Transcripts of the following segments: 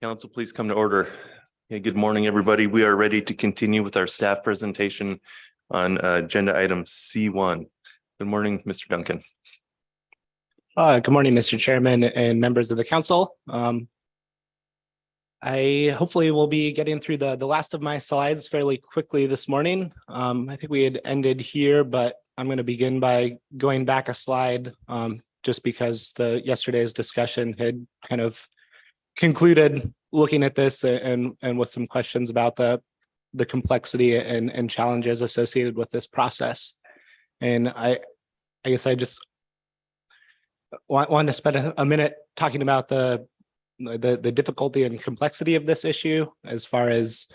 Council, please come to order. Good morning, everybody. We are ready to continue with our staff presentation on agenda item C1. Good morning, Mr. Duncan. Good morning, Mr. Chairman and members of the council. I hopefully will be getting through the last of my slides fairly quickly this morning. I think we had ended here, but I'm going to begin by going back a slide just because yesterday's discussion had kind of concluded looking at this and with some questions about the complexity and challenges associated with this process. And I guess I just want to spend a minute talking about the difficulty and complexity of this issue. As far as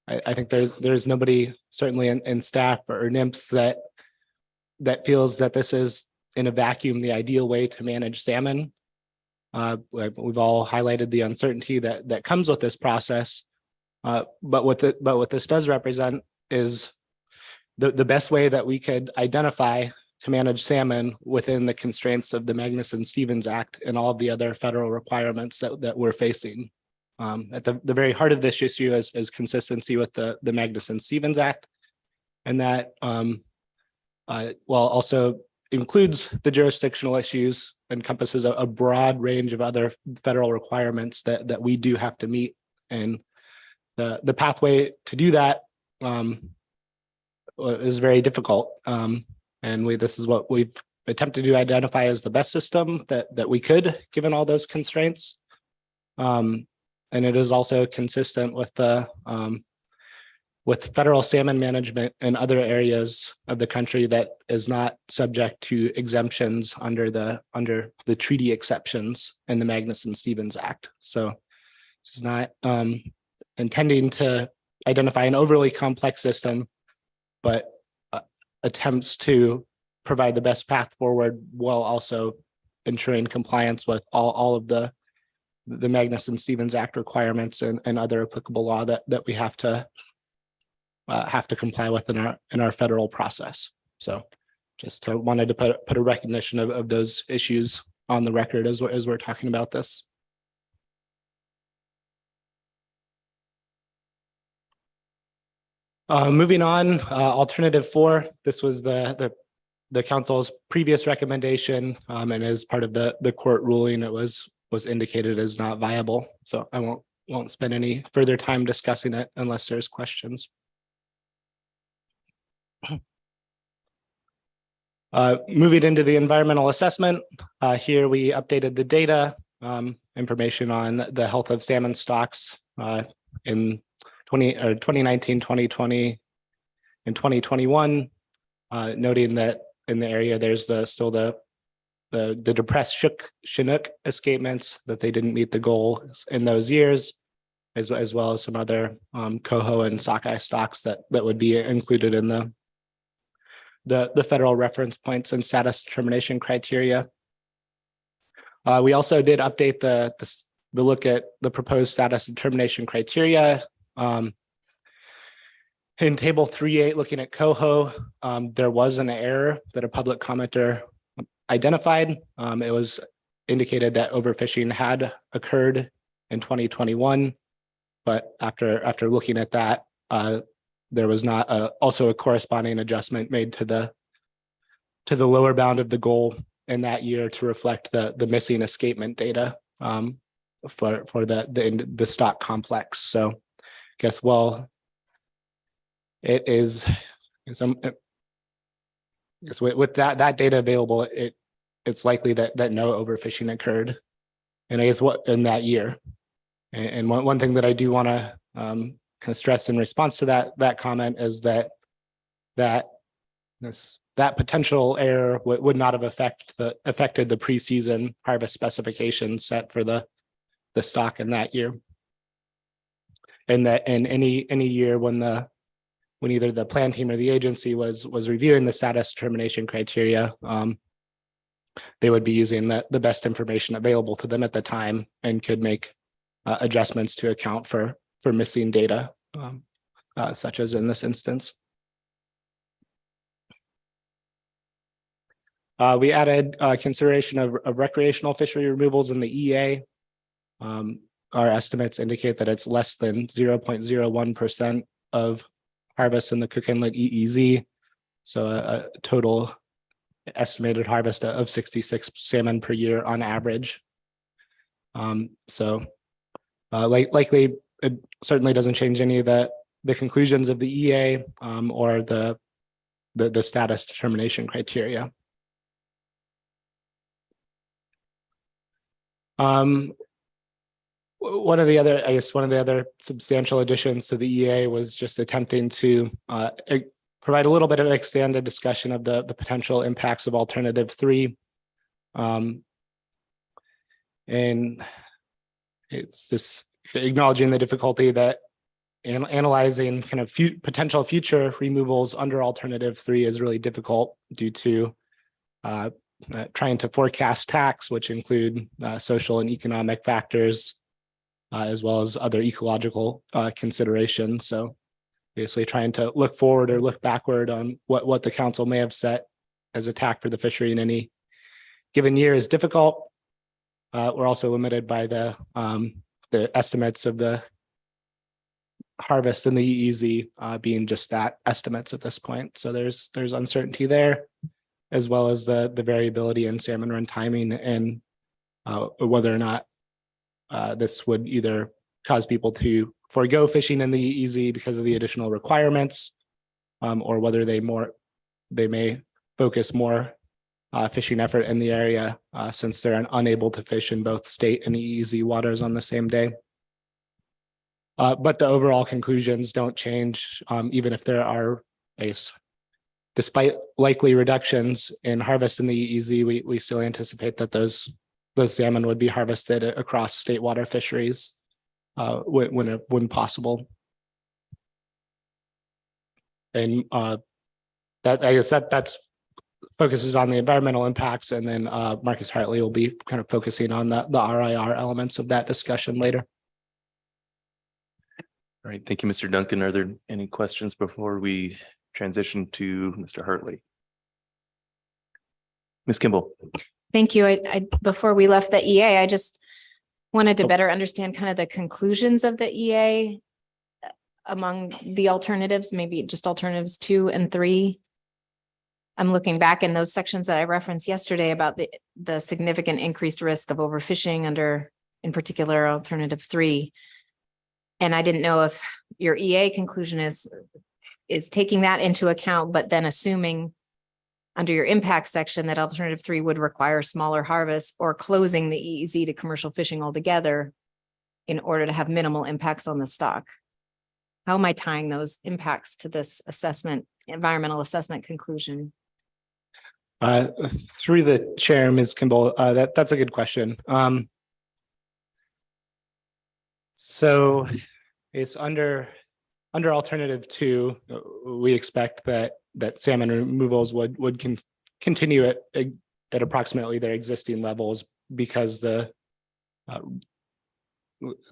I think there's nobody certainly in staff or NPFMC that feels that this is in a vacuum the ideal way to manage salmon. We've all highlighted the uncertainty that comes with this process, but what this does represent is the best way that we could identify to manage salmon within the constraints of the Magnuson-Stevens Act and all of the other federal requirements that we're facing. At the very heart of this issue is consistency with the Magnuson-Stevens Act, and that also includes the jurisdictional issues, encompasses a broad range of other federal requirements that we do have to meet. And the pathway to do that is very difficult. And this is what we've attempted to identify as the best system that we could, given all those constraints. And it is also consistent with federal salmon management in other areas of the country that is not subject to exemptions under the treaty exceptions in the Magnuson-Stevens Act. So this is not intending to identify an overly complex system, but attempts to provide the best path forward while also ensuring compliance with all of the Magnuson-Stevens Act requirements and other applicable law that we have to comply with in our federal process. So just wanted to put a recognition of those issues on the record as we're talking about this. Moving on, alternative 4, this was the council's previous recommendation, and as part of the court ruling, it was indicated as not viable. So I won't spend any further time discussing it unless there's questions. Moving into the environmental assessment, here we updated the data, information on the health of salmon stocks in 2019, 2020, and 2021, noting that in the area there's still the depressed Chinook escapements, that they didn't meet the goal in those years, as well as some other coho and sockeye stocks that would be included in the federal reference points and status determination criteria. We also did update the look at the proposed status determination criteria. In table 3.8, looking at coho, there was an error that a public commenter identified. It was indicated that overfishing had occurred in 2021, but after looking at that, there was not also a corresponding adjustment made to the lower bound of the goal in that year to reflect the missing escapement data for the stock complex. So I guess it is with that data available, it's likely that no overfishing occurred, and I guess in that year. And one thing that I do want to kind of stress in response to that comment is that potential error would not have affected the preseason harvest specifications set for the stock in that year, and that in any year when either the plan team or the agency was reviewing the status determination criteria, they would be using the best information available to them at the time and could make adjustments to account for missing data, such as in this instance. We added consideration of recreational fishery removals in the EA. our estimates indicate that it's less than 0.01% of harvest in the Cook Inlet EEZ. So a total estimated harvest of 66 salmon per year on average. Likely, it certainly doesn't change any of the conclusions of the EA or the status determination criteria. One of the other substantial additions to the EA was just attempting to provide a little bit of an extended discussion of the potential impacts of alternative 3. And it's just acknowledging the difficulty that analyzing kind of potential future removals under alternative 3 is really difficult due to trying to forecast tax, which include social and economic factors, as well as other ecological considerations. So basically trying to look forward or look backward on what the council may have set as a TAC for the fishery in any given year is difficult. We're also limited by the estimates of the harvest in the EEZ being just that, estimates at this point. So there's uncertainty there, as well as the variability in salmon run timing and whether or not this would either cause people to forego fishing in the EEZ because of the additional requirements, or whether they may focus more fishing effort in the area since they're unable to fish in both state and EEZ waters on the same day. But the overall conclusions don't change, even if there are, despite likely reductions in harvest in the EEZ, we still anticipate that those salmon would be harvested across state water fisheries when possible. And that's focuses on the environmental impacts, and then Marcus Hartley will be kind of focusing on the RIR elements of that discussion later. All right, thank you, Mr. Duncan. Are there any questions before we transition to Mr. Hartley? Ms. Kimball. Thank you. I before we left the EA, I just wanted to better understand kind of the conclusions of the EA among the alternatives, maybe just alternatives 2 and 3. I'm looking back in those sections that I referenced yesterday about the significant increased risk of overfishing under, in particular, alternative 3. And I didn't know if your EA conclusion is taking that into account, but then assuming under your impact section that alternative 3 would require smaller harvests or closing the EEZ to commercial fishing altogether in order to have minimal impacts on the stock. How am I tying those impacts to this assessment, environmental assessment conclusion? Through the chair, Ms. Kimball, that's a good question. So it's under alternative 2, we expect that salmon removals would continue at approximately their existing levels because the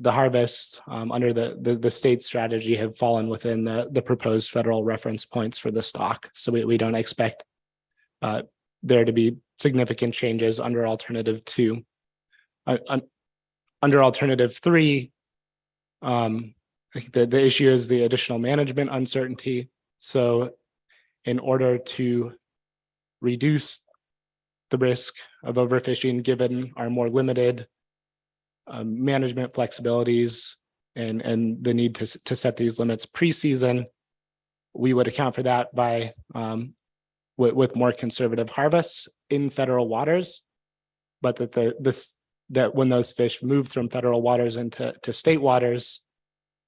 harvests under the state strategy have fallen within the proposed federal reference points for the stock. So we don't expect there to be significant changes under alternative 2. Under alternative 3, the issue is the additional management uncertainty. So in order to reduce the risk of overfishing, given our more limited management flexibilities and the need to set these limits pre-season, we would account for that by with more conservative harvests in federal waters, but that when those fish move from federal waters into state waters,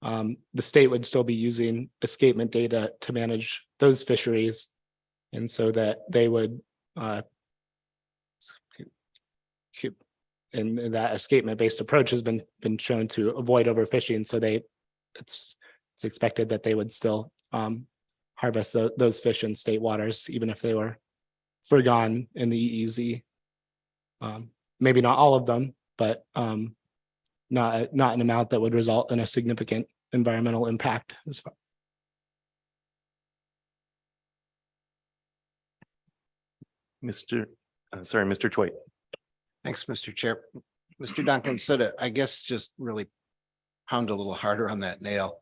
the state would still be using escapement data to manage those fisheries, and so that they would and that escapement-based approach has been shown to avoid overfishing. So it's expected that they would still harvest those fish in state waters, even if they were forgone in the EEZ. Maybe not all of them, but not an amount that would result in a significant environmental impact. Mr. Twite. Thanks, Mr. Chair. Mr. Duncan, so I guess just really pound a little harder on that nail.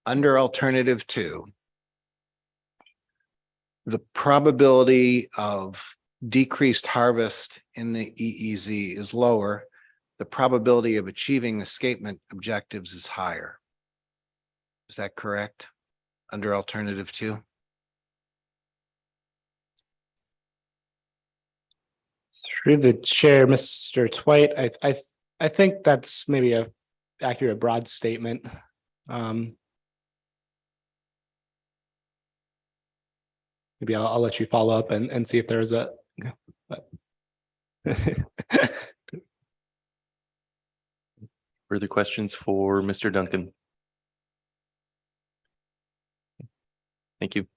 Under alternative 2, the probability of decreased harvest in the EEZ is lower. The probability of achieving escapement objectives is higher. Is that correct? Under alternative 2? Through the chair, Mr. Twite, I think that's maybe a accurate broad statement. Maybe I'll let you follow up and see if there's a. Further questions for Mr. Duncan? Thank you.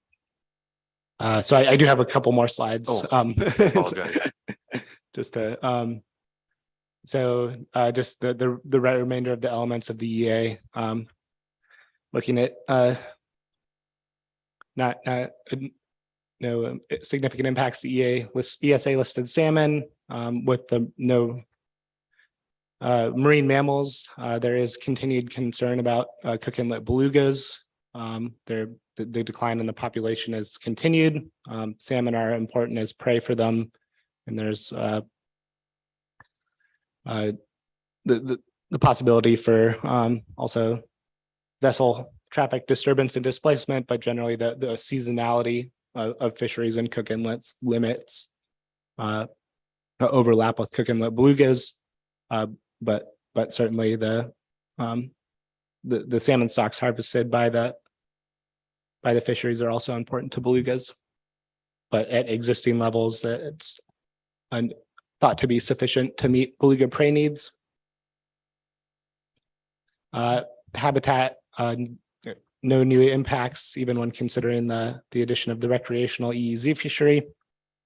So I do have a couple more slides. Apologize. Just to just the remainder of the elements of the EA. Looking at no significant impacts to ESA listed salmon with the no marine mammals. There is continued concern about Cook Inlet belugas. The decline in the population has continued. Salmon are important as prey for them, and there's the possibility for also vessel traffic disturbance and displacement, but generally the seasonality of fisheries in Cook Inlets limits overlap with Cook Inlet belugas, but certainly the salmon stocks harvested by the fisheries are also important to belugas, but at existing levels that it's thought to be sufficient to meet beluga prey needs. Habitat, no new impacts, even when considering the addition of the recreational EEZ fishery,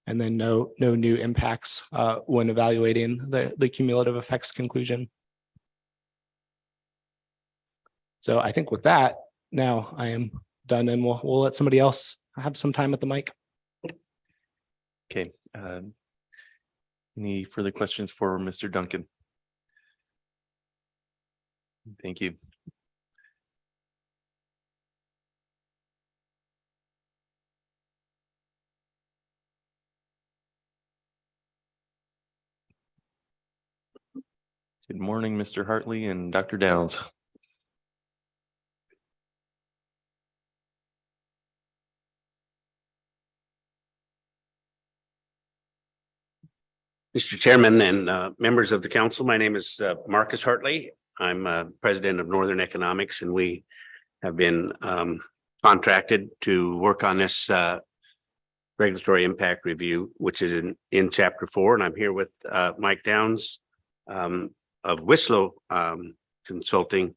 and then no new impacts when evaluating the cumulative effects conclusion. So I think with that, now I am done, and we'll let somebody else have some time at the mic. Okay. Any further questions for Mr. Duncan? Thank you. Good morning, Mr. Hartley and Dr. Downs. Mr. Chairman and members of the council, my name is Marcus Hartley. I'm president of Northern Economics, and we have been contracted to work on this regulatory impact review, which is in chapter 4. And I'm here with Mike Downs of Whistler Consulting.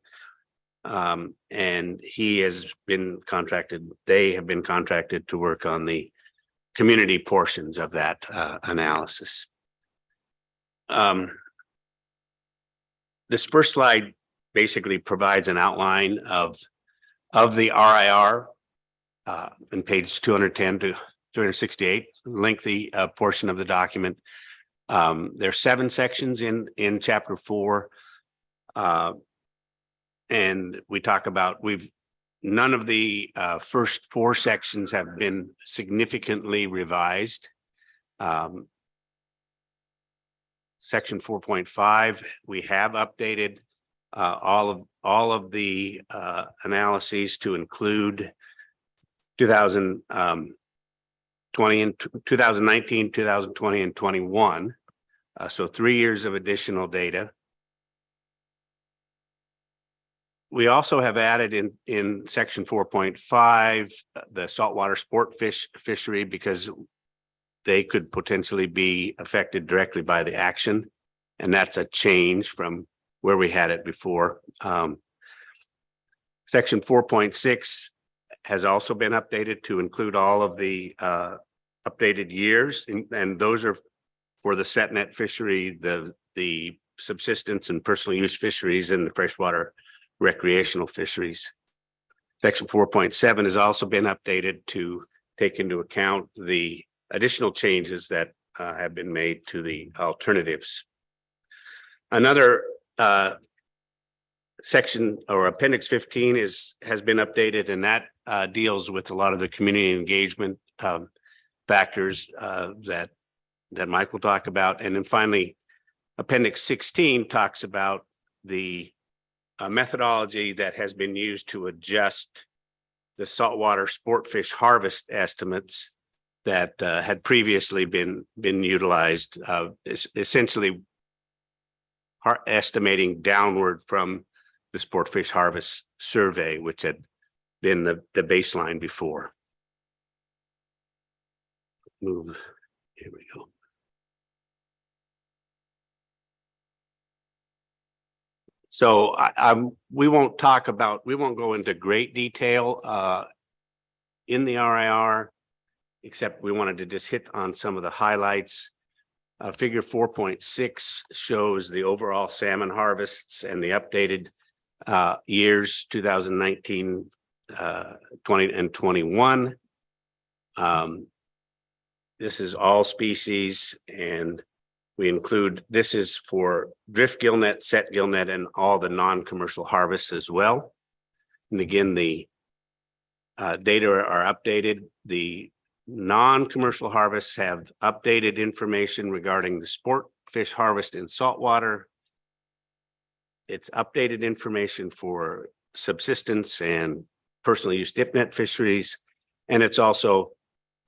And he has been contracted, they have been contracted to work on the community portions of that analysis. This first slide basically provides an outline of the RIR on page 210 to 268, lengthy portion of the document. There's 7 sections in chapter 4. And we talk about none of the first 4 sections have been significantly revised. Section 4.5, we have updated all of the analyses to include 2020 and 2019, 2020, and 21. So 3 years of additional data. We also have added in section 4.5 the saltwater sport fishery, because they could potentially be affected directly by the action. And that's a change from where we had it before. Section 4.6 has also been updated to include all of the updated years. And those are for the set net fishery, the subsistence and personal use fisheries, and the freshwater recreational fisheries. Section 4.7 has also been updated to take into account the additional changes that have been made to the alternatives. Another section or appendix 15 has been updated, and that deals with a lot of the community engagement factors that Mike will talk about. And then finally, appendix 16 talks about the methodology that has been used to adjust the saltwater sport fish harvest estimates that had previously been utilized, essentially estimating downward from the sport fish harvest survey, which had been the baseline before. Move. Here we go. So we won't go into great detail in the RIR, except we wanted to just hit on some of the highlights. Figure 4.6 shows the overall salmon harvests and the updated years 2019, 20 and 21. This is all species, and we include, this is for drift gillnet, set gillnet, and all the non-commercial harvests as well. And again, the data are updated. The non-commercial harvests have updated information regarding the sport fish harvest in saltwater. It's updated information for subsistence and personal use dip net fisheries, and it's also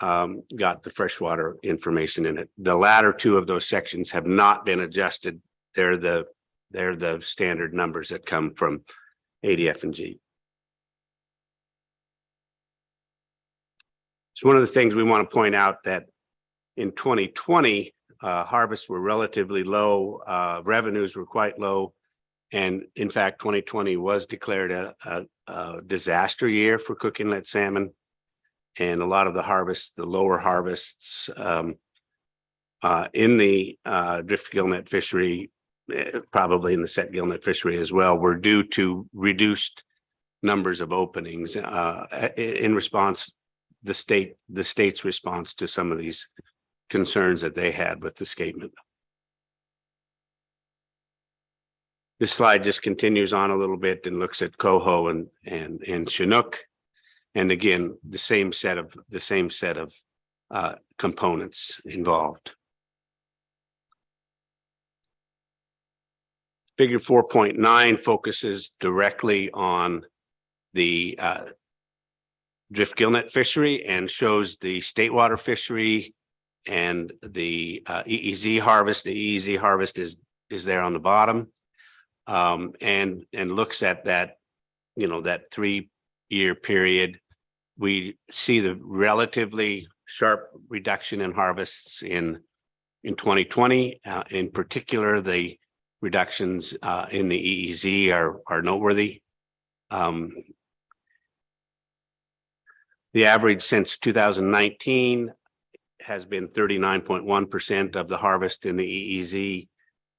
got the freshwater information in it. The latter two of those sections have not been adjusted. They're the standard numbers that come from ADF&G. So one of the things we want to point out that in 2020, harvests were relatively low, revenues were quite low, and in fact, 2020 was declared a disaster year for Cook Inlet salmon. And a lot of the harvests, the lower harvests in the drift gillnet fishery, probably in the set gillnet fishery as well, were due to reduced numbers of openings in response, the state's response to some of these concerns that they had with the escapement. This slide just continues on a little bit and looks at coho and Chinook. And again, the same set of components involved. Figure 4.9 focuses directly on the drift gillnet fishery and shows the state water fishery and the EEZ harvest. The EEZ harvest is there on the bottom, and looks at that, that 3-year period. We see the relatively sharp reduction in harvests in 2020. In particular, the reductions in the EEZ are noteworthy. The average since 2019 has been 39.1% of the harvest in the EEZ,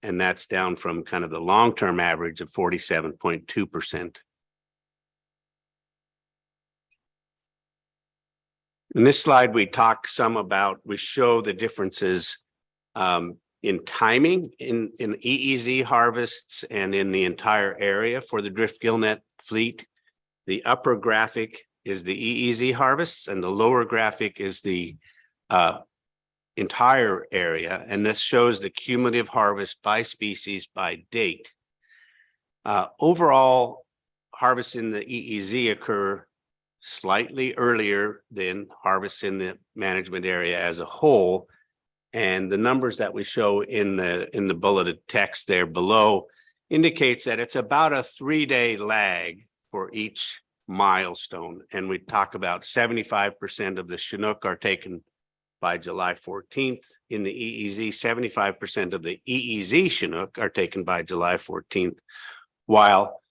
and that's down from kind of the long-term average of 47.2%. In this slide, we talk some about, we show the differences in timing in EEZ harvests and in the entire area for the drift gillnet fleet. The upper graphic is the EEZ harvests, and the lower graphic is the entire area. And this shows the cumulative harvest by species by date. Overall, harvests in the EEZ occur slightly earlier than harvests in the management area as a whole. And the numbers that we show in the bulleted text there below indicates that it's about a 3-day lag for each milestone. And we talk about 75% of the Chinook are taken by July 14th. In the EEZ, 75% of the EEZ Chinook are taken by July 14th, while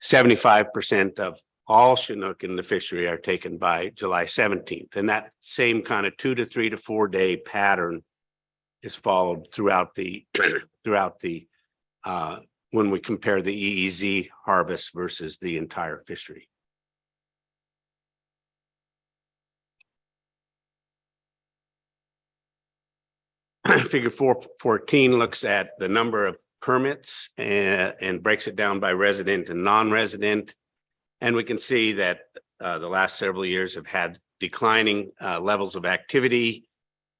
75% of all Chinook in the fishery are taken by July 17th. And that same kind of 2 to 3 to 4 day pattern is followed throughout the when we compare the EEZ harvest versus the entire fishery. Figure 4.14 looks at the number of permits and breaks it down by resident and non-resident. And we can see that the last several years have had declining levels of activity,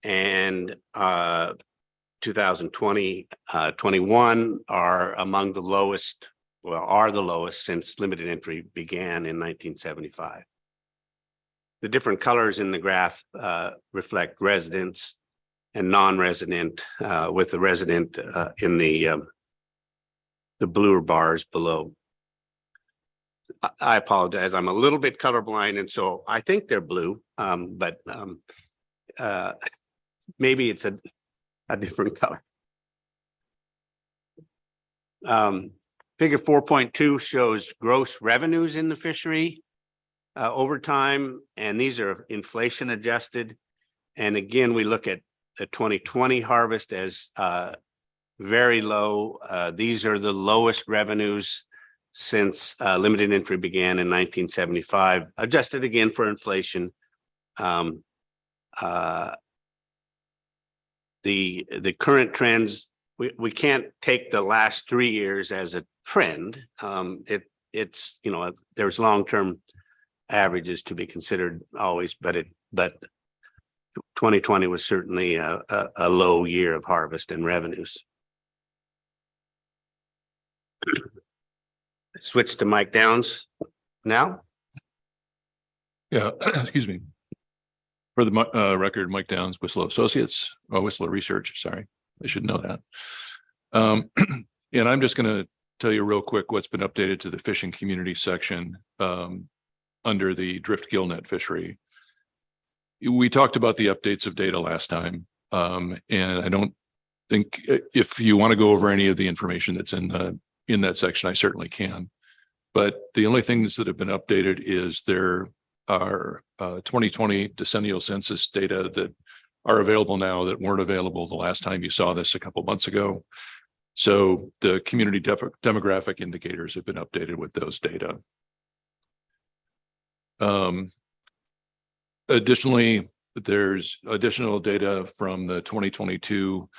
and 2020, 21 are among the lowest, are the lowest since limited entry began in 1975. The different colors in the graph reflect residents and non-resident, with the resident in the bluer bars below. I apologize. I'm a little bit colorblind, and so I think they're blue, but maybe it's a different color. Figure 4.2 shows gross revenues in the fishery over time, and these are inflation adjusted. And again, we look at the 2020 harvest as very low. These are the lowest revenues since limited entry began in 1975, adjusted again for inflation. The current trends, we can't take the last 3 years as a trend. It's, you know, there's long-term averages to be considered always, but 2020 was certainly a low year of harvest and revenues. Switch to Mike Downs now. Yeah, excuse me. For the record, Mike Downs, Whistler Associates, Whistler Research, sorry, I should know that. And I'm just going to tell you real quick what's been updated to the fishing community section under the drift gillnet fishery. We talked about the updates of data last time, and I don't think if you want to go over any of the information that's in that section, I certainly can. But the only things that have been updated is there are 2020 decennial census data that are available now that weren't available the last time you saw this a couple months ago. So the community demographic indicators have been updated with those data. Additionally, there's additional data from the 2022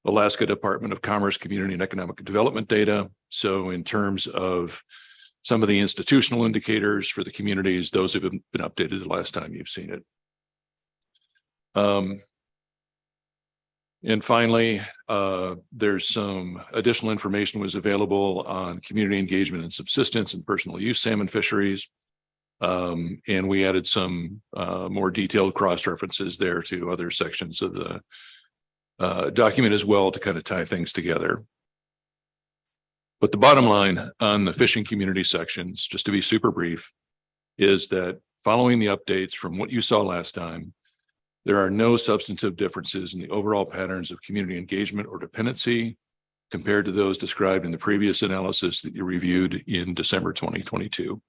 Alaska Department of Commerce Community and Economic Development data. So in terms of some of the institutional indicators for the communities, those have been updated the last time you've seen it. And finally, there's some additional information was available on community engagement and subsistence and personal use salmon fisheries. And we added some more detailed cross-references there to other sections of the document as well to kind of tie things together. But the bottom line on the fishing community sections, just to be super brief, is that following the updates from what you saw last time, there are no substantive differences in the overall patterns of community engagement or dependency compared to those described in the previous analysis that you reviewed in December 2022.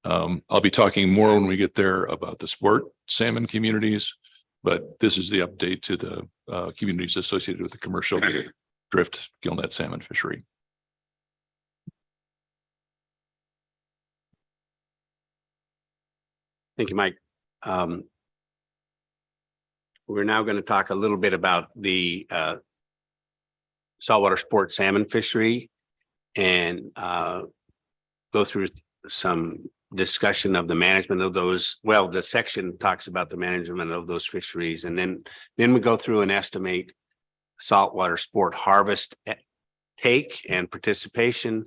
I'll be talking more when we get there about the sport salmon communities, but this is the update to the communities associated with the commercial drift gillnet salmon fishery. Thank you, Mike. We're now going to talk a little bit about the saltwater sport salmon fishery and go through some discussion of the management of those. Well, the section talks about the management of those fisheries, and then we go through and estimate saltwater sport harvest take and participation.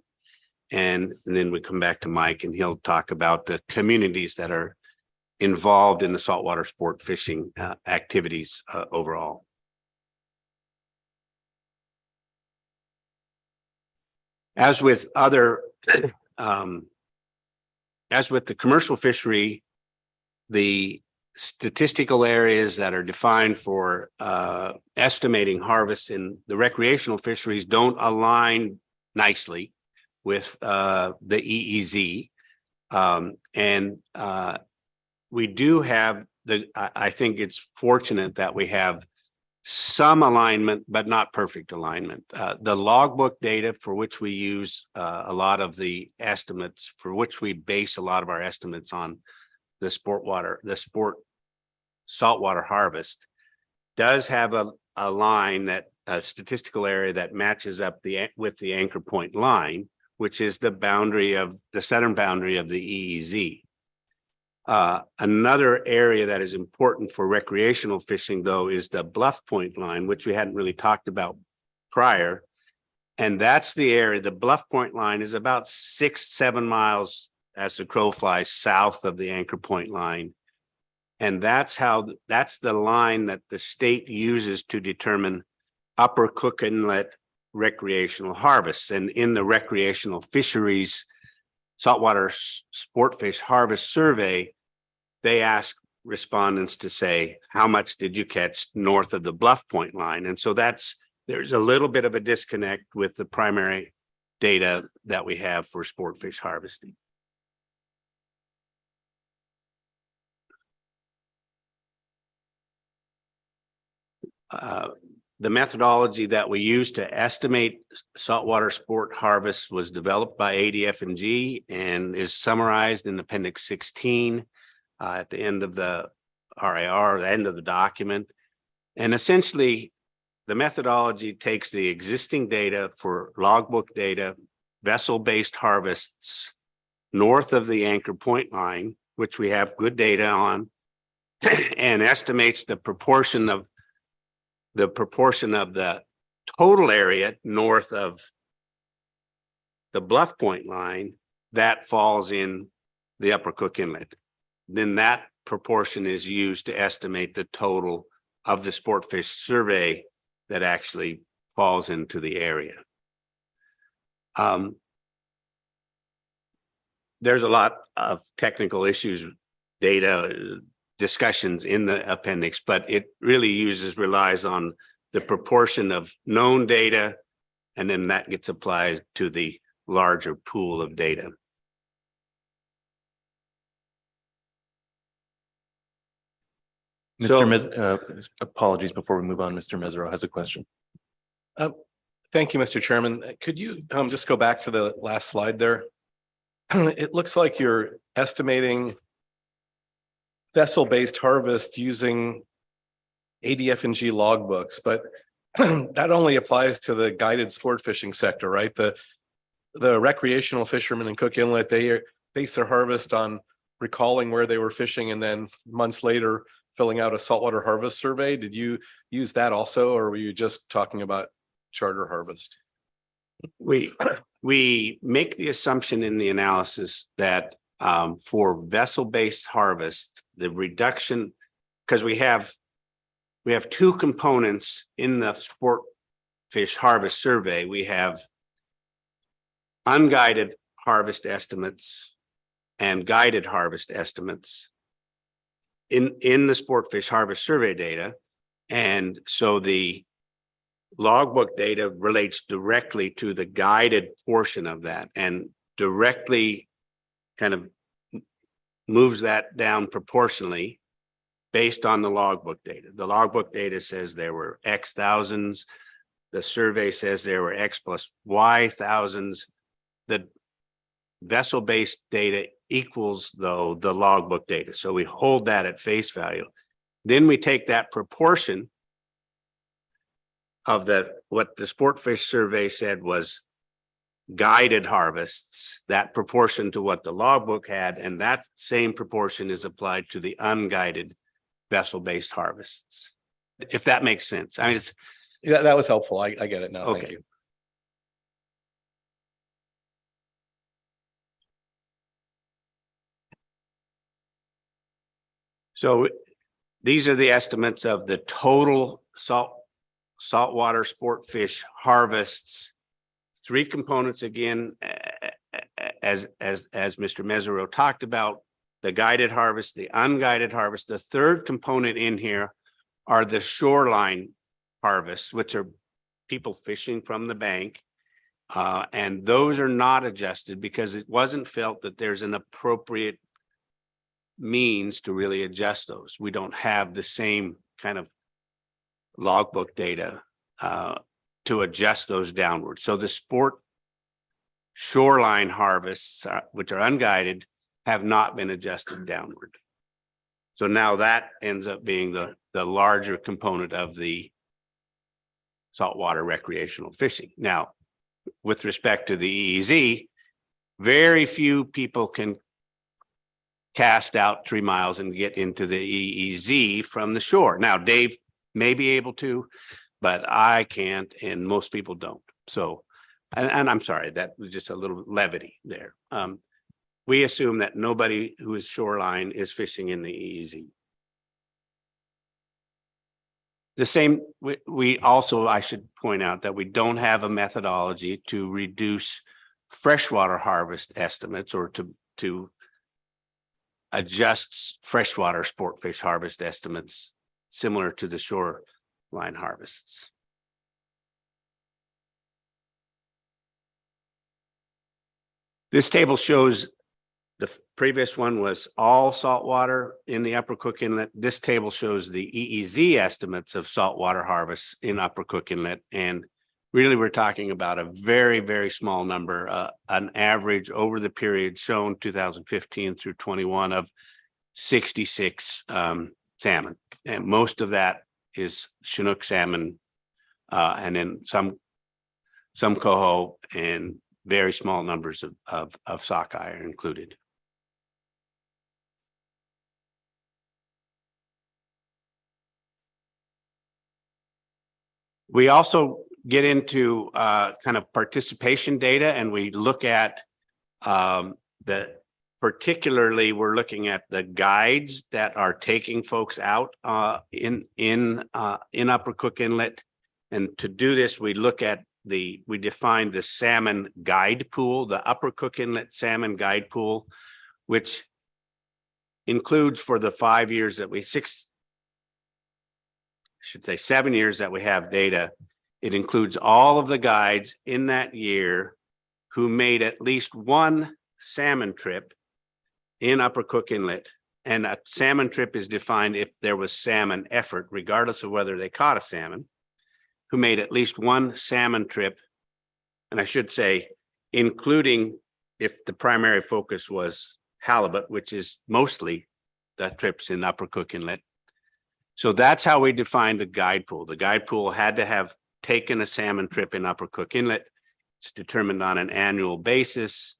And then we come back to Mike and he'll talk about the communities that are involved in the saltwater sport fishing activities overall. As with other, as with the commercial fishery, the statistical areas that are defined for estimating harvests in the recreational fisheries don't align nicely with the EEZ. We do have I think it's fortunate that we have some alignment, but not perfect alignment. The logbook data for which we use a lot of the estimates, for which we base a lot of our estimates on the sport saltwater harvest, does have a line that a statistical area that matches up with the anchor point line, which is the southern boundary of the EEZ. Another area that is important for recreational fishing, though, is the Bluff Point line, which we hadn't really talked about prior. And that's the area, the Bluff Point line is about 6-7 miles as the crow flies south of the anchor point line. And that's the line that the state uses to determine upper Cook Inlet recreational harvests. And in the recreational fisheries saltwater sport fish harvest survey, they ask respondents to say, how much did you catch north of the Bluff Point line? And so there's a little bit of a disconnect with the primary data that we have for sport fish harvesting. The methodology that we use to estimate saltwater sport harvest was developed by ADF&G and is summarized in Appendix 16 at the end of the RIR, the end of the document. And essentially, the methodology takes the existing data for logbook data, vessel-based harvests north of the anchor point line, which we have good data on, and estimates the proportion of the total area north of the Bluff Point line that falls in the upper Cook Inlet. Then that proportion is used to estimate the total of the sport fish survey that actually falls into the area. There's a lot of technical issues, data discussions in the appendix, but it really relies on the proportion of known data, and then that gets applied to the larger pool of data. Apologies before we move on. Mr. Mesereau has a question. Thank you, Mr. Chairman. Could you just go back to the last slide there? It looks like you're estimating vessel-based harvest using ADF&G logbooks, but that only applies to the guided sport fishing sector, right? The recreational fishermen in Cook Inlet, they base their harvest on recalling where they were fishing and then months later filling out a saltwater harvest survey. Did you use that also, or were you just talking about charter harvest? We make the assumption in the analysis that for vessel-based harvest, the reduction, because we have two components in the sport fish harvest survey. We have unguided harvest estimates and guided harvest estimates in the sport fish harvest survey data. And so the logbook data relates directly to the guided portion of that and directly kind of moves that down proportionally based on the logbook data. The logbook data says there were X thousands. The survey says there were X plus Y thousands. The vessel-based data equals, though, the logbook data. So we hold that at face value. Then we take that proportion of what the sport fish survey said was guided harvests, that proportion to what the logbook had, and that same proportion is applied to the unguided vessel-based harvests. If that makes sense. I mean, that was helpful. I get it now. Okay. Thank you. So these are the estimates of the total saltwater sport fish harvests. Three components again, as Mr. Mesereau talked about, the guided harvest, the unguided harvest. The third component in here are the shoreline harvests, which are people fishing from the bank. And those are not adjusted because it wasn't felt that there's an appropriate means to really adjust those. We don't have the same kind of logbook data to adjust those downward. So the sport shoreline harvests, which are unguided, have not been adjusted downward. So now that ends up being the larger component of the saltwater recreational fishing. Now, with respect to the EEZ, very few people can cast out 3 miles and get into the EEZ from the shore. Now, Dave may be able to, but I can't, and most people don't. So, and I'm sorry, that was just a little levity there. We assume that nobody who is shoreline is fishing in the EEZ. The same, we also, I should point out that we don't have a methodology to reduce freshwater harvest estimates or to adjust freshwater sport fish harvest estimates similar to the shoreline harvests. This table shows the previous one was all saltwater in the Upper Cook Inlet. This table shows the EEZ estimates of saltwater harvests in Upper Cook Inlet. And really, we're talking about a very, very small number, an average over the period shown 2015 through 21 of 66 salmon. And most of that is Chinook salmon, and then some coho, and very small numbers of sockeye are included. We also get into kind of participation data, and we look at particularly we're looking at the guides that are taking folks out in Upper Cook Inlet. And to do this, we look at we define the salmon guide pool, the Upper Cook Inlet salmon guide pool, which includes for the 5 years that 7 years that we have data. It includes all of the guides in that year who made at least one salmon trip in Upper Cook Inlet. And a salmon trip is defined if there was salmon effort, regardless of whether they caught a salmon, who made at least one salmon trip. And I should say, including if the primary focus was halibut, which is mostly the trips in Upper Cook Inlet. So that's how we define the guide pool. The guide pool had to have taken a salmon trip in Upper Cook Inlet. It's determined on an annual basis.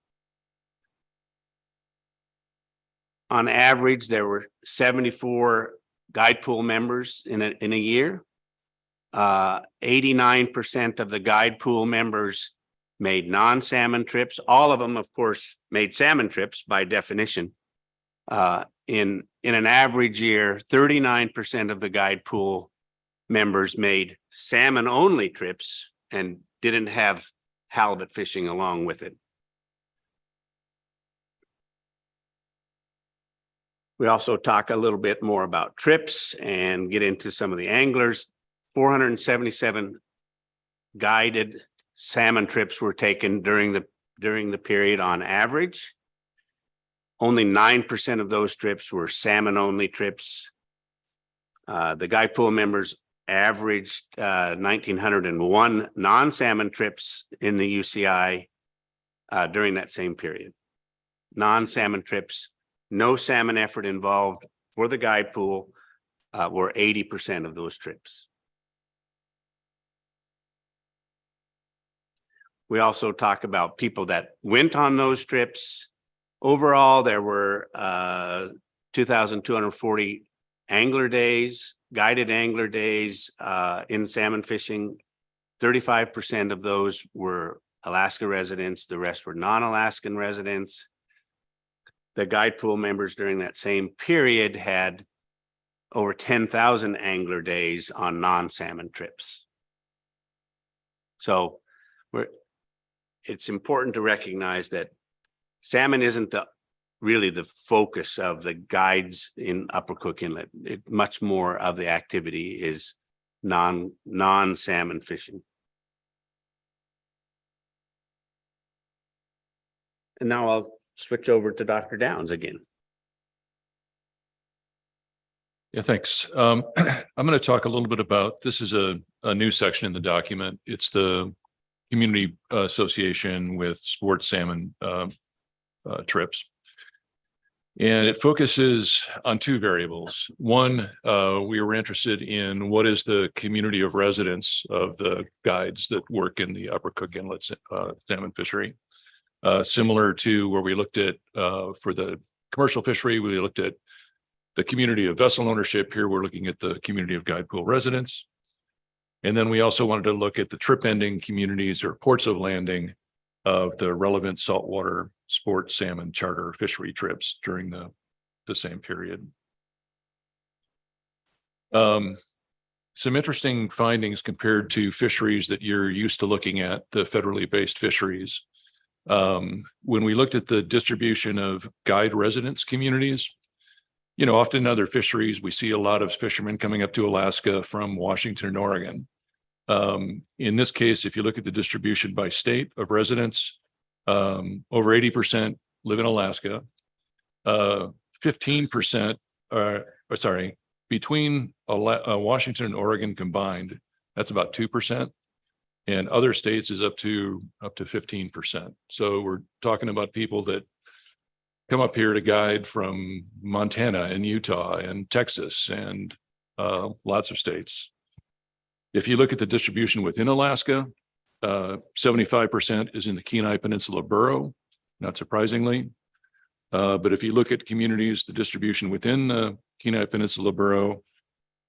On average, there were 74 guide pool members in a year. 89% of the guide pool members made non-salmon trips. All of them, of course, made salmon trips by definition. In an average year, 39% of the guide pool members made salmon-only trips and didn't have halibut fishing along with it. We also talk a little bit more about trips and get into some of the anglers. 477 guided salmon trips were taken during the period on average. Only 9% of those trips were salmon-only trips. The guide pool members averaged 1,901 non-salmon trips in the UCI during that same period. Non-salmon trips, no salmon effort involved for the guide pool were 80% of those trips. We also talk about people that went on those trips. Overall, there were 2,240 angler days, guided angler days in salmon fishing. 35% of those were Alaska residents. The rest were non-Alaskan residents. The guide pool members during that same period had over 10,000 angler days on non-salmon trips. So it's important to recognize that salmon isn't really the focus of the guides in Upper Cook Inlet. Much more of the activity is non-salmon fishing. And now I'll switch over to Dr. Downs again. Yeah, thanks. I'm going to talk a little bit about, this is a new section in the document. It's the Community Association with Sport Salmon trips. And it focuses on two variables. One, we were interested in what is the community of residents of the guides that work in the Upper Cook Inlet salmon fishery. Similar to where we looked at, for the commercial fishery, we looked at the community of vessel ownership. Here, we're looking at the community of guide pool residents. And then we also wanted to look at the trip ending communities or ports of landing of the relevant saltwater sport salmon charter fishery trips during the same period. Some interesting findings compared to fisheries that you're used to looking at, the federally based fisheries. When we looked at the distribution of guide residence communities, you know, often in other fisheries, we see a lot of fishermen coming up to Alaska from Washington and Oregon. In this case, if you look at the distribution by state of residents, over 80% live in Alaska. 15% between Washington and Oregon combined, that's about 2%. And other states is up to 15%. So we're talking about people that come up here to guide from Montana and Utah and Texas and lots of states. If you look at the distribution within Alaska, 75% is in the Kenai Peninsula Borough, not surprisingly. But if you look at communities, the distribution within the Kenai Peninsula Borough,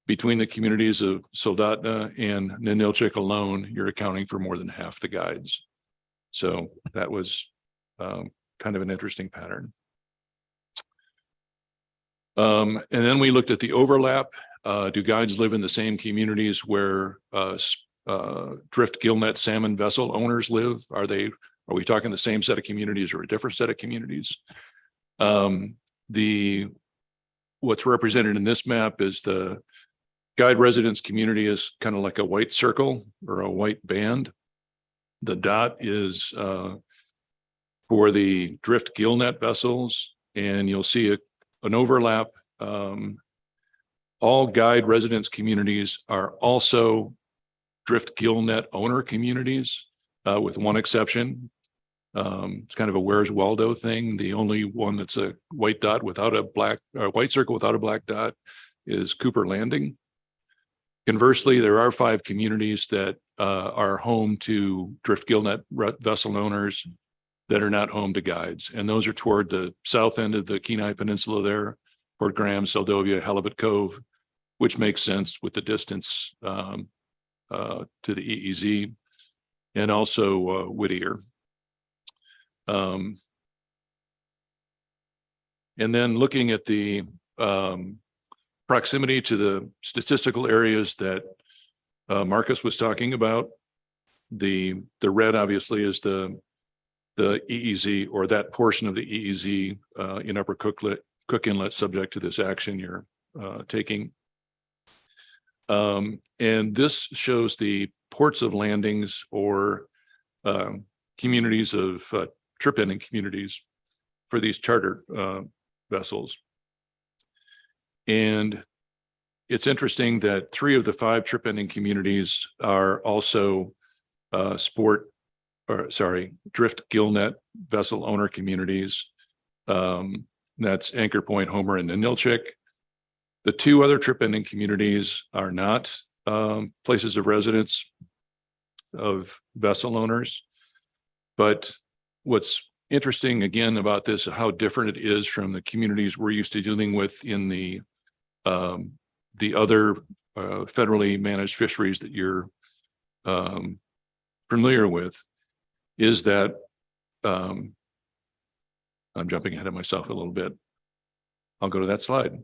between the communities of Soldotna and Ninilchik alone, you're accounting for more than half the guides. So that was kind of an interesting pattern. And then we looked at the overlap. Do guides live in the same communities where drift gillnet salmon vessel owners live? Are we talking the same set of communities or a different set of communities? What's represented in this map is the guide residence community is kind of like a white circle or a white band. The dot is for the drift gillnet vessels, and you'll see an overlap. All guide residence communities are also drift gillnet owner communities, with one exception. It's kind of a Where's Waldo thing. The only one that's a white dot without a black, or white circle without a black dot is Cooper Landing. Conversely, there are 5 communities that are home to drift gillnet vessel owners that are not home to guides. And those are toward the south end of the Kenai Peninsula there, Port Graham, Seldovia, Halibut Cove, which makes sense with the distance to the EEZ, and also Whittier. And then looking at the proximity to the statistical areas that Marcus was talking about, the red obviously is the EEZ, or that portion of the EEZ in Upper Cook Inlet subject to this action you're taking. And this shows the ports of landings or communities of trip ending communities for these charter vessels. And it's interesting that 3 of the 5 trip ending communities are also drift gillnet vessel owner communities. That's Anchor Point, Homer, and Ninilchik. The 2 other trip ending communities are not places of residence of vessel owners. But what's interesting again about this, how different it is from the communities we're used to dealing with in the other federally managed fisheries that you're familiar with, is that I'm jumping ahead of myself a little bit. I'll go to that slide.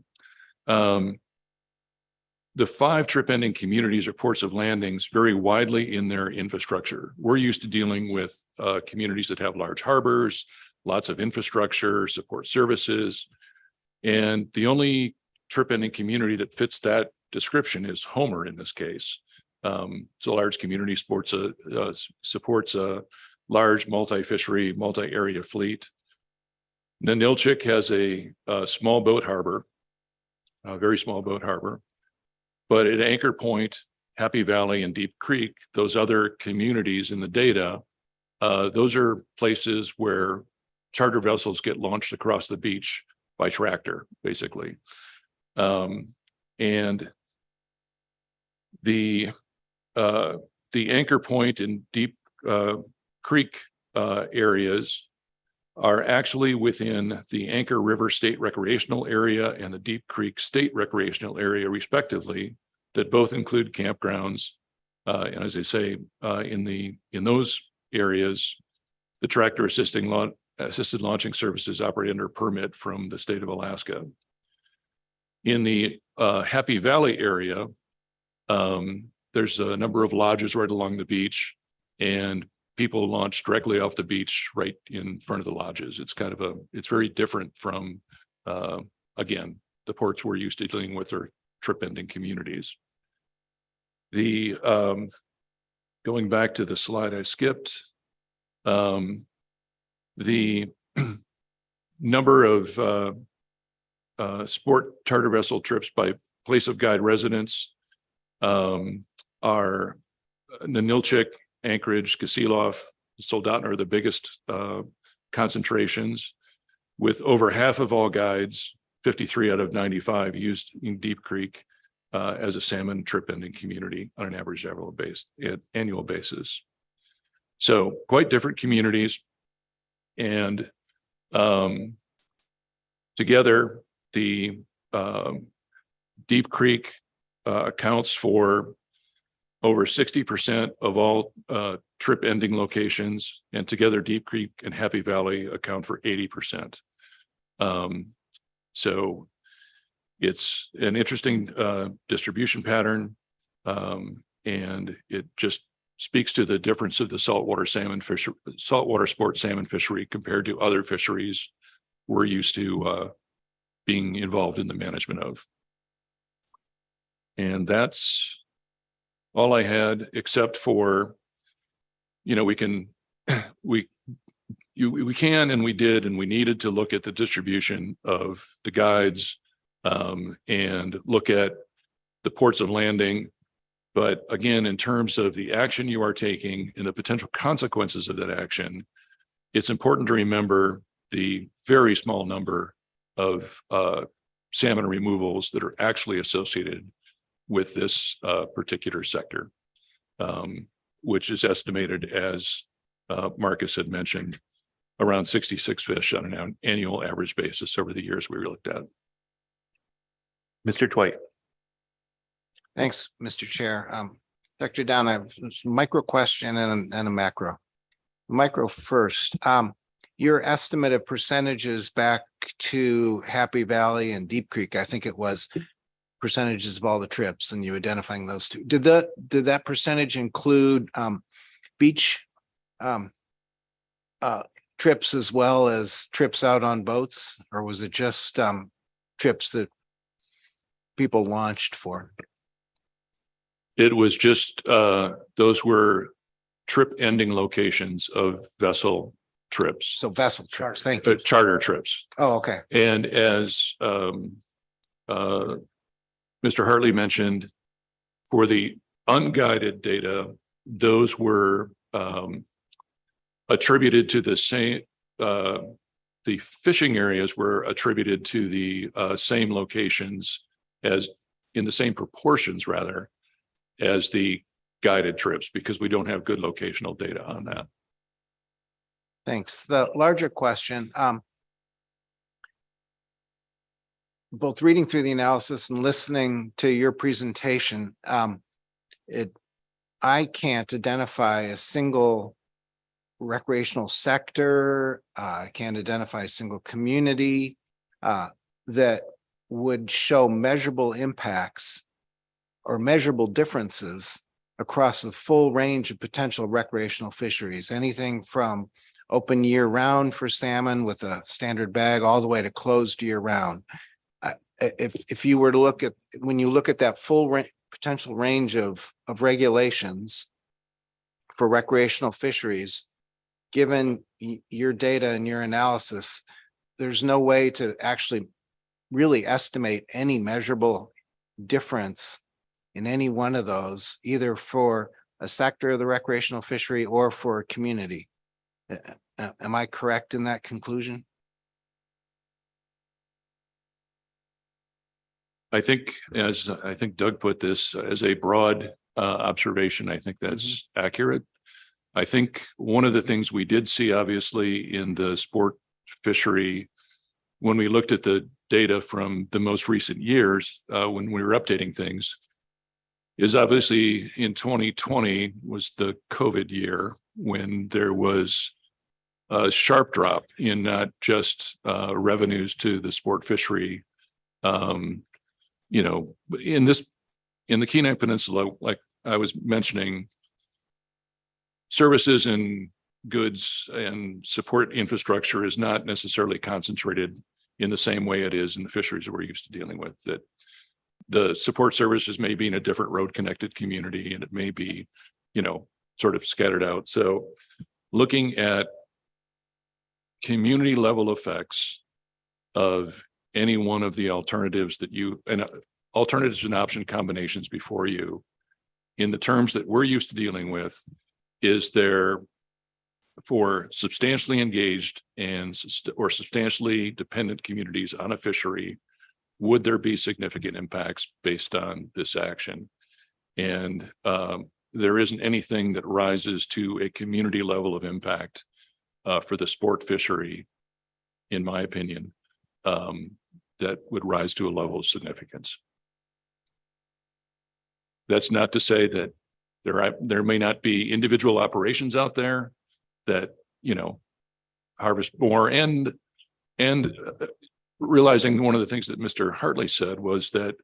The 5 trip ending communities or ports of landings vary widely in their infrastructure. We're used to dealing with communities that have large harbors, lots of infrastructure, support services. And the only trip ending community that fits that description is Homer in this case. It's a large community, supports a large multi-fishery, multi-area fleet. Ninilchik has a small boat harbor, a very small boat harbor. But at Anchor Point, Happy Valley, and Deep Creek, those other communities in the data, those are places where charter vessels get launched across the beach by tractor, basically. And the anchor point in Deep Creek areas are actually within the Anchor River State Recreational Area and the Deep Creek State Recreational Area, respectively, that both include campgrounds. And as I say, in those areas, the tractor assisted launching services operate under permit from the state of Alaska. In the Happy Valley area, there's a number of lodges right along the beach, and people launch directly off the beach right in front of the lodges. It's very different from, again, the ports we're used to dealing with are trip ending communities. Going back to the slide I skipped, the number of sport charter vessel trips by place of guide residents are Ninilchik, Anchorage, Kasilof, Soldotna are the biggest concentrations, with over half of all guides, 53 out of 95, used in Deep Creek as a salmon trip ending community on an average annual basis. So quite different communities. And together, the Deep Creek accounts for over 60% of all trip ending locations, and together Deep Creek and Happy Valley account for 80%. So it's an interesting distribution pattern, and it just speaks to the difference of the saltwater sport salmon fishery compared to other fisheries we're used to being involved in the management of. And that's all I had, except for, we can and we did and we needed to look at the distribution of the guides and look at the ports of landing. But again, in terms of the action you are taking and the potential consequences of that action, it's important to remember the very small number of salmon removals that are actually associated with this particular sector, which is estimated, as Marcus had mentioned, around 66 fish on an annual average basis over the years we looked at. Mr. Twite. Thanks, Mr. Chair. Dr. Down, I have a micro question and a macro. Micro first. Your estimate of percentages back to Happy Valley and Deep Creek, I think it was percentages of all the trips, and you identifying those two. Did that percentage include beach trips as well as trips out on boats, or was it just trips that people launched for? It was just those were trip ending locations of vessel trips. So vessel trips, thank you. Charter trips. Oh, okay. And as Mr. Hartley mentioned, for the unguided data, those were attributed to the same, the fishing areas were attributed to the same locations as, in the same proportions rather, as the guided trips, because we don't have good locational data on that. Thanks. The larger question, both reading through the analysis and listening to your presentation, I can't identify a single recreational sector. I can't identify a single community that would show measurable impacts or measurable differences across the full range of potential recreational fisheries, anything from open year round for salmon with a standard bag all the way to closed year round. If you were to look at, when you look at that full potential range of regulations for recreational fisheries, given your data and your analysis, there's no way to actually really estimate any measurable difference in any one of those, either for a sector of the recreational fishery or for a community. Am I correct in that conclusion? I think, as I think Doug put this, as a broad observation, I think that's accurate. I think one of the things we did see, obviously, in the sport fishery, when we looked at the data from the most recent years, when we were updating things, is obviously in 2020 was the COVID year when there was a sharp drop in not just revenues to the sport fishery. You know, in the Kenai Peninsula, like I was mentioning, services and goods and support infrastructure is not necessarily concentrated in the same way it is in the fisheries that we're used to dealing with. That the support services may be in a different road connected community, and it may be, you know, sort of scattered out. So looking at community level effects of any one of the alternatives that alternatives and option combinations before you, in the terms that we're used to dealing with, is there for substantially engaged or substantially dependent communities on a fishery, would there be significant impacts based on this action? And there isn't anything that rises to a community level of impact for the sport fishery, in my opinion, that would rise to a level of significance. That's not to say that there may not be individual operations out there that, you know, harvest more, and realizing one of the things that Mr. Hartley said was that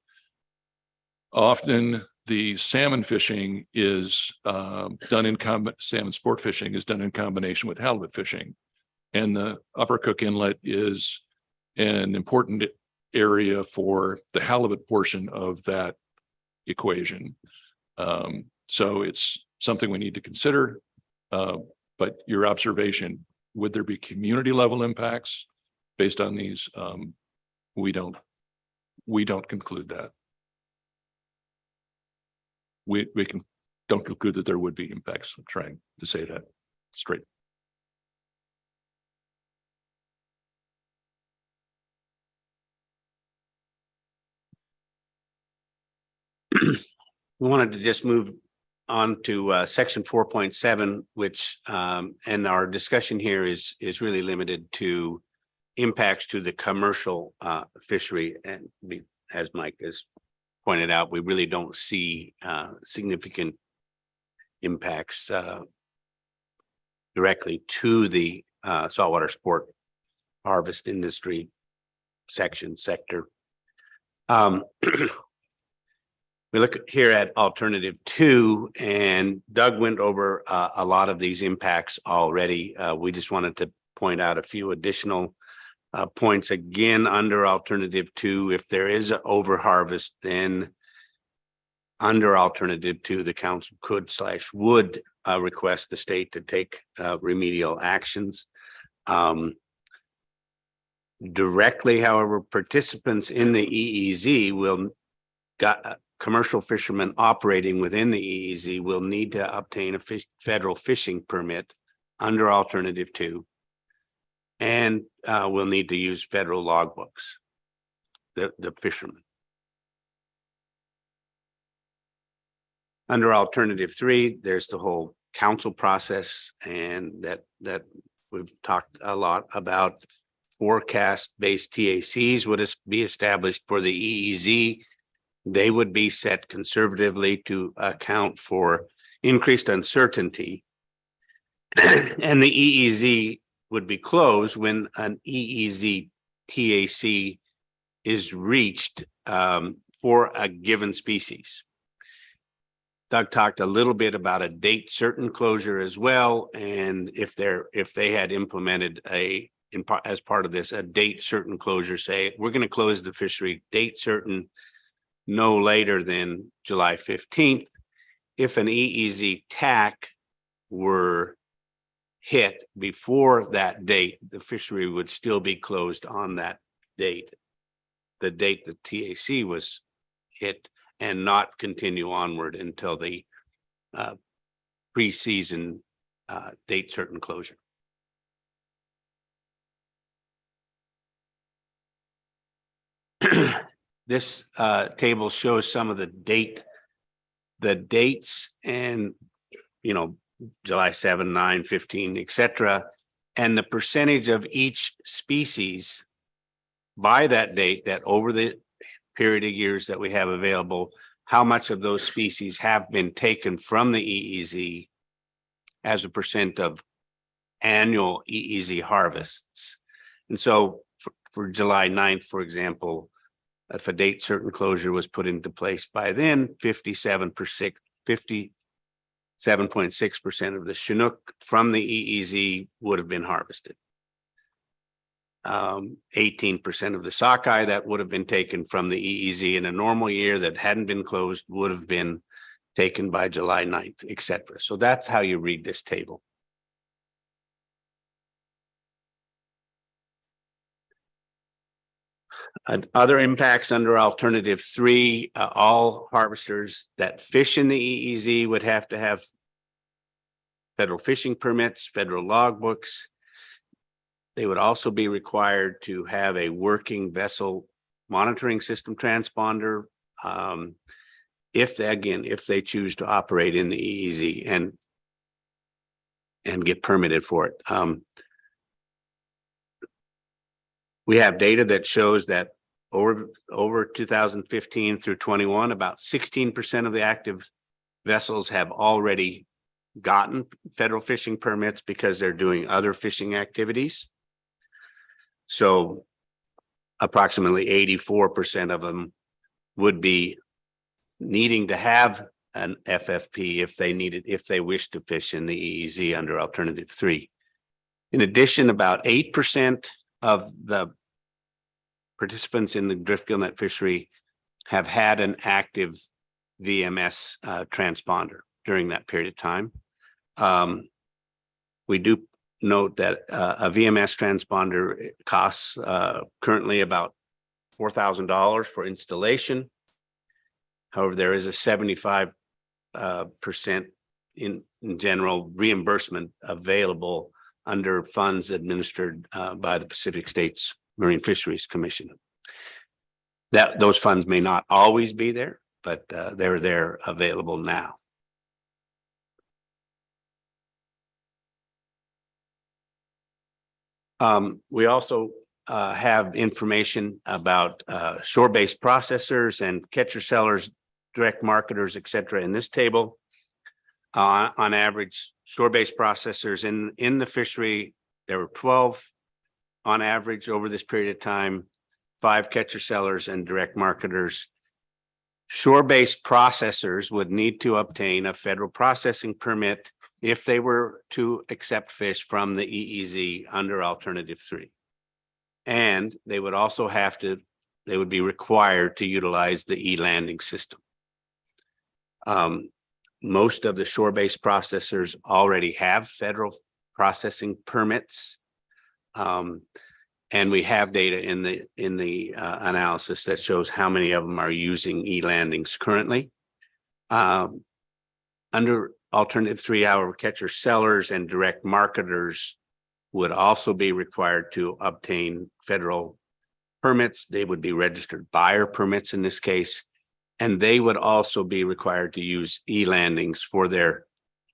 often the salmon fishing is salmon sport fishing is done in combination with halibut fishing, and the Upper Cook Inlet is an important area for the halibut portion of that equation. So it's something we need to consider. But your observation, would there be community level impacts based on these? We don't conclude that. We don't conclude that there would be impacts. I'm trying to say that straight. We wanted to just move on to section 4.7, which and our discussion here is really limited to impacts to the commercial fishery. And as Mike has pointed out, we really don't see significant impacts directly to the saltwater sport harvest industry sector. We look here at alternative 2, and Doug went over a lot of these impacts already. We just wanted to point out a few additional points. Again, under alternative 2, if there is an overharvest, then under alternative 2, the council could/would request the state to take remedial actions. Directly, however, participants in the EEZ will commercial fishermen operating within the EEZ will need to obtain a federal fishing permit under alternative 2, and will need to use federal logbooks, the fishermen. Under alternative 3, there's the whole council process, and that we've talked a lot about. Forecast-based TACs would be established for the EEZ. They would be set conservatively to account for increased uncertainty. And the EEZ would be closed when an EEZ TAC is reached for a given species. Doug talked a little bit about a date certain closure as well. And if they had implemented as part of this, a date certain closure, say, we're going to close the fishery date certain no later than July 15th. If an EEZ TAC were hit before that date, the fishery would still be closed on that date, the date the TAC was hit, and not continue onward until the pre-season date certain closure. this table shows some of the dates and, you know, July 7, 9, 15, et cetera, and the percentage of each species by that date, that over the period of years that we have available, how much of those species have been taken from the EEZ as a percent of annual EEZ harvests. And so for July 9th, for example, if a date certain closure was put into place by then, 57.6% of the Chinook from the EEZ would have been harvested. 18% of the sockeye that would have been taken from the EEZ in a normal year that hadn't been closed would have been taken by July 9th, et cetera. So that's how you read this table. Other impacts under alternative 3, all harvesters that fish in the EEZ would have to have federal fishing permits, federal logbooks. They would also be required to have a working vessel monitoring system transponder. If they choose to operate in the EEZ and get permitted for it. We have data that shows that over 2015 through 21, about 16% of the active vessels have already gotten federal fishing permits because they're doing other fishing activities. So approximately 84% of them would be needing to have an FFP if they wish to fish in the EEZ under alternative 3. In addition, about 8% of the participants in the drift gillnet fishery have had an active VMS transponder during that period of time. We do note that a VMS transponder costs currently about $4,000 for installation. However, there is a 75% in general reimbursement available under funds administered by the Pacific States Marine Fisheries Commission. Those funds may not always be there, but they're there available now. We also have information about shore-based processors and catcher sellers, direct marketers, et cetera, in this table. On average, shore-based processors in the fishery, there were 12 on average over this period of time, 5 catcher sellers and direct marketers. Shore-based processors would need to obtain a federal processing permit if they were to accept fish from the EEZ under alternative 3. And they would also they would be required to utilize the e-landing system. Most of the shore-based processors already have federal processing permits. And we have data in the analysis that shows how many of them are using e-landings currently. Under alternative 3, our catcher sellers and direct marketers would also be required to obtain federal permits. They would be registered buyer permits in this case, and they would also be required to use e-landings for their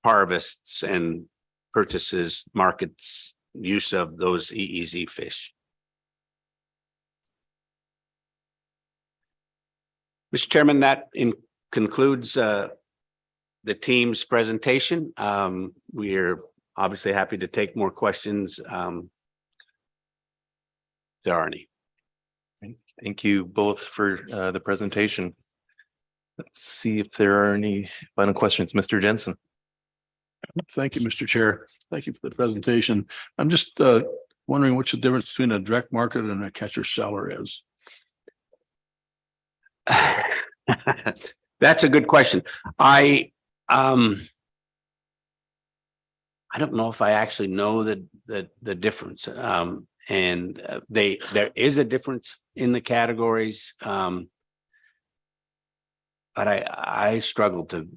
harvests and purchases, markets, use of those EEZ fish. Mr. Chairman, that concludes the team's presentation. We are obviously happy to take more questions if there are any. Thank you both for the presentation. Let's see if there are any final questions. Mr. Jensen. Thank you, Mr. Chair. Thank you for the presentation. I'm just wondering what's the difference between a direct market and a catcher seller is. That's a good question. I don't know if I actually know the difference. And there is a difference in the categories. But I struggle to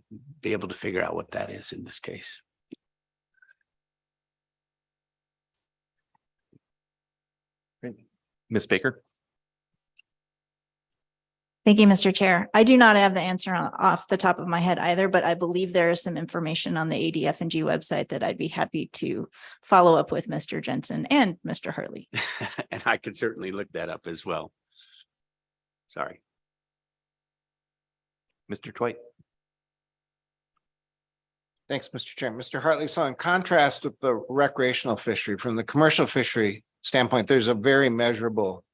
be able to figure out what that is in this case. Ms. Baker. Thank you, Mr. Chair. I do not have the answer off the top of my head either, but I believe there is some information on the ADF&G website that I'd be happy to follow up with Mr. Jensen and Mr. Hartley. And I could certainly look that up as well. Sorry. Mr. Twite. Thanks, Mr. Chair. Mr. Hartley, so in contrast with the recreational fishery, from the commercial fishery standpoint, there's a very measurable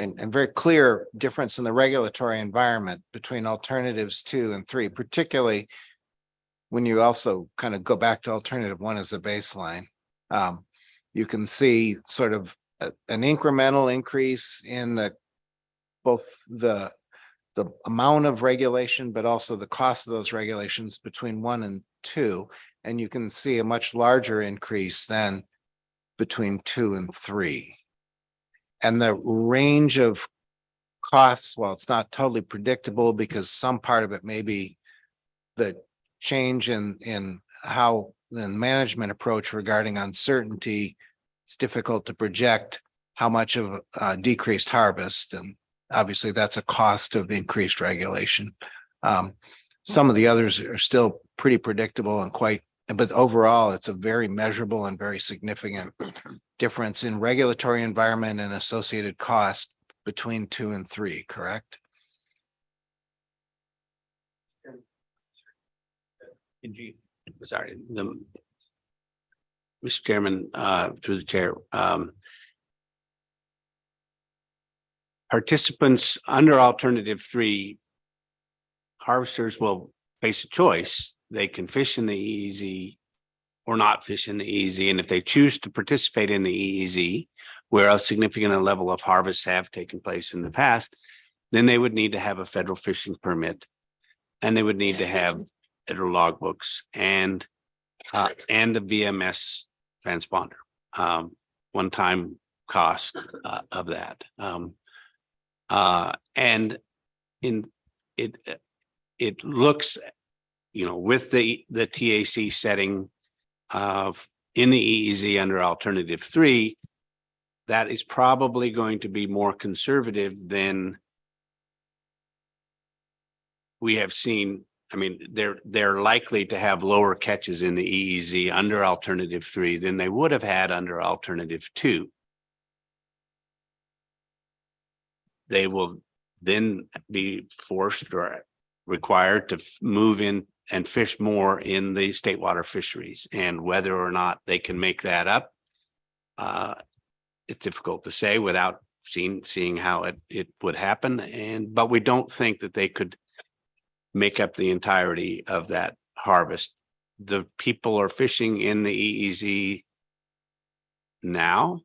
and very clear difference in the regulatory environment between alternatives 2 and 3, particularly when you also kind of go back to alternative 1 as a baseline. You can see sort of an incremental increase in both the amount of regulation, but also the cost of those regulations between 1 and 2. And you can see a much larger increase than between 2 and 3. And the range of costs, well, it's not totally predictable because some part of it may be the change in how the management approach regarding uncertainty. It's difficult to project how much of a decreased harvest, and obviously that's a cost of increased regulation. Some of the others are still pretty predictable and but overall, it's a very measurable and very significant difference in regulatory environment and associated cost between 2 and 3, correct? Sorry, Mr. Chairman, through the chair, participants under alternative 3, harvesters will face a choice. They can fish in the EEZ or not fish in the EEZ. And if they choose to participate in the EEZ, where a significant level of harvests have taken place in the past, then they would need to have a federal fishing permit, and they would need to have federal logbooks and a VMS transponder, one-time cost of that. And it looks, with the TAC setting of in the EEZ under alternative 3, that is probably going to be more conservative than we have seen. I mean, they're likely to have lower catches in the EEZ under alternative 3 than they would have had under alternative 2. They will then be forced or required to move in and fish more in the state water fisheries, and whether or not they can make that up, it's difficult to say without seeing how it would happen. But we don't think that they could make up the entirety of that harvest. The people are fishing in the EEZ now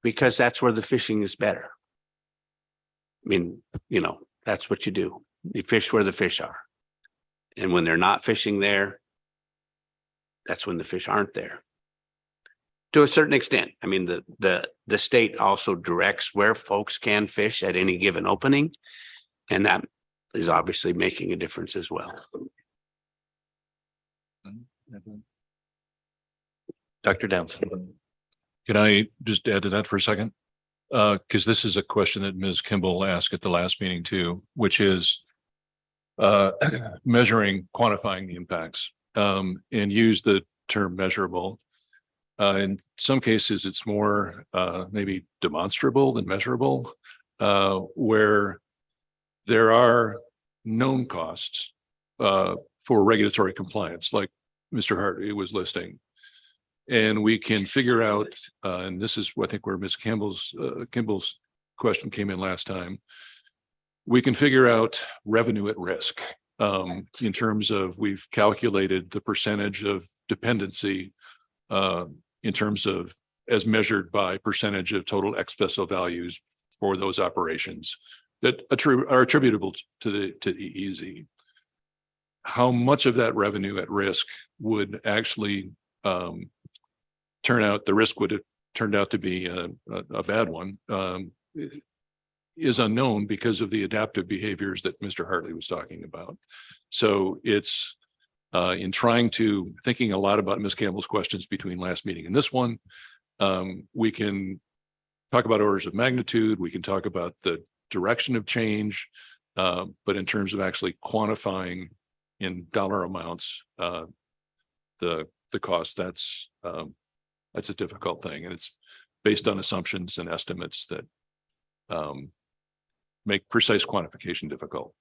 because that's where the fishing is better. I mean, that's what you do. You fish where the fish are. And when they're not fishing there, that's when the fish aren't there. To a certain extent. I mean, the state also directs where folks can fish at any given opening. And that is obviously making a difference as well. Dr. Downs. Can I just add to that for a second? Because this is a question that Ms. Kimball asked at the last meeting too, which is measuring, quantifying the impacts, and use the term measurable. In some cases, it's more maybe demonstrable than measurable, where there are known costs for regulatory compliance, like Mr. Hartley was listing. And we can figure out, and this is, I think, where Ms. Kimball's question came in last time. We can figure out revenue at risk in terms of, we've calculated the percentage of dependency in terms of, as measured by percentage of total ex-vessel values for those operations that are attributable to the EEZ. How much of that revenue at risk would actually turn out, the risk would have turned out to be a bad one, is unknown because of the adaptive behaviors that Mr. Hartley was talking about. So it's in thinking a lot about Ms. Campbell's questions between last meeting and this one, we can talk about orders of magnitude. We can talk about the direction of change. But in terms of actually quantifying in dollar amounts, the cost, that's a difficult thing. And it's based on assumptions and estimates that make precise quantification difficult.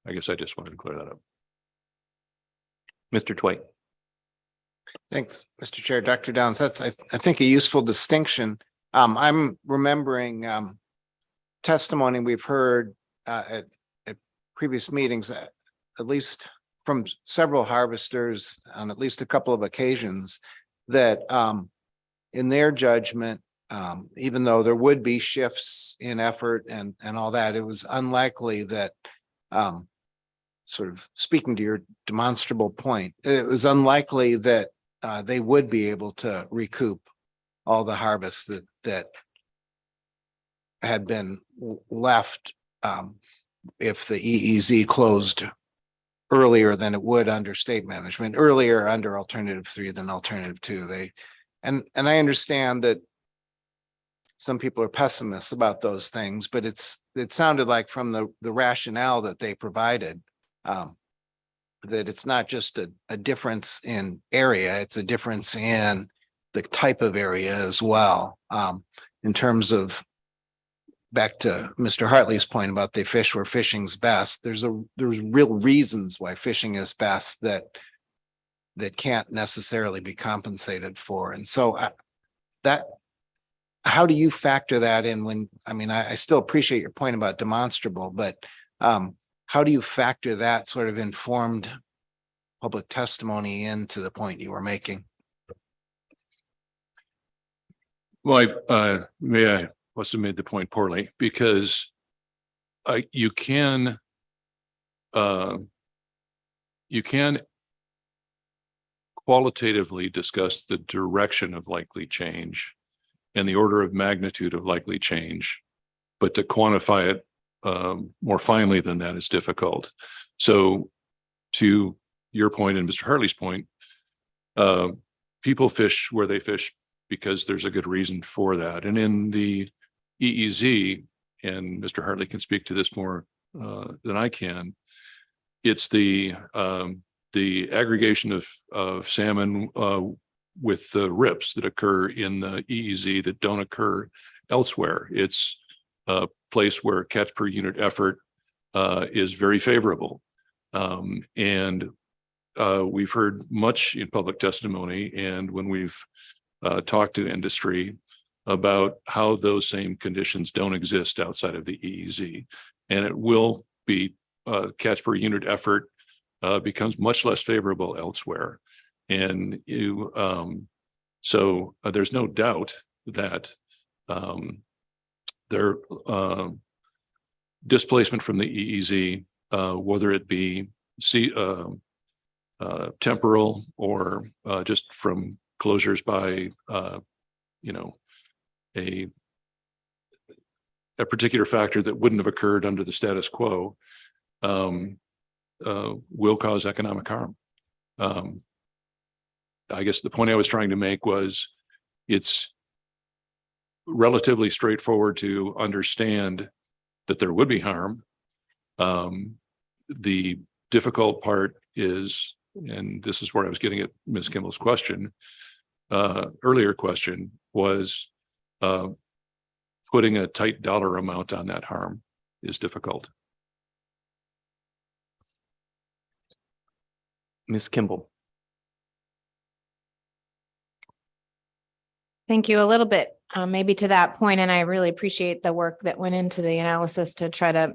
I guess I just wanted to clear that up. Mr. Twite. Thanks, Mr. Chair. Dr. Downs, that's, I think, a useful distinction. I'm remembering testimony we've heard at previous meetings, at least from several harvesters on at least a couple of occasions, that in their judgment, even though there would be shifts in effort and all that, it was unlikely that, sort of speaking to your demonstrable point, it was unlikely that they would be able to recoup all the harvests that had been left if the EEZ closed earlier than it would under state management, earlier under alternative 3 than alternative 2. And I understand that some people are pessimists about those things, but it sounded like from the rationale that they provided, that it's not just a difference in area, it's a difference in the type of area as well. In terms of, back to Mr. Hartley's point about they fish where fishing's best, there's real reasons why fishing is best that can't necessarily be compensated for. And so how do you factor that in when, I mean, I still appreciate your point about demonstrable, but how do you factor that sort of informed public testimony into the point you were making? Well, I must have made the point poorly, because you can qualitatively discuss the direction of likely change and the order of magnitude of likely change, but to quantify it more finely than that is difficult. So to your point and Mr. Hartley's point, people fish where they fish because there's a good reason for that. And in the EEZ, and Mr. Hartley can speak to this more than I can, it's the aggregation of salmon with the rips that occur in the EEZ that don't occur elsewhere. It's a place where catch per unit effort is very favorable. And we've heard much in public testimony, and when we've talked to industry about how those same conditions don't exist outside of the EEZ, and it will be catch per unit effort becomes much less favorable elsewhere. And so there's no doubt that their displacement from the EEZ, whether it be temporal or just from closures by a particular factor that wouldn't have occurred under the status quo, will cause economic harm. I guess the point I was trying to make was it's relatively straightforward to understand that there would be harm. The difficult part is, and this is where I was getting at Ms. Kimball's question, earlier question, was putting a tight dollar amount on that harm is difficult. Ms. Kimball. Thank you. A little bit, maybe to that point, and I really appreciate the work that went into the analysis to try to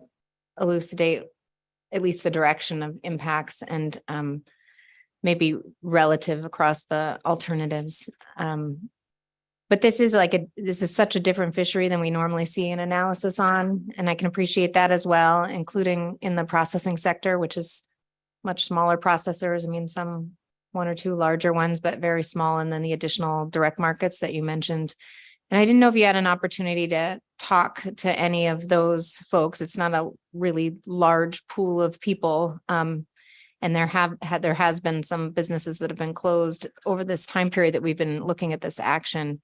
elucidate at least the direction of impacts and maybe relative across the alternatives. But this is such a different fishery than we normally see an analysis on, and I can appreciate that as well, including in the processing sector, which is much smaller processors. I mean, some 1 or 2 larger ones, but very small. And then the additional direct markets that you mentioned. And I didn't know if you had an opportunity to talk to any of those folks. It's not a really large pool of people. And there has been some businesses that have been closed over this time period that we've been looking at this action.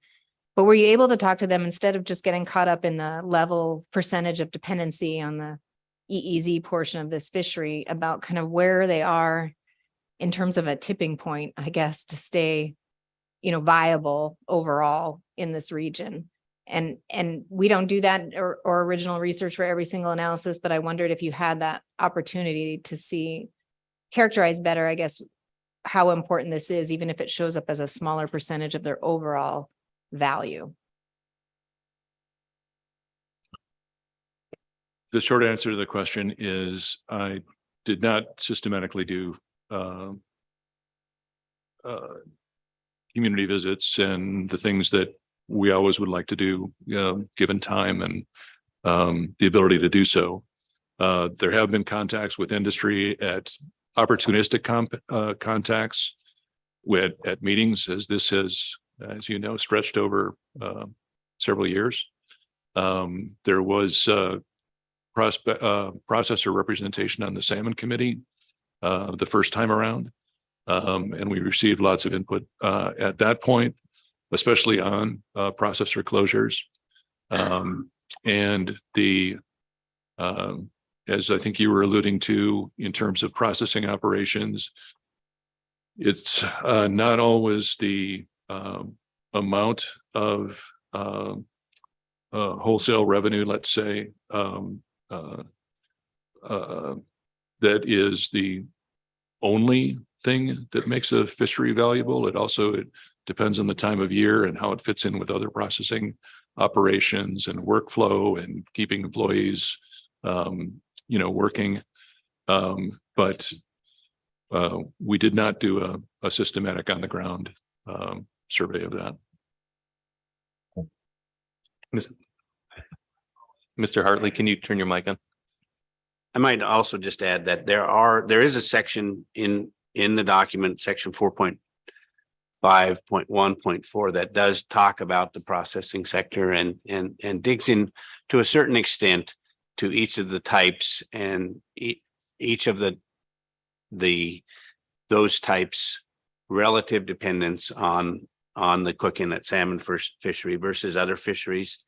But were you able to talk to them instead of just getting caught up in the level percentage of dependency on the EEZ portion of this fishery about kind of where they are in terms of a tipping point, I guess, to stay, viable overall in this region? And we don't do that or original research for every single analysis, but I wondered if you had that opportunity to characterize better, I guess, how important this is, even if it shows up as a smaller percentage of their overall value. The short answer to the question is I did not systematically do community visits and the things that we always would like to do, given time and the ability to do so. There have been contacts with industry at opportunistic contacts at meetings, as this has, as you know, stretched over several years. There was processor representation on the salmon committee the first time around. And we received lots of input at that point, especially on processor closures. And as I think you were alluding to in terms of processing operations, it's not always the amount of wholesale revenue, let's say, that is the only thing that makes a fishery valuable. It depends on the time of year and how it fits in with other processing operations and workflow and keeping employees, working. But we did not do a systematic on the ground survey of that. Mr. Hartley, can you turn your mic on? I might also just add that there is a section in the document, section 4.5.1.4, that does talk about the processing sector and digs in to a certain extent to each of the types and each of those types relative dependence on the Cook Inlet salmon fishery versus other fisheries,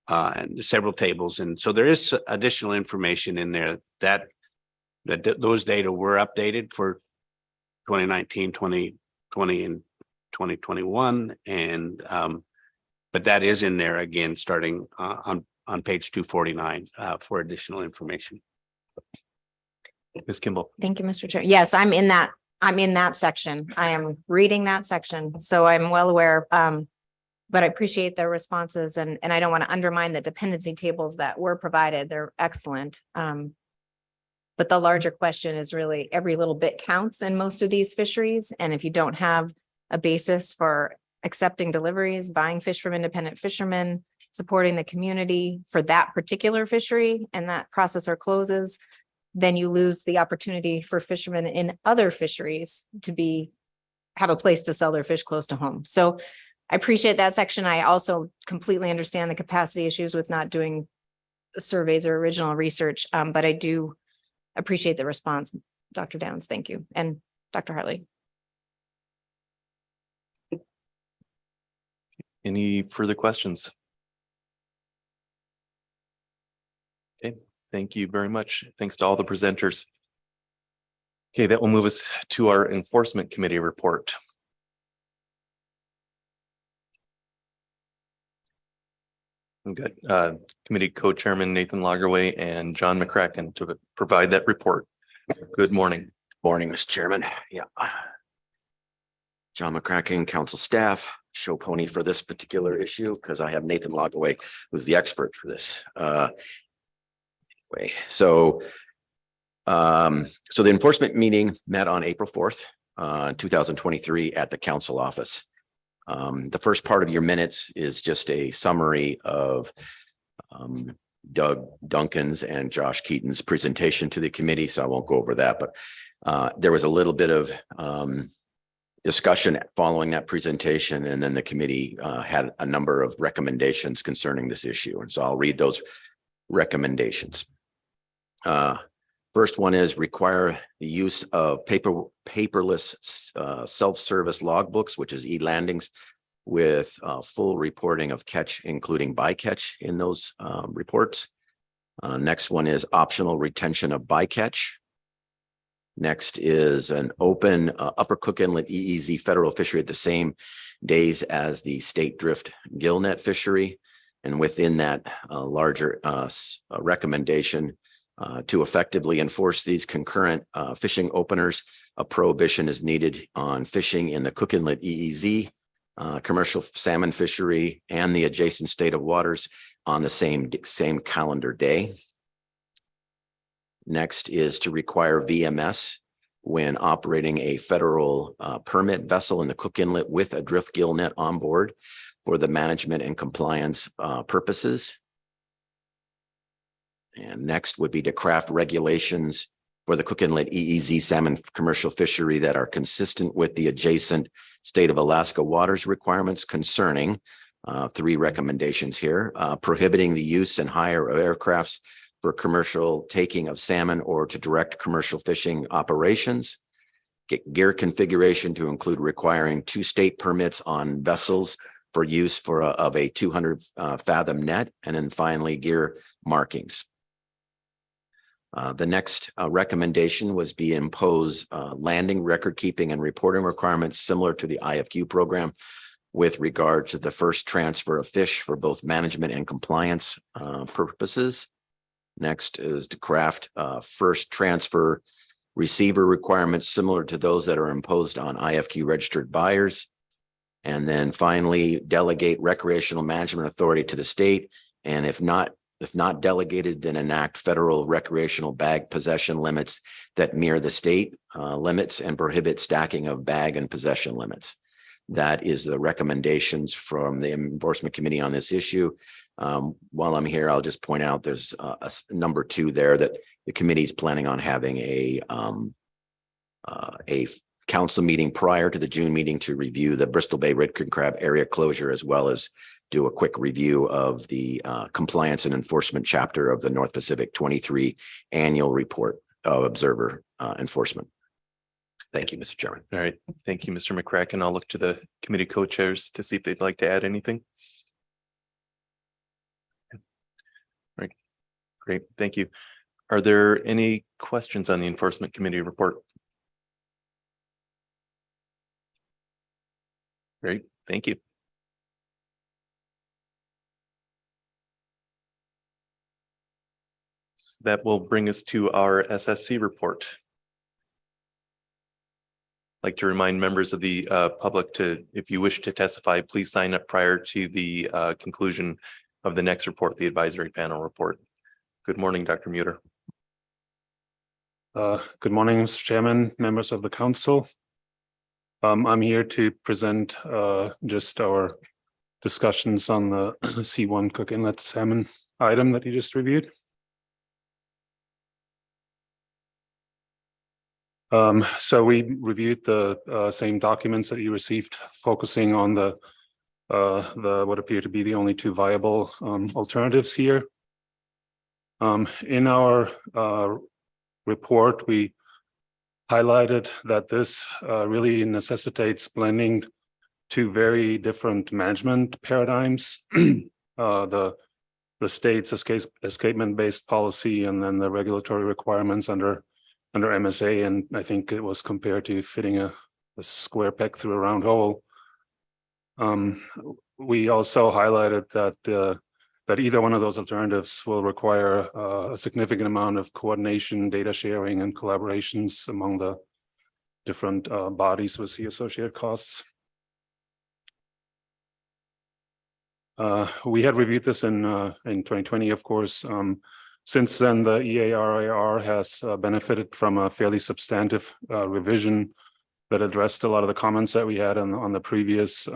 and several tables. And so there is additional information in there that those data were updated for 2019, 2020, and 2021. And but that is in there again, starting on page 249 for additional information. Ms. Kimball. Thank you, Mr. Chair. Yes, I'm in that section. I am reading that section, so I'm well aware. But I appreciate their responses, and I don't want to undermine the dependency tables that were provided. They're excellent. But the larger question is really every little bit counts in most of these fisheries. And if you don't have a basis for accepting deliveries, buying fish from independent fishermen, supporting the community for that particular fishery, and that processor closes, then you lose the opportunity for fishermen in other fisheries to have a place to sell their fish close to home. So I appreciate that section. I also completely understand the capacity issues with not doing surveys or original research, but I do appreciate the response, Dr. Downs. Thank you. And Dr. Hartley. Any further questions? Okay, thank you very much. Thanks to all the presenters. Okay, that will move us to our Enforcement Committee report. We've got committee co-chairman Nathan Lagerway and John McCracken to provide that report. Good morning. Morning, Mr. Chairman. Yeah. John McCracken, council staff, show pony for this particular issue because I have Nathan Lagerway, who's the expert for this. So the enforcement meeting met on April 4th, 2023 at the council office. The first part of your minutes is just a summary of Doug Duncan's and Josh Keaton's presentation to the committee, so I won't go over that, but there was a little bit of discussion following that presentation, and then the committee had a number of recommendations concerning this issue, and so I'll read those recommendations. First one is require the use of paperless self-service logbooks, which is e-landings, with full reporting of catch, including bycatch in those reports. Next one is optional retention of bycatch. Next is an open Upper Cook Inlet EEZ federal fishery at the same days as the state drift gillnet fishery. And within that larger recommendation to effectively enforce these concurrent fishing openers, a prohibition is needed on fishing in the Cook Inlet EEZ, commercial salmon fishery, and the adjacent state of waters on the same calendar day. Next is to require VMS when operating a federal permit vessel in the Cook Inlet with a drift gill net on board for the management and compliance purposes. And next would be to craft regulations for the Cook Inlet EEZ salmon commercial fishery that are consistent with the adjacent state of Alaska waters requirements concerning three recommendations here: prohibiting the use and hire of aircrafts for commercial taking of salmon or to direct commercial fishing operations; gear configuration to include requiring 2 state permits on vessels for use of a 200 fathom net; and then finally gear markings. The next recommendation was to impose landing, record keeping, and reporting requirements similar to the IFQ program with regard to the first transfer of fish for both management and compliance purposes. Next is to craft first transfer receiver requirements similar to those that are imposed on IFQ registered buyers. And then finally, delegate recreational management authority to the state. And if not delegated, then enact federal recreational bag possession limits that mirror the state limits and prohibit stacking of bag and possession limits. That is the recommendations from the enforcement committee on this issue. While I'm here, I'll just point out there's a number 2 there that the committee is planning on having a council meeting prior to the June meeting to review the Bristol Bay Red Crab area closure, as well as do a quick review of the compliance and enforcement chapter of the North Pacific 23 annual report of observer enforcement. Thank you, Mr. Chairman. All right. Thank you, Mr. McCracken. I'll look to the committee co-chairs to see if they'd like to add anything. All right. Great. Thank you. Are there any questions on the enforcement committee report? Great. Thank you. So that will bring us to our SSC report. I'd like to remind members of the public to, if you wish to testify, please sign up prior to the conclusion of the next report, the advisory panel report. Good morning, Dr. Muter. Good morning, Mr. Chairman, members of the council. I'm here to present just our discussions on the C1 Cook Inlet salmon item that you just reviewed. So we reviewed the same documents that you received, focusing on the what appear to be the only 2 viable alternatives here. In our report, we highlighted that this really necessitates blending 2 very different management paradigms, the state's escapement-based policy and then the regulatory requirements under MSA. And I think it was compared to fitting a square peg through a round hole. We also highlighted that either one of those alternatives will require a significant amount of coordination, data sharing, and collaborations among the different bodies with the associated costs. We had reviewed this in 2020, of course. Since then, the EARIR has benefited from a fairly substantive revision that addressed a lot of the comments that we had on the previous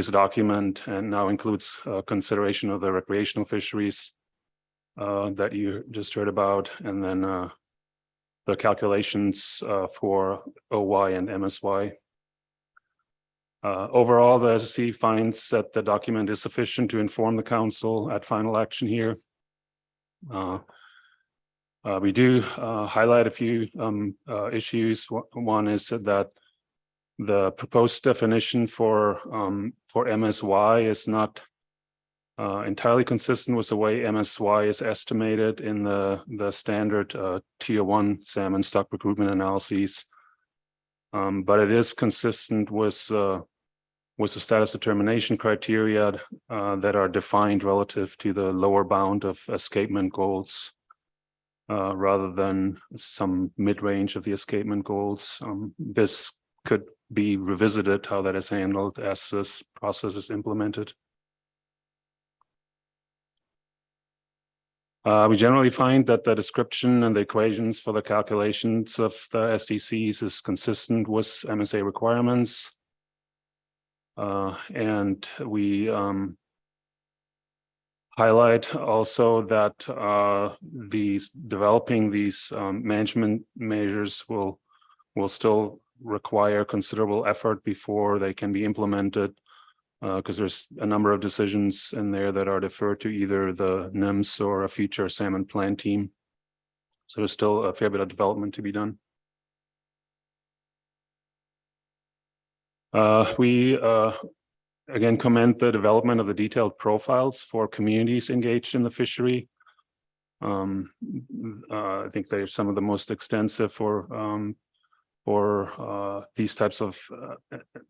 document, and now includes consideration of the recreational fisheries that you just heard about, and then the calculations for OY and MSY. Overall, the SSC finds that the document is sufficient to inform the council at final action here. We do highlight a few issues. One is that The proposed definition for MSY is not entirely consistent with the way MSY is estimated in the standard tier 1 salmon stock recruitment analyses. But it is consistent with the status determination criteria that are defined relative to the lower bound of escapement goals, rather than some mid-range of the escapement goals. This could be revisited how that is handled as this process is implemented. We generally find that the description and the equations for the calculations of the SDCs is consistent with MSA requirements. And we highlight also that developing these management measures will still require considerable effort before they can be implemented, because there's a number of decisions in there that are deferred to either the NIMS or a future salmon plan team. So there's still a fair bit of development to be done. We again commend the development of the detailed profiles for communities engaged in the fishery. I think they're some of the most extensive for these types of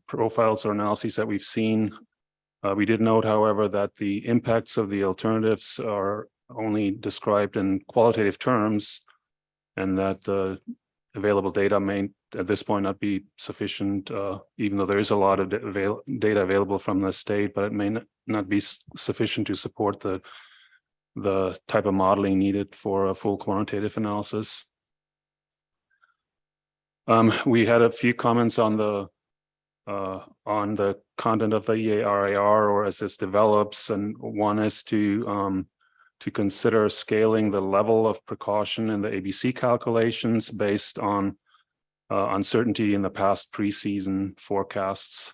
profiles or analyses that we've seen. We did note, however, that the impacts of the alternatives are only described in qualitative terms, and that the available data may at this point not be sufficient, even though there is a lot of data available from the state, but it may not be sufficient to support the type of modeling needed for a full quantitative analysis. We had a few comments on the content of the EARAR, or as this develops, and one is to consider scaling the level of precaution in the ABC calculations based on uncertainty in the past preseason forecasts.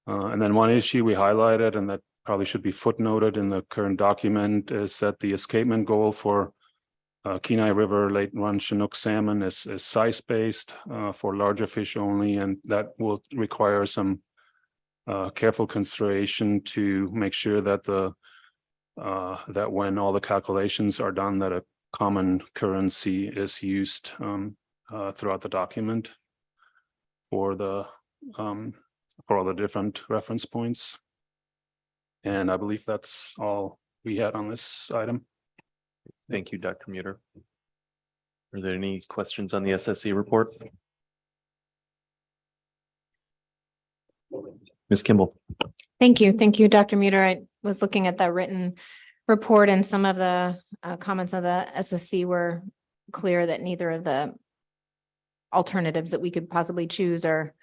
And then one issue we highlighted, and that probably should be footnoted in the current document, is that the escapement goal for Kenai River late run Chinook salmon is size-based for larger fish only, and that will require some careful consideration to make sure that that when all the calculations are done, that a common currency is used throughout the document for all the different reference points. And I believe that's all we had on this item. Thank you, Dr. Muter. Are there any questions on the SSC report? Ms. Kimball. Thank you. Thank you, Dr. Muter. I was looking at that written report, and some of the comments of the SSC were clear that neither of the alternatives that we could possibly choose are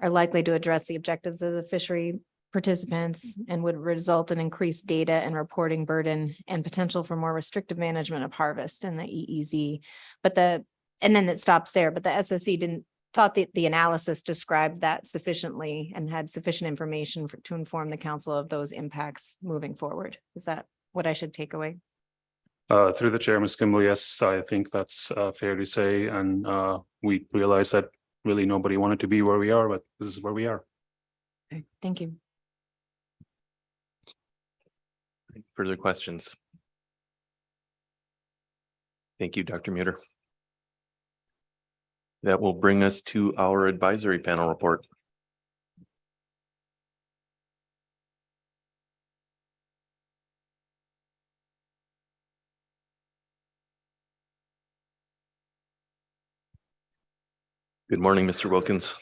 likely to address the objectives of the fishery participants and would result in increased data and reporting burden and potential for more restrictive management of harvest in the EEZ. And then it stops there, but the SSC thought that the analysis described that sufficiently and had sufficient information to inform the council of those impacts moving forward. Is that what I should take away? Through the chair, Ms. Kimball, yes, I think that's fair to say. And we realize that really nobody wanted to be where we are, but this is where we are. Okay, thank you. Further questions? Thank you, Dr. Muter. That will bring us to our advisory panel report. Good morning, Mr. Wilkins.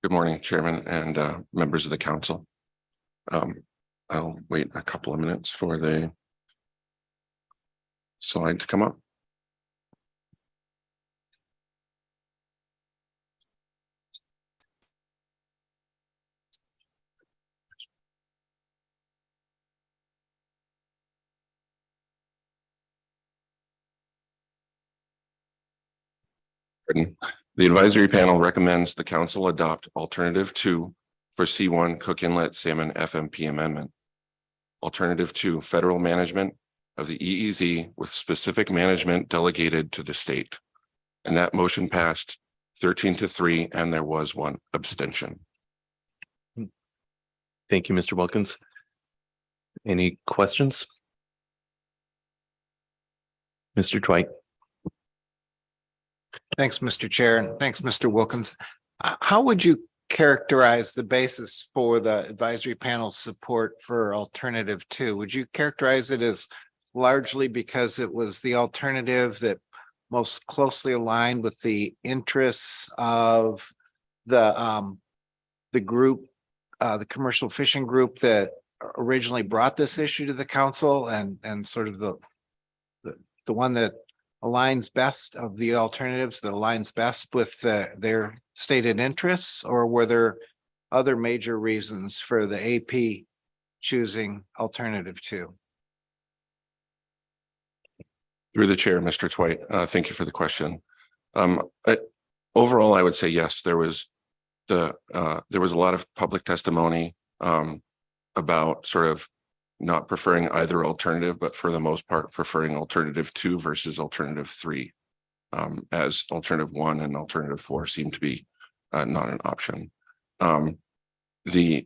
Good morning, Chairman and members of the council. I'll wait a couple of minutes for the slide to come up. The advisory panel recommends the council adopt alternative 2 for C1 Cook Inlet Salmon FMP amendment. Alternative 2, federal management of the EEZ with specific management delegated to the state. And that motion passed 13-3, and there was one abstention. Thank you, Mr. Wilkins. Any questions? Mr. Dwight. Thanks, Mr. Chair, and thanks, Mr. Wilkins. How would you characterize the basis for the advisory panel's support for alternative 2? Would you characterize it as largely because it was the alternative that most closely aligned with the interests of the group, the commercial fishing group that originally brought this issue to the council, and sort of the one that aligns best of the alternatives, that aligns best with their stated interests? Or were there other major reasons for the AP choosing alternative 2? Through the chair, Mr. Dwight, thank you for the question. Overall, I would say yes, there was a lot of public testimony about sort of not preferring either alternative, but for the most part preferring alternative 2 versus alternative 3, as alternative 1 and alternative 4 seem to be not an option. There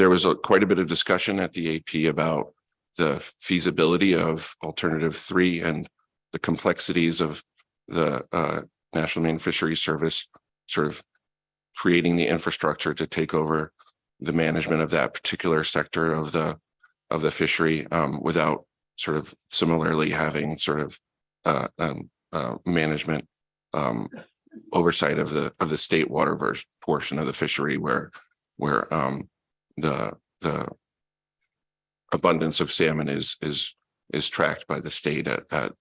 was quite a bit of discussion at the AP about the feasibility of alternative 3 and the complexities of the National Marine Fisheries Service sort of creating the infrastructure to take over the management of that particular sector of the fishery, without sort of similarly having sort of management oversight of the state water portion of the fishery, where the abundance of salmon is tracked by the state at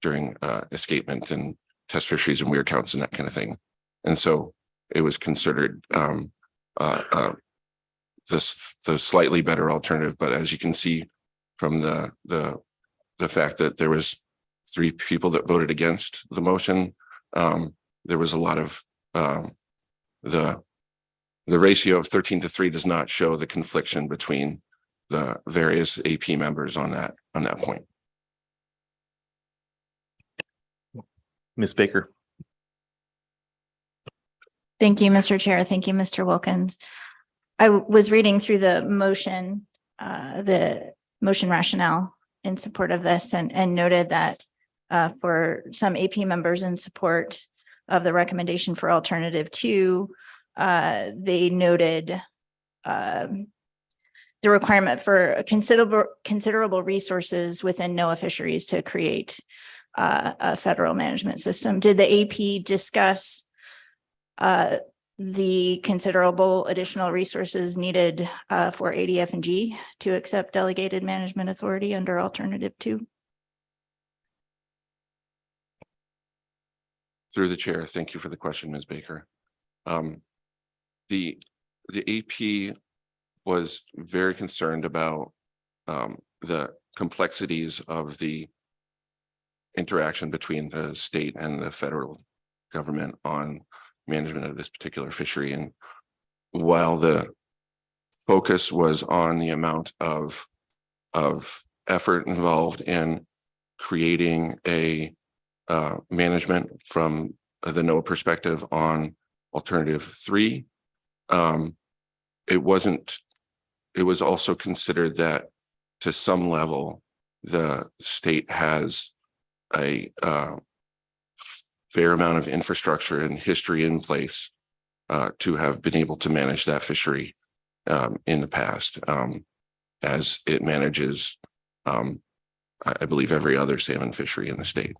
during escapement and test fisheries and weir counts and that kind of thing. And so it was considered the slightly better alternative. But as you can see from the fact that there was 3 people that voted against the motion, there was a lot of the ratio of 13-3 does not show the confliction between the various AP members on that point. Ms. Baker. Thank you, Mr. Chair. Thank you, Mr. Wilkins. I was reading through the motion rationale in support of this, and noted that for some AP members in support of the recommendation for alternative 2, they noted the requirement for considerable resources within NOAA fisheries to create a federal management system. Did the AP discuss the considerable additional resources needed for ADF&G to accept delegated management authority under alternative 2? Through the chair, thank you for the question, Ms. Baker. The AP was very concerned about the complexities of the interaction between the state and the federal government on management of this particular fishery. And while the focus was on the amount of effort involved in creating a management from the NOAA perspective on alternative 3, it was also considered that to some level the state has a fair amount of infrastructure and history in place to have been able to manage that fishery in the past, as it manages, I believe, every other salmon fishery in the state.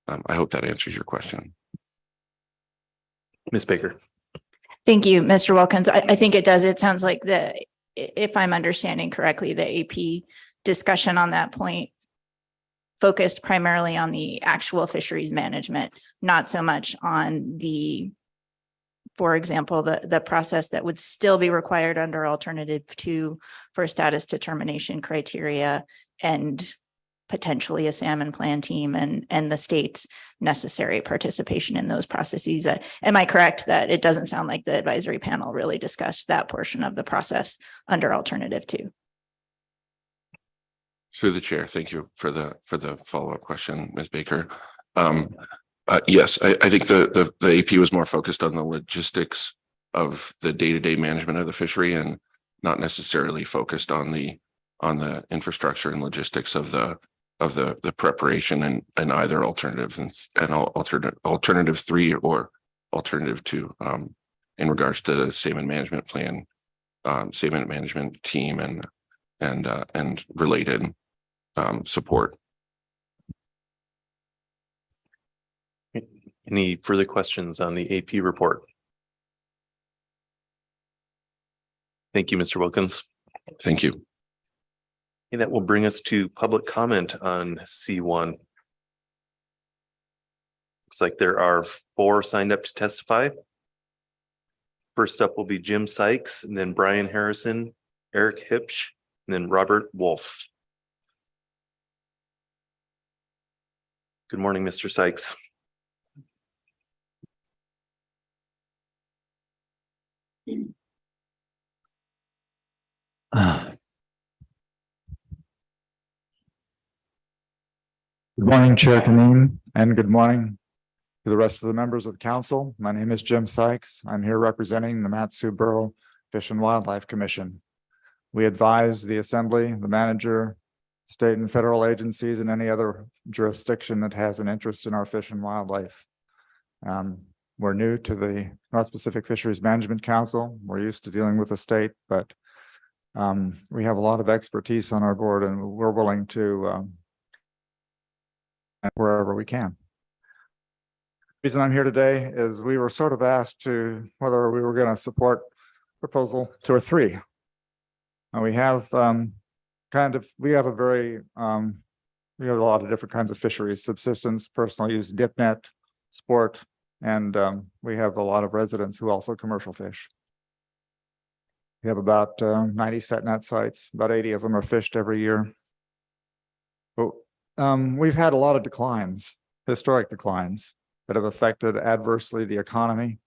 I hope that answers your question. Ms. Baker. Thank you, Mr. Wilkins. I think it does. It sounds like if I'm understanding correctly, the AP discussion on that point focused primarily on the actual fisheries management, not so much on for example, the process that would still be required under alternative 2 for status determination criteria and potentially a salmon plan team and the state's necessary participation in those processes. Am I correct that it doesn't sound like the advisory panel really discussed that portion of the process under alternative 2? Through the chair, thank you for the follow-up question, Ms. Baker. Yes, I think the AP was more focused on the logistics of the day-to-day management of the fishery and not necessarily focused on the infrastructure and logistics of the preparation and either alternative and alternative 3 or alternative 2 in regards to the salmon management plan, salmon management team and related support. Any further questions on the AP report? Thank you, Mr. Wilkins. Thank you. Okay, that will bring us to public comment on C1. Looks like there are 4 signed up to testify. First up will be Jim Sykes, and then Brian Harrison, Eric Hipsch, and then Robert Wolf. Good morning, Mr. Sykes. Good morning, Chair Kaneem, and good morning to the rest of the members of the council. My name is Jim Sykes. I'm here representing the Mat-Su Borough Fish and Wildlife Commission. We advise the assembly, the manager, state and federal agencies, and any other jurisdiction that has an interest in our fish and wildlife. We're new to the North Pacific Fisheries Management Council. We're used to dealing with the state, but we have a lot of expertise on our board, and we're willing to wherever we can. The reason I'm here today is we were sort of asked to whether we were going to support proposal 2 or 3. And we have we have a lot of different kinds of fisheries: subsistence, personal use, dip net, sport, and we have a lot of residents who also commercial fish. We have about 90 set net sites. About 80 of them are fished every year. But we've had a lot of declines, historic declines, that have affected adversely the economy,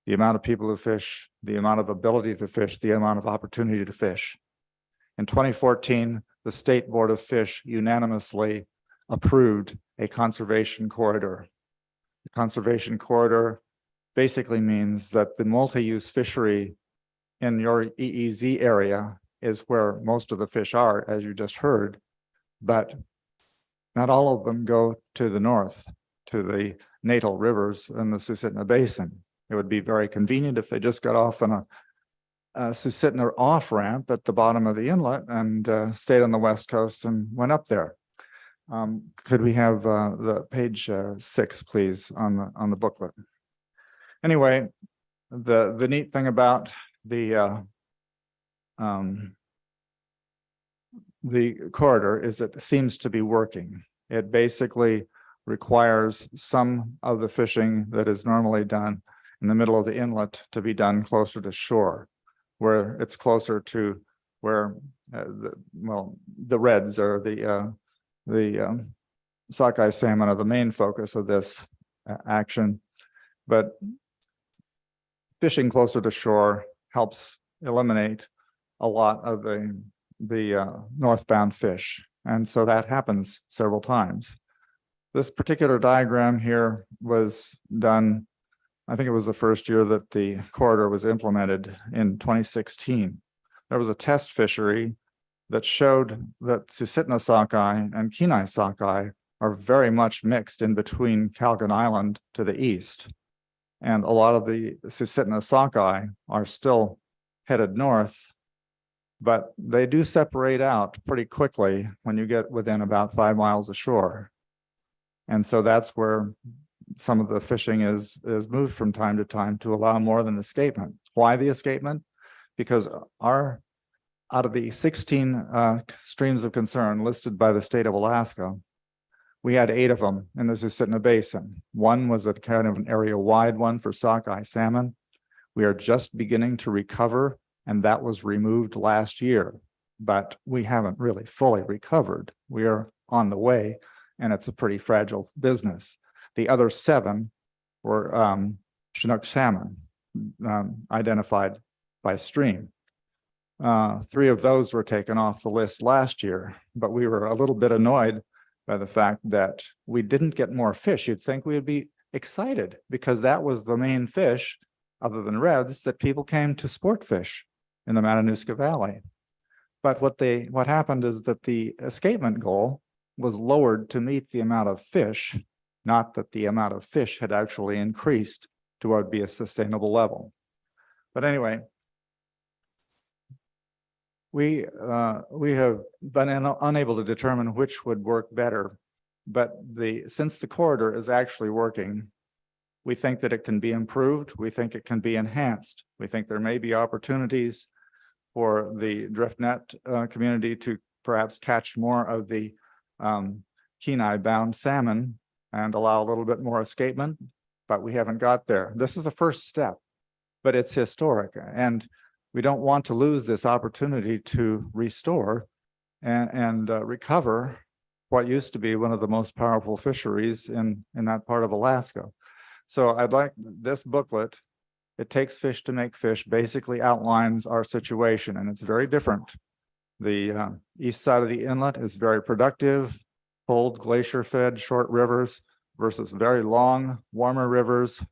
the amount of people who fish, the amount of ability to fish, the amount of opportunity to fish. In 2014, the State Board of Fish unanimously approved a conservation corridor. The conservation corridor basically means that the multi-use fishery in your EEZ area is where most of the fish are, as you just heard, but not all of them go to the north, to the natal rivers in the Susitna Basin. It would be very convenient if they just got off on a Susitna off ramp at the bottom of the inlet and stayed on the west coast and went up there. Could we have the page 6, please, on the booklet? Anyway, the neat thing about the corridor is it seems to be working. It basically requires some of the fishing that is normally done in the middle of the inlet to be done closer to shore, where it's closer to where the reds or the sockeye salmon are the main focus of this action. But fishing closer to shore helps eliminate a lot of the northbound fish. And so that happens several times. This particular diagram here was done, I think it was the first year that the corridor was implemented in 2016. There was a test fishery that showed that Susitna sockeye and Kenai sockeye are very much mixed in between Calgon Island to the east. And a lot of the Susitna sockeye are still headed north, but they do separate out pretty quickly when you get within about 5 miles ashore. And so that's where some of the fishing is moved from time to time to allow more than escapement. Why the escapement? Because out of the 16 streams of concern listed by the state of Alaska, we had 8 of them in the Susitna Basin. One was a kind of an area-wide one for sockeye salmon. We are just beginning to recover, and that was removed last year, but we haven't really fully recovered. We are on the way, and it's a pretty fragile business. The other 7 were Chinook salmon, identified by stream. 3 of those were taken off the list last year, but we were a little bit annoyed by the fact that we didn't get more fish. You'd think we'd be excited because that was the main fish, other than reds, that people came to sport fish in the Matanuska Valley. But what happened is that the escapement goal was lowered to meet the amount of fish, not that the amount of fish had actually increased to what would be a sustainable level. But anyway, we have been unable to determine which would work better, but since the corridor is actually working, we think that it can be improved. We think it can be enhanced. We think there may be opportunities for the drift net community to perhaps catch more of the Kenai bound salmon and allow a little bit more escapement, but we haven't got there. This is a first step, but it's historic, and we don't want to lose this opportunity to restore and recover what used to be one of the most powerful fisheries in that part of Alaska. So I'd like this booklet. It Takes Fish to Make Fish basically outlines our situation, and it's very different. The east side of the inlet is very productive, cold glacier-fed short rivers versus very long, warmer rivers,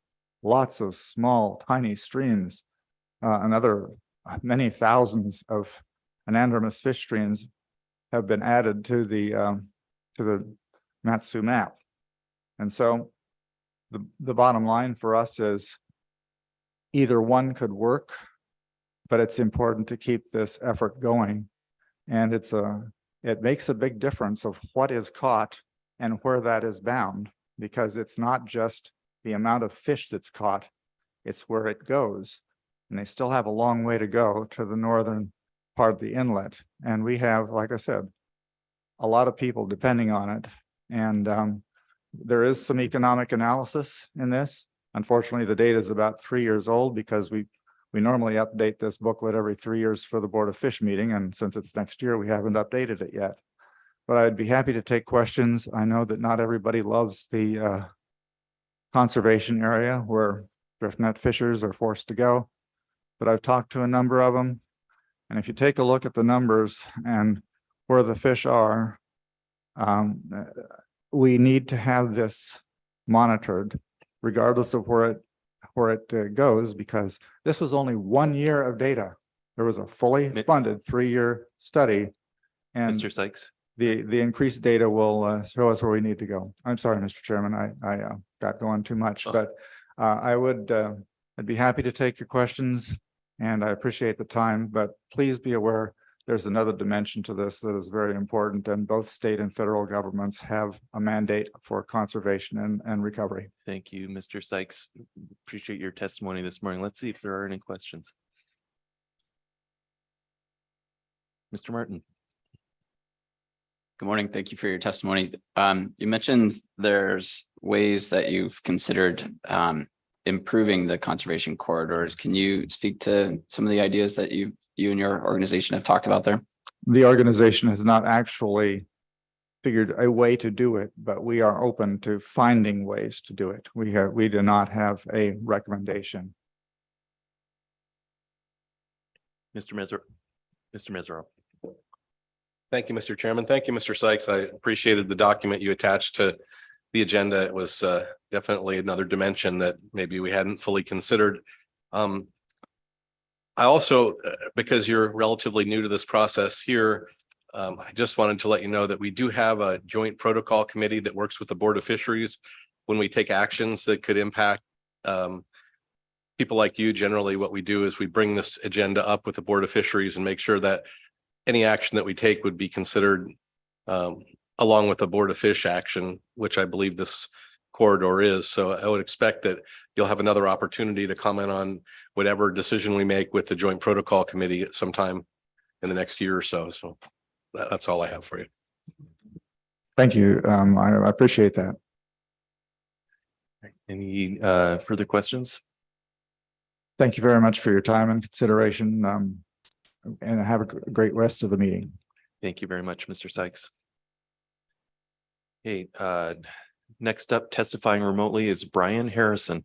lots of small, tiny streams. Many thousands of anadromous fish streams have been added to the Matsu map. And so the bottom line for us is either one could work, but it's important to keep this effort going. And it makes a big difference of what is caught and where that is bound, because it's not just the amount of fish that's caught, it's where it goes. And they still have a long way to go to the northern part of the inlet. And we have, like I said, a lot of people depending on it. And there is some economic analysis in this. Unfortunately, the data is about 3 years old because we normally update this booklet every 3 years for the Board of Fish meeting. And since it's next year, we haven't updated it yet. But I'd be happy to take questions. I know that not everybody loves the conservation area where drift net fishers are forced to go, but I've talked to a number of them. And if you take a look at the numbers and where the fish are, we need to have this monitored regardless of where it goes, because this was only 1 year of data. There was a fully funded 3-year study, and Mr. Sykes. The increased data will show us where we need to go. I'm sorry, Mr. Chairman, I got going too much, but I'd be happy to take your questions, and I appreciate the time, but please be aware there's another dimension to this that is very important, and both state and federal governments have a mandate for conservation and recovery. Thank you, Mr. Sykes. Appreciate your testimony this morning. Let's see if there are any questions. Mr. Martin. Good morning. Thank you for your testimony. You mentioned there's ways that you've considered improving the conservation corridors. Can you speak to some of the ideas that you and your organization have talked about there? The organization has not actually figured a way to do it, but we are open to finding ways to do it. We do not have a recommendation. Mr. Mesereau. Thank you, Mr. Chairman. Thank you, Mr. Sykes. I appreciated the document you attached to the agenda. It was definitely another dimension that maybe we hadn't fully considered. I also, because you're relatively new to this process here, I just wanted to let you know that we do have a joint protocol committee that works with the Board of Fisheries when we take actions that could impact people like you. Generally, what we do is we bring this agenda up with the Board of Fisheries and make sure that any action that we take would be considered along with the Board of Fish action, which I believe this corridor is. So I would expect that you'll have another opportunity to comment on whatever decision we make with the Joint Protocol Committee sometime in the next year or so. So that's all I have for you. Thank you. I appreciate that. Any further questions? Thank you very much for your time and consideration. And have a great rest of the meeting. Thank you very much, Mr. Sykes. Okay, next up, testifying remotely is Brian Harrison.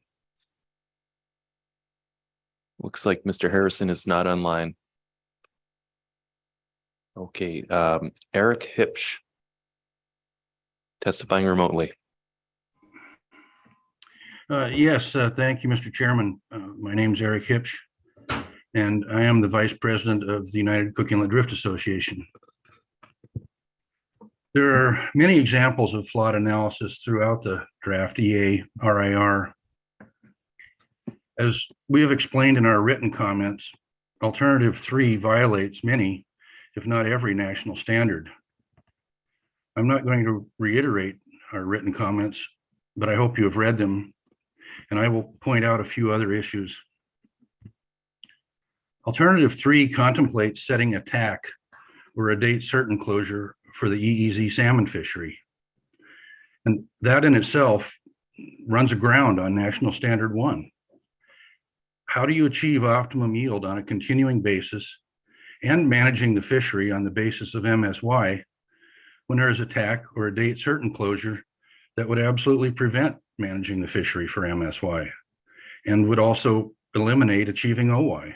Looks like Mr. Harrison is not online. Okay, Eric Hipsch. testifying remotely. Yes, thank you, Mr. Chairman. My name's Eric Hipsch, and I am the Vice President of the United Cook Inlet Drift Association. There are many examples of flawed analysis throughout the draft EA RIR. As we have explained in our written comments, Alternative 3 violates many, if not every, national standard. I'm not going to reiterate our written comments, but I hope you have read them, and I will point out a few other issues. Alternative 3 contemplates setting a TAC or a date certain closure for the EEZ salmon fishery. And that in itself runs aground on National Standard 1. How do you achieve optimum yield on a continuing basis and managing the fishery on the basis of MSY when there is a TAC or a date certain closure that would absolutely prevent managing the fishery for MSY and would also eliminate achieving OY?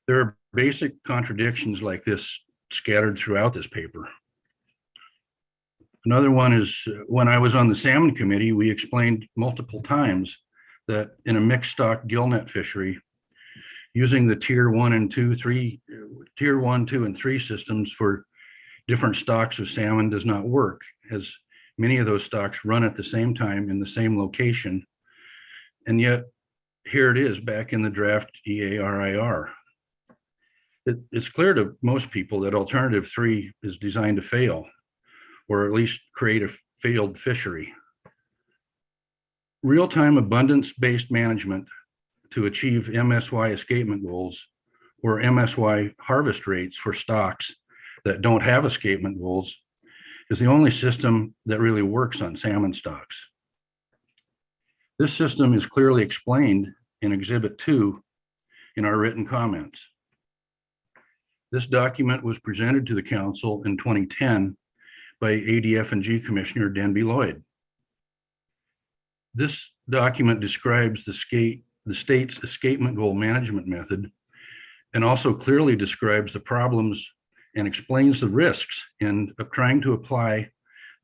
There are basic contradictions like this scattered throughout this paper. Another one is when I was on the salmon committee, we explained multiple times that in a mixed stock gillnet fishery, using the tier 1, 2, and 3 systems for different stocks of salmon does not work, as many of those stocks run at the same time in the same location. And yet here it is back in the draft EARIR. It's clear to most people that Alternative 3 is designed to fail, or at least create a failed fishery. Real-time abundance-based management to achieve MSY escapement goals or MSY harvest rates for stocks that don't have escapement goals is the only system that really works on salmon stocks. This system is clearly explained in Exhibit 2 in our written comments. This document was presented to the council in 2010 by ADF&G Commissioner Denby Lloyd. This document describes the state's escapement goal management method and also clearly describes the problems and explains the risks in trying to apply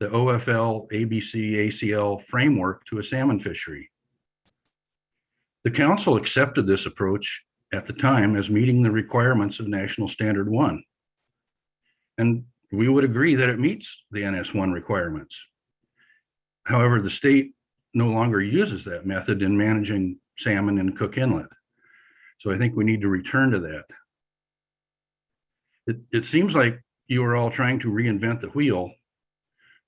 the OFL, ABC, ACL framework to a salmon fishery. The council accepted this approach at the time as meeting the requirements of National Standard 1. And we would agree that it meets the NS1 requirements. However, the state no longer uses that method in managing salmon in Cook Inlet. So I think we need to return to that. It seems like you are all trying to reinvent the wheel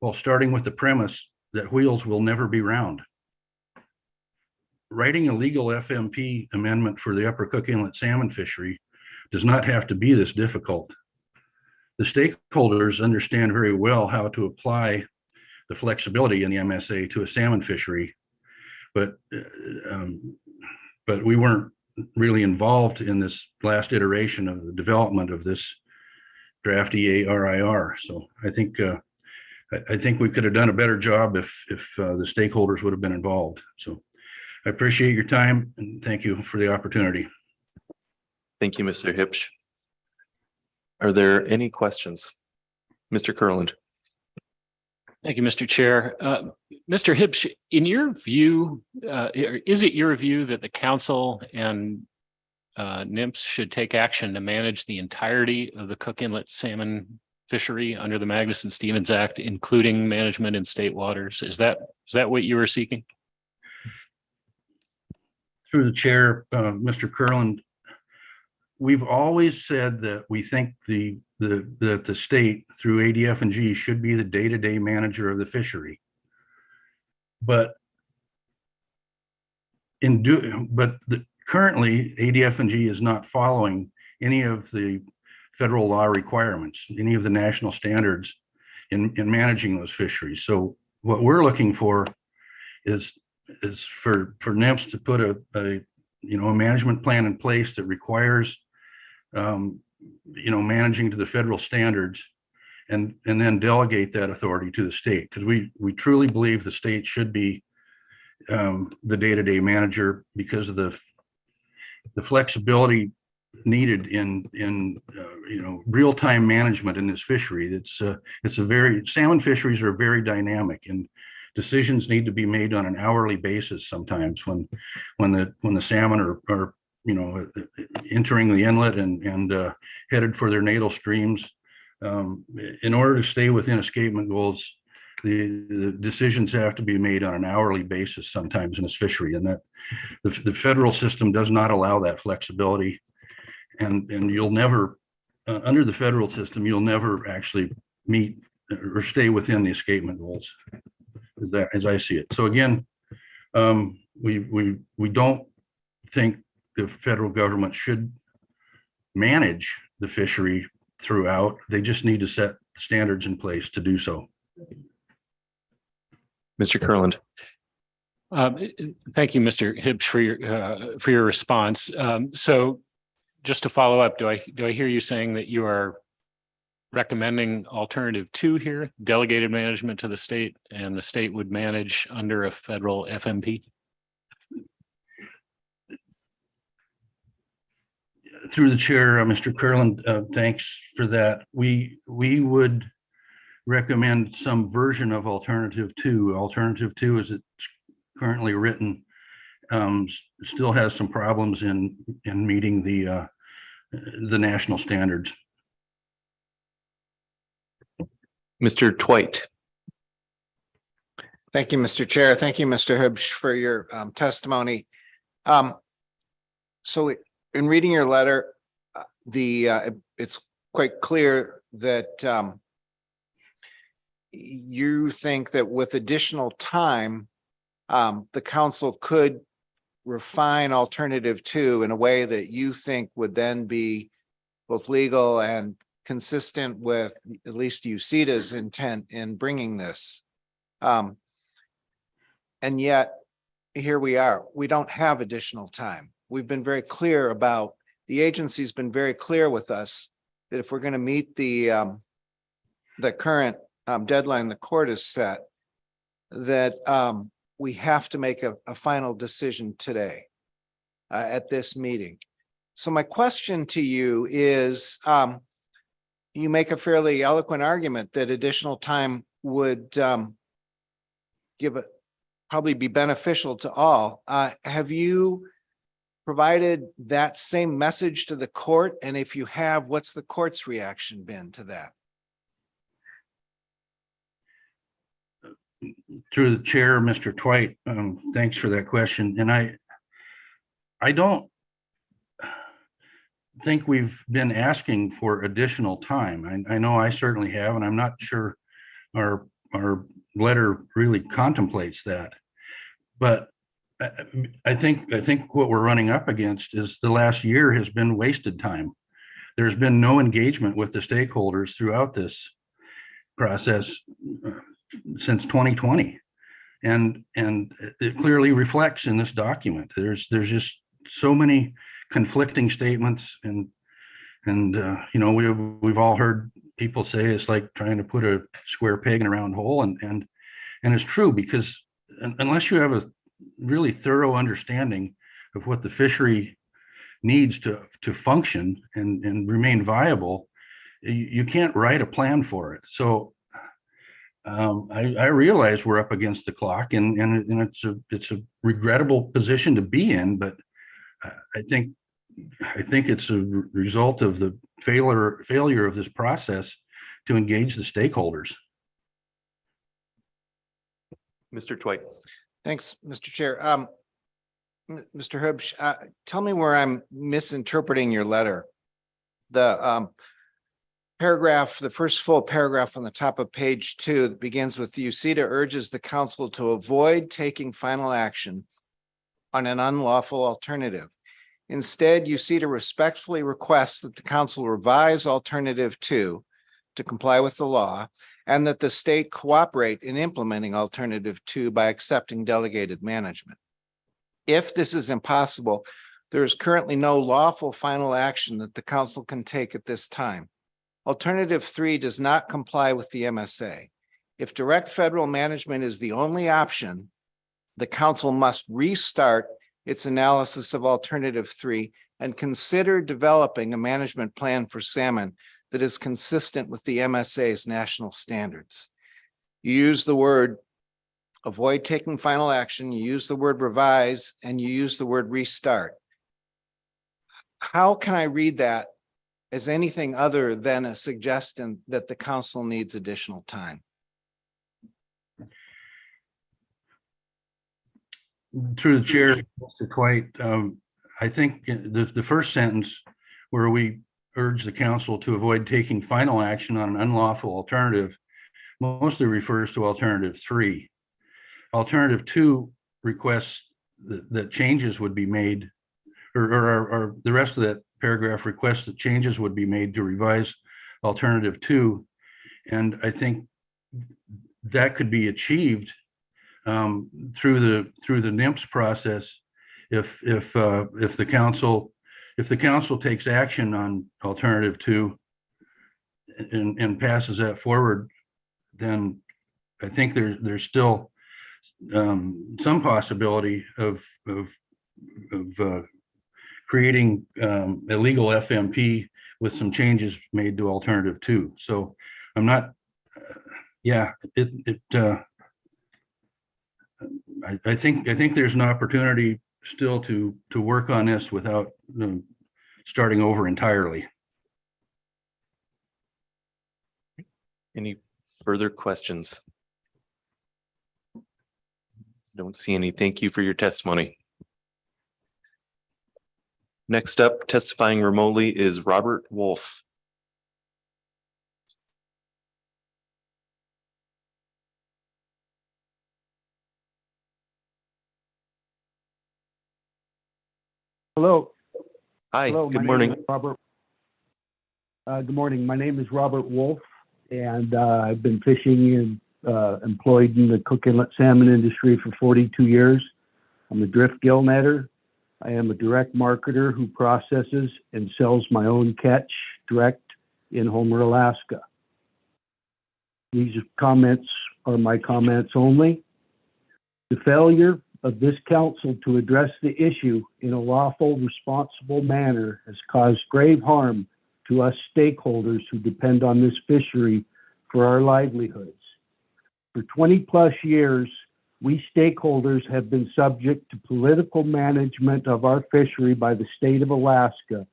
while starting with the premise that wheels will never be round. Writing a legal FMP amendment for the Upper Cook Inlet salmon fishery does not have to be this difficult. The stakeholders understand very well how to apply the flexibility in the MSA to a salmon fishery, but we weren't really involved in this last iteration of the development of this draft EARIR. So I think we could have done a better job if the stakeholders would have been involved. So I appreciate your time and thank you for the opportunity. Thank you, Mr. Hipsch. Are there any questions? Mr. Kurland. Thank you, Mr. Chair. Mr. Hipsch, in your view, is it your view that the council and NMFS should take action to manage the entirety of the Cook Inlet salmon fishery under the Magnuson-Stevens Act, including management in state waters? Is that what you were seeking? Through the chair, Mr. Kurland, we've always said that we think the state through ADF&G should be the day-to-day manager of the fishery. But currently ADF&G is not following any of the federal law requirements, any of the national standards in managing those fisheries. So what we're looking for is for NMFS to put a management plan in place that requires managing to the federal standards and then delegate that authority to the state, because we truly believe the state should be the day-to-day manager because of the flexibility needed in real-time management in this fishery. It's a very, salmon fisheries are very dynamic, and decisions need to be made on an hourly basis sometimes when the salmon are entering the inlet and headed for their natal streams. In order to stay within escapement goals, the decisions have to be made on an hourly basis sometimes in this fishery, and that the federal system does not allow that flexibility. And you'll never, under the federal system, you'll never actually meet or stay within the escapement goals, as I see it. So again, we don't think the federal government should manage the fishery throughout. They just need to set standards in place to do so. Mr. Kurland. Thank you, Mr. Hibbs, for your response. So just to follow up, do I hear you saying that you are recommending alternative 2 here, delegated management to the state, and the state would manage under a federal FMP? Through the chair, Mr. Kurland, thanks for that. We would recommend some version of alternative 2. Alternative 2, as it's currently written, still has some problems in meeting the national standards. Mr. Twite. Thank you, Mr. Chair. Thank you, Mr. Hibbs, for your testimony. So in reading your letter, it's quite clear that you think that with additional time, the council could refine alternative 2 in a way that you think would then be both legal and consistent with at least UCEDA's intent in bringing this. And yet here we are. We don't have additional time. We've been very clear about, the agency's been very clear with us that if we're going to meet the current deadline the court has set, that we have to make a final decision today at this meeting. So my question to you is, you make a fairly eloquent argument that additional time would probably be beneficial to all. Have you provided that same message to the court? And if you have, what's the court's reaction been to that? Through the chair, Mr. Twite, thanks for that question. And I don't think we've been asking for additional time. I know I certainly have, and I'm not sure our letter really contemplates that. But I think what we're running up against is the last year has been wasted time. There's been no engagement with the stakeholders throughout this process since 2020. And it clearly reflects in this document. There's just so many conflicting statements, and we've all heard people say it's like trying to put a square peg in a round hole, and it's true, because unless you have a really thorough understanding of what the fishery needs to function and remain viable, you can't write a plan for it. So I realize we're up against the clock, and it's a regrettable position to be in, but I think it's a result of the failure of this process to engage the stakeholders. Mr. Twite. Thanks, Mr. Chair. Mr. Hibbs, tell me where I'm misinterpreting your letter. The paragraph, the first full paragraph on the top of page 2 that begins with UCEDA urges the council to avoid taking final action on an unlawful alternative. Instead, UCEDA respectfully requests that the council revise alternative 2 to comply with the law, and that the state cooperate in implementing alternative 2 by accepting delegated management. If this is impossible, there is currently no lawful final action that the council can take at this time. Alternative 3 does not comply with the MSA. If direct federal management is the only option, the council must restart its analysis of alternative 3 and consider developing a management plan for salmon that is consistent with the MSA's national standards. You use the word avoid taking final action, you use the word revise, and you use the word restart. How can I read that as anything other than a suggestion that the council needs additional time? Through the chair, Mr. White, I think the first sentence where we urge the council to avoid taking final action on an unlawful alternative mostly refers to alternative 3. Alternative 2 requests that changes would be made, or the rest of that paragraph requests that changes would be made to revise alternative 2. And I think that could be achieved through the NPFMC process if the council takes action on alternative 2 and passes that forward, then I think there's still some possibility of creating a legal FMP with some changes made to alternative 2. So I'm not, I think there's an opportunity still to work on this without starting over entirely. Any further questions? Don't see any. Thank you for your testimony. Next up, testifying remotely is Robert Wolf. Hello. Hi, Hello, good my morning. name is Robert. Good morning. My name is Robert Wolf, and I've been fishing and employed in the Cook Inlet salmon industry for 42 years. I'm a drift gill netter. I am a direct marketer who processes and sells my own catch direct in Homer, Alaska. These comments are my comments only. The failure of this council to address the issue in a lawful, responsible manner has caused grave harm to us stakeholders who depend on this fishery for our livelihoods. For 20 plus years, we stakeholders have been subject to political management of our fishery by the state of Alaska,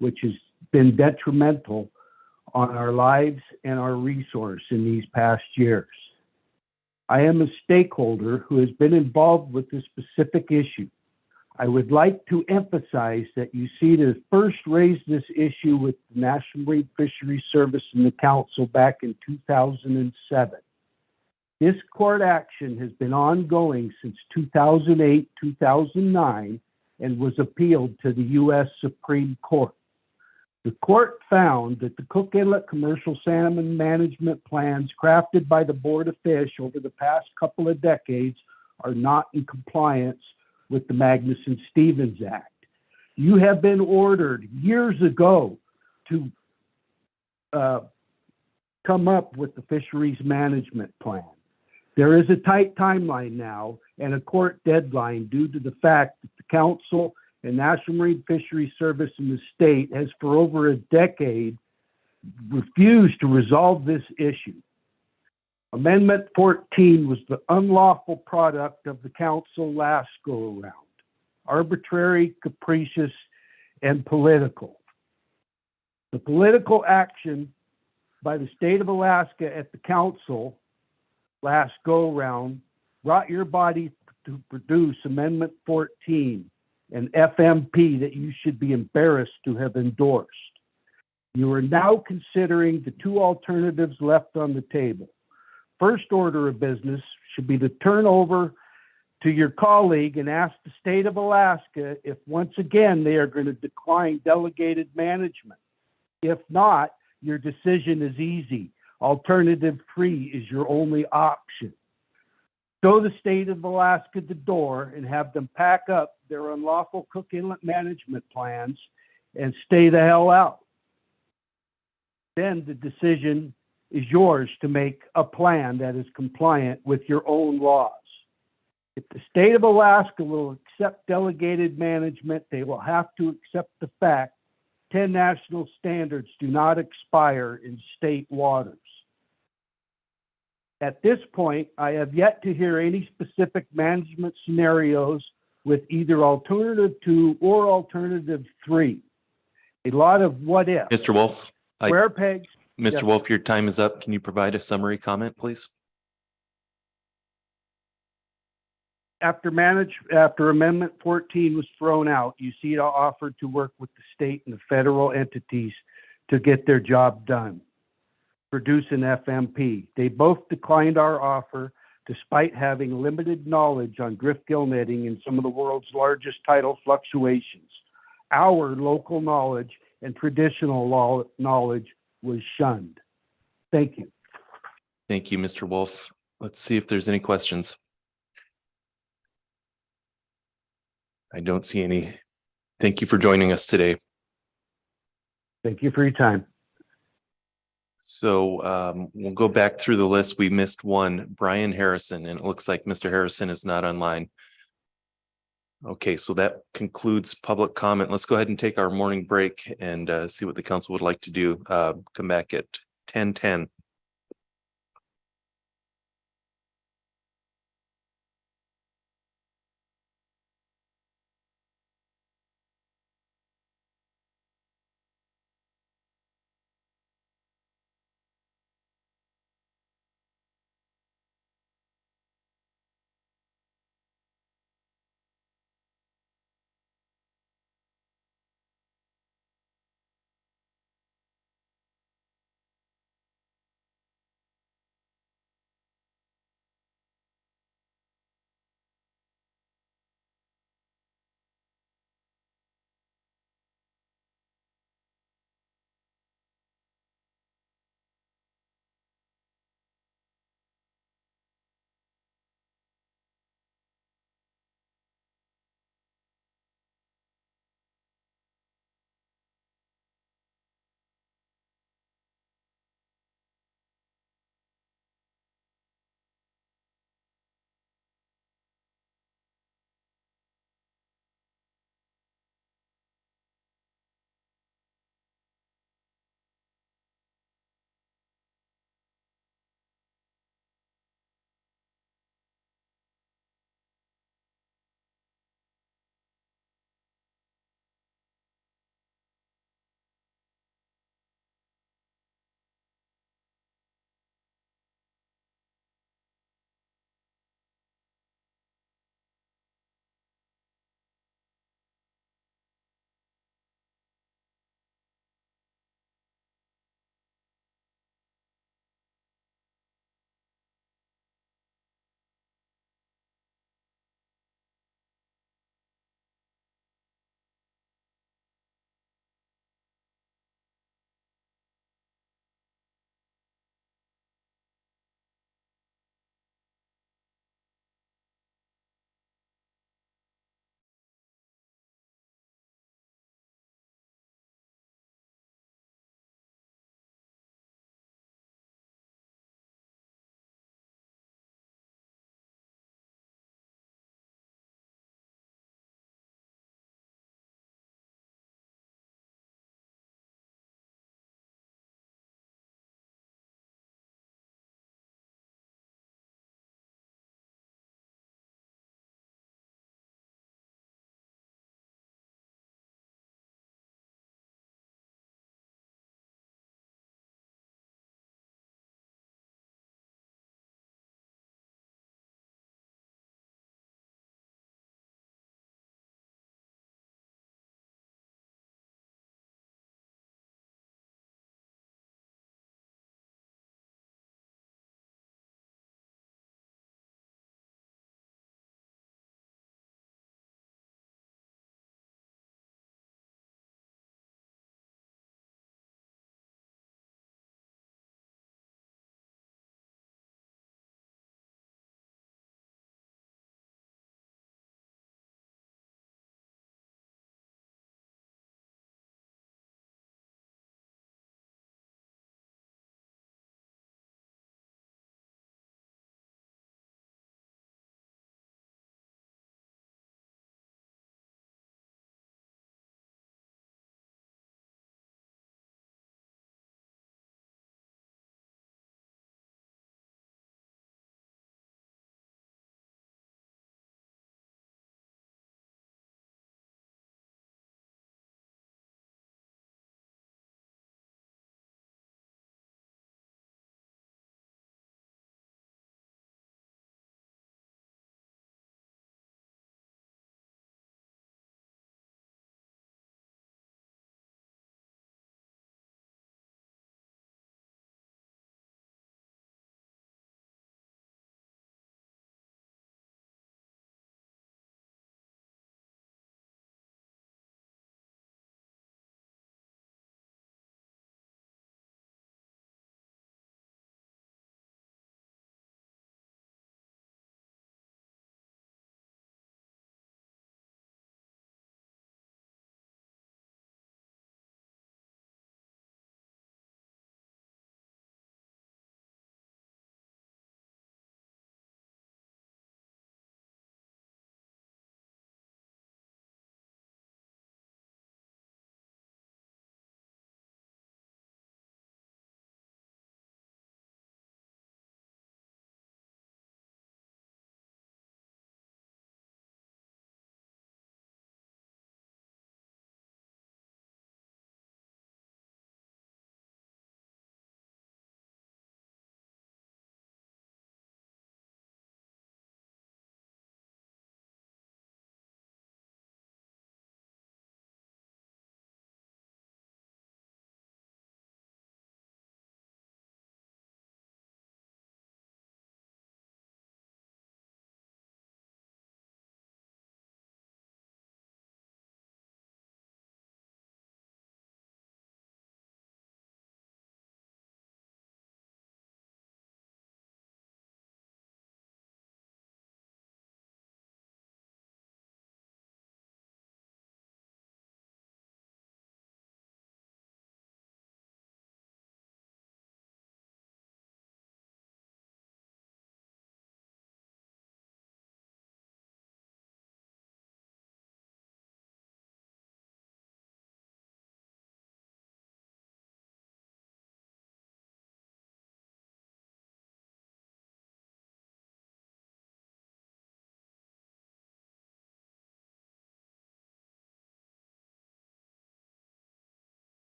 which has been detrimental on our lives and our resource in these past years. I am a stakeholder who has been involved with this specific issue. I would like to emphasize that you see to first raise this issue with the National Marine Fisheries Service and the council back in 2007. This court action has been ongoing since 2008, 2009, and was appealed to the U.S. Supreme Court. The court found that the Cook Inlet commercial salmon management plans crafted by the Board of Fish over the past couple of decades are not in compliance with the Magnuson-Stevens Act. You have been ordered years ago to come up with the fisheries management plan. There is a tight timeline now and a court deadline due to the fact that the council and National Marine Fisheries Service in the state has for over a decade refused to resolve this issue. Amendment 14 was the unlawful product of the council last go around, arbitrary, capricious, and political. The political action by the state of Alaska at the council last go around brought your body to produce Amendment 14, an FMP that you should be embarrassed to have endorsed. You are now considering the two alternatives left on the table. First order of business should be to turn over to your colleague and ask the state of Alaska if once again they are going to decline delegated management. If not, your decision is easy. Alternative 3 is your only option. Show the state of Alaska the door and have them pack up their unlawful Cook Inlet management plans and stay the hell out. Then the decision is yours to make a plan that is compliant with your own laws. If the state of Alaska will accept delegated management, they will have to accept the fact 10 national standards do not expire in state waters. At this point, I have yet to hear any specific management scenarios with either alternative 2 or alternative 3. A lot of what if. Mr. Wolf, Square pegs. Mr. Yes, Wolf, your time is up. Can you provide a summary comment, please? After Amendment 14 was thrown out, UCEDA offered to work with the state and the federal entities to get their job done, produce an FMP. They both declined our offer despite having limited knowledge on drift gill netting and some of the world's largest tidal fluctuations. Our local knowledge and traditional knowledge was shunned. Thank you. Thank you, Mr. Wolf. Let's see if there's any questions. I don't see any. Thank you for joining us today. Thank you for your time. So we'll go back through the list. We missed one, Brian Harrison, and it looks like Mr. Harrison is not online. Okay, so that concludes public comment. Let's go ahead and take our morning break and see what the council would like to do. Come back at 10:10.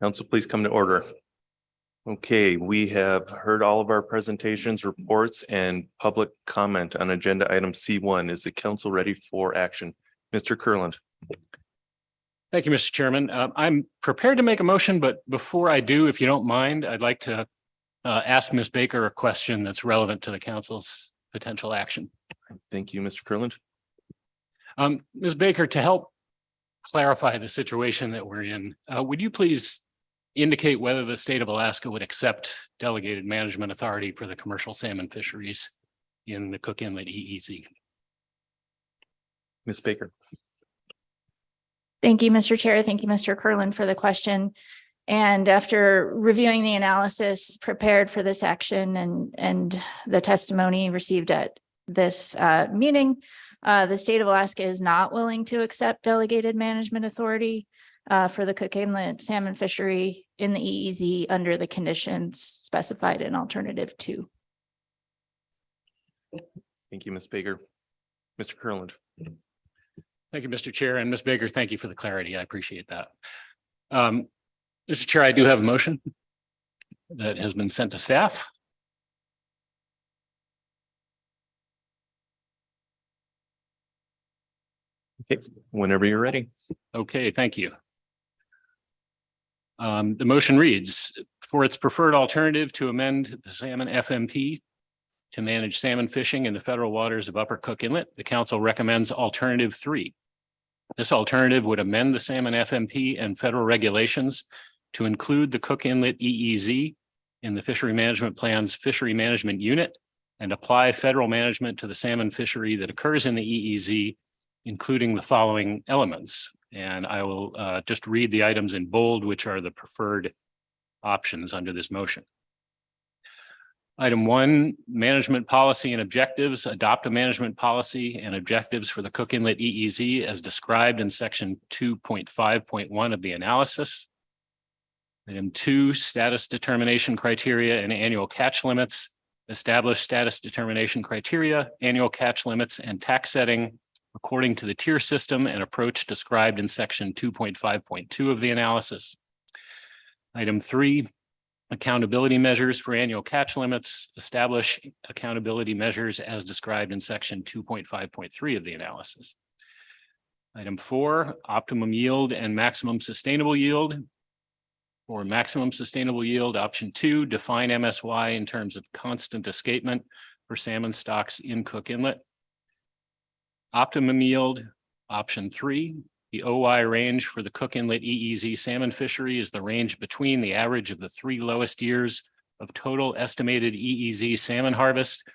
Council, please come to order. Okay, we have heard all of our presentations, reports, and public comment on agenda item C1. Is the council ready for action? Mr. Kurland. Thank you, Mr. Chairman. I'm prepared to make a motion, but before I do, if you don't mind, I'd like to ask Ms. Baker a question that's relevant to the council's potential action. Thank you, Mr. Kurland. Ms. Baker, to help clarify the situation that we're in, would you please indicate whether the state of Alaska would accept delegated management authority for the commercial salmon fisheries in the Cook Inlet EEZ? Ms. Baker. Thank you, Mr. Chair. Thank you, Mr. Kurland, for the question. And after reviewing the analysis prepared for this action and the testimony received at this meeting, the state of Alaska is not willing to accept delegated management authority for the Cook Inlet salmon fishery in the EEZ under the conditions specified in alternative 2. Thank you, Ms. Baker. Mr. Kurland. Thank you, Mr. Chair, and Ms. Baker, thank you for the clarity. I appreciate that. Mr. Chair, I do have a motion that has been sent to staff. Okay, whenever you're ready. Okay, thank you. The motion reads, for its preferred alternative to amend the salmon FMP to manage salmon fishing in the federal waters of Upper Cook Inlet, the council recommends alternative 3. This alternative would amend the salmon FMP and federal regulations to include the Cook Inlet EEZ in the Fishery Management Plan's Fishery Management Unit and apply federal management to the salmon fishery that occurs in the EEZ, including the following elements. And I will just read the items in bold, which are the preferred options under this motion. Item 1, management policy and objectives. Adopt a management policy and objectives for the Cook Inlet EEZ as described in section 2.5.1 of the analysis. Item 2, status determination criteria and annual catch limits. Establish status determination criteria, annual catch limits, and tax setting according to the tier system and approach described in section 2.5.2 of the analysis. Item 3, accountability measures for annual catch limits. Establish accountability measures as described in section 2.5.3 of the analysis. Item 4, optimum yield and maximum sustainable yield. For maximum sustainable yield, option 2, define MSY in terms of constant escapement for salmon stocks in Cook Inlet. Optimum yield, option 3, the OY range for the Cook Inlet EEZ salmon fishery is the range between the average of the 3 lowest years of total estimated EEZ salmon harvest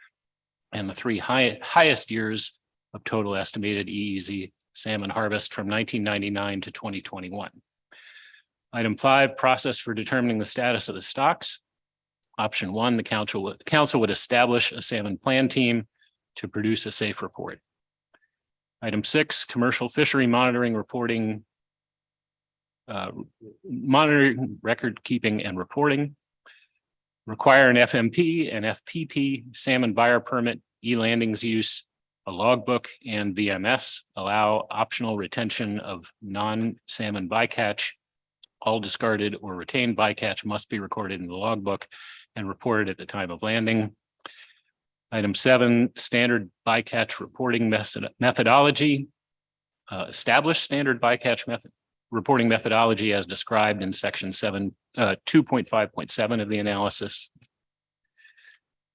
and the 3 highest years of total estimated EEZ salmon harvest from 1999 to 2021. Item 5, process for determining the status of the stocks. Option 1, the council would establish a salmon plan team to produce a safe report. Item 6, commercial fishery monitoring, reporting, monitoring, record keeping and reporting. Require an FMP and FPP salmon buyer permit, e-landings use, a logbook, and VMS. Allow optional retention of non-salmon bycatch. All discarded or retained bycatch must be recorded in the logbook and reported at the time of landing. Item 7, standard bycatch reporting methodology. Establish standard bycatch reporting methodology as described in section 2.5.7 of the analysis.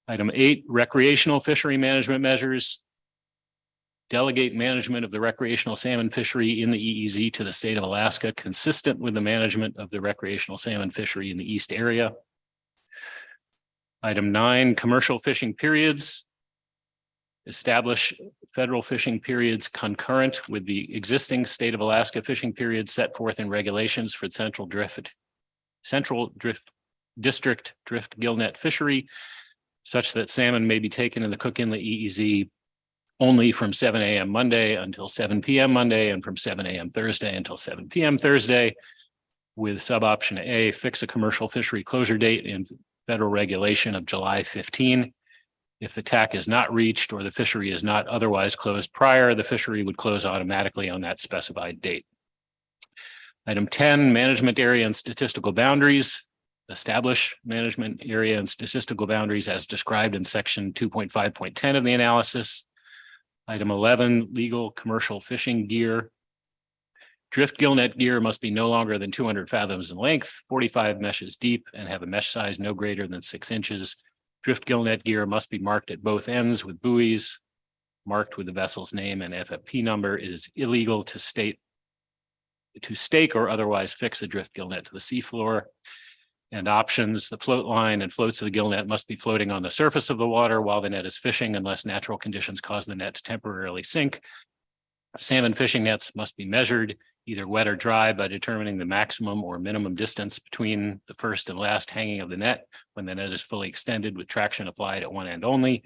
Item 8, recreational fishery management measures. Delegate management of the recreational salmon fishery in the EEZ to the state of Alaska, consistent with the management of the recreational salmon fishery in the East area. Item 9, commercial fishing periods. Establish federal fishing periods concurrent with the existing state of Alaska fishing periods set forth in regulations for the Central District Drift Gillnet fishery, such that salmon may be taken in the Cook Inlet EEZ only from 7 a.m. Monday until 7 p.m. Monday and from 7 a.m. Thursday until 7 p.m. Thursday. With sub-option A, fix a commercial fishery closure date in federal regulation of July 15. If the TAC is not reached or the fishery is not otherwise closed prior, the fishery would close automatically on that specified date. Item 10, management area and statistical boundaries. Establish management area and statistical boundaries as described in section 2.5.10 of the analysis. Item 11, legal commercial fishing gear. Drift gill net gear must be no longer than 200 fathoms in length, 45 meshes deep, and have a mesh size no greater than 6 inches. Drift gill net gear must be marked at both ends with buoys, marked with the vessel's name and FFP number. It is illegal to stake or otherwise fix a drift gill net to the seafloor. And options, the float line and floats of the gill net must be floating on the surface of the water while the net is fishing unless natural conditions cause the net to temporarily sink. Salmon fishing nets must be measured, either wet or dry, by determining the maximum or minimum distance between the first and last hanging of the net when the net is fully extended with traction applied at one end only.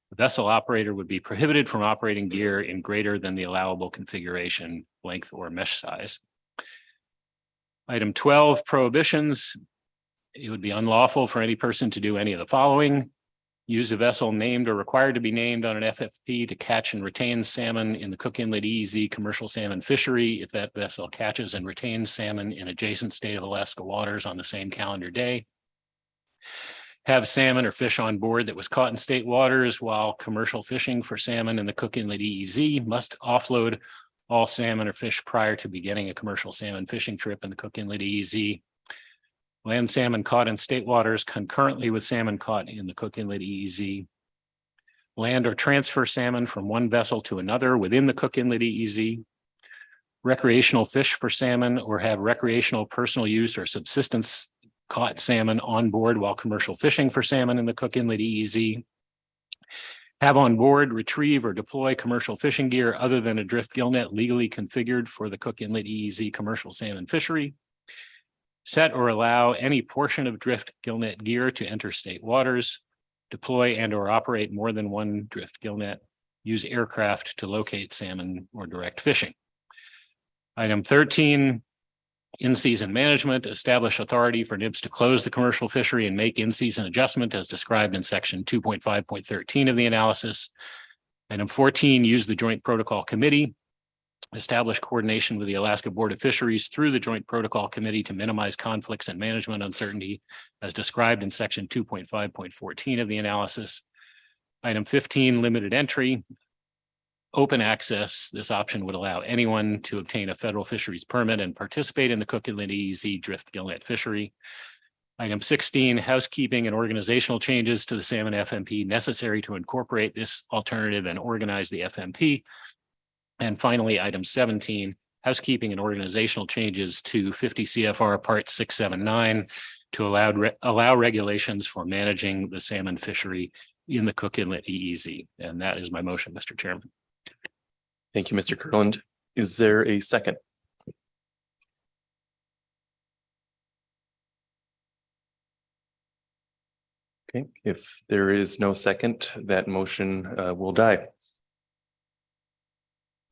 The vessel operator would be prohibited from operating gear in greater than the allowable configuration, length, or mesh size. Item 12, prohibitions. It would be unlawful for any person to do any of the following: use a vessel named or required to be named on an FFP to catch and retain salmon in the Cook Inlet EEZ commercial salmon fishery if that vessel catches and retains salmon in adjacent state of Alaska waters on the same calendar day. Have salmon or fish on board that was caught in state waters while commercial fishing for salmon in the Cook Inlet EEZ. Must offload all salmon or fish prior to beginning a commercial salmon fishing trip in the Cook Inlet EEZ. Land salmon caught in state waters concurrently with salmon caught in the Cook Inlet EEZ. Land or transfer salmon from one vessel to another within the Cook Inlet EEZ. Recreational fish for salmon or have recreational personal use or subsistence caught salmon on board while commercial fishing for salmon in the Cook Inlet EEZ. Have on board, retrieve, or deploy commercial fishing gear other than a drift gill net legally configured for the Cook Inlet EEZ commercial salmon fishery. Set or allow any portion of drift gill net gear to enter state waters. Deploy and or operate more than one drift gill net. Use aircraft to locate salmon or direct fishing. Item 13, in-season management. Establish authority for NIBS to close the commercial fishery and make in-season adjustment as described in section 2.5.13 of the analysis. Item 14, use the Joint Protocol Committee. Establish coordination with the Alaska Board of Fisheries through the Joint Protocol Committee to minimize conflicts and management uncertainty as described in section 2.5.14 of the analysis. Item 15, limited entry. Open access. This option would allow anyone to obtain a federal fisheries permit and participate in the Cook Inlet EEZ drift gill net fishery. Item 16, housekeeping and organizational changes to the salmon FMP necessary to incorporate this alternative and organize the FMP. And finally, item 17, housekeeping and organizational changes to 50 CFR Part 679 to allow regulations for managing the salmon fishery in the Cook Inlet EEZ. And that is my motion, Mr. Chairman. Thank you, Mr. Kurland. Is there a second? Okay, if there is no second, that motion will die.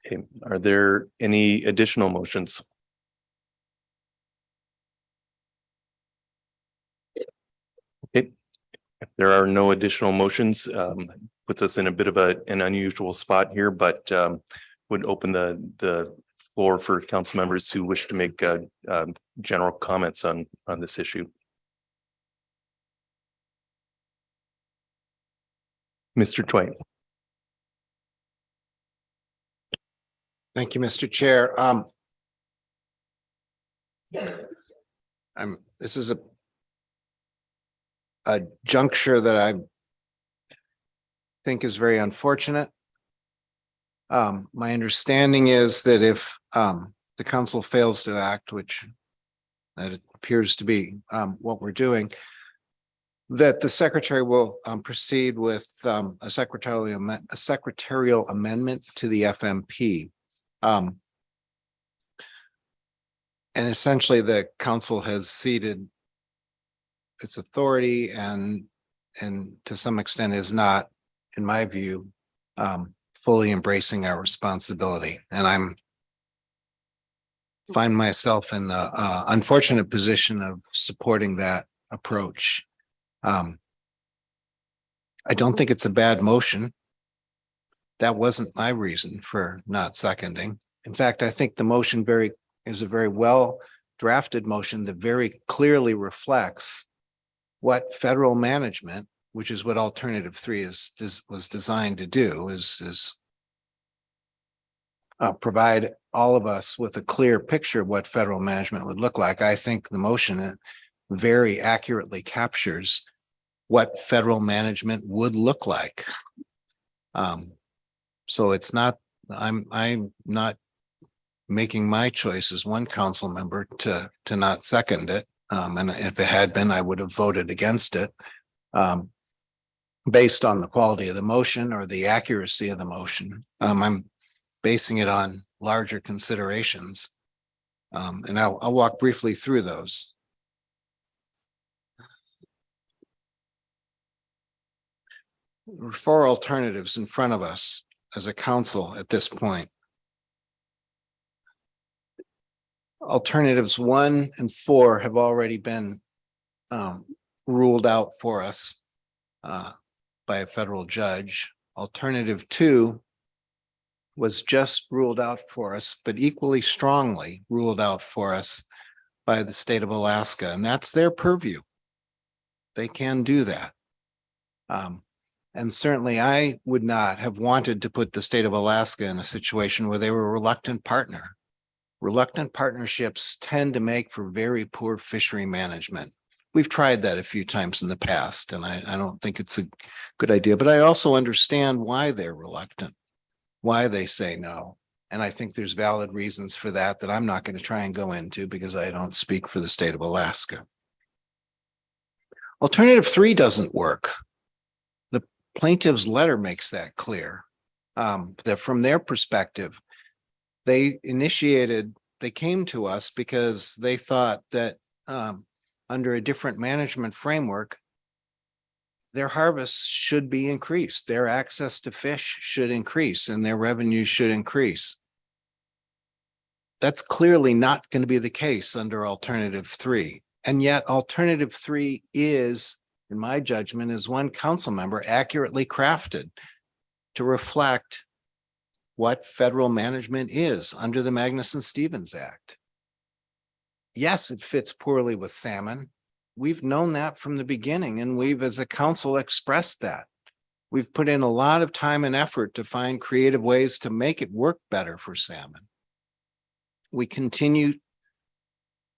Okay, are there any additional motions? Okay, if there are no additional motions, puts us in a bit of an unusual spot here, but would open the floor for council members who wish to make general comments on this issue. Mr. Twain. Thank you, Mr. Chair. This is a juncture that I think is very unfortunate. My understanding is that if the council fails to act, which that appears to be what we're doing, that the secretary will proceed with a secretarial amendment to the FMP. And essentially the council has ceded its authority and to some extent is not, in my view, fully embracing our responsibility. And I'm find myself in the unfortunate position of supporting that approach. I don't think it's a bad motion. That wasn't my reason for not seconding. In fact, I think the motion very is a very well drafted motion that very clearly reflects what federal management, which is what alternative 3 was designed to do, is provide all of us with a clear picture of what federal management would look like. I think the motion very accurately captures what federal management would look like. So it's not, I'm not making my choice as one council member to not second it. And if it had been, I would have voted against it. Based on the quality of the motion or the accuracy of the motion. I'm basing it on larger considerations. And I'll walk briefly through those. Four alternatives in front of us as a council at this point. Alternatives 1 and 4 have already been ruled out for us by a federal judge. Alternative 2 was just ruled out for us, but equally strongly ruled out for us by the state of Alaska, and that's their purview. They can do that. And certainly I would not have wanted to put the state of Alaska in a situation where they were a reluctant partner. Reluctant partnerships tend to make for very poor fishery management. We've tried that a few times in the past, and I don't think it's a good idea, but I also understand why they're reluctant, why they say no. And I think there's valid reasons for that I'm not going to try and go into because I don't speak for the state of Alaska. Alternative 3 doesn't work. The plaintiff's letter makes that clear, that from their perspective, they came to us because they thought that under a different management framework, their harvests should be increased. Their access to fish should increase and their revenues should increase. That's clearly not going to be the case under alternative 3. And yet alternative 3 is, in my judgment, as one council member, accurately crafted to reflect what federal management is under the Magnuson-Stevens Act. Yes, it fits poorly with salmon. We've known that from the beginning, and we've as a council expressed that. We've put in a lot of time and effort to find creative ways to make it work better for salmon. We continue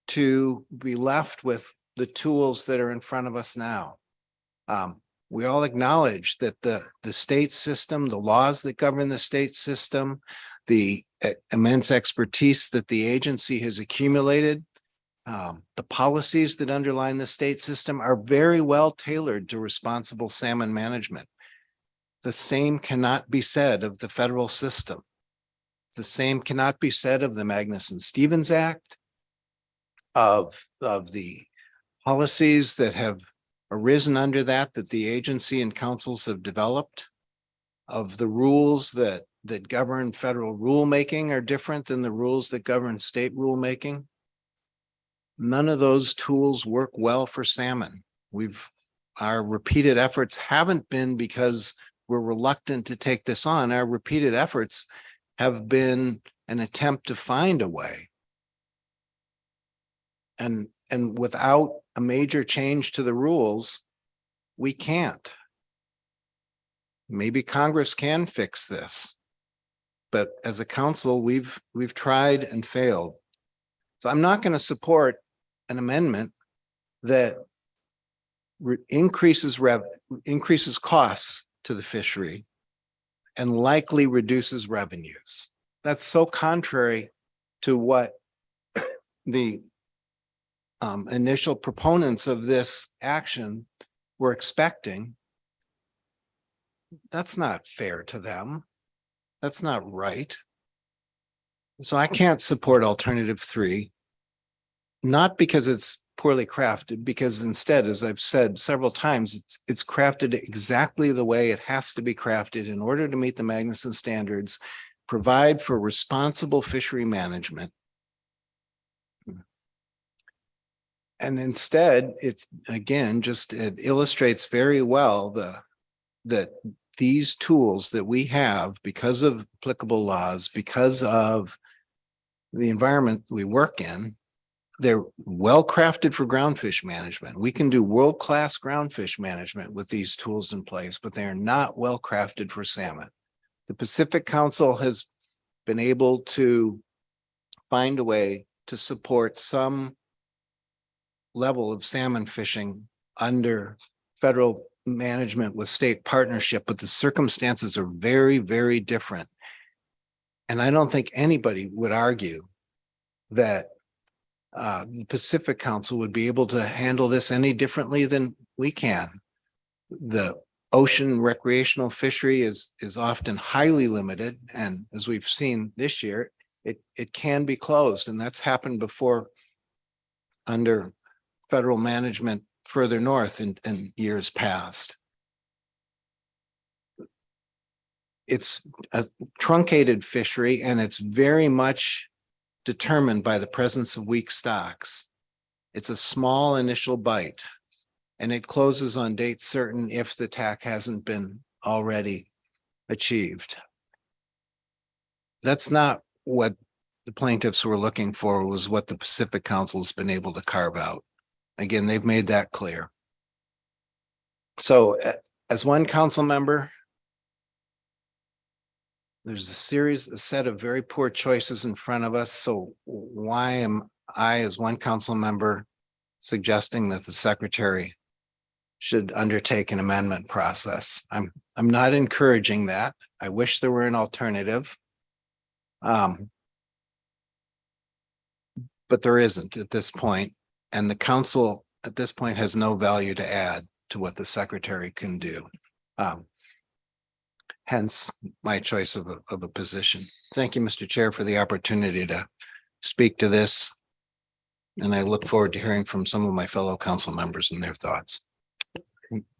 to be left with the tools that are in front of us now. We all acknowledge that the state system, the laws that govern the state system, the immense expertise that the agency has accumulated, the policies that underline the state system are very well tailored to responsible salmon management. The same cannot be said of the federal system. The same cannot be said of the Magnuson-Stevens Act, of the policies that have arisen under that the agency and councils have developed, of the rules that govern federal rulemaking are different than the rules that govern state rulemaking. None of those tools work well for salmon. Our repeated efforts haven't been because we're reluctant to take this on. Our repeated efforts have been an attempt to find a way. And without a major change to the rules, we can't. Maybe Congress can fix this, but as a council, we've tried and failed. So I'm not going to support an amendment that increases costs to the fishery and likely reduces revenues. That's so contrary to what the initial proponents of this action were expecting. That's not fair to them. That's not right. So I can't support alternative 3, not because it's poorly crafted, because instead, as I've said several times, it's crafted exactly the way it has to be crafted in order to meet the Magnuson standards, provide for responsible fishery management. And instead, it illustrates very well that these tools that we have, because of applicable laws, because of the environment we work in, they're well crafted for groundfish management. We can do world-class groundfish management with these tools in place, but they are not well crafted for salmon. The Pacific Council has been able to find a way to support some level of salmon fishing under federal management with state partnership, but the circumstances are very, very different. And I don't think anybody would argue that the Pacific Council would be able to handle this any differently than we can. The ocean recreational fishery is often highly limited, and as we've seen this year, it can be closed, and that's happened before under federal management further north in years past. It's a truncated fishery, and it's very much determined by the presence of weak stocks. It's a small initial bite, and it closes on date certain if the TAC hasn't been already achieved. That's not what the plaintiffs were looking for, was what the Pacific Council has been able to carve out. Again, they've made that clear. So as one council member, there's a set of very poor choices in front of us. So why am I, as one council member, suggesting that the secretary should undertake an amendment process? I'm not encouraging that. I wish there were an alternative. But there isn't at this point, and the council at this point has no value to add to what the secretary can do. Hence my choice of a position. Thank you, Mr. Chair, for the opportunity to speak to this. And I look forward to hearing from some of my fellow council members and their thoughts.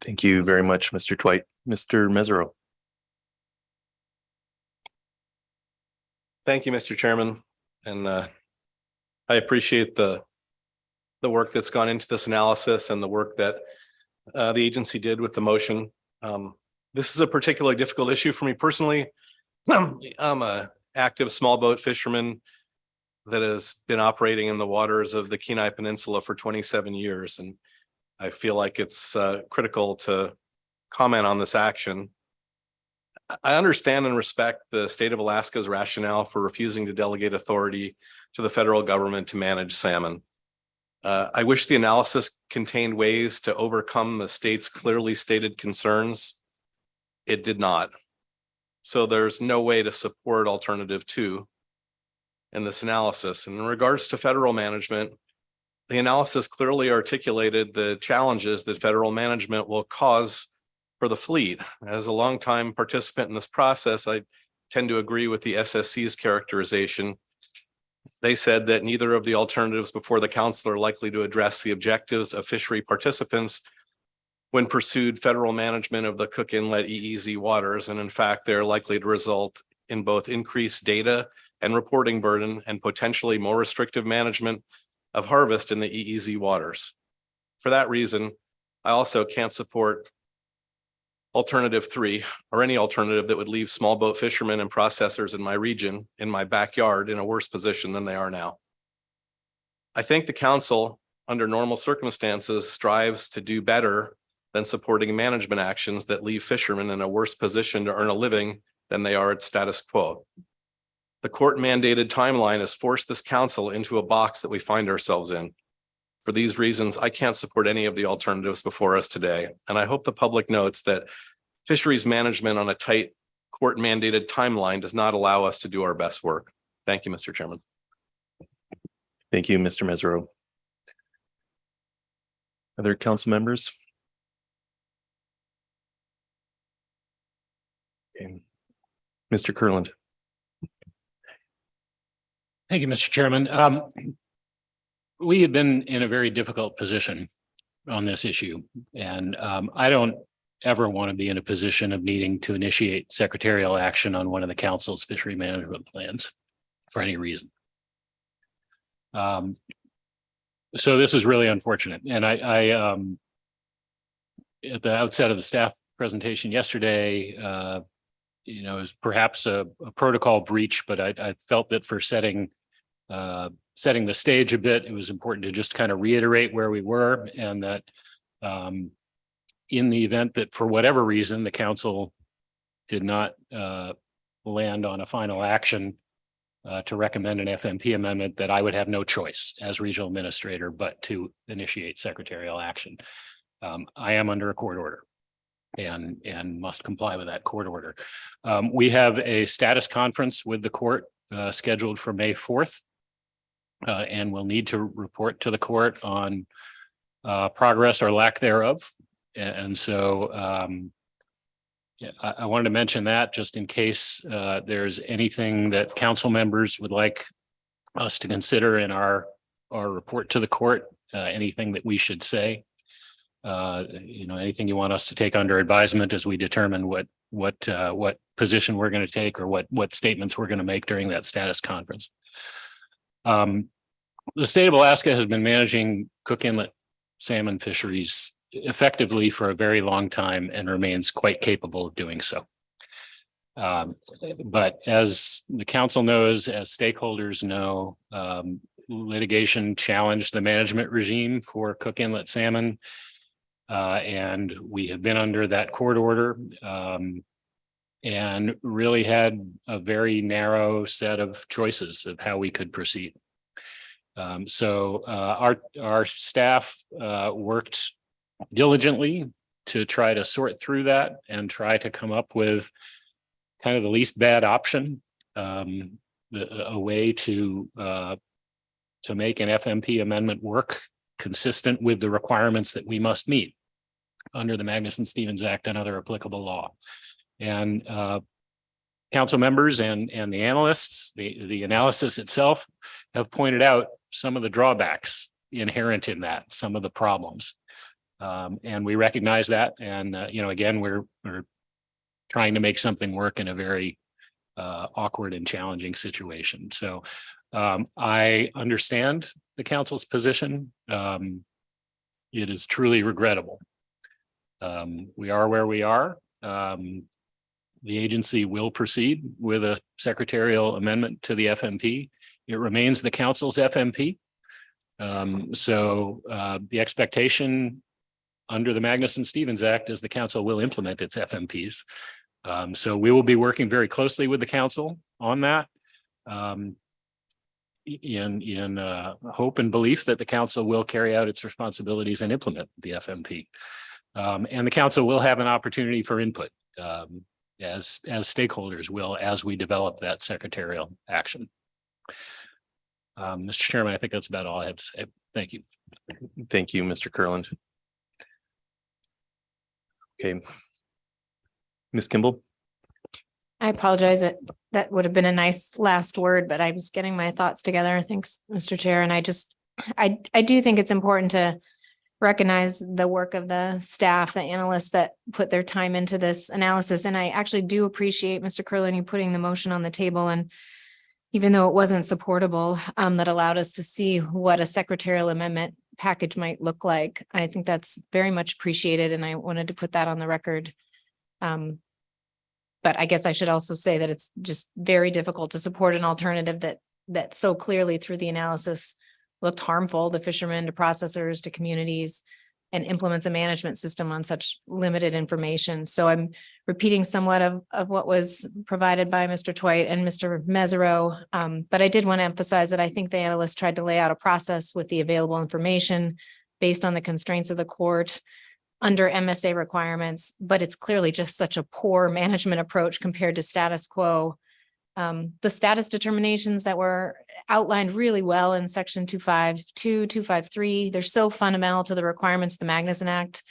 Thank you very much, Mr. Dwight. Mr. Mesereau. Thank you, Mr. Chairman. And I appreciate the work that's gone into this analysis and the work that the agency did with the motion. This is a particularly difficult issue for me personally. I'm a active small boat fisherman that has been operating in the waters of the Kenai Peninsula for 27 years. And I feel like it's critical to comment on this action. I understand and respect the state of Alaska's rationale for refusing to delegate authority to the federal government to manage salmon. I wish the analysis contained ways to overcome the state's clearly stated concerns. It did not. So there's no way to support alternative 2 in this analysis. And in regards to federal management, the analysis clearly articulated the challenges that federal management will cause for the fleet. As a longtime participant in this process, I tend to agree with the SSC's characterization. They said that neither of the alternatives before the council are likely to address the objectives of fishery participants when pursued federal management of the Cook Inlet EEZ waters. And in fact, they're likely to result in both increased data and reporting burden and potentially more restrictive management of harvest in the EEZ waters. For that reason, I also can't support alternative 3 or any alternative that would leave small boat fishermen and processors in my region, in my backyard, in a worse position than they are now. I think the council, under normal circumstances, strives to do better than supporting management actions that leave fishermen in a worse position to earn a living than they are at status quo. The court mandated timeline has forced this council into a box that we find ourselves in. For these reasons, I can't support any of the alternatives before us today. And I hope the public notes that fisheries management on a tight court mandated timeline does not allow us to do our best work. Thank you, Mr. Chairman. Thank you, Mr. Mesereau. Other council members? Okay. Mr. Kurland. Thank you, Mr. Chairman. We have been in a very difficult position on this issue, and I don't ever want to be in a position of needing to initiate secretarial action on one of the council's fishery management plans for any reason. So this is really unfortunate. And I at the outset of the staff presentation yesterday, it was perhaps a protocol breach, but I felt that for setting setting the stage a bit, it was important to just kind of reiterate where we were, and that in the event that for whatever reason, the council did not land on a final action to recommend an FMP amendment, that I would have no choice as regional administrator but to initiate secretarial action. I am under a court order and must comply with that court order. We have a status conference with the court scheduled for May 4th, and we'll need to report to the court on progress or lack thereof. And so yeah, I wanted to mention that just in case there's anything that council members would like us to consider in our report to the court, anything that we should say. Anything you want us to take under advisement as we determine what position we're going to take, or what statements we're going to make during that status conference. The state of Alaska has been managing Cook Inlet salmon fisheries effectively for a very long time and remains quite capable of doing so. But as the council knows, as stakeholders know, litigation challenged the management regime for Cook Inlet salmon. And we have been under that court order and really had a very narrow set of choices of how we could proceed. So our staff worked diligently to try to sort through that and try to come up with kind of the least bad option, a way to make an FMP amendment work consistent with the requirements that we must meet under the Magnuson-Stevens Act and other applicable law. And council members and the analysts, the analysis itself have pointed out some of the drawbacks inherent in that, some of the problems. And we recognize that. And, again, we're trying to make something work in a very awkward and challenging situation. So I understand the council's position. It is truly regrettable. We are where we are. The agency will proceed with a secretarial amendment to the FMP. It remains the council's FMP. So the expectation under the Magnuson-Stevens Act is the council will implement its FMPs. So we will be working very closely with the council on that, in hope and belief that the council will carry out its responsibilities and implement the FMP. And the council will have an opportunity for input, as stakeholders will, as we develop that secretarial action. Mr. Chairman, I think that's about all I have to say. Thank you. Thank you, Mr. Kurland. Okay. Ms. Kimball. I apologize. That would have been a nice last word, but I was getting my thoughts together. Thanks, Mr. Chair. And I do think it's important to recognize the work of the staff, the analysts that put their time into this analysis. And I actually do appreciate, Mr. Kurland, you putting the motion on the table. And even though it wasn't supportable, that allowed us to see what a secretarial amendment package might look like. I think that's very much appreciated. And I wanted to put that on the record. But I guess I should also say that it's just very difficult to support an alternative that so clearly through the analysis looked harmful to fishermen, to processors, to communities, and implements a management system on such limited information. So I'm repeating somewhat of what was provided by Mr. Twite and Mr. Mesereau. But I did want to emphasize that I think the analyst tried to lay out a process with the available information based on the constraints of the court under MSA requirements, but it's clearly just such a poor management approach compared to status quo. The status determinations that were outlined really well in section 252, 253, they're so fundamental to the requirements of the Magnuson Act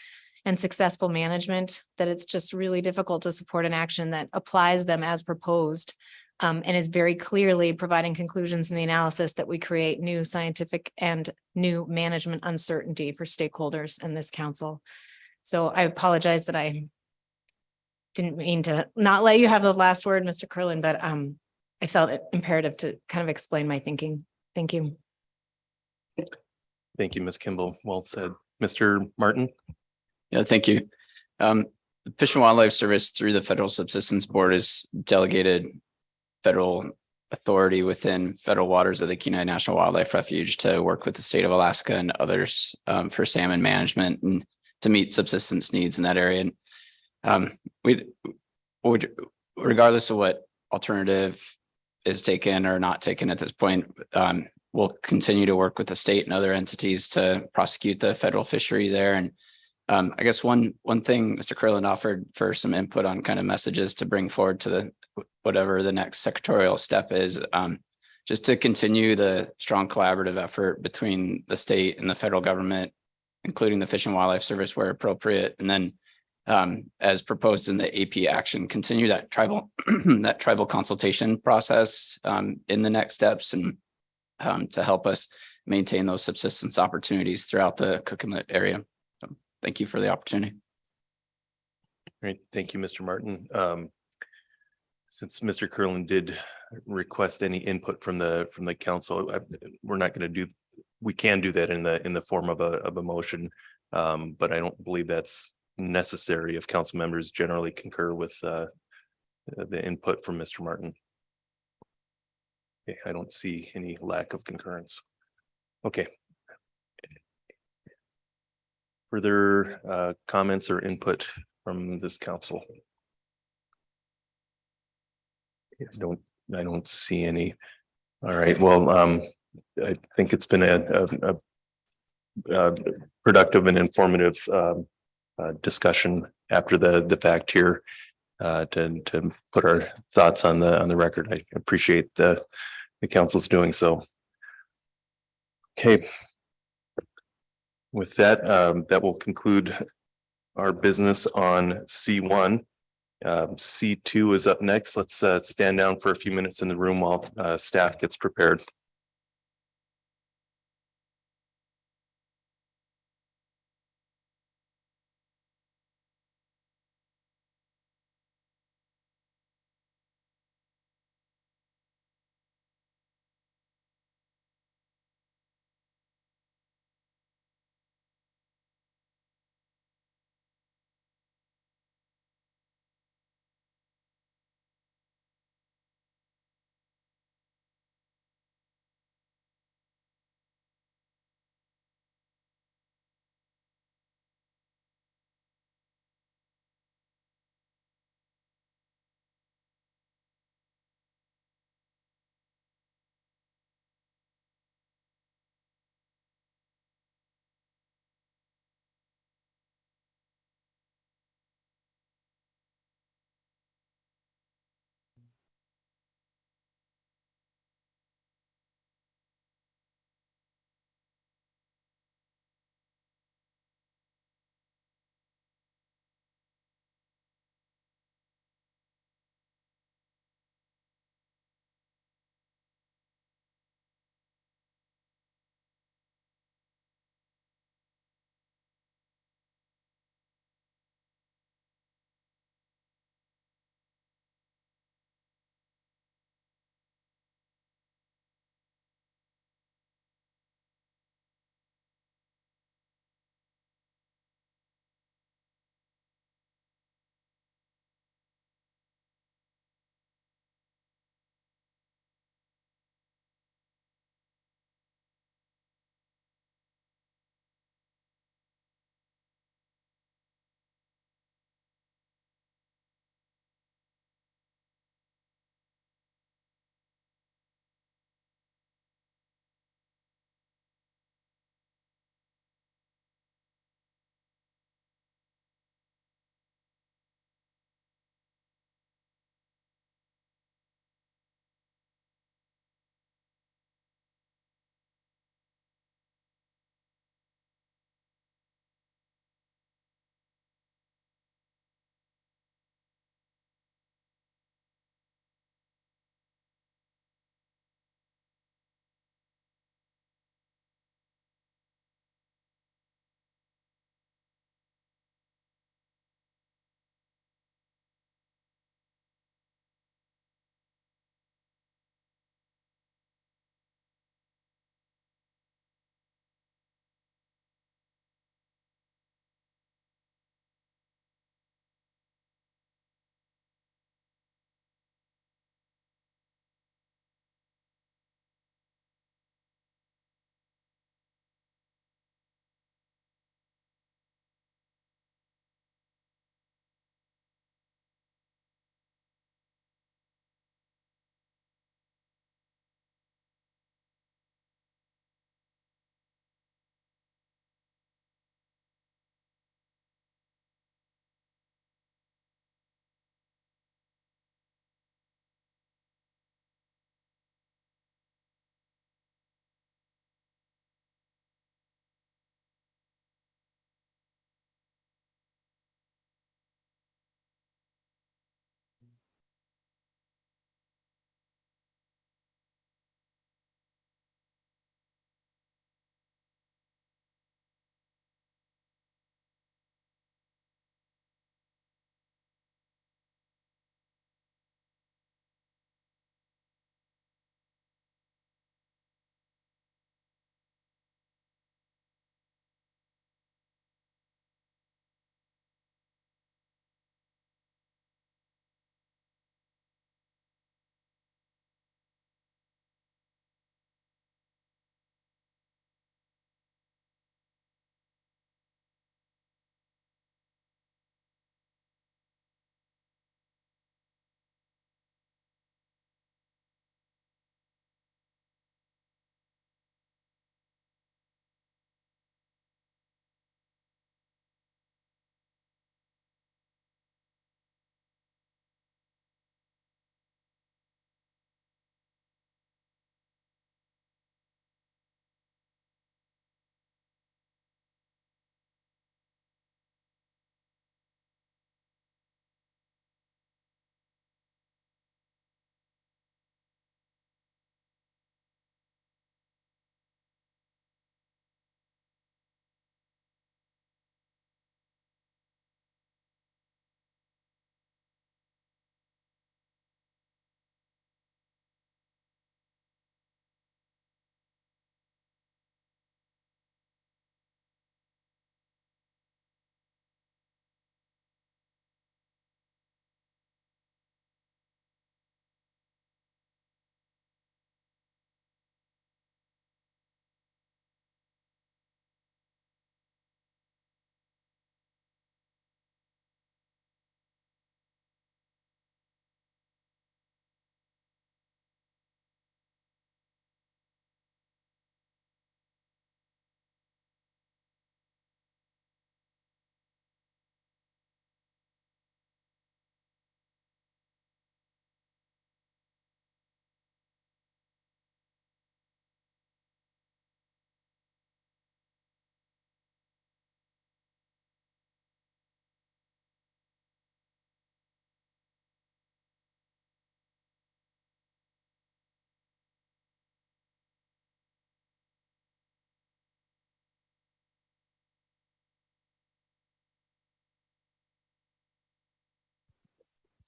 and successful management that it's just really difficult to support an action that applies them as proposed, and is very clearly providing conclusions in the analysis that we create new scientific and new management uncertainty for stakeholders in this council. So I apologize that I didn't mean to not let you have the last word, Mr. Kurland, but I felt it imperative to kind of explain my thinking. Thank you. Thank you, Ms. Kimball. Well said. Mr. Martin. Yeah, thank you. The Fish and Wildlife Service through the Federal Subsistence Board has delegated federal authority within federal waters of the Kenai National Wildlife Refuge to work with the state of Alaska and others for salmon management and to meet subsistence needs in that area. And we would, regardless of what alternative is taken or not taken at this point, we'll continue to work with the state and other entities to prosecute the federal fishery there. And I guess one thing Mr. Curlin offered for some input on kind of messages to bring forward to the whatever the next secretarial step is, just to continue the strong collaborative effort between the state and the federal government, including the Fish and Wildlife Service where appropriate, and then as proposed in the AP action, continue that tribal that tribal consultation process in the next steps, and to help us maintain those subsistence opportunities throughout the Cook Inlet area. So, thank you for the opportunity. Great, thank you, Mr. Martin. Since Mr. Curlin did request any input from the council, we're not going to do. We can do that in the form of a motion, but I don't believe that's necessary if council members generally concur with the input from Mr. Martin. Okay, I don't see any lack of concurrence. Okay. Further comments or input from this council? I don't see any. All right, well, I think it's been a productive and informative discussion after the fact here to put our thoughts on the record. I appreciate the council's doing so. Okay. With that, that will conclude our business on C1. C2 is up next. Let's stand down for a few minutes in the room while staff gets prepared.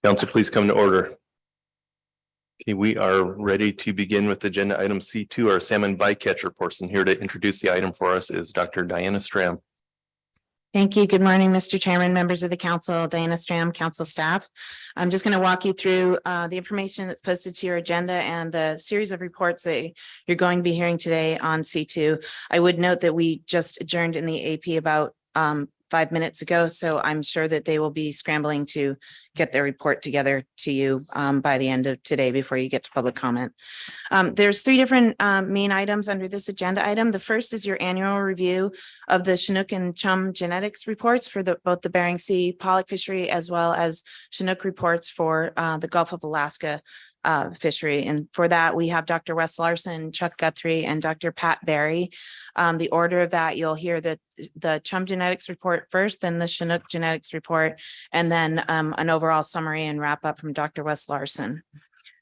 Council, please come to order. Okay, we are ready to begin with agenda item C2, our salmon bycatch reports. And here to introduce the item for us is Dr. Diana Stram. Thank you. Good morning, Mr. Chairman, members of the council, Diana Stram, council staff. I'm just going to walk you through the information that's posted to your agenda and the series of reports that you're going to be hearing today on C2. I would note that we just adjourned in the AP about 5 minutes ago, so I'm sure that they will be scrambling to get their report together to you by the end of today before you get to public comment. There's 3 different main items under this agenda item. The first is your annual review of the Chinook and Chum genetics reports for both the Bering Sea pollock fishery as well as Chinook reports for the Gulf of Alaska fishery. And for that, we have Dr. Wes Larson, Chuck Guthrie, and Dr. Pat Barry. The order of that, you'll hear the Chum genetics report first, then the Chinook genetics report, and then an overall summary and wrap up from Dr. Wes Larson.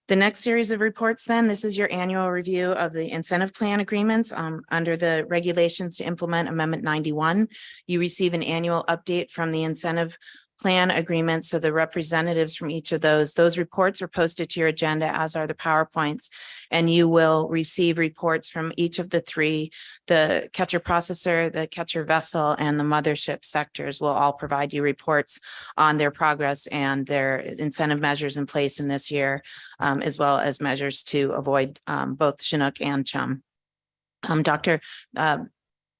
The next series of reports, then, this is your annual review of the incentive plan agreements under the regulations to implement Amendment 91. You receive an annual update from the incentive plan agreement. So the representatives from each of those reports are posted to your agenda, as are the PowerPoints, and you will receive reports from each of the 3, the catcher processor, the catcher vessel, and the mothership sectors will all provide you reports on their progress and their incentive measures in place in this year, as well as measures to avoid both Chinook and Chum. Dr.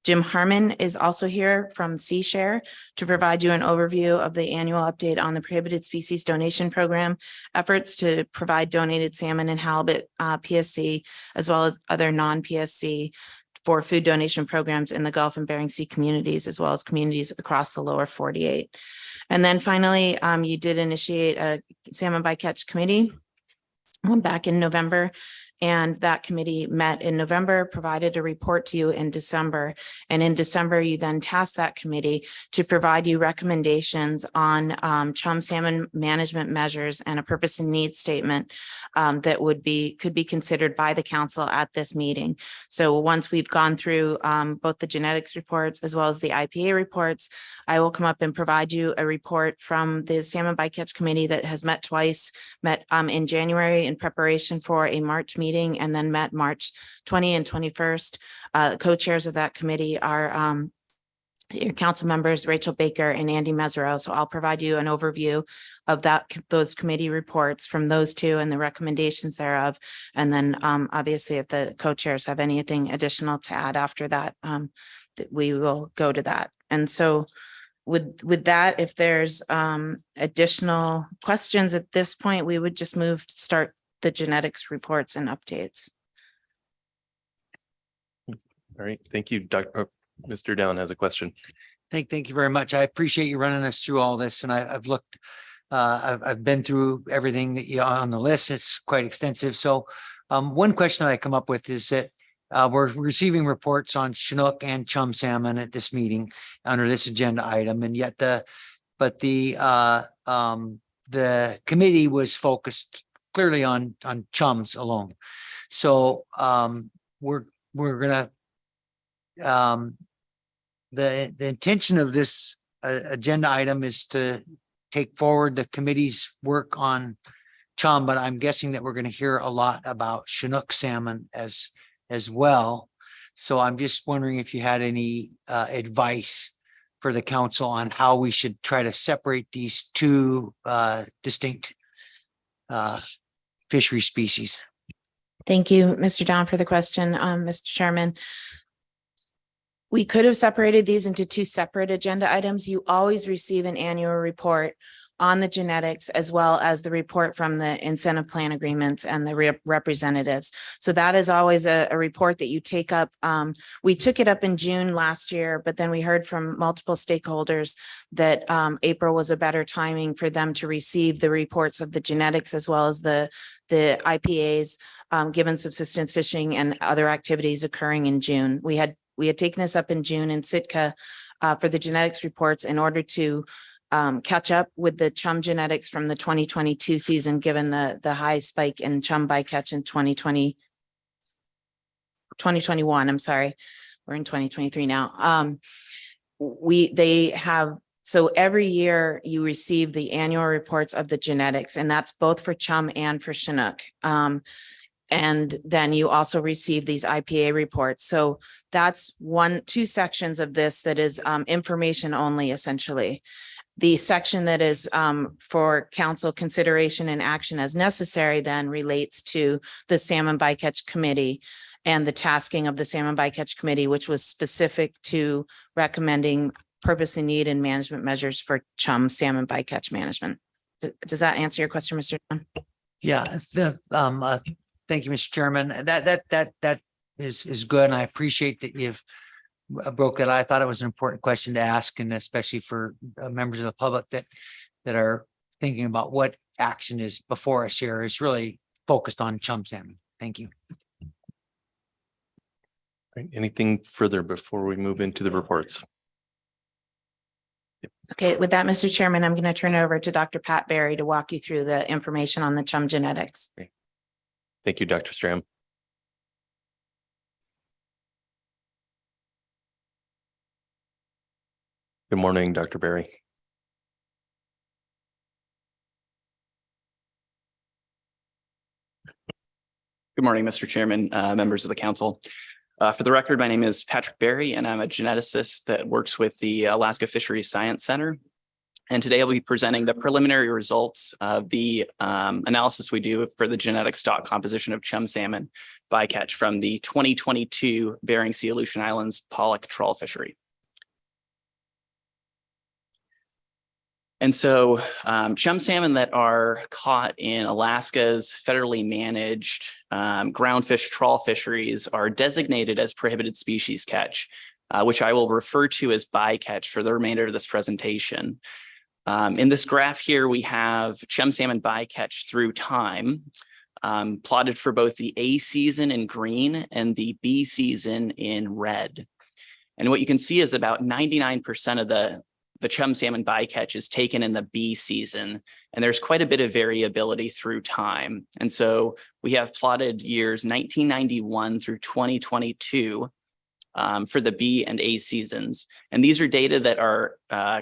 Jim Harmon is also here from SeaShare to provide you an overview of the annual update on the prohibited species donation program efforts to provide donated salmon and halibut PSC, as well as other non-PSC for food donation programs in the Gulf and Bering Sea communities, as well as communities across the lower 48. And then finally, you did initiate a salmon bycatch committee back in November. And that committee met in November, provided a report to you in December. And in December, you then tasked that committee to provide you recommendations on chum salmon management measures and a purpose and needs statement that could be considered by the council at this meeting. So once we've gone through both the genetics reports as well as the IPA reports, I will come up and provide you a report from the Salmon Bycatch Committee that has met twice, met in January in preparation for a March meeting, and then met March 20 and 21st. Co-chairs of that committee are your council members, Rachel Baker and Andy Mesereau. So I'll provide you an overview of those committee reports from those 2 and the recommendations thereof. And then obviously, if the co-chairs have anything additional to add after that, we will go to that. And so with that, if there's additional questions at this point, we would just start the genetics reports and updates. All right, thank you. Mr. Down has a question. Thank you very much. I appreciate you running us through all this, and I've looked, I've been through everything that you on the list. It's quite extensive. So one question that I come up with is that we're receiving reports on Chinook and Chum salmon at this meeting under this agenda item, and yet the committee was focused clearly on Chums alone. So we're gonna the intention of this agenda item is to take forward the committee's work on Chum, but I'm guessing that we're going to hear a lot about Chinook salmon as well. So I'm just wondering if you had any advice for the council on how we should try to separate these 2 distinct fishery species. Thank you, Mr. Down, for the question, Mr. Chairman. We could have separated these into 2 separate agenda items. You always receive an annual report on the genetics, as well as the report from the incentive plan agreements and the representatives. So that is always a report that you take up. We took it up in June last year, but then we heard from multiple stakeholders that April was a better timing for them to receive the reports of the genetics as well as the IPAs, given subsistence fishing and other activities occurring in June. We had taken this up in June in Sitka for the genetics reports in order to catch up with the chum genetics from the 2022 season, given the high spike in chum bycatch in 2021. I'm sorry, we're in 2023 now. They have So every year you receive the annual reports of the genetics, and that's both for chum and for Chinook. And then you also receive these IPA reports. So that's two sections of this that is information only, essentially. The section that is for council consideration and action as necessary then relates to the Salmon Bycatch Committee and the tasking of the Salmon Bycatch Committee, which was specific to recommending purpose and need and management measures for chum salmon bycatch management. Does that answer your question, Mr. Dunn? Yeah, thank you, Mr. Chairman. That is good. And I appreciate that you've broke that. I thought it was an important question to ask, and especially for members of the public that are thinking about what action is before us here is really focused on chum salmon. Thank you. Right. Anything further before we move into the reports? Okay, with that, Mr. Chairman, I'm going to turn it over to Dr. Pat Berry to walk you through the information on the chum genetics. Great. Thank you, Dr. Stram. Good morning, Dr. Berry. Good morning, Mr. Chairman, members of the council. For the record, my name is Patrick Berry, and I'm a geneticist that works with the Alaska Fisheries Science Center. And today I'll be presenting the preliminary results of the analysis we do for the genetic stock composition of chum salmon bycatch from the 2022 Bering Sea Aleutian Islands pollock trawl fishery. And so chum salmon that are caught in Alaska's federally managed groundfish trawl fisheries are designated as prohibited species catch, which I will refer to as bycatch for the remainder of this presentation. In this graph here, we have chum salmon bycatch through time, plotted for both the A season in green and the B season in red. And what you can see is about 99% of the chum salmon bycatch is taken in the B season, and there's quite a bit of variability through time. And so we have plotted years 1991 through 2022 for the B and A seasons. And these are data that are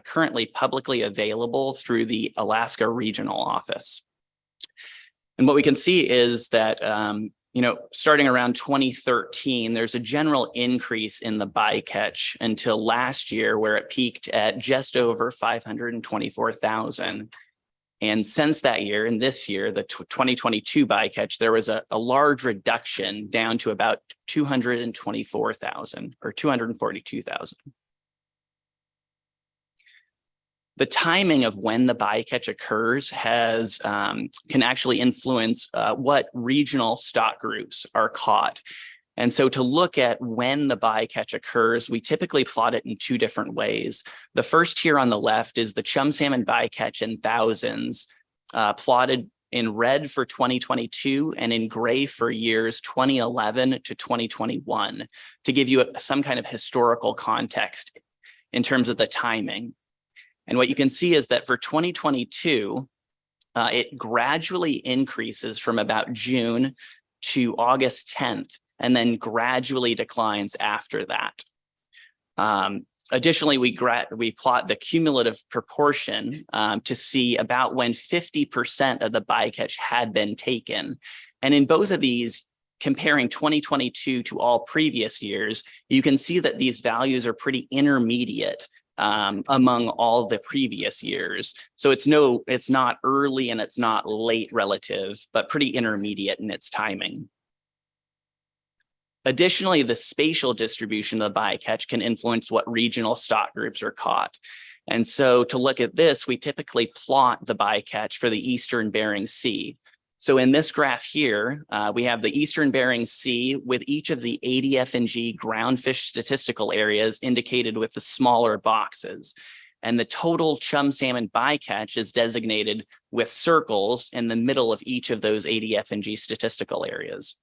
currently publicly available through the Alaska Regional Office. And what we can see is that starting around 2013, there's a general increase in the bycatch until last year, where it peaked at just over 524,000. And since that year, and this year, the 2022 bycatch, there was a large reduction down to about 224,000 or 242,000. The timing of when the bycatch occurs can actually influence what regional stock groups are caught. And so to look at when the bycatch occurs, we typically plot it in two different ways. The first here on the left is the chum salmon bycatch in thousands, plotted in red for 2022 and in gray for years 2011 to 2021, to give you some kind of historical context in terms of the timing. And what you can see is that for 2022, it gradually increases from about June to August 10th, and then gradually declines after that. Additionally, we plot the cumulative proportion to see about when 50% of the bycatch had been taken. And in both of these, comparing 2022 to all previous years, you can see that these values are pretty intermediate among all the previous years. So it's not early and it's not late relative, but pretty intermediate in its timing. Additionally, the spatial distribution of the bycatch can influence what regional stock groups are caught. And so to look at this, we typically plot the bycatch for the Eastern Bering Sea. So in this graph here, we have the Eastern Bering Sea with each of the ADF&G groundfish statistical areas indicated with the smaller boxes. And the total chum salmon bycatch is designated with circles in the middle of each of those ADF&G statistical areas.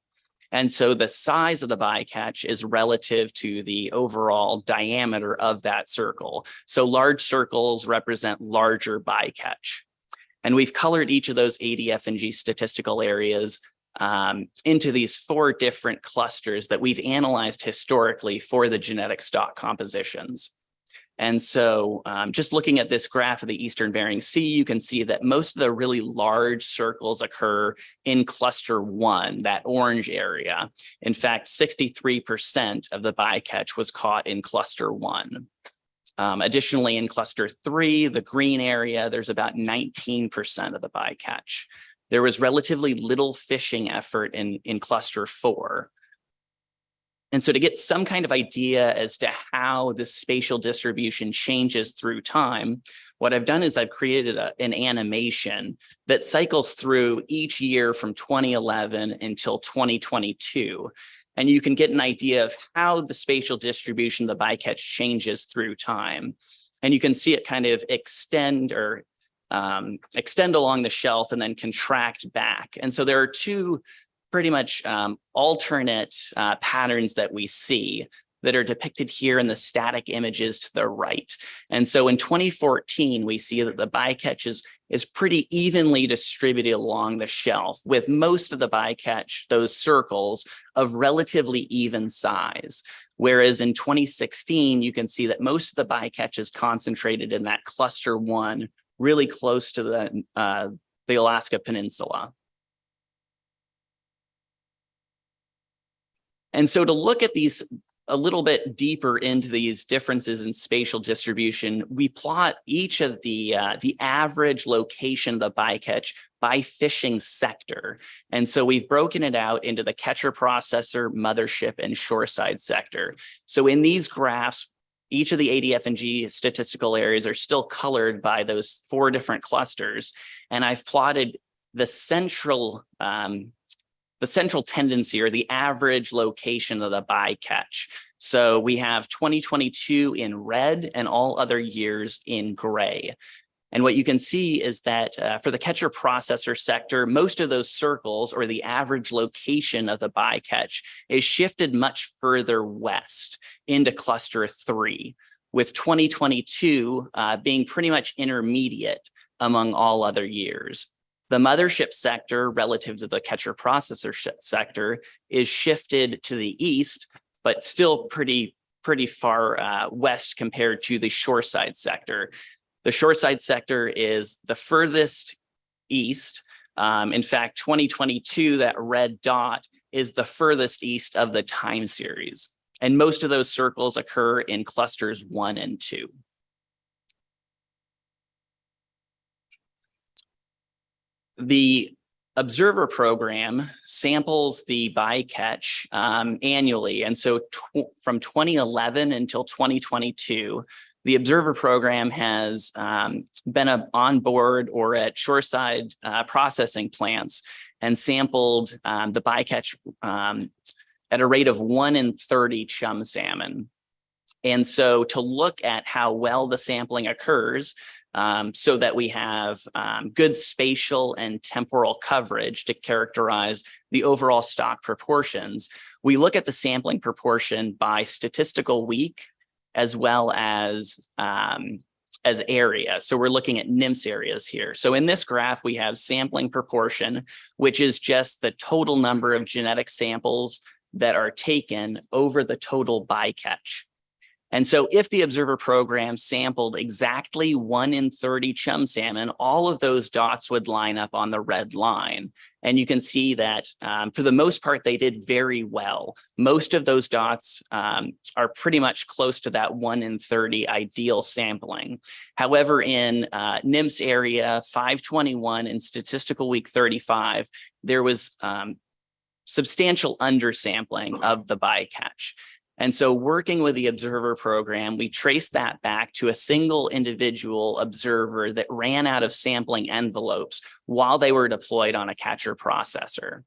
And so the size of the bycatch is relative to the overall diameter of that circle. So large circles represent larger bycatch. And we've colored each of those ADF&G statistical areas into these 4 different clusters that we've analyzed historically for the genetic stock compositions. And so just looking at this graph of the Eastern Bering Sea, you can see that most of the really large circles occur in cluster 1, that orange area. In fact, 63% of the bycatch was caught in cluster 1. Additionally, in cluster 3, the green area, there's about 19% of the bycatch. There was relatively little fishing effort in cluster 4. And so to get some kind of idea as to how this spatial distribution changes through time, what I've done is I've created an animation that cycles through each year from 2011 until 2022. And you can get an idea of how the spatial distribution of the bycatch changes through time. And you can see it kind of extend along the shelf and then contract back. And so there are two pretty much alternate patterns that we see that are depicted here in the static images to the right. And so in 2014, we see that the bycatch is pretty evenly distributed along the shelf, with most of the bycatch, those circles, of relatively even size. Whereas in 2016, you can see that most of the bycatch is concentrated in that cluster 1, really close to the Alaska Peninsula. And so to look at these a little bit deeper into these differences in spatial distribution, we plot each of the average location of the bycatch by fishing sector. And so we've broken it out into the catcher, processor, mothership, and shoreside sector. So in these graphs, each of the ADF&G statistical areas are still colored by those 4 different clusters. And I've plotted the central tendency, or the average location of the bycatch. So we have 2022 in red and all other years in gray. And what you can see is that for the catcher processor sector, most of those circles, or the average location of the bycatch, is shifted much further west into cluster 3, with 2022 being pretty much intermediate among all other years. The mothership sector, relative to the catcher processor sector, is shifted to the east, but still pretty far west compared to the shoreside sector. The shoreside sector is the furthest east. In fact, 2022, that red dot, is the furthest east of the time series. And most of those circles occur in clusters 1 and 2. The observer program samples the bycatch annually. And so from 2011 until 2022, the observer program has been on board or at shoreside processing plants and sampled the bycatch at a rate of 1 in 30 chum salmon. And so to look at how well the sampling occurs, so that we have good spatial and temporal coverage to characterize the overall stock proportions, we look at the sampling proportion by statistical week as well as area. So we're looking at NPFMC areas here. So in this graph, we have sampling proportion, which is just the total number of genetic samples that are taken over the total bycatch. And so if the observer program sampled exactly 1 in 30 chum salmon, all of those dots would line up on the red line. And you can see that for the most part, they did very well. Most of those dots are pretty much close to that 1 in 30 ideal sampling. However, in NPFMC area 521 and statistical week 35, there was substantial undersampling of the bycatch. And so working with the observer program, we traced that back to a single individual observer that ran out of sampling envelopes while they were deployed on a catcher processor.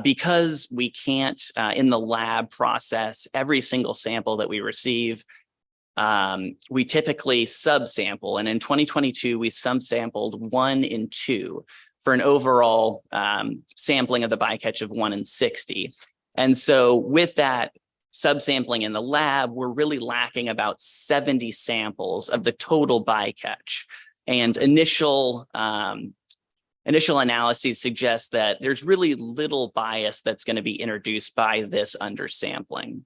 Because we can't in the lab process every single sample that we receive, we typically subsample. And in 2022, we subsampled 1 in 2 for an overall sampling of the bycatch of 1 in 60. And so with that subsampling in the lab, we're really lacking about 70 samples of the total bycatch. And initial analyses suggest that there's really little bias that's going to be introduced by this undersampling.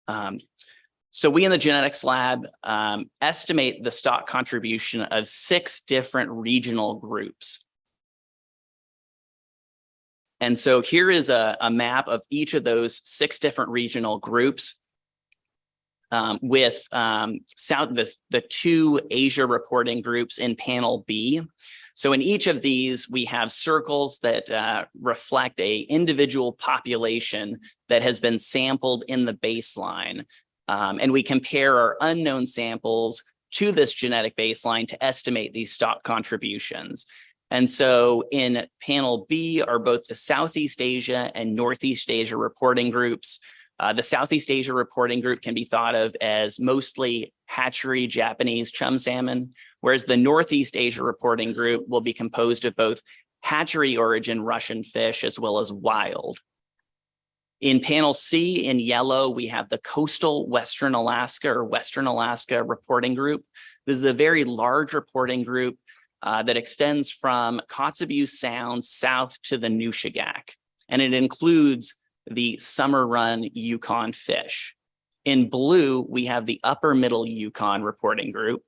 So we in the genetics lab estimate the stock contribution of 6 different regional groups. And so here is a map of each of those 6 different regional groups with the 2 Asia reporting groups in panel B. So in each of these, we have circles that reflect a individual population that has been sampled in the baseline. And we compare our unknown samples to this genetic baseline to estimate these stock contributions. And so in panel B are both the Southeast Asia and Northeast Asia reporting groups. The Southeast Asia reporting group can be thought of as mostly hatchery Japanese chum salmon, whereas the Northeast Asia reporting group will be composed of both hatchery origin Russian fish as well as wild. In panel C in yellow, we have the coastal Western Alaska or Western Alaska reporting group. This is a very large reporting group that extends from Kotzebue Sound south to the Nushagak, and it includes the summer run Yukon fish. In blue, we have the upper middle Yukon reporting group.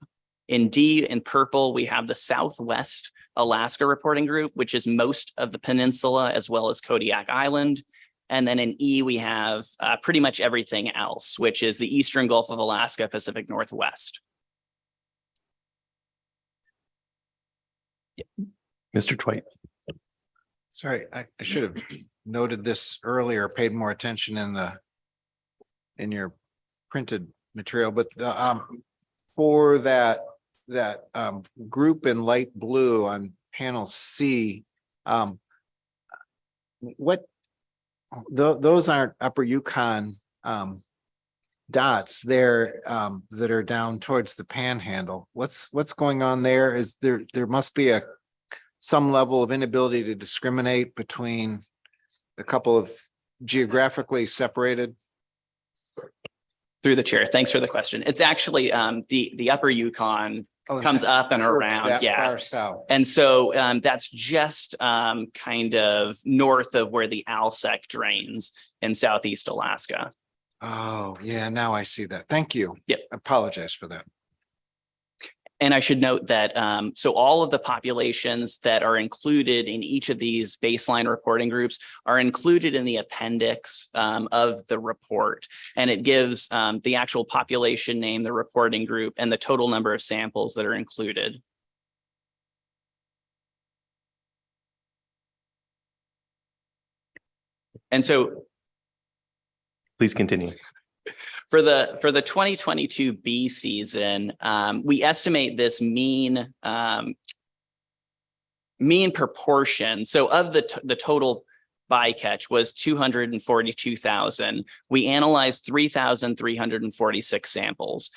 In D, in purple, we have the Southwest Alaska reporting group, which is most of the peninsula as well as Kodiak Island. And then in E, we have pretty much everything else, which is the Eastern Gulf of Alaska, Pacific Northwest. Mr. Twite. Sorry, I should have noted this earlier, paid more attention in your printed material, but for that group in light blue on panel C, those aren't upper Yukon dots there that are down towards the panhandle. What's going on there? Is there must be some level of inability to discriminate between a couple of geographically separated? Through the chair, thanks for the question. It's actually the upper Yukon comes up and around, yeah. Far south. And so that's just kind of north of where the Alsek drains in Southeast Alaska. Oh, yeah, now I see that. Thank you. Yep. I apologize for that. And I should note that so all of the populations that are included in each of these baseline reporting groups are included in the appendix of the report. And it gives the actual population name, the reporting group, and the total number of samples that are included. And so please continue. For the 2022 B season, we estimate this mean proportion. So of the total bycatch was 242,000. We analyzed 3,346 samples.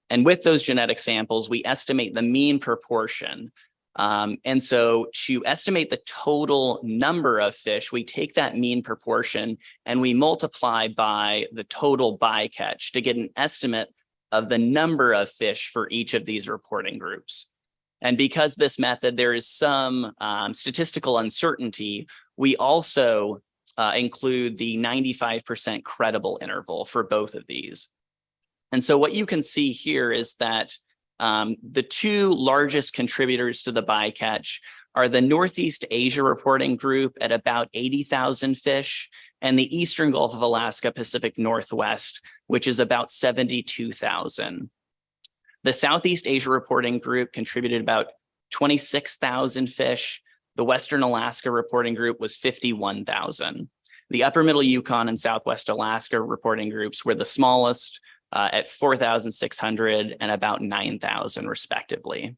And with those genetic samples, we estimate the mean proportion. And so to estimate the total number of fish, we take that mean proportion and we multiply by the total bycatch to get an estimate of the number of fish for each of these reporting groups. And because this method, there is some statistical uncertainty, we also include the 95% credible interval for both of these. And so what you can see here is that the 2 largest contributors to the bycatch are the Northeast Asia reporting group at about 80,000 fish and the Eastern Gulf of Alaska Pacific Northwest, which is about 72,000. The Southeast Asia reporting group contributed about 26,000 fish. The Western Alaska reporting group was 51,000. The Upper Middle Yukon and Southwest Alaska reporting groups were the smallest, at 4,600 and about 9,000 respectively.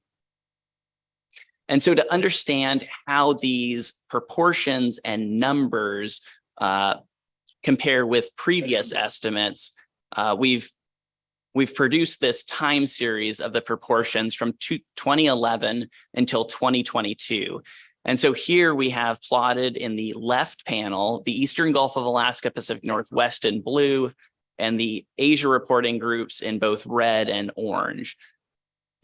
And so to understand how these proportions and numbers compare with previous estimates, we've produced this time series of the proportions from 2011 until 2022. And so here we have plotted in the left panel, the Eastern Gulf of Alaska, Pacific Northwest in blue, and the Asia reporting groups in both red and orange.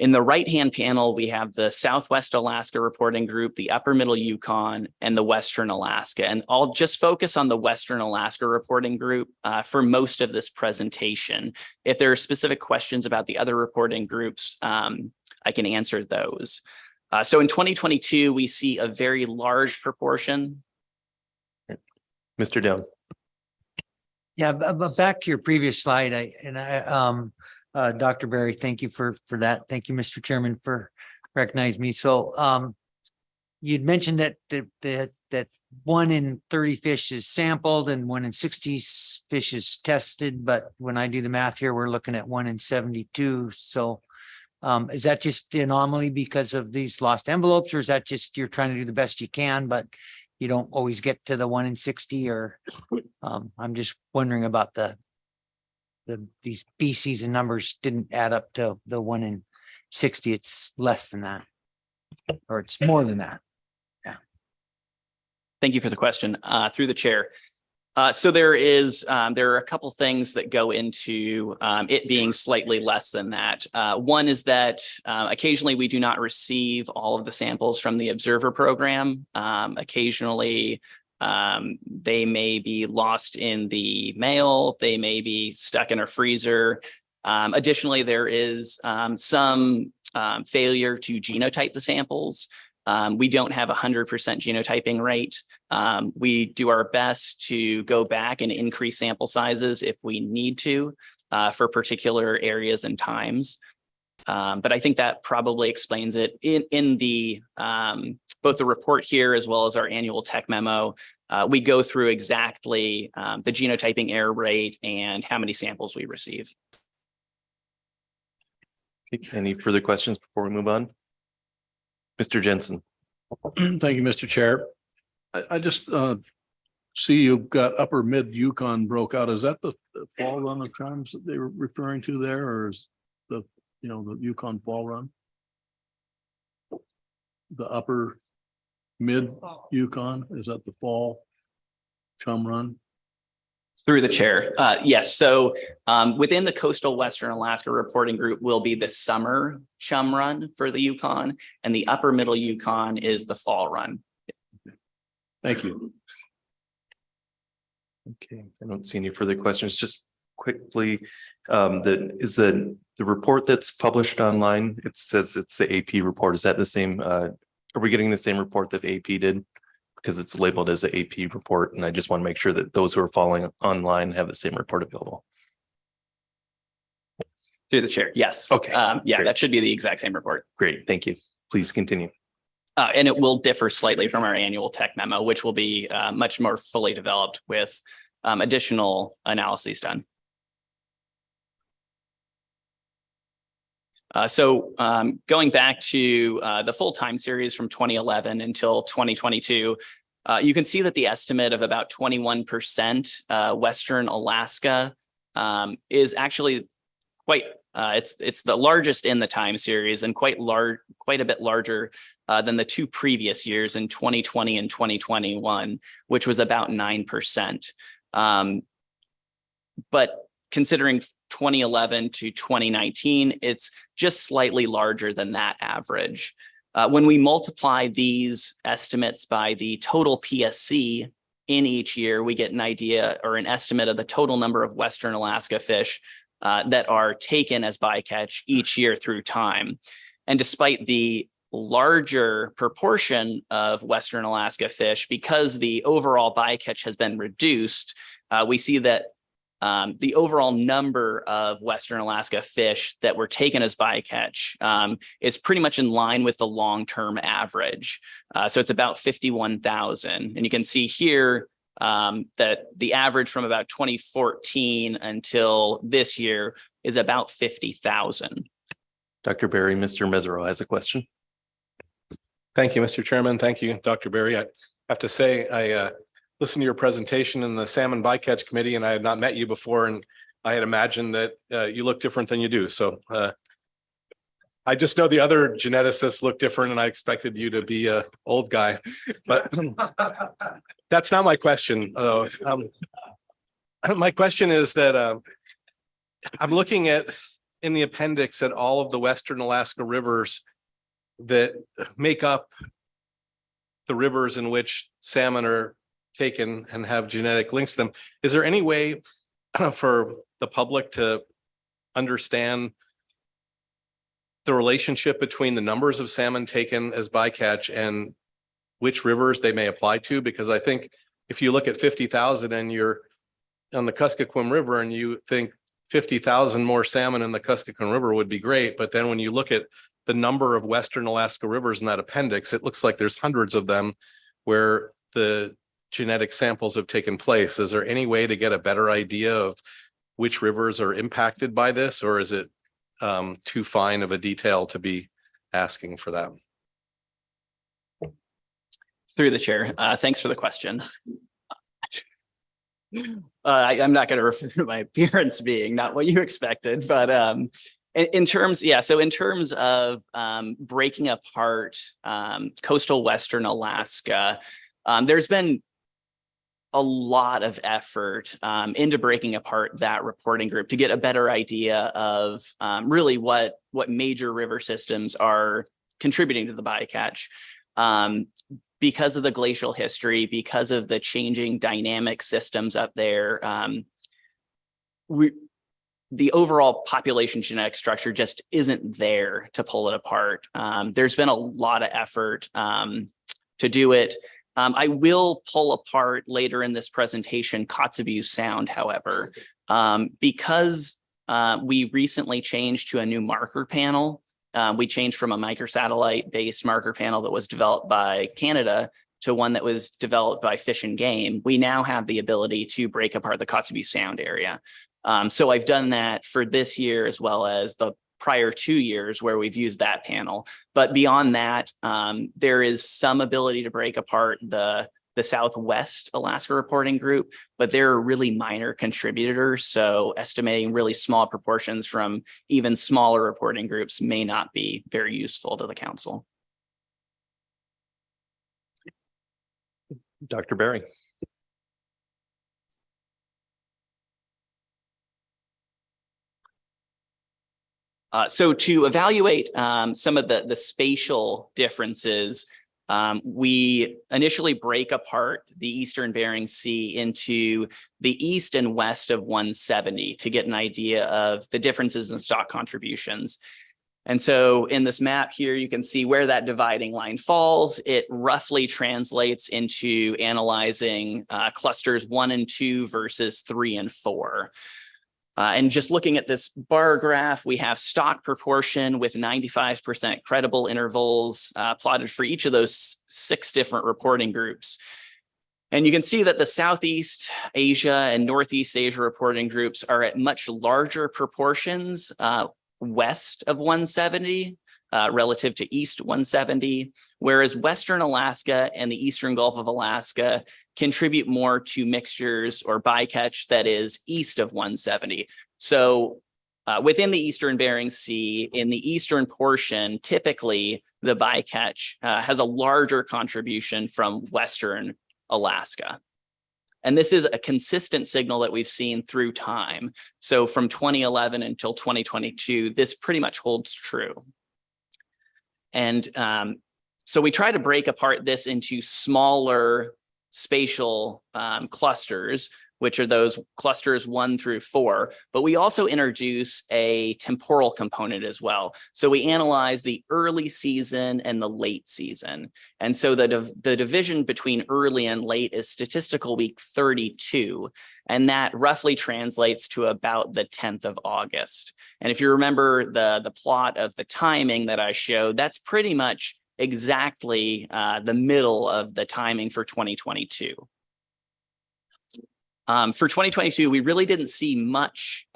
In the right-hand panel, we have the Southwest Alaska reporting group, the Upper Middle Yukon, and the Western Alaska. And I'll just focus on the Western Alaska reporting group for most of this presentation. If there are specific questions about the other reporting groups, I can answer those. So in 2022, we see a very large proportion. Mr. Dillon. Yeah, but back to your previous slide, Dr. Berry, thank you for that. Thank you, Mr. Chairman, for recognizing me. So you'd mentioned that that 1 in 30 fish is sampled and 1 in 60 fish is tested. But when I do the math here, we're looking at 1 in 72. So is that just the anomaly because of these lost envelopes, or is that just you're trying to do the best you can, but you don't always get to the 1 in 60? Or I'm just wondering about these species and numbers didn't add up to the 1 in 60. It's less than that, or it's more than that. Yeah. Thank you for the question through the chair. So there are a couple things that go into it being slightly less than that. One is that occasionally we do not receive all of the samples from the observer program. Occasionally they may be lost in the mail. They may be stuck in a freezer. Additionally, there is some failure to genotype the samples. We don't have 100% genotyping rate. We do our best to go back and increase sample sizes if we need to for particular areas and times. But I think that probably explains it in the both the report here as well as our annual tech memo. We go through exactly the genotyping error rate and how many samples we receive. Any further questions before we move on? Mr. Jensen. Thank you, Mr. Chair. I just see you've got Upper Mid Yukon broke out. Is that the fall run of times that they were referring to there, or is the the Yukon fall run? The Upper Mid Yukon, is that the fall chum run? Through the chair. Yes. So within the Coastal Western Alaska reporting group will be the summer chum run for the Yukon, and the Upper Middle Yukon is the fall run. Thank you. Okay, I don't see any further questions. Just quickly, the report that's published online, it says it's the AP report. Is that the same? Are we getting the same report that AP did? Because it's labeled as an AP report, and I just want to make sure that those who are following online have the same report available. Through the chair. Yes. Okay. Yeah, great. That should be the exact same report. Great. Thank you. Please continue. And it will differ slightly from our annual tech memo, which will be much more fully developed with additional analyses done. So going back to the full time series from 2011 until 2022, you can see that the estimate of about 21% Western Alaska is actually quite, it's the largest in the time series and quite a bit larger than the 2 previous years in 2020 and 2021, which was about 9%. But considering 2011 to 2019, it's just slightly larger than that average. When we multiply these estimates by the total PSC in each year, we get an idea or an estimate of the total number of Western Alaska fish that are taken as bycatch each year through time. And despite the larger proportion of Western Alaska fish, because the overall bycatch has been reduced, we see that the overall number of Western Alaska fish that were taken as bycatch is pretty much in line with the long-term average. So it's about 51,000. And you can see here that the average from about 2014 until this year is about 50,000. Dr. Berry, Mr. Mesereau has a question. Thank you, Mr. Chairman. Thank you, Dr. Berry. I have to say, I listened to your presentation in the Salmon Bycatch Committee, and I had not met you before, and I had imagined that you look different than you do. So I just know the other geneticists look different, and I expected you to be an old guy. But that's not my question. My question is that I'm looking at in the appendix at all of the Western Alaska rivers that make up the rivers in which salmon are taken and have genetic links to them. Is there any way for the public to understand the relationship between the numbers of salmon taken as bycatch and which rivers they may apply to? Because I think if you look at 50,000 and you're on the Kuskokwim River and you think 50,000 more salmon in the Kuskokwim River would be great. But then when you look at the number of Western Alaska rivers in that appendix, it looks like there's hundreds of them where the genetic samples have taken place. Is there any way to get a better idea of which rivers are impacted by this, or is it too fine of a detail to be asking for that? Through the chair. Thanks for the question. I'm not going to refer to my appearance being not what you expected, but in terms, yeah. So in terms of breaking apart coastal Western Alaska, there's been a lot of effort into breaking apart that reporting group to get a better idea of really what major river systems are contributing to the bycatch. Because of the glacial history, because of the changing dynamic systems up there, the overall population genetic structure just isn't there to pull it apart. There's been a lot of effort to do it. I will pull apart later in this presentation Kotzebue Sound, however, because we recently changed to a new marker panel. We changed from a microsatellite based marker panel that was developed by Canada to one that was developed by Fish and Game. We now have the ability to break apart the Kotzebue Sound area. So I've done that for this year as well as the prior 2 years where we've used that panel. But beyond that, there is some ability to break apart the Southwest Alaska reporting group, but they're really minor contributors. So estimating really small proportions from even smaller reporting groups may not be very useful to the council. Dr. Berry. So to evaluate some of the spatial differences, we initially break apart the Eastern Bering Sea into the east and west of 170 to get an idea of the differences in stock contributions. And so in this map here, you can see where that dividing line falls. It roughly translates into analyzing clusters 1 and 2 versus 3 and 4. And just looking at this bar graph, we have stock proportion with 95% credible intervals plotted for each of those 6 different reporting groups. And you can see that the Southeast Asia and Northeast Asia reporting groups are at much larger proportions west of 170 relative to East 170, whereas Western Alaska and the Eastern Gulf of Alaska contribute more to mixtures or bycatch that is east of 170. So within the Eastern Bering Sea, in the eastern portion, typically the bycatch has a larger contribution from Western Alaska. And this is a consistent signal that we've seen through time. So from 2011 until 2022, this pretty much holds true. And so we try to break apart this into smaller spatial clusters, which are those clusters 1 through 4, but we also introduce a temporal component as well. So we analyze the early season and the late season. And so the division between early and late is statistical week 32, and that roughly translates to about the 10th of August. And if you remember the plot of the timing that I showed, that's pretty much exactly the middle of the timing for 2022. For 2022, we really didn't see much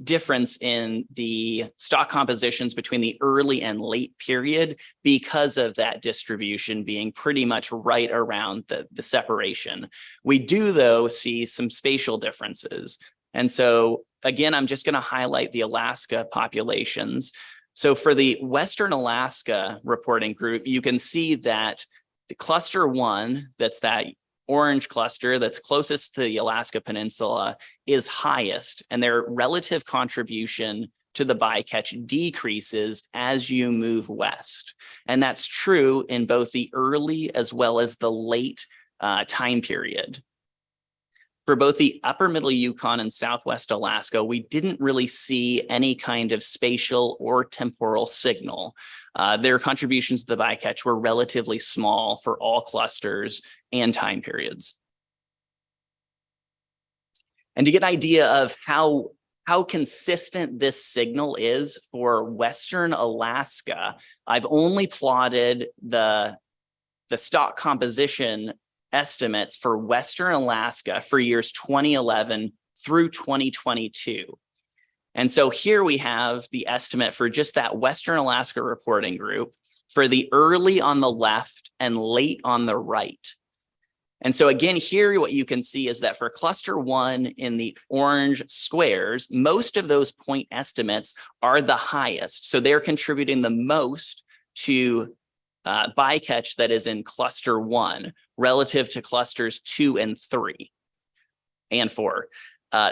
difference in the stock compositions between the early and late period because of that distribution being pretty much right around the separation. We do, though, see some spatial differences. And so, again, I'm just going to highlight the Alaska populations. So for the Western Alaska reporting group, you can see that the cluster 1, that's that orange cluster that's closest to the Alaska Peninsula, is highest, and their relative contribution to the bycatch decreases as you move west. And that's true in both the early as well as the late time period. For both the upper middle Yukon and Southwest Alaska, we didn't really see any kind of spatial or temporal signal. Their contributions to the bycatch were relatively small for all clusters and time periods. And to get an idea of how consistent this signal is for Western Alaska, I've only plotted the stock composition estimates for Western Alaska for years 2011 through 2022. And so here we have the estimate for just that Western Alaska reporting group for the early on the left and late on the right. And so again, here what you can see is that for cluster 1 in the orange squares, most of those point estimates are the highest. So they're contributing the most to bycatch that is in cluster 1 relative to clusters 2 and 3 and 4.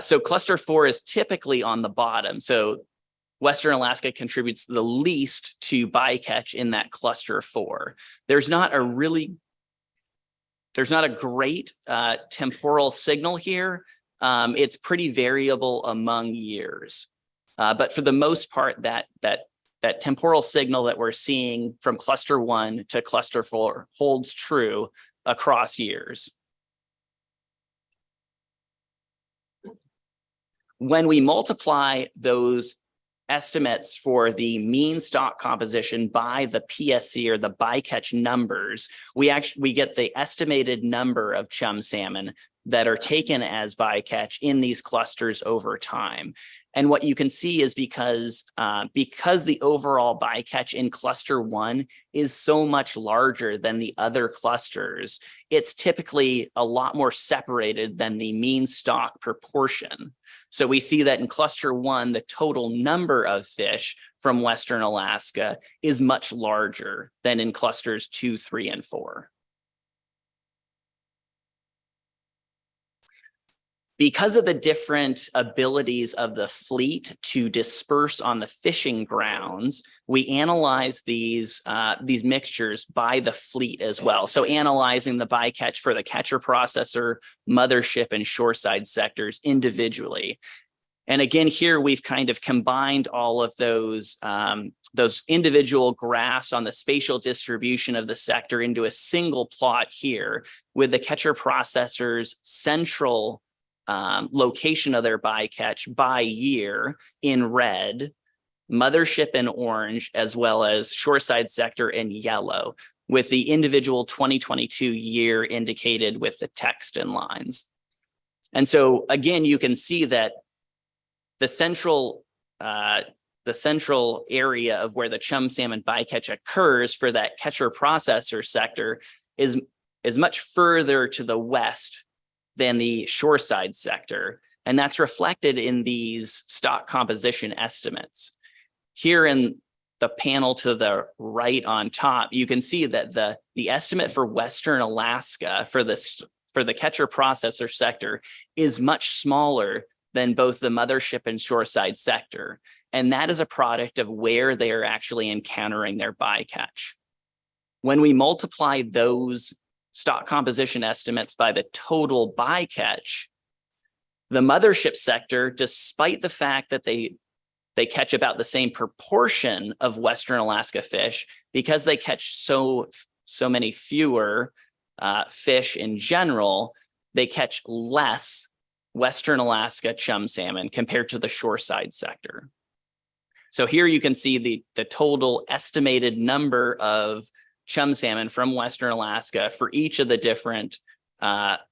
So cluster 4 is typically on the bottom. So Western Alaska contributes the least to bycatch in that cluster 4. There's not a great temporal signal here. It's pretty variable among years. But for the most part, that temporal signal that we're seeing from cluster 1 to cluster 4 holds true across years. When we multiply those estimates for the mean stock composition by the PSC or the bycatch numbers, we get the estimated number of chum salmon that are taken as bycatch in these clusters over time. And what you can see is because the overall bycatch in cluster 1 is so much larger than the other clusters, it's typically a lot more separated than the mean stock proportion. So we see that in cluster 1, the total number of fish from Western Alaska is much larger than in clusters 2, 3, and 4. Because of the different abilities of the fleet to disperse on the fishing grounds, we analyze these mixtures by the fleet as well. So analyzing the bycatch for the catcher processor, mothership, and shoreside sectors individually. And again, here we've kind of combined all of those individual graphs on the spatial distribution of the sector into a single plot here with the catcher processor's central location of their bycatch by year in red, mothership in orange, as well as shoreside sector in yellow, with the individual 2022 year indicated with the text in lines. And so again, you can see that the central area of where the chum salmon bycatch occurs for that catcher processor sector is much further to the west than the shoreside sector. And that's reflected in these stock composition estimates. Here in the panel to the right on top, you can see that the estimate for Western Alaska for the catcher processor sector is much smaller than both the mothership and shoreside sector. And that is a product of where they are actually encountering their bycatch. When we multiply those stock composition estimates by the total bycatch, the mothership sector, despite the fact that they catch about the same proportion of Western Alaska fish, because they catch so many fewer fish in general, they catch less Western Alaska chum salmon compared to the shoreside sector. So here you can see the total estimated number of chum salmon from Western Alaska for each of the different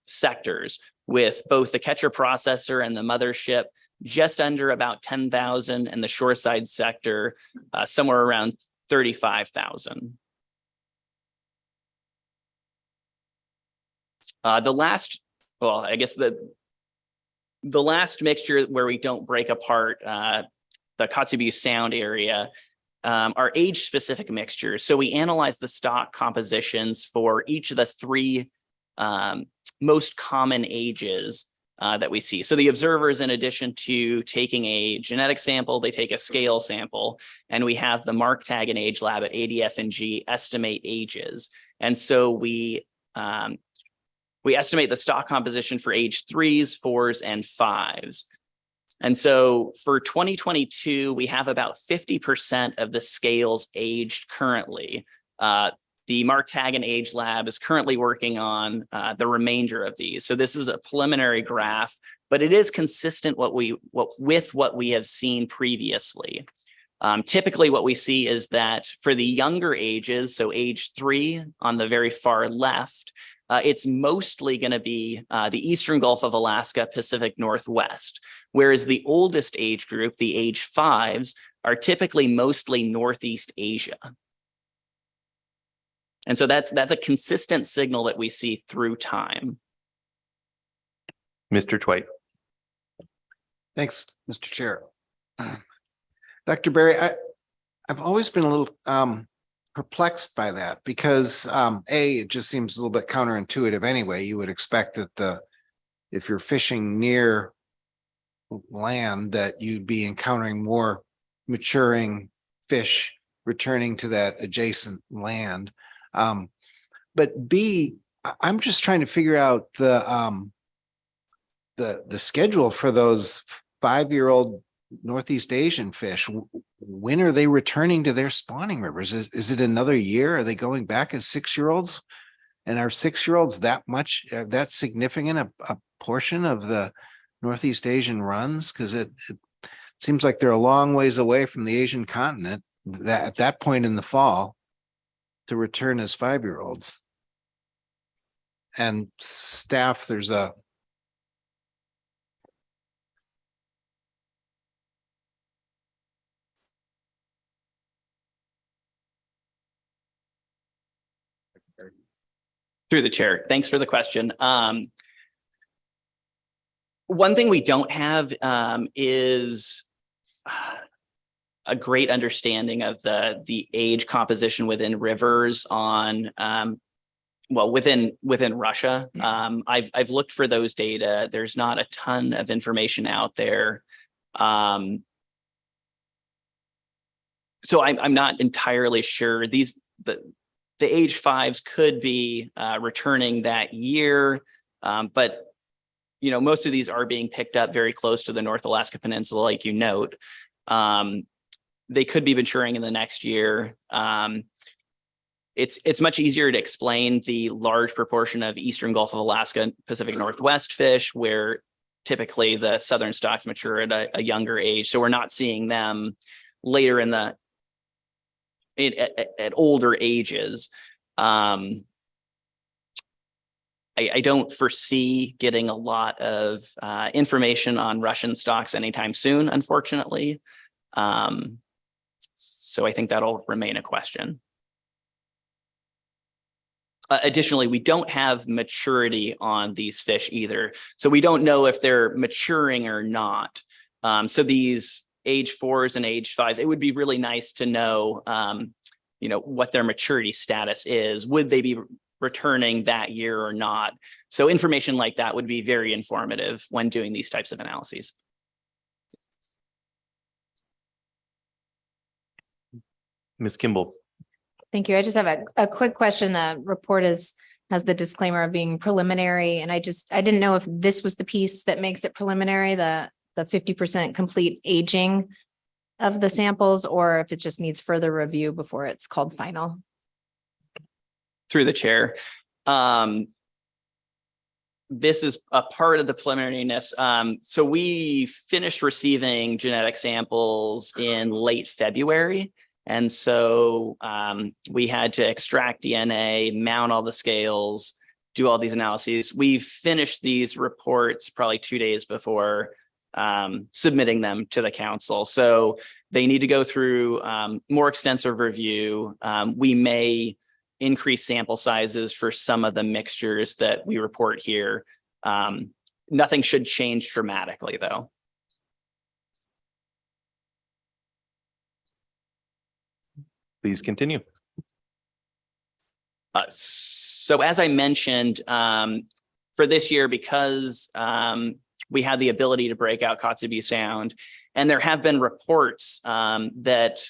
sectors, with both the catcher processor and the mothership just under about 10,000 and the shoreside sector somewhere around 35,000. The last mixture where we don't break apart the Kotzebue Sound area are age-specific mixtures. So we analyze the stock compositions for each of the three most common ages that we see. So the observers, in addition to taking a genetic sample, they take a scale sample, and we have the mark tag and age lab at ADF&G estimate ages. And so we estimate the stock composition for age 3s, 4s, and 5s. And so for 2022, we have about 50% of the scales aged currently. The mark tag and age lab is currently working on the remainder of these. So this is a preliminary graph, but it is consistent with what we have seen previously. Typically, what we see is that for the younger ages, so age 3 on the very far left, it's mostly going to be the Eastern Gulf of Alaska, Pacific Northwest, whereas the oldest age group, the age 5s, are typically mostly Northeast Asia. And so that's a consistent signal that we see through time. Mr. Twite. Thanks, Mr. Chair. Dr. Berry, I've always been a little perplexed by that because it just seems a little bit counterintuitive anyway. You would expect that if you're fishing near land that you'd be encountering more maturing fish returning to that adjacent land. But B, I'm just trying to figure out the schedule for those 5-year-old Northeast Asian fish. When are they returning to their spawning rivers? Is it another year? Are they going back as 6-year-olds? And are 6-year-olds that significant a portion of the Northeast Asian runs? Because it seems like they're a long ways away from the Asian continent at that point in the fall to return as 5-year-olds. And staff, there's a Through the chair. Thanks for the question. One thing we don't have is a great understanding of the age composition within rivers on within Russia. I've looked for those data. There's not a ton of information out there. So I'm not entirely sure. The age 5s could be returning that year, but most of these are being picked up very close to the North Alaska Peninsula, like you note. They could be maturing in the next year. It's much easier to explain the large proportion of Eastern Gulf of Alaska and Pacific Northwest fish, where typically the southern stocks mature at a younger age. So we're not seeing them later at older ages. I don't foresee getting a lot of information on Russian stocks anytime soon, unfortunately. So I think that'll remain a question. Additionally, we don't have maturity on these fish either. So we don't know if they're maturing or not. So these age 4s and age 5s, it would be really nice to know, what their maturity status is. Would they be returning that year or not? So information like that would be very informative when doing these types of analyses. Ms. Kimball. Thank you. I just have a quick question. The report has the disclaimer of being preliminary, and I didn't know if this was the piece that makes it preliminary, the 50% complete aging of the samples, or if it just needs further review before it's called final. Through the chair. This is a part of the preliminariness. So we finished receiving genetic samples in late February. And so we had to extract DNA, mount all the scales, do all these analyses. We finished these reports probably 2 days before submitting them to the council. So they need to go through more extensive review. We may increase sample sizes for some of the mixtures that we report here. Nothing should change dramatically, though. Please continue. So as I mentioned, for this year, because we had the ability to break out Kotzebue Sound. And there have been reports that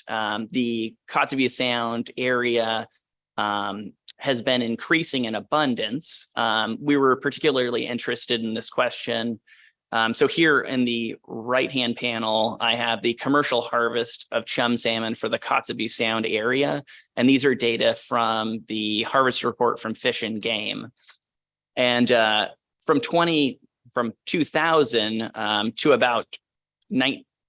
the Kotzebue Sound area has been increasing in abundance. We were particularly interested in this question. So here in the right-hand panel, I have the commercial harvest of chum salmon for the Kotzebue Sound area. And these are data from the harvest report from Fish and Game. And from 2000 to about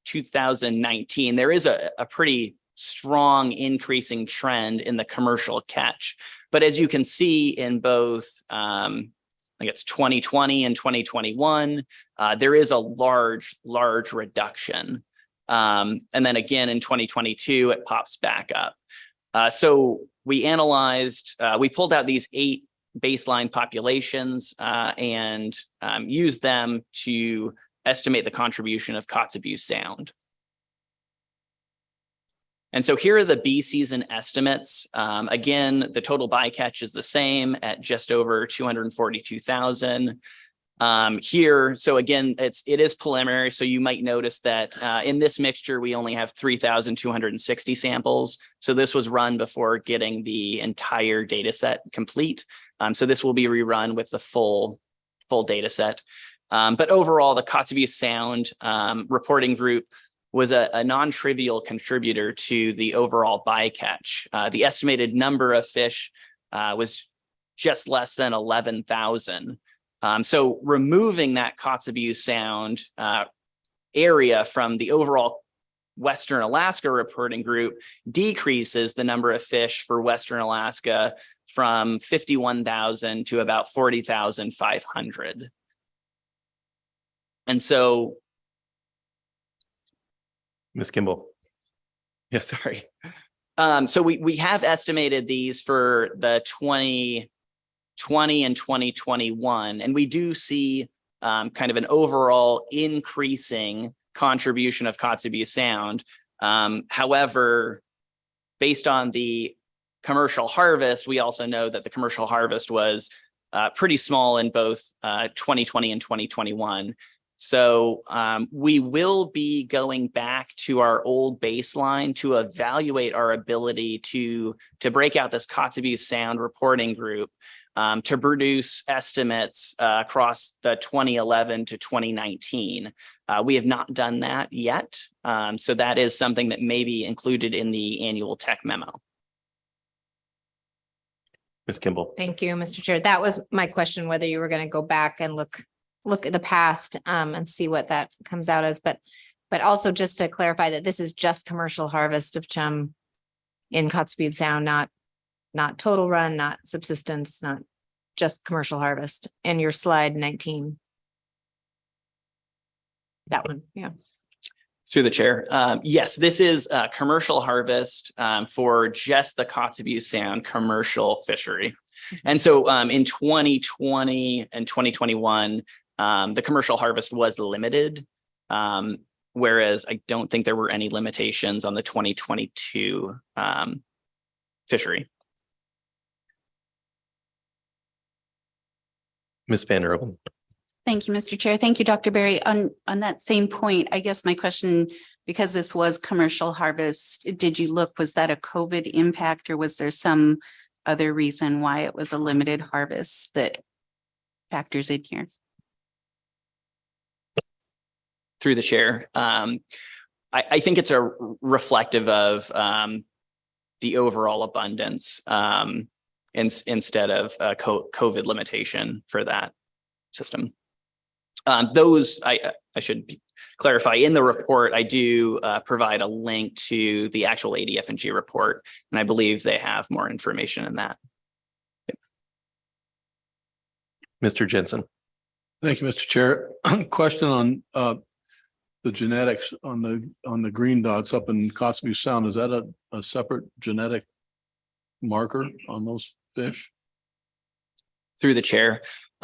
2019, there is a pretty strong increasing trend in the commercial catch. But as you can see in both, I guess 2020 and 2021, there is a large reduction. And then again in 2022, it pops back up. So we analyzed, we pulled out these 8 baseline populations and used them to estimate the contribution of Kotzebue Sound. And so here are the B season estimates. Again, the total bycatch is the same at just over 242,000. Here, so again, it is preliminary. So you might notice that in this mixture, we only have 3,260 samples. So this was run before getting the entire data set complete. So this will be rerun with the full data set. But overall, the Kotzebue Sound reporting group was a non-trivial contributor to the overall bycatch. The estimated number of fish was just less than 11,000. So removing that Kotzebue Sound area from the overall Western Alaska reporting group decreases the number of fish for Western Alaska from 51,000 to about 40,500. And so, Ms. Kimball. yeah, sorry. So we have estimated these for the 2020 and 2021, and we do see kind of an overall increasing contribution of Kotzebue Sound. However, based on the commercial harvest, we also know that the commercial harvest was pretty small in both 2020 and 2021. So we will be going back to our old baseline to evaluate our ability to break out this Kotzebue Sound reporting group to produce estimates across the 2011 to 2019. We have not done that yet. So that is something that may be included in the annual tech memo. Ms. Kimball. Thank you, Mr. Chair. That was my question, whether you were going to go back and look at the past and see what that comes out as. But also just to clarify that this is just commercial harvest of chum in Kotzebue Sound, not total run, not subsistence, not just commercial harvest. And your slide 19. That one, yeah. Through the chair. Yes, this is a commercial harvest for just the Kotzebue Sound commercial fishery. And so in 2020 and 2021, the commercial harvest was limited, whereas I don't think there were any limitations on the 2022 fishery. Ms. Van der Open. Thank you, Mr. Chair. Thank you, Dr. Berry. On that same point, I guess my question, because this was commercial harvest, did you look, was that a COVID impact or was there some other reason why it was a limited harvest that factors in here? Through the chair. I think it's a reflective of the overall abundance instead of a COVID limitation for that system. Those, I should clarify, in the report, I do provide a link to the actual ADF&G report, and I believe they have more information in that. Mr. Jensen. Thank you, Mr. Chair. Question on the genetics on the green dots up in Kotzebue Sound. Is that a separate genetic marker on those fish? Through the chair.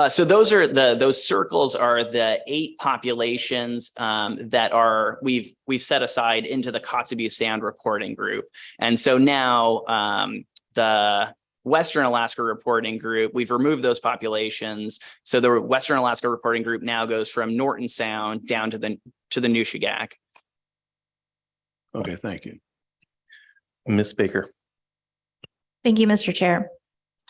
So those are those circles are the 8 populations that are we've set aside into the Kotzebue Sound reporting group. And so now the Western Alaska Reporting Group, we've removed those populations. So the Western Alaska Reporting Group now goes from Norton Sound down to the Nushagak. Okay, thank you. Ms. Baker. Thank you, Mr. Chair.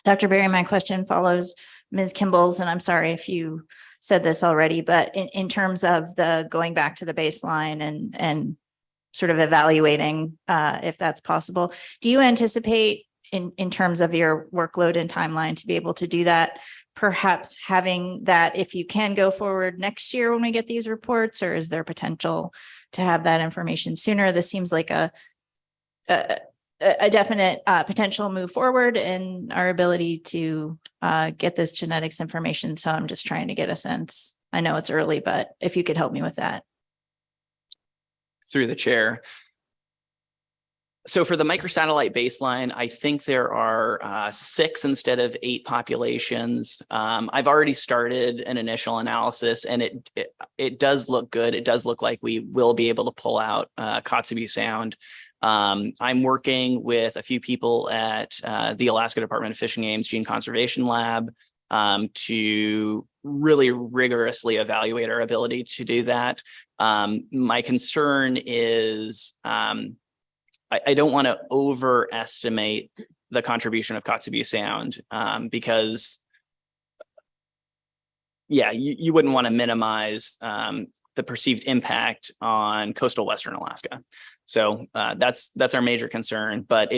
Dr. Berry, my question follows Ms. Kimball's, and I'm sorry if you said this already, but in terms of the going back to the baseline and sort of evaluating if that's possible, do you anticipate in terms of your workload and timeline to be able to do that? Perhaps having that if you can go forward next year when we get these reports, or is there potential to have that information sooner? This seems like a definite potential move forward in our ability to get this genetics information. So I'm just trying to get a sense. I know it's early, but if you could help me with that. Through the chair. So for the microsatellite baseline, I think there are 6 instead of 8 populations. I've already started an initial analysis, and it does look good. It does look like we will be able to pull out Kotzebue Sound. I'm working with a few people at the Alaska Department of Fish and Game's Gene Conservation Lab to really rigorously evaluate our ability to do that. My concern is I don't want to overestimate the contribution of Kotzebue Sound because, yeah, you wouldn't want to minimize the perceived impact on coastal Western Alaska. So that's our major concern. But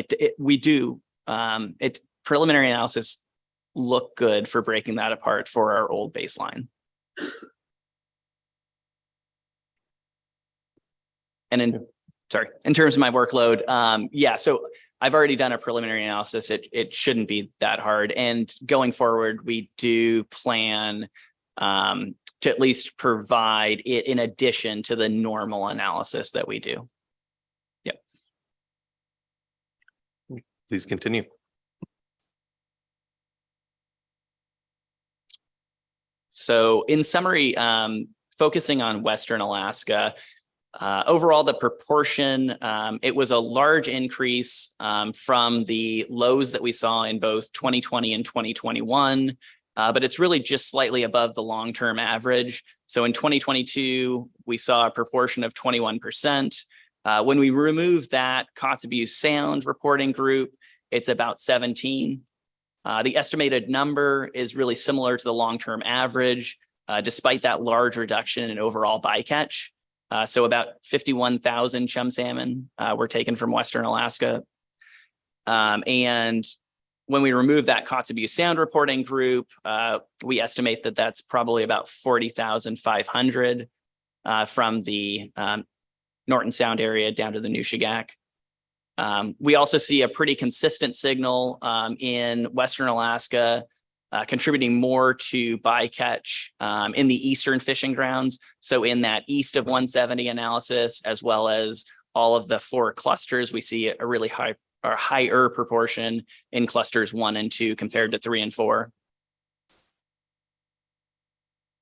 preliminary analysis look good for breaking that apart for our old baseline. And in terms of my workload, yeah, so I've already done a preliminary analysis. It shouldn't be that hard. And going forward, we do plan to at least provide it in addition to the normal analysis that we do. Yep. Please continue. So in summary, focusing on Western Alaska, overall, the proportion, it was a large increase from the lows that we saw in both 2020 and 2021, but it's really just slightly above the long-term average. So in 2022, we saw a proportion of 21%. When we remove that Kotzebue Sound reporting group, it's about 17. The estimated number is really similar to the long-term average, despite that large reduction in overall bycatch. So about 51,000 chum salmon were taken from Western Alaska. And when we remove that Kotzebue Sound reporting group, we estimate that that's probably about 40,500 from the Norton Sound area down to the Nushagak. We also see a pretty consistent signal in Western Alaska, contributing more to bycatch in the eastern fishing grounds. So in that east of 170 analysis, as well as all of the 4 clusters, we see a really higher proportion in clusters 1 and 2 compared to 3 and 4.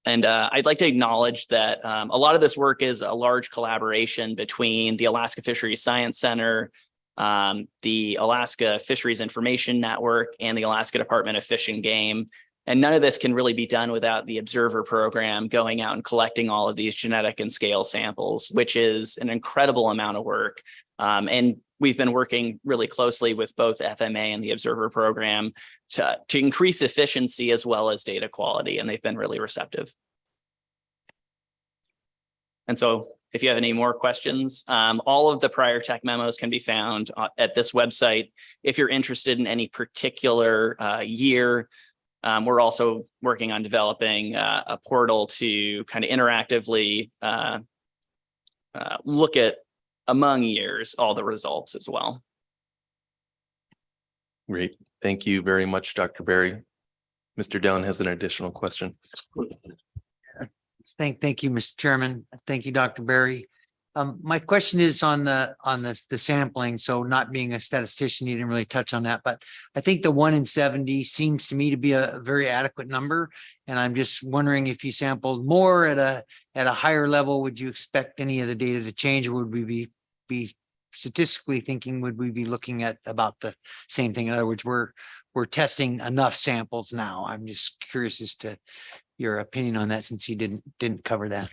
And I'd like to acknowledge that a lot of this work is a large collaboration between the Alaska Fisheries Science Center, the Alaska Fisheries Information Network, and the Alaska Department of Fish and Game. And none of this can really be done without the Observer program going out and collecting all of these genetic and scale samples, which is an incredible amount of work. And we've been working really closely with both FMA and the Observer program to increase efficiency as well as data quality, and they've been really receptive. And so if you have any more questions, all of the prior tech memos can be found at this website. If you're interested in any particular year, we're also working on developing a portal to kind of interactively look at among years all the results as well. Great. Thank you very much, Dr. Berry. Mr. Dillon has an additional question. Thank you, Mr. Chairman. Thank you, Dr. Berry. My question is on the sampling. So not being a statistician, you didn't really touch on that, but I think the 1 in 70 seems to me to be a very adequate number. And I'm just wondering if you sampled more at a higher level, would you expect any of the data to change, or would we be statistically thinking, would we be looking at about the same thing? In other words, we're testing enough samples now. I'm just curious as to your opinion on that, since you didn't cover that.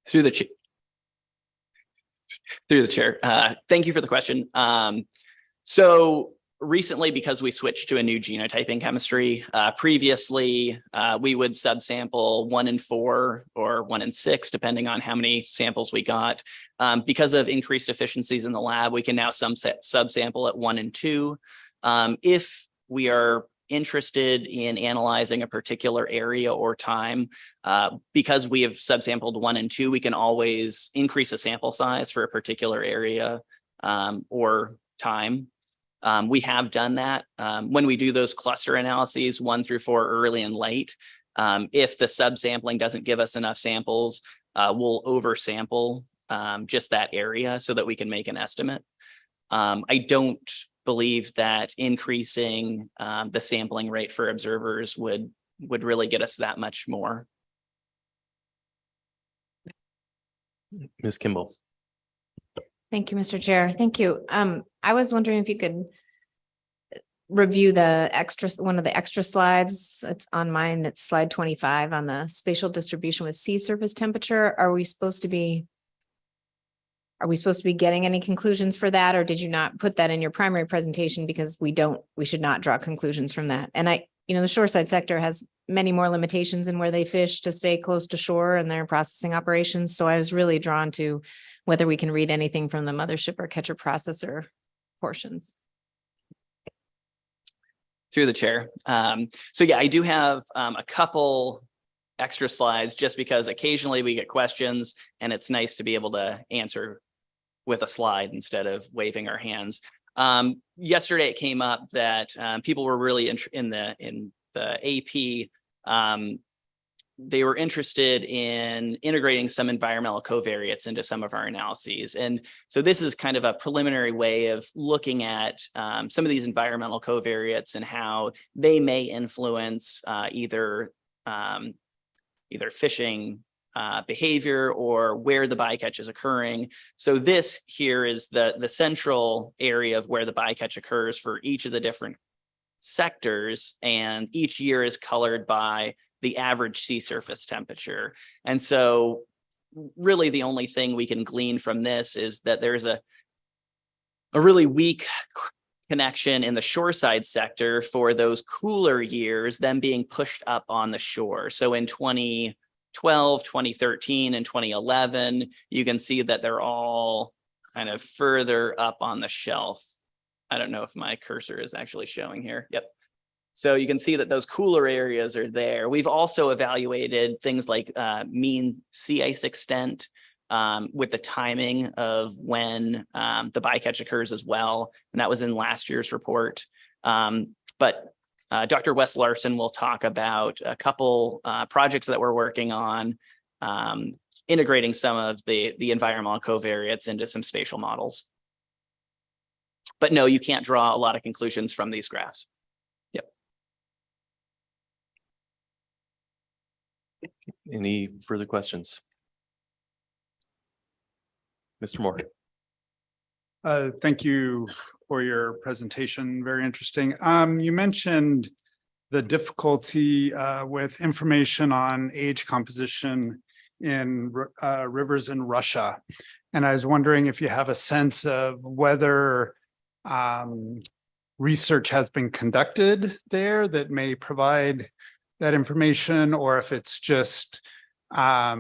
Through the chair. Thank you for the question. So recently, because we switched to a new genotyping chemistry, previously we would subsample 1 in 4 or 1 in 6, depending on how many samples we got. Because of increased efficiencies in the lab, we can now subsample at 1 in 2. If we are interested in analyzing a particular area or time, because we have subsampled 1 and 2, we can always increase a sample size for a particular area or time. We have done that when we do those cluster analyses 1 through 4 early and late. If the subsampling doesn't give us enough samples, we'll oversample just that area so that we can make an estimate. I don't believe that increasing the sampling rate for observers would really get us that much more. Ms. Kimball. Thank you, Mr. Chair. Thank you. I was wondering if you could review the one of the extra slides. It's on mine. It's slide 25 on the spatial distribution with sea surface temperature. Are we supposed to be getting any conclusions for that, or did you not put that in your primary presentation? Because we should not draw conclusions from that. And the shoreside sector has many more limitations in where they fish to stay close to shore and their processing operations. So I was really drawn to whether we can read anything from the mothership or catcher processor portions. Through the chair. So yeah, I do have a couple extra slides just because occasionally we get questions and it's nice to be able to answer with a slide instead of waving our hands. Yesterday it came up that people were really in the AP. They were interested in integrating some environmental covariates into some of our analyses. And so this is kind of a preliminary way of looking at some of these environmental covariates and how they may influence either fishing behavior or where the bycatch is occurring. So this here is the central area of where the bycatch occurs for each of the different sectors, and each year is colored by the average sea surface temperature. And so really the only thing we can glean from this is that there's a really weak connection in the shoreside sector for those cooler years, them being pushed up on the shore. So in 2012, 2013, and 2011, you can see that they're all kind of further up on the shelf. I don't know if my cursor is actually showing here. Yep. So you can see that those cooler areas are there. We've also evaluated things like mean sea ice extent with the timing of when the bycatch occurs as well. And that was in last year's report. But Dr. Wes Larson will talk about a couple projects that we're working on, integrating some of the environmental covariates into some spatial models. But no, you can't draw a lot of conclusions from these graphs. Yep. Any further questions? Mr. Moore. Thank you for your presentation. Very interesting. You mentioned the difficulty with information on age composition in rivers in Russia. And I was wondering if you have a sense of whether research has been conducted there that may provide that information, or if it's just a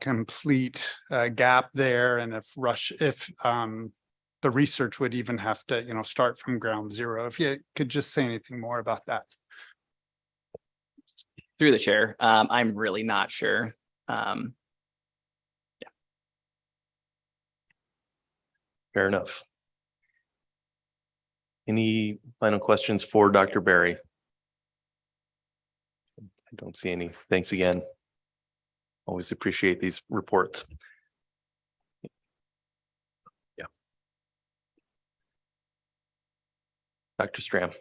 complete gap there, and if the research would even have to start from ground zero. If you could just say anything more about that. Through the chair, I'm really not sure. Yeah. Fair enough. Any final questions for Dr. Berry? I don't see any. Thanks again. Always appreciate these reports. Yeah. Dr. Stram.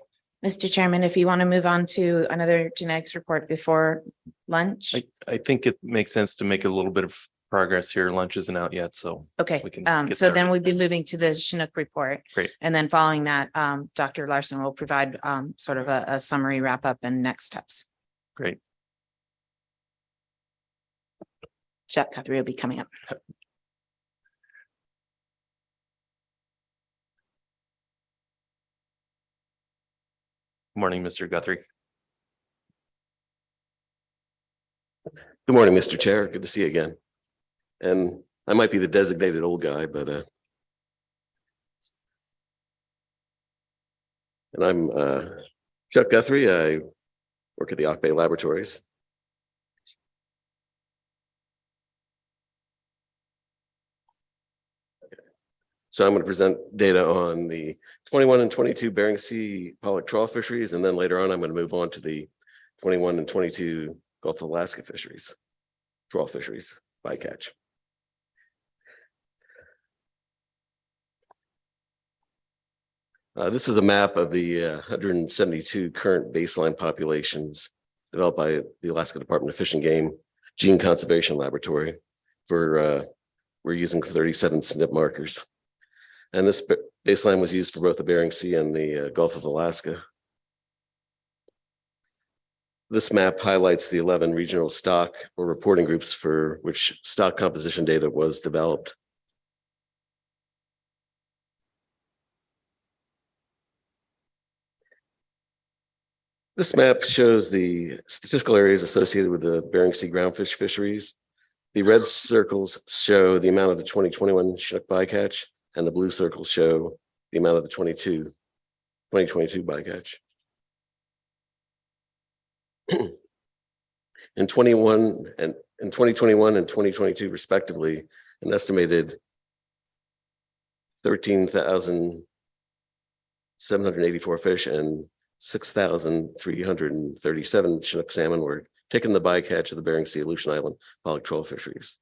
Mr. Chairman, if you want to move on to another genetics report before lunch. I think it makes sense to make a little bit of progress here. Lunch isn't out yet, so. Okay, we can get so then started. we'd be moving to the Chinook report. Great. And then following that, Dr. Larson will provide sort of a summary wrap up and next steps. Great. Chuck Guthrie will be coming up. Morning, Mr. Guthrie. Good morning, Mr. Chair. Good to see you again. And I might be the designated old guy, but and I'm Chuck Guthrie. I work at the Ock Bay Laboratories. So I'm going to present data on the 21 and 22 Bering Sea pollock trawl fisheries, and then later on I'm going to move on to the 21 and 22 Gulf of Alaska fisheries, trawl fisheries, bycatch. This is a map of the 172 current baseline populations developed by the Alaska Department of Fish and Game Gene Conservation Laboratory. We're using 37 SNP markers. And this baseline was used for both the Bering Sea and the Gulf of Alaska. This map highlights the 11 regional stock or reporting groups for which stock composition data was developed. This map shows the statistical areas associated with the Bering Sea groundfish fisheries. The red circles show the amount of the 2021 Chinook bycatch, and the blue circles show the amount of the 2022 bycatch. In 2021 and 2022 respectively, an estimated 13,784 fish and 6,337 Chinook salmon were taken the bycatch of the Bering Sea, Aleutian Island pollock trawl fisheries.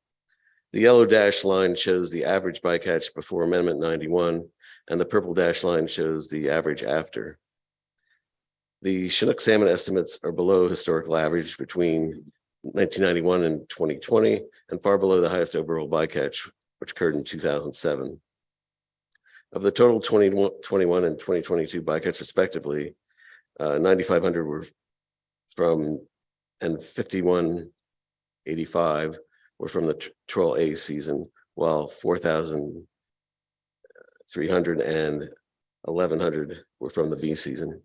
The yellow dashed line shows the average bycatch before Amendment 91, and the purple dashed line shows the average after. The Chinook salmon estimates are below historical average between 1991 and 2020, and far below the highest overall bycatch, which occurred in 2007. Of the total 2021 and 2022 bycatch respectively, 9,500 were from, and 5,185 were from the trawl A season, while 4,300 and 1,100 were from the B season.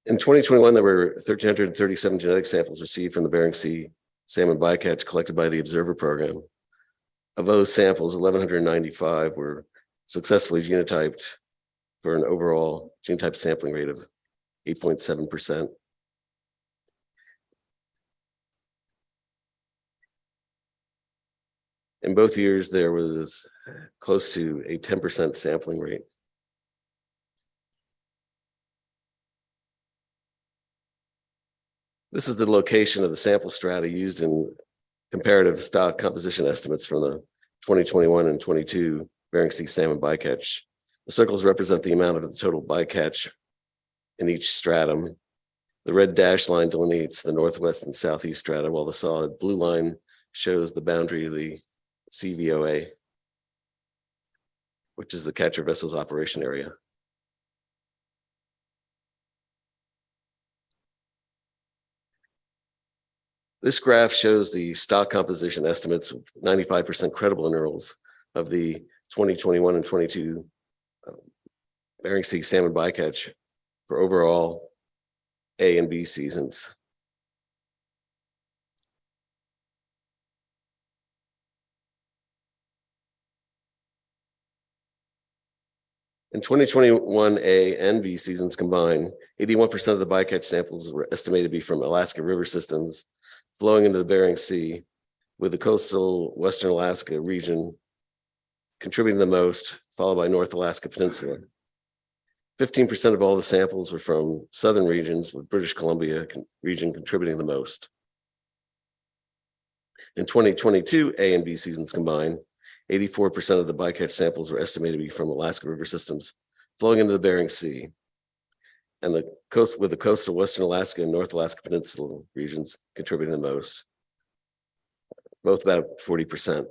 In 2021, there were 1,337 genetic samples received from the Bering Sea salmon bycatch collected by the Observer Program. Of those samples, 1,195 were successfully genotyped for an overall genotype sampling rate of 8.7%. In both years, there was close to a 10% sampling rate. This is the location of the sample strata used in comparative stock composition estimates from the 2021 and 22 Bering Sea salmon bycatch. The circles represent the amount of the total bycatch in each stratum. The red dashed line delineates the northwest and southeast strata, while the solid blue line shows the boundary of the CVOA, which is the catcher vessel's operation area. This graph shows the stock composition estimates with 95% credible intervals of the 2021 and 22 Bering Sea salmon bycatch for overall A and B seasons. In 2021 A and B seasons combined, 81% of the bycatch samples were estimated to be from Alaska river systems flowing into the Bering Sea, with the coastal Western Alaska region contributing the most, followed by North Alaska Peninsula. 15% of all the samples were from southern regions, with British Columbia region contributing the most. In 2022 A and B seasons combined, 84% of the bycatch samples were estimated to be from Alaska river systems flowing into the Bering Sea. and the coast with the coastal Western Alaska and North Alaska Peninsula regions contributing the most, both about 40%.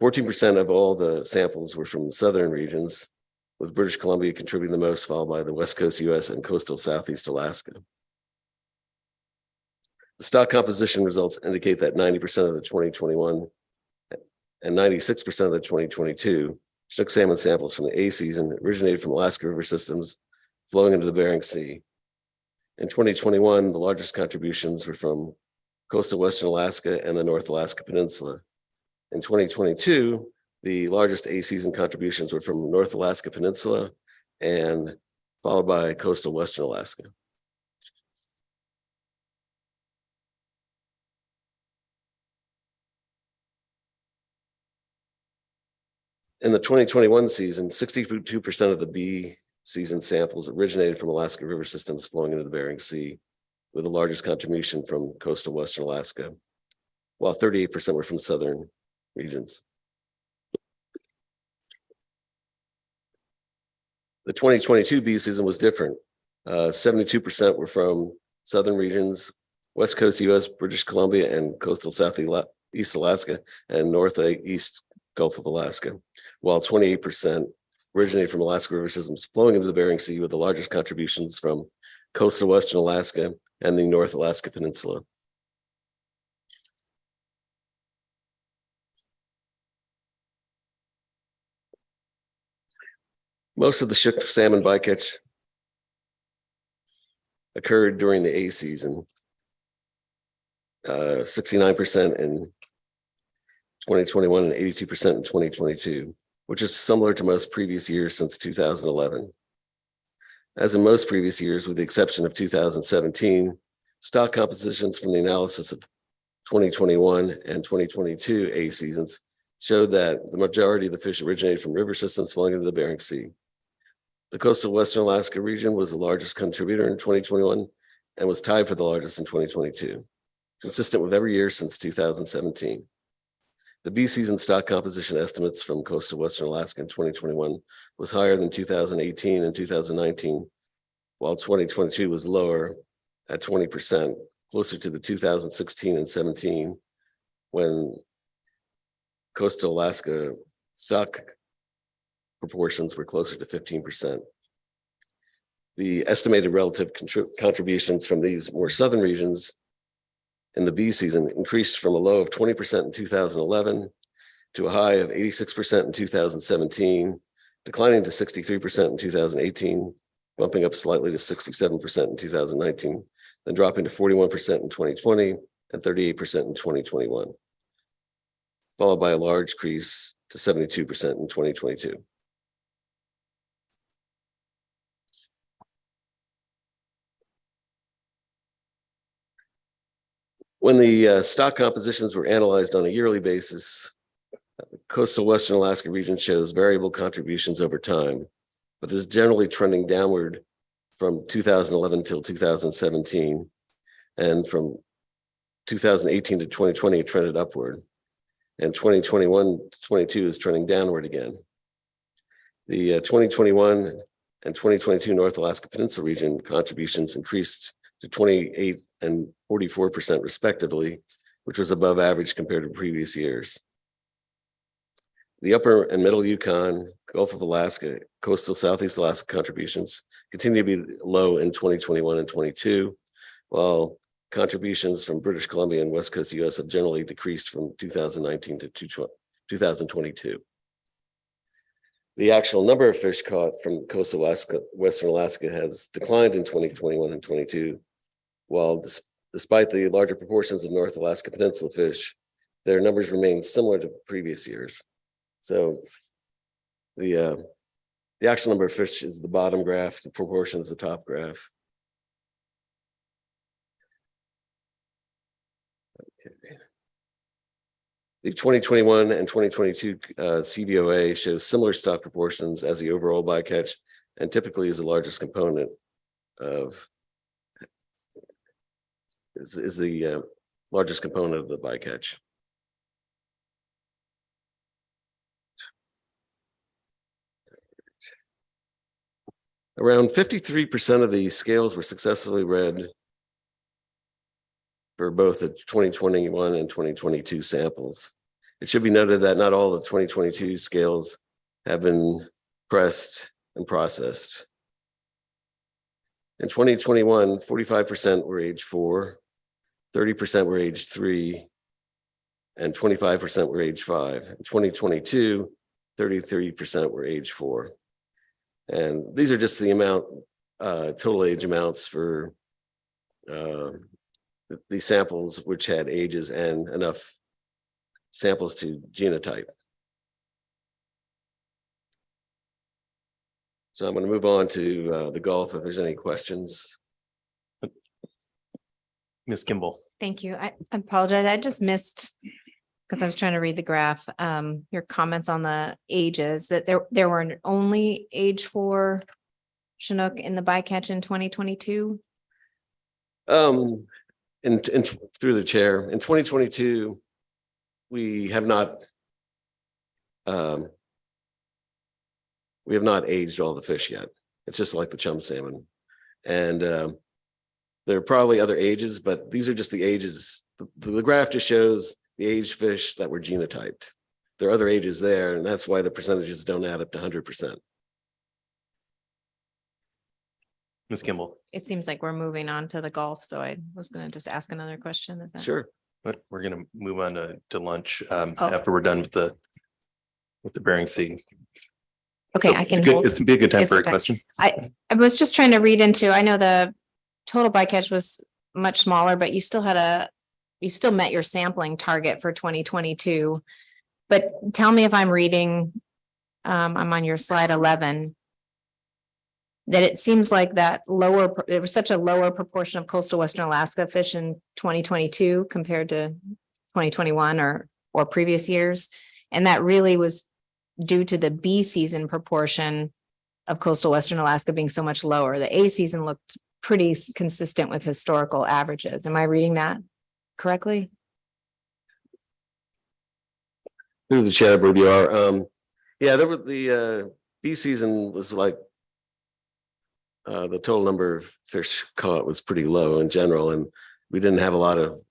14% of all the samples were from southern regions, with British Columbia contributing the most, followed by the West Coast US and coastal Southeast Alaska. The stock composition results indicate that 90% of the 2021 and 96% of the 2022 Chinook salmon samples from the A season originated from Alaska River systems flowing into the Bering Sea. In 2021, the largest contributions were from coastal Western Alaska and the North Alaska Peninsula. In 2022, the largest A season contributions were from North Alaska Peninsula and followed by coastal Western Alaska. In the 2021 season, 62% of the B season samples originated from Alaska River systems flowing into the Bering Sea, with the largest contribution from coastal Western Alaska, while 38% were from southern regions. The 2022 B season was different. 72% were from southern regions, West Coast US, British Columbia, and coastal Southeast Alaska, and Northeast Gulf of Alaska, while 28% originated from Alaska River systems flowing into the Bering Sea, with the largest contributions from coastal Western Alaska and the North Alaska Peninsula. Most of the Chinook salmon bycatch occurred during the A season, 69% in 2021 and 82% in 2022, which is similar to most previous years since 2011. As in most previous years, with the exception of 2017, stock compositions from the analysis of 2021 and 2022 A seasons showed that the majority of the fish originated from river systems flowing into the Bering Sea. The coastal Western Alaska region was the largest contributor in 2021 and was tied for the largest in 2022, consistent with every year since 2017. The B season stock composition estimates from coastal Western Alaska in 2021 was higher than 2018 and 2019, while 2022 was lower at 20%, closer to the 2016 and 17, when coastal Alaska stock proportions were closer to 15%. The estimated relative contributions from these more southern regions in the B season increased from a low of 20% in 2011 to a high of 86% in 2017, declining to 63% in 2018, bumping up slightly to 67% in 2019, then dropping to 41% in 2020 and 38% in 2021, followed by a large increase to 72% in 2022. When the stock compositions were analyzed on a yearly basis, coastal Western Alaska region shows variable contributions over time, but is generally trending downward from 2011 till 2017, and from 2018 to 2020 it trended upward, and 2021 to 22 is trending downward again. The 2021 and 2022 North Alaska Peninsula region contributions increased to 28 and 44% respectively, which was above average compared to previous years. The upper and middle Yukon, Gulf of Alaska, coastal Southeast Alaska contributions continue to be low in 2021 and 22, while contributions from British Columbia and West Coast US have generally decreased from 2019 to 2022. The actual number of fish caught from coastal Alaska, Western Alaska has declined in 2021 and 22, while despite the larger proportions of North Alaska Peninsula fish, their numbers remain similar to previous years. So the actual number of fish is the bottom graph, the proportion is the top graph. Okay. The 2021 and 2022 CBOA shows similar stock proportions as the overall bycatch, and typically is the largest component of is the largest component of the bycatch. Around 53% of the scales were successfully read for both the 2021 and 2022 samples. It should be noted that not all the 2022 scales have been pressed and processed. In 2021, 45% were age 4, 30% were age 3, and 25% were age 5. In 2022, 33% were age 4. And these are just the amount, total age amounts for these samples which had ages and enough samples to genotype. So I'm going to move on to the Gulf if there's any questions. Ms. Kimball. Thank you. I apologize. I just missed, because I was trying to read the graph, your comments on the ages, that there were only age 4 Chinook in the bycatch in 2022. Through the chair, in 2022, we have not aged all the fish yet. It's just like the chum salmon. And there are probably other ages, but these are just the ages. The graph just shows the aged fish that were genotyped. There are other ages there, and that's why the percentages don't add up to 100%. Ms. Kimball. It seems like we're moving on to the Gulf, so I was going to just ask another question. Is that Sure. But we're going to move on to lunch Oh. after we're done with the Bering Sea. Okay, So I can good- hold. It's a good time It's for a good time. question. I was just trying to read into, I know the total bycatch was much smaller, but you still met your sampling target for 2022. But tell me if I'm reading, I'm on your slide 11, that it seems like there was such a lower proportion of coastal Western Alaska fish in 2022 compared to 2021 or previous years. And that really was due to the B season proportion of coastal Western Alaska being so much lower. The A season looked pretty consistent with historical averages. Am I reading that correctly? Through the chair, I believe you are. Yeah, there were the B season was like the total number of fish caught was pretty low in general, and we didn't have a lot of.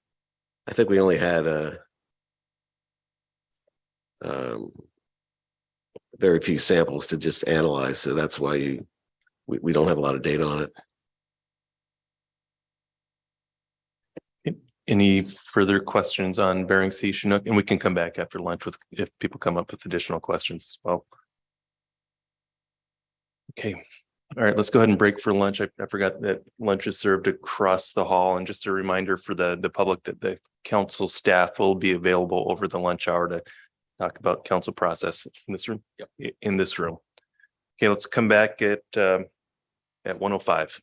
I think we only had very few samples to just analyze, so that's why we don't have a lot of data on it. Any further questions on Bering Sea Chinook? And we can come back after lunch if people come up with additional questions as well. Okay. All right, let's go ahead and break for lunch. I forgot that lunch is served across the hall. And just a reminder for the public that the council staff will be available over the lunch hour to talk about council process in this room. Yep. In this room. Okay, let's come back at 1:05.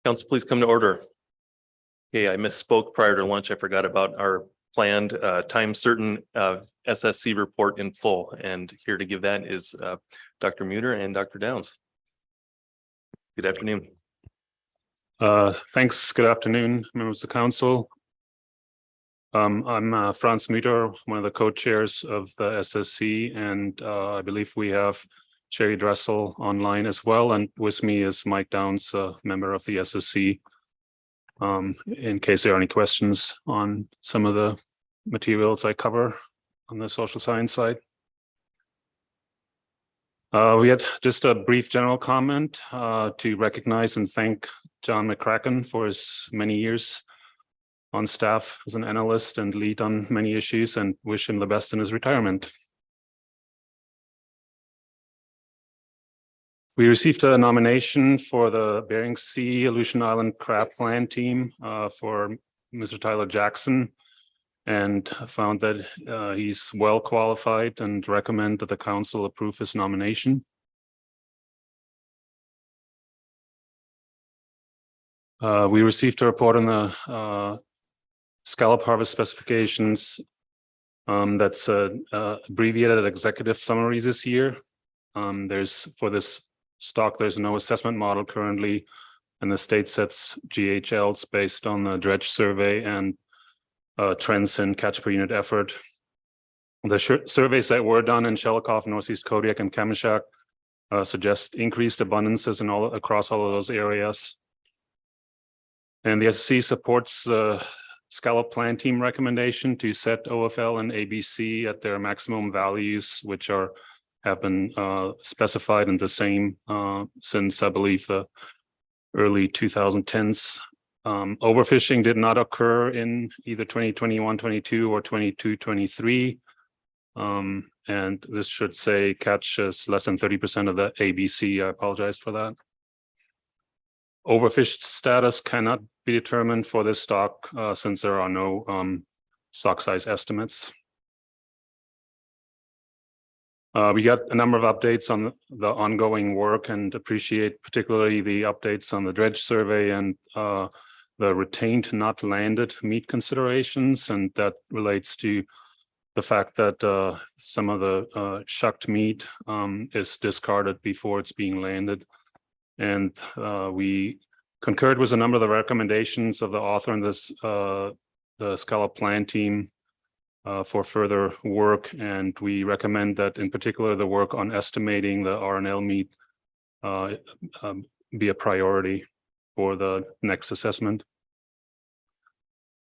Council, please come to order. Okay, I misspoke prior to lunch. I forgot about our planned time certain SSC report in full. And here to give that is Dr. Muter and Dr. Downs. Good afternoon. Thanks. Good afternoon, members of council. I'm Franz Muter, one of the co-chairs of the SSC, and I believe we have Sherry Dressel online as well. And with me is Mike Downs, a member of the SSC. In case there are any questions on some of the materials I cover on the social science side. We had just a brief general comment to recognize and thank John McCracken for his many years on staff as an analyst and lead on many issues, and wish him the best in his retirement. We received a nomination for the Bering Sea Aleutian Island Crab Plan team for Mr. Tyler Jackson, and found that he's well qualified and recommend that the council approve his nomination. We received a report on the scallop harvest specifications that's abbreviated executive summaries this year. For this stock, there's no assessment model currently, and the state sets GHLs based on the dredge survey and trends in catch per unit effort. The surveys that were done in Shelikof, Northeast Kodiak, and Kamishak suggest increased abundances across all of those areas. And the SSC supports the scallop plan team recommendation to set OFL and ABC at their maximum values, which have been specified in the same since, I believe, the early 2010s. Overfishing did not occur in either 2021-22 or 22-23. And this should say catch is less than 30% of the ABC. I apologize for that. Overfished status cannot be determined for this stock since there are no stock size estimates. We got a number of updates on the ongoing work, and appreciate particularly the updates on the dredge survey and the retained not landed meat considerations, and that relates to the fact that some of the shucked meat is discarded before it's being landed. And we concurred with a number of the recommendations of the author in this, the scallop plan team for further work. And we recommend that in particular, the work on estimating the RNL meat be a priority for the next assessment.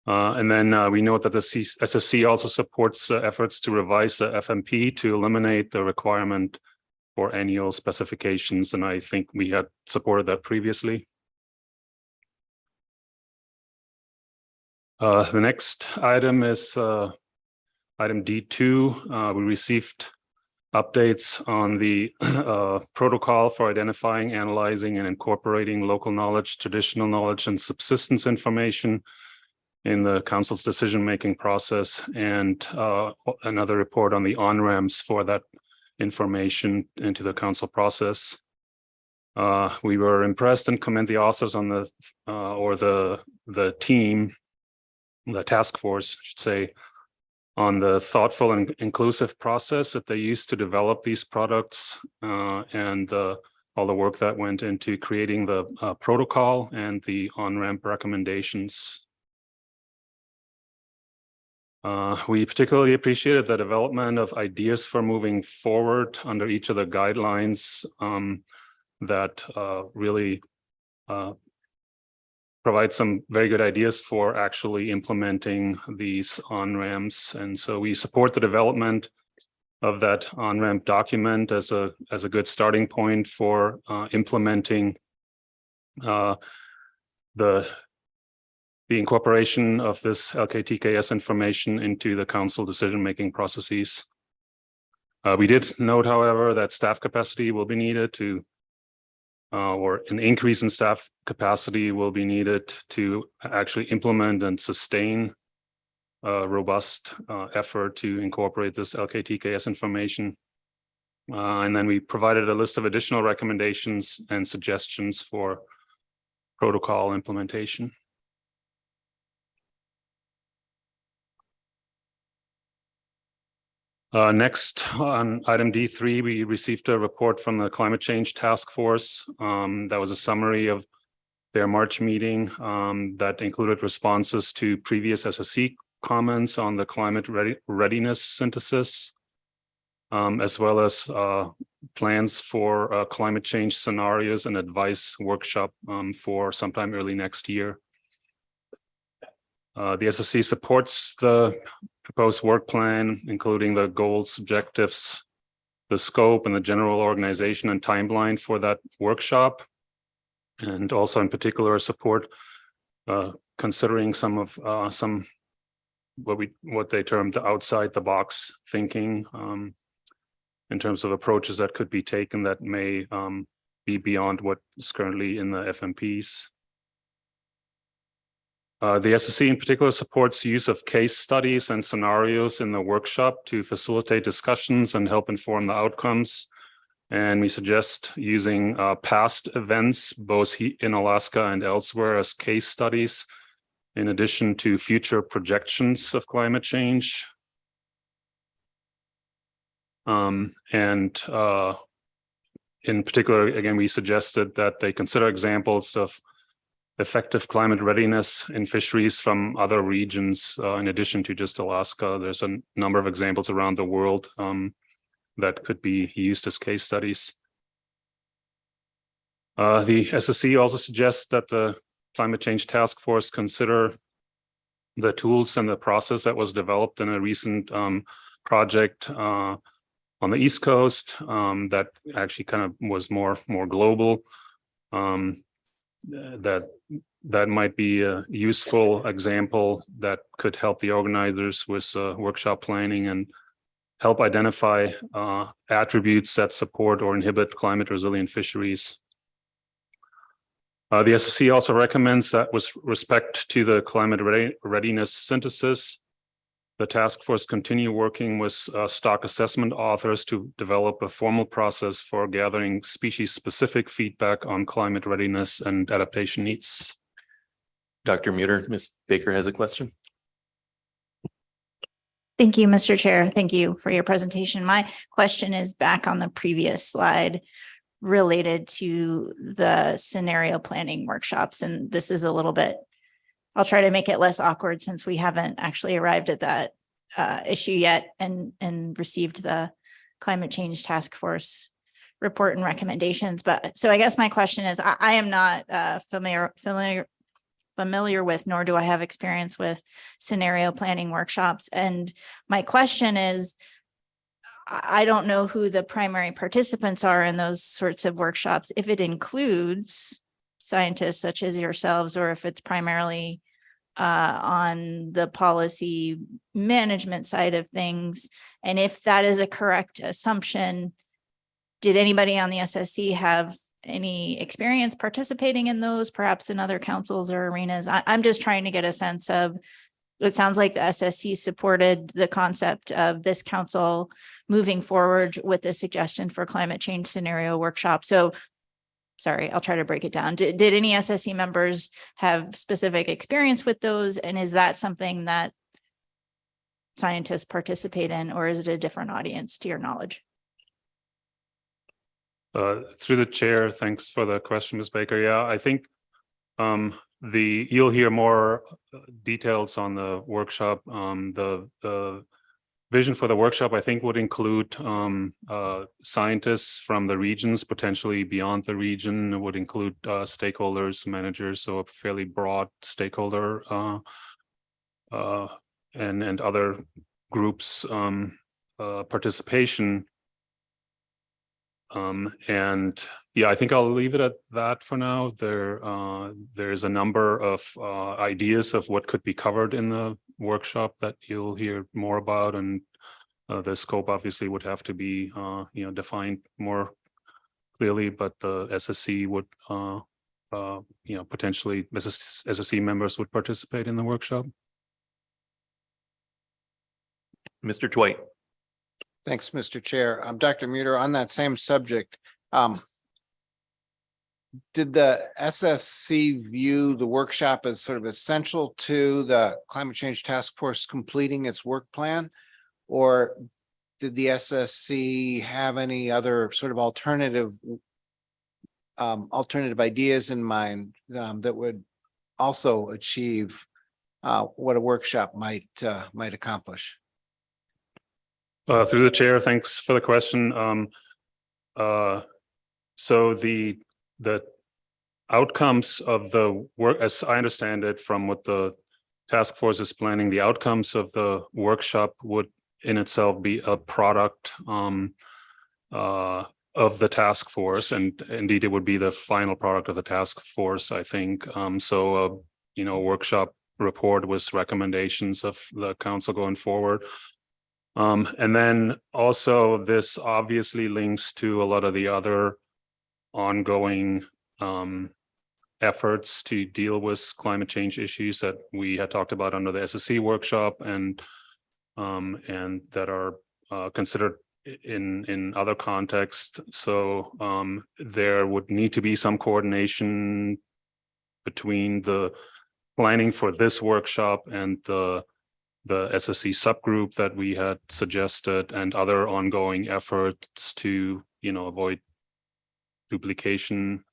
And then we note that the SSC also supports efforts to revise the FMP to eliminate the requirement for annual specifications, and I think we had supported that previously. The next item is item D2. We received updates on the protocol for identifying, analyzing, and incorporating local knowledge, traditional knowledge, and subsistence information in the council's decision-making process, and another report on the on-ramps for that information into the council process. We were impressed and commend the authors on the team, the task force, I should say, on the thoughtful and inclusive process that they used to develop these products, and all the work that went into creating the protocol and the on-ramp recommendations. We particularly appreciated the development of ideas for moving forward under each of the guidelines that really provide some very good ideas for actually implementing these on-ramps. And so we support the development of that on-ramp document as a good starting point for implementing the incorporation of this LKTKS information into the council decision-making processes. We did note, however, that staff capacity will be needed to, or an increase in staff capacity will be needed to actually implement and sustain a robust effort to incorporate this LKTKS information. And then we provided a list of additional recommendations and suggestions for protocol implementation. Next, on item D3, we received a report from the Climate Change Task Force. That was a summary of their March meeting that included responses to previous SSC comments on the climate readiness synthesis, as well as plans for climate change scenarios and advice workshop for sometime early next year. The SSC supports the proposed work plan, including the goals, objectives, the scope, and the general organization and timeline for that workshop. And also in particular support considering some of what they termed the outside the box thinking in terms of approaches that could be taken that may be beyond what is currently in the FMPs. The SSC in particular supports use of case studies and scenarios in the workshop to facilitate discussions and help inform the outcomes. And we suggest using past events, both in Alaska and elsewhere, as case studies, in addition to future projections of climate change. In particular, again, we suggested that they consider examples of effective climate readiness in fisheries from other regions, in addition to just Alaska. There's a number of examples around the world that could be used as case studies. The SSC also suggests that the Climate Change Task Force consider the tools and the process that was developed in a recent project on the East Coast that actually kind of was more global. That might be a useful example that could help the organizers with workshop planning and help identify attributes that support or inhibit climate resilient fisheries. The SSC also recommends that with respect to the climate readiness synthesis, the task force continue working with stock assessment authors to develop a formal process for gathering species-specific feedback on climate readiness and adaptation needs. Dr. Muter, Ms. Baker has a question. Thank you, Mr. Chair. Thank you for your presentation. My question is back on the previous slide related to the scenario planning workshops. And this is a little bit, I'll try to make it less awkward since we haven't actually arrived at that issue yet and received the Climate Change Task Force report and recommendations. But so I guess my question is, I am not familiar with, nor do I have experience with scenario planning workshops. And my question is, I don't know who the primary participants are in those sorts of workshops, if it includes scientists such as yourselves, or if it's primarily on the policy management side of things. And if that is a correct assumption, did anybody on the SSC have any experience participating in those, perhaps in other councils or arenas? I'm just trying to get a sense of, it sounds like the SSC supported the concept of this council moving forward with the suggestion for climate change scenario workshop. So sorry, I'll try to break it down. Did any SSC members have specific experience with those? And is that something that scientists participate in, or is it a different audience to your knowledge? Through the chair, thanks for the question, Ms. Baker. Yeah, I think you'll hear more details on the workshop. The vision for the workshop, I think, would include scientists from the regions, potentially beyond the region. It would include stakeholders, managers, so a fairly broad stakeholder and other groups participation. And yeah, I think I'll leave it at that for now. There's a number of ideas of what could be covered in the workshop that you'll hear more about, and the scope obviously would have to be defined more clearly, but the SSC would potentially SSC members would participate in the workshop. Mr. Dwight. Thanks, Mr. Chair. Dr. Muter, on that same subject, did the SSC view the workshop as sort of essential to the climate change task force completing its work plan? Or did the SSC have any other sort of alternative ideas in mind that would also achieve what a workshop might accomplish? Through the chair, thanks for the question. So the outcomes of the work, as I understand it from what the task force is planning, the outcomes of the workshop would in itself be a product of the task force, and indeed it would be the final product of the task force, I think. Workshop report with recommendations of the council going forward. And then also this obviously links to a lot of the other ongoing efforts to deal with climate change issues that we had talked about under the SSC workshop and that are considered in other contexts. So there would need to be some coordination between the planning for this workshop and the SSC subgroup that we had suggested and other ongoing efforts to, avoid duplication.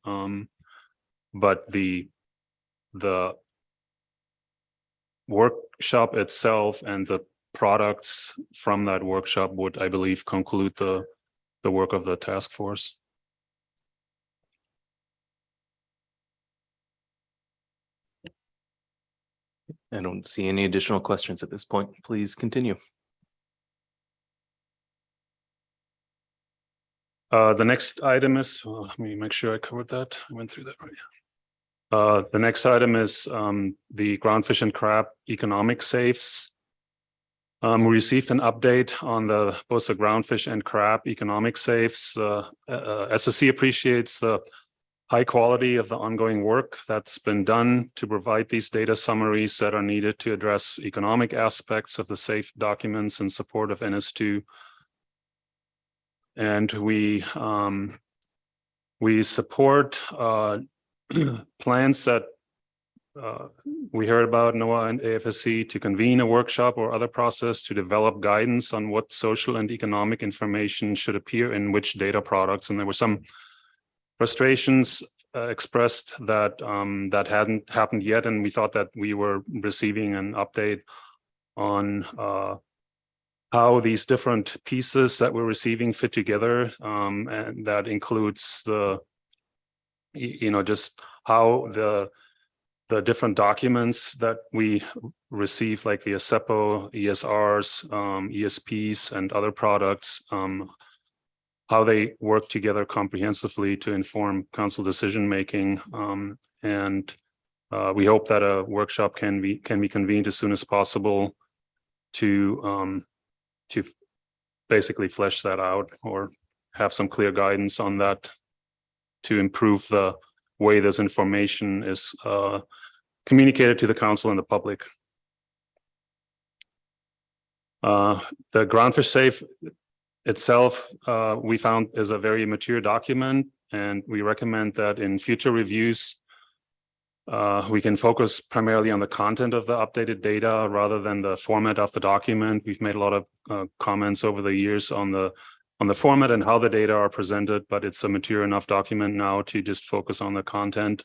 But the workshop itself and the products from that workshop would, I believe, conclude the work of the task force. I don't see any additional questions at this point. Please continue. The next item is, let me make sure I covered that. I went through that right. The next item is the groundfish and crab economic safes. We received an update on both the groundfish and crab economic safes. SSC appreciates the high quality of the ongoing work that's been done to provide these data summaries that are needed to address economic aspects of the safe documents in support of NS2. And we support plans that we heard about NOAA and AFSC to convene a workshop or other process to develop guidance on what social and economic information should appear in which data products. And there were some frustrations expressed that that hadn't happened yet, and we thought that we were receiving an update on how these different pieces that we're receiving fit together, and that includes just how the different documents that we receive, like the ASEPO, ESRs, ESPs, and other products, how they work together comprehensively to inform council decision making, and we hope that a workshop can be convened as soon as possible to basically flesh that out or have some clear guidance on that to improve the way this information is communicated to the council and the public. The groundfish safe itself, we found, is a very mature document, and we recommend that in future reviews, we can focus primarily on the content of the updated data rather than the format of the document. We've made a lot of comments over the years on the format and how the data are presented, but it's a mature enough document now to just focus on the content.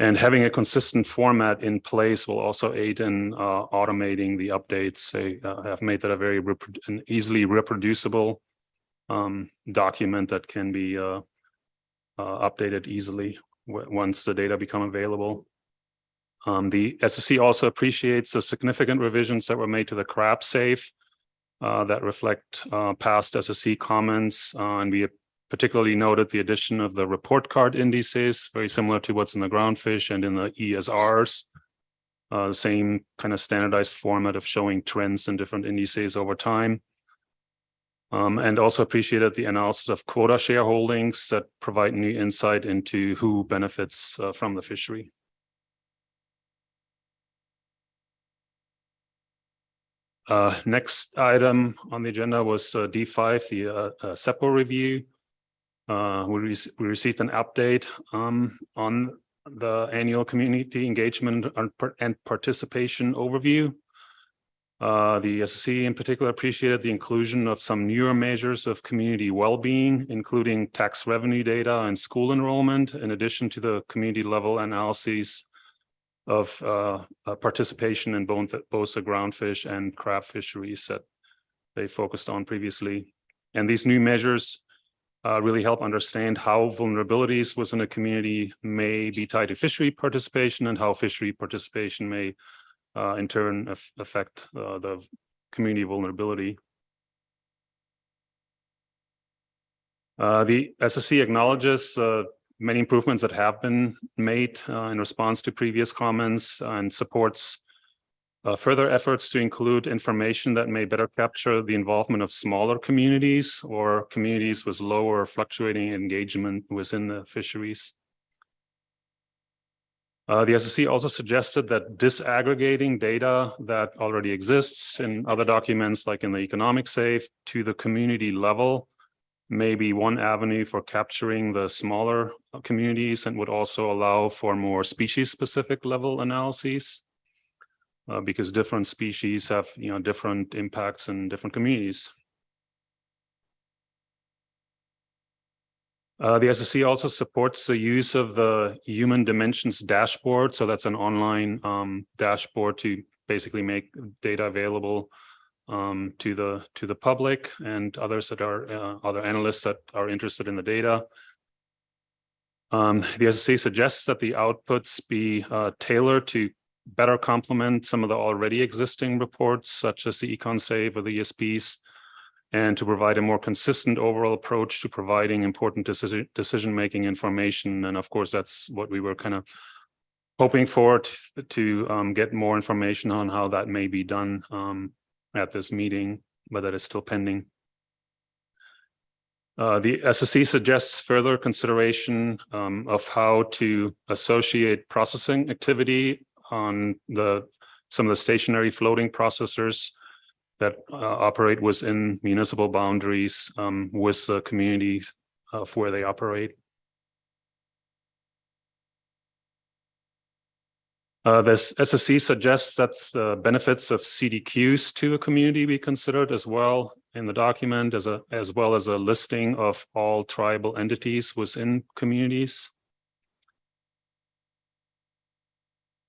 And having a consistent format in place will also aid in automating the updates. They have made that a very easily reproducible document that can be updated easily once the data become available. The SSC also appreciates the significant revisions that were made to the crab safe that reflect past SSC comments, and we particularly noted the addition of the report card indices, very similar to what's in the groundfish and in the ESRs. The same kind of standardized format of showing trends in different indices over time. And also appreciated the analysis of quota shareholdings that provide new insight into who benefits from the fishery. Next item on the agenda was D5, the SEPO review. We received an update on the annual community engagement and participation overview. The SSC in particular appreciated the inclusion of some newer measures of community well-being, including tax revenue data and school enrollment, in addition to the community level analyses of participation in both the groundfish and crab fisheries that they focused on previously. And these new measures really help understand how vulnerabilities within a community may be tied to fishery participation and how fishery participation may in turn affect the community vulnerability. The SSC acknowledges many improvements that have been made in response to previous comments and supports further efforts to include information that may better capture the involvement of smaller communities or communities with lower fluctuating engagement within the fisheries. The SSC also suggested that disaggregating data that already exists in other documents, like in the economic safe, to the community level may be one avenue for capturing the smaller communities, and would also allow for more species-specific level analyses, because different species have different impacts in different communities. The SSC also supports the use of the Human Dimensions dashboard. So that's an online dashboard to basically make data available to the public and others that are other analysts that are interested in the data. The SSC suggests that the outputs be tailored to better complement some of the already existing reports, such as the Econ Save or the ESPs, and to provide a more consistent overall approach to providing important decision-making information. And of course, that's what we were kind of hoping for, to get more information on how that may be done at this meeting, but that is still pending. The SSC suggests further consideration of how to associate processing activity on some of the stationary floating processors that operate within municipal boundaries with the communities of where they operate. This SSC suggests that the benefits of CDQs to a community be considered as well in the document, as well as a listing of all tribal entities within communities.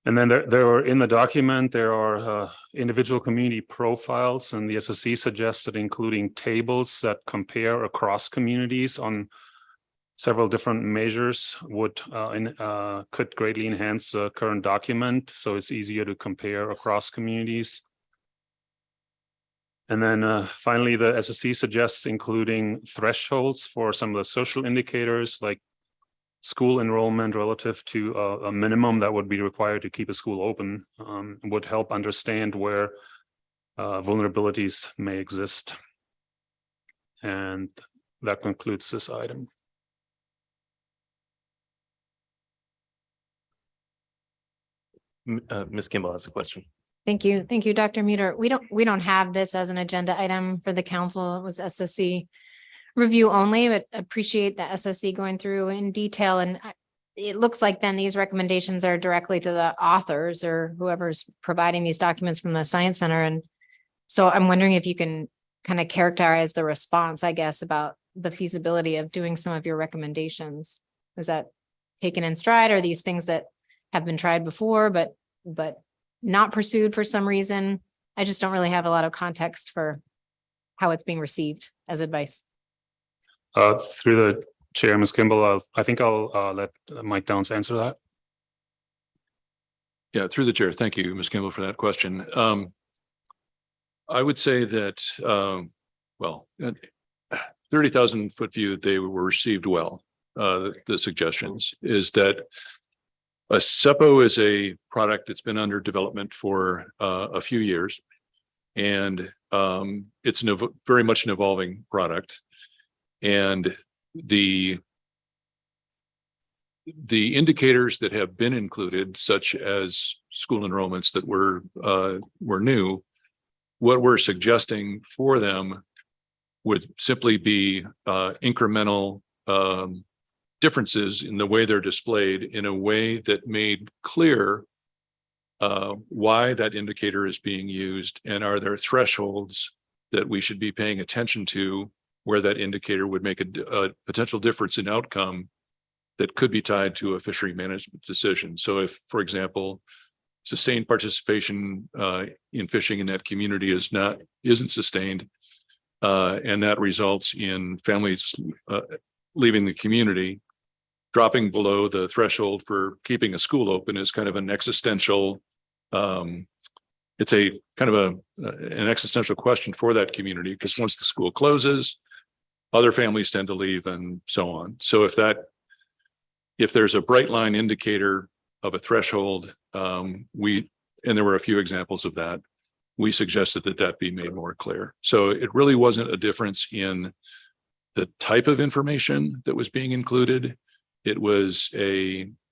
And then there are in the document, there are individual community profiles, and the SSC suggested including tables that compare across communities on several different measures could greatly enhance the current document, so it's easier to compare across communities. And then finally, the SSC suggests including thresholds for some of the social indicators, like school enrollment relative to a minimum that would be required to keep a school open, would help understand where vulnerabilities may exist. And that concludes this item. Ms. Kimball has a question. Thank you. Thank you, Dr. Muter. We don't have this as an agenda item for the council. It was SSC review only, but appreciate the SSC going through in detail. And it looks like then these recommendations are directly to the authors or whoever's providing these documents from the Science Center. And so I'm wondering if you can kind of characterize the response, I guess, about the feasibility of doing some of your recommendations. Was that taken in stride, or these things that have been tried before, but not pursued for some reason? I just don't really have a lot of context for how it's being received as advice. Through the chair, Ms. Kimball, I think I'll let Mike Downs answer that. Yeah, through the chair. Thank you, Ms. Kimball, for that question. I would say that, well, 30,000 foot view, they were received well. The suggestions is that a SEPO is a product that's been under development for a few years, and it's very much an evolving product. And the indicators that have been included, such as school enrollments that were new, what we're suggesting for them would simply be incremental differences in the way they're displayed in a way that made clear why that indicator is being used, and are there thresholds that we should be paying attention to where that indicator would make a potential difference in outcome that could be tied to a fishery management decision. So if, for example, sustained participation in fishing in that community isn't sustained, and that results in families leaving the community, dropping below the threshold for keeping a school open is kind of an existential, it's a kind of an existential question for that community, because once the school closes, other families tend to leave and so on. So if there's a bright line indicator of a threshold, and there were a few examples of that, we suggested that be made more clear. So it really wasn't a difference in the type of information that was being included. It was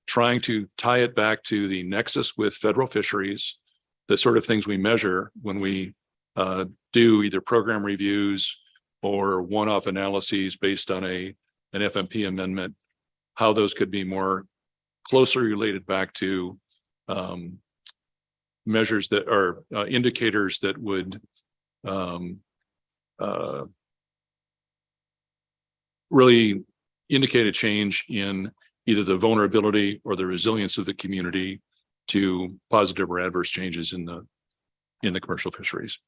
trying to tie it back to the nexus with federal fisheries, the sort of things we measure when we do either program reviews or one-off analyses based on an FMP amendment, how those could be more closely related back to measures that are indicators that would really indicate a change in either the vulnerability or the resilience of the community to positive or adverse changes in the commercial fisheries.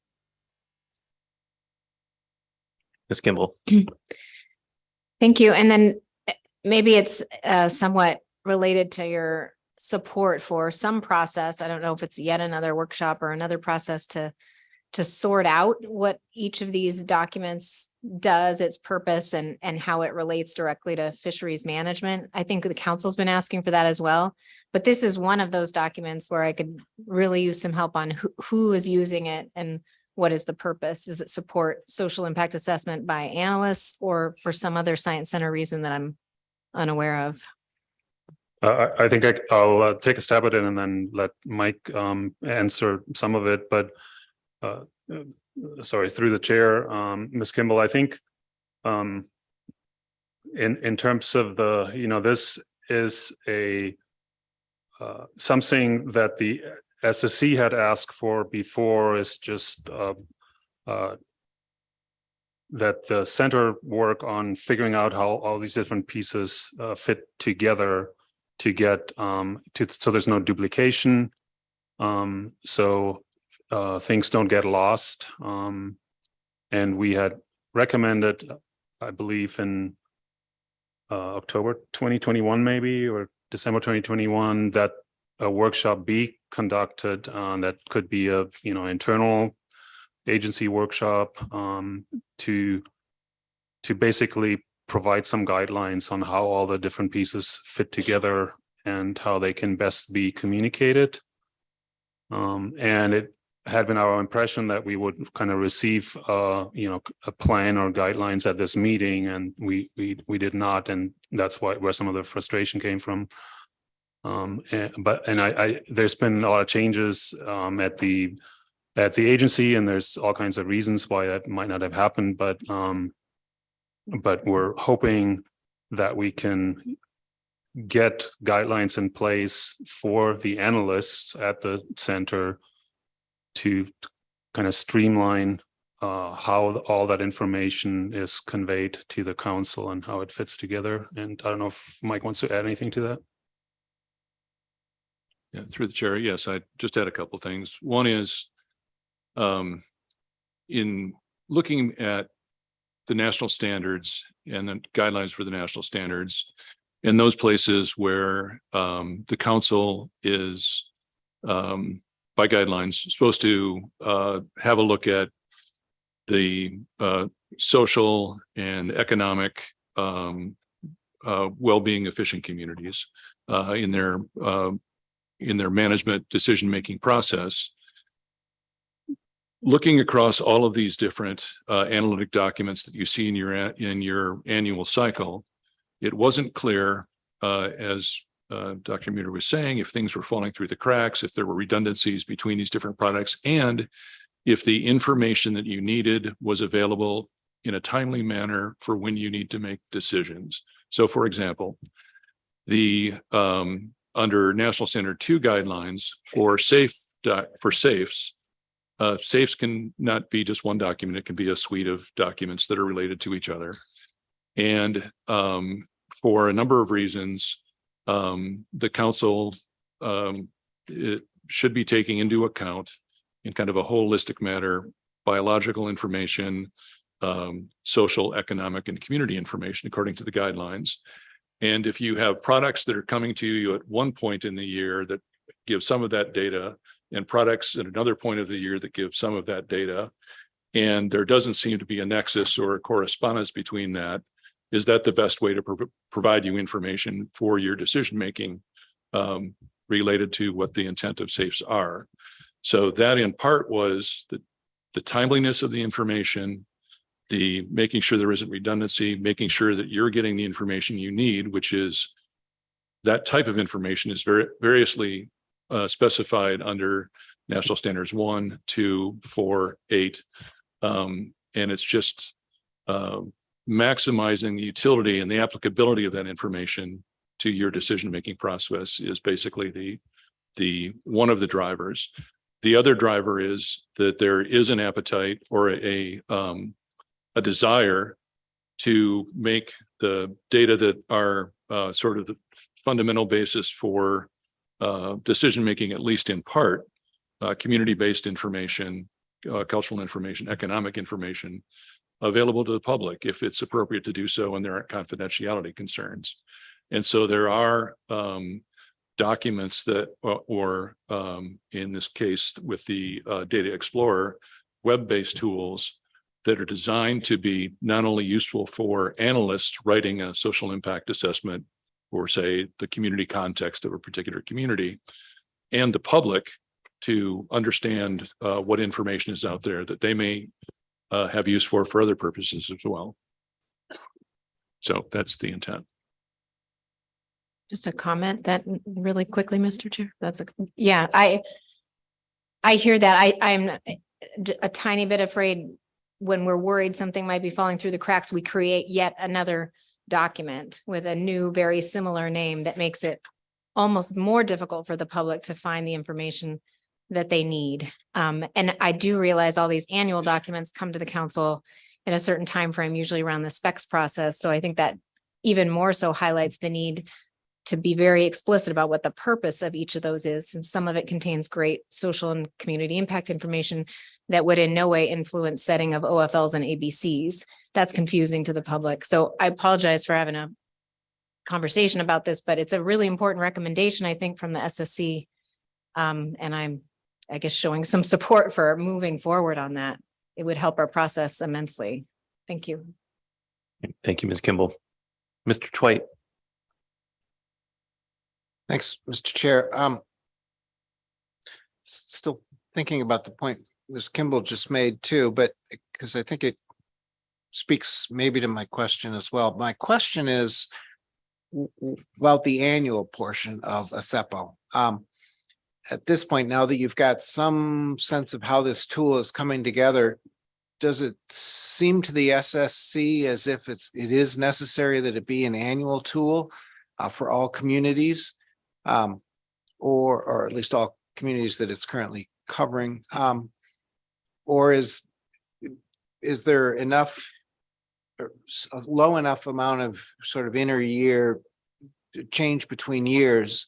Ms. Kimball. Thank you. And then maybe it's somewhat related to your support for some process. I don't know if it's yet another workshop or another process to sort out what each of these documents does, its purpose, and how it relates directly to fisheries management. I think the council's been asking for that as well. But this is one of those documents where I could really use some help on who is using it and what is the purpose. Does it support social impact assessment by analysts or for some other science center reason that I'm unaware of? I think I'll take a stab at it and then let Mike answer some of it. But sorry, through the chair, Ms. Kimball, I think in terms of this is something that the SSC had asked for before, is just that the center work on figuring out how all these different pieces fit together to get so there's no duplication, so things don't get lost. And we had recommended, I believe in October 2021 maybe, or December 2021, that a workshop be conducted that could be a internal agency workshop to basically provide some guidelines on how all the different pieces fit together and how they can best be communicated. And it had been our impression that we would kind of receive a plan or guidelines at this meeting, and we did not, and that's where some of the frustration came from. There's been a lot of changes at the agency, and there's all kinds of reasons why that might not have happened, but we're hoping that we can get guidelines in place for the analysts at the center to kind of streamline how all that information is conveyed to the council and how it fits together. And I don't know if Mike wants to add anything to that. Yeah, through the chair. Yes, I just had a couple things. One is in looking at the national standards and the guidelines for the national standards, in those places where the council is by guidelines supposed to have a look at the social and economic well-being of fishing communities in their management decision-making process. Looking across all of these different analytic documents that you see in your annual cycle, it wasn't clear, as Dr. Muter was saying, if things were falling through the cracks, if there were redundancies between these different products, and if the information that you needed was available in a timely manner for when you need to make decisions. So for example, the under National Standard 2 guidelines for safes, safes can not be just one document. It can be a suite of documents that are related to each other. And for a number of reasons, the council it should be taking into account in kind of a holistic manner, biological information, social, economic, and community information according to the guidelines. And if you have products that are coming to you at one point in the year that give some of that data, and products at another point of the year that give some of that data, and there doesn't seem to be a nexus or a correspondence between that, is that the best way to provide you information for your decision-making related to what the intent of safes are? So that in part was the timeliness of the information, the making sure there isn't redundancy, making sure that you're getting the information you need, which is that type of information is variously specified under National Standards 1, 2, 4, 8. And it's just maximizing the utility and the applicability of that information to your decision-making process is basically the one of the drivers. The other driver is that there is an appetite or a desire to make the data that are sort of the fundamental basis for decision-making, at least in part, community-based information, cultural information, economic information, available to the public if it's appropriate to do so and there aren't confidentiality concerns. And so there are documents that, or in this case with the Data Explorer, web-based tools that are designed to be not only useful for analysts writing a social impact assessment or say the community context of a particular community, and the public to understand what information is out there that they may have use for other purposes as well. So that's the intent. Just a comment that really quickly, Mr. Chair. Yeah, I hear that. I'm a tiny bit afraid when we're worried something might be falling through the cracks, we create yet another document with a new, very similar name that makes it almost more difficult for the public to find the information that they need. And I do realize all these annual documents come to the council in a certain time frame, usually around the specs process. So I think that even more so highlights the need to be very explicit about what the purpose of each of those is. And some of it contains great social and community impact information that would in no way influence setting of OFLs and ABCs. That's confusing to the public. So I apologize for having a conversation about this, but it's a really important recommendation, I think, from the SSC. And I'm, I guess, showing some support for moving forward on that. It would help our process immensely. Thank you. Thank you, Ms. Kimball. Mr. Twite. Thanks, Mr. Chair. Still thinking about the point Ms. Kimball just made too, but because I think it speaks maybe to my question as well. My question is about the annual portion of ASEPO. At this point, now that you've got some sense of how this tool is coming together, does it seem to the SSC as if it is necessary that it be an annual tool for all communities, or at least all communities that it's currently covering? Or is there enough, a low enough amount of sort of inter-year change between years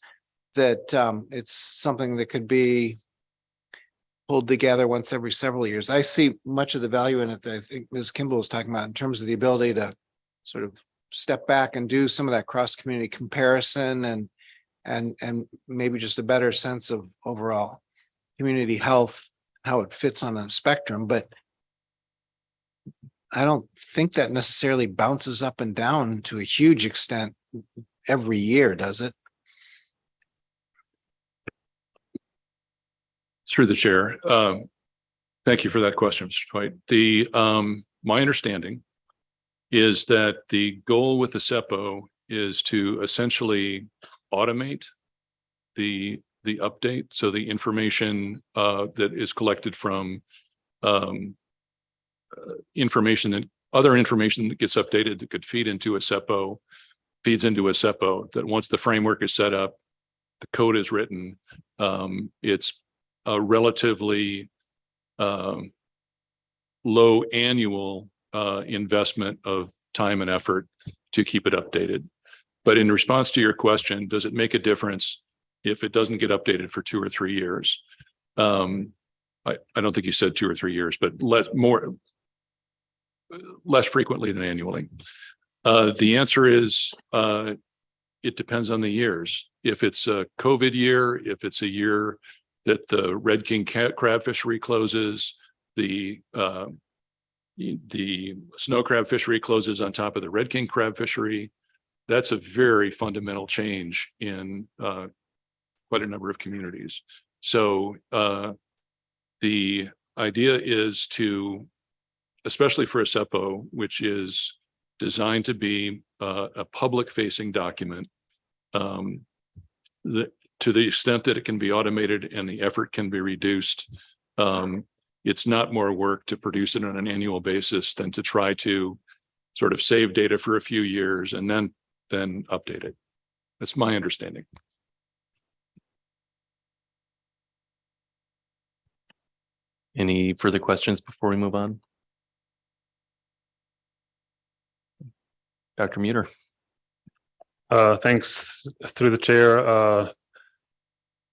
that it's something that could be pulled together once every several years? I see much of the value in it that I think Ms. Kimball was talking about in terms of the ability to sort of step back and do some of that cross-community comparison and maybe just a better sense of overall community health, how it fits on a spectrum. But I don't think that necessarily bounces up and down to a huge extent every year, does it? Through the chair. Thank you for that question, Mr. Twite. My understanding is that the goal with the SEPO is to essentially automate the update. So the information that is collected from information that other information that gets updated that could feed into a SEPO, feeds into a SEPO, that once the framework is set up, the code is written, it's a relatively low annual investment of time and effort to keep it updated. But in response to your question, does it make a difference if it doesn't get updated for 2 or 3 years? I don't think you said 2 or 3 years, but less frequently than annually. The answer is it depends on the years. If it's a COVID year, if it's a year that the Red King crab fishery closes, the snow crab fishery closes on top of the Red King crab fishery, that's a very fundamental change in quite a number of communities. So the idea is to, especially for a SEPO, which is designed to be a public-facing document, to the extent that it can be automated and the effort can be reduced, it's not more work to produce it on an annual basis than to try to sort of save data for a few years and then update it. That's my understanding. Any further questions before we move on? Dr. Muter. Thanks through the chair.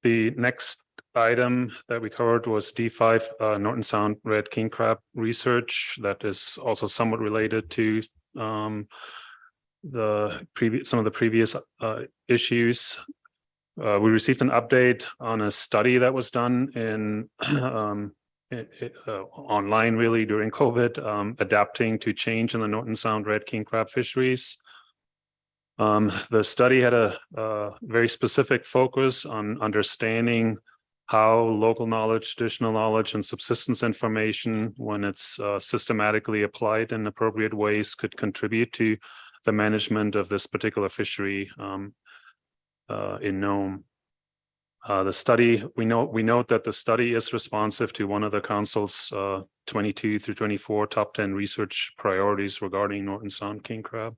The next item that we covered was D5 Norton Sound Red King Crab research that is also somewhat related to some of the previous issues. We received an update on a study that was done in online really during COVID, adapting to change in the Norton Sound Red King Crab fisheries. The study had a very specific focus on understanding how local knowledge, traditional knowledge, and subsistence information, when it's systematically applied in appropriate ways, could contribute to the management of this particular fishery in Nome. The study, we note that the study is responsive to one of the council's 22 through 24 top 10 research priorities regarding Norton Sound king crab.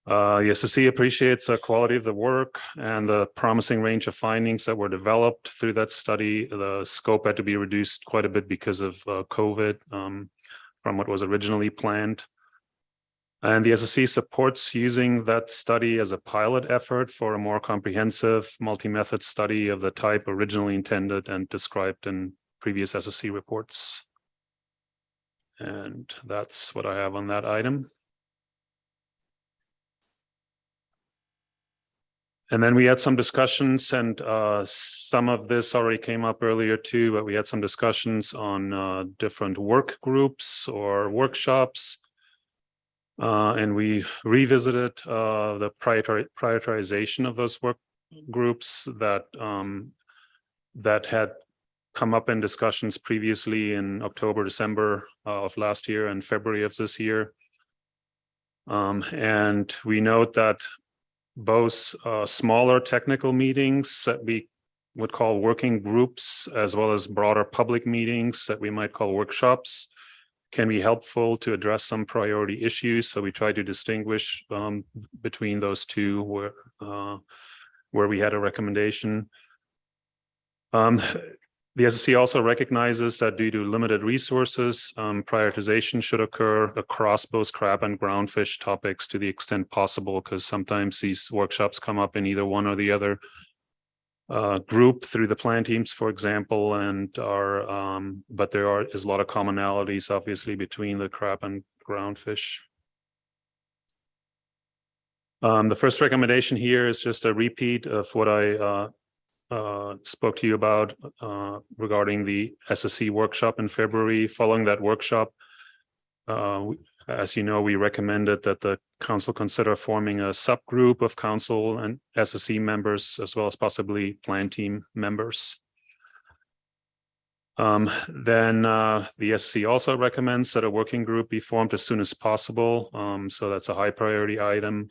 The SSC appreciates the quality of the work and the promising range of findings that were developed through that study. The scope had to be reduced quite a bit because of COVID from what was originally planned. And the SSC supports using that study as a pilot effort for a more comprehensive multi-method study of the type originally intended and described in previous SSC reports. And that's what I have on that item. And then we had some discussions, and some of this already came up earlier too, but we had some discussions on different work groups or workshops. And we revisited the prioritization of those work groups that had come up in discussions previously in October, December of last year and February of this year. And we note that both smaller technical meetings that we would call working groups, as well as broader public meetings that we might call workshops, can be helpful to address some priority issues. So we try to distinguish between those two where we had a recommendation. The SSC also recognizes that due to limited resources, prioritization should occur across both crab and groundfish topics to the extent possible, because sometimes these workshops come up in either one or the other group through the plan teams, for example, and are but there is a lot of commonalities obviously between the crab and groundfish. The first recommendation here is just a repeat of what I spoke to you about regarding the SSC workshop in February. Following that workshop, as you know, we recommended that the council consider forming a subgroup of council and SSC members, as well as possibly plan team members. Then the SSC also recommends that a working group be formed as soon as possible. So that's a high priority item,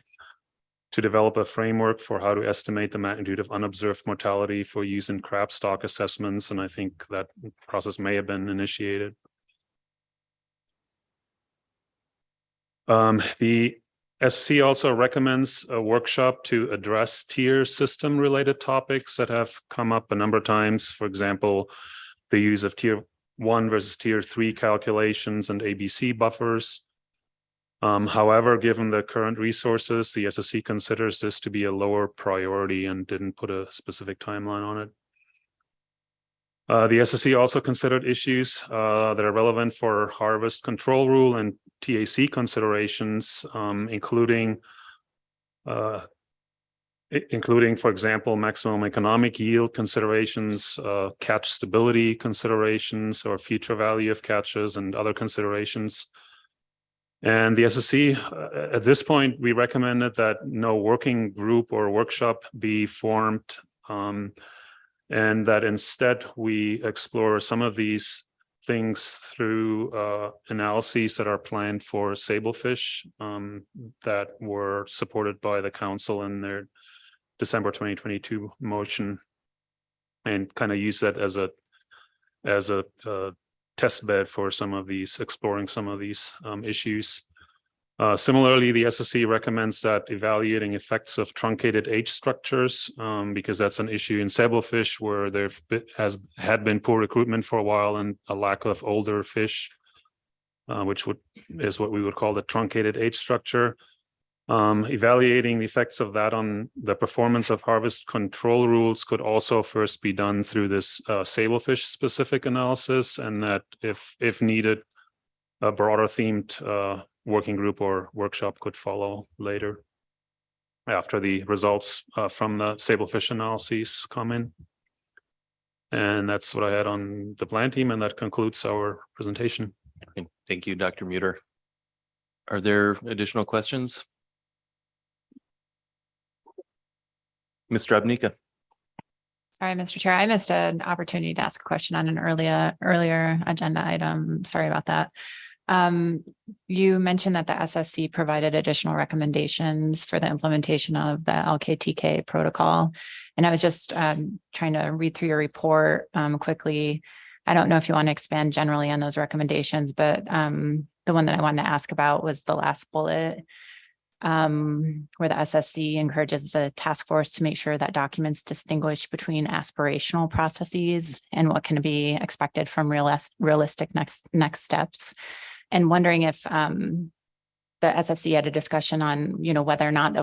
to develop a framework for how to estimate the magnitude of unobserved mortality for use in crab stock assessments. And I think that process may have been initiated. The SC also recommends a workshop to address tier system related topics that have come up a number of times. For example, the use of tier 1 versus tier 3 calculations and ABC buffers. However, given the current resources, the SSC considers this to be a lower priority and didn't put a specific timeline on it. The SSC also considered issues that are relevant for harvest control rule and TAC considerations, including, for example, maximum economic yield considerations, catch stability considerations, or future value of catches and other considerations. And the SSC, at this point, we recommended that no working group or workshop be formed, and that instead we explore some of these things through analyses that are planned for sablefish that were supported by the council in their December 2022 motion, and kind of use that as a test bed for exploring some of these issues. Similarly, the SSC recommends that evaluating effects of truncated age structures, because that's an issue in sablefish where there had been poor recruitment for a while and a lack of older fish, which is what we would call the truncated age structure. Evaluating the effects of that on the performance of harvest control rules could also first be done through this sablefish specific analysis, and that if needed, a broader themed working group or workshop could follow later after the results from the sablefish analyses come in. And that's what I had on the plan team, and that concludes our presentation. Thank you, Dr. Muter. Are there additional questions? Mr. Abnika. Sorry, Mr. Chair, I missed an opportunity to ask a question on an earlier agenda item. Sorry about that. You mentioned that the SSC provided additional recommendations for the implementation of the LKTK protocol. And I was just trying to read through your report quickly. I don't know if you want to expand generally on those recommendations, but the one that I wanted to ask about was the last bullet, where the SSC encourages the task force to make sure that documents distinguish between aspirational processes and what can be expected from realistic next steps. And wondering if the SSC had a discussion on, whether or not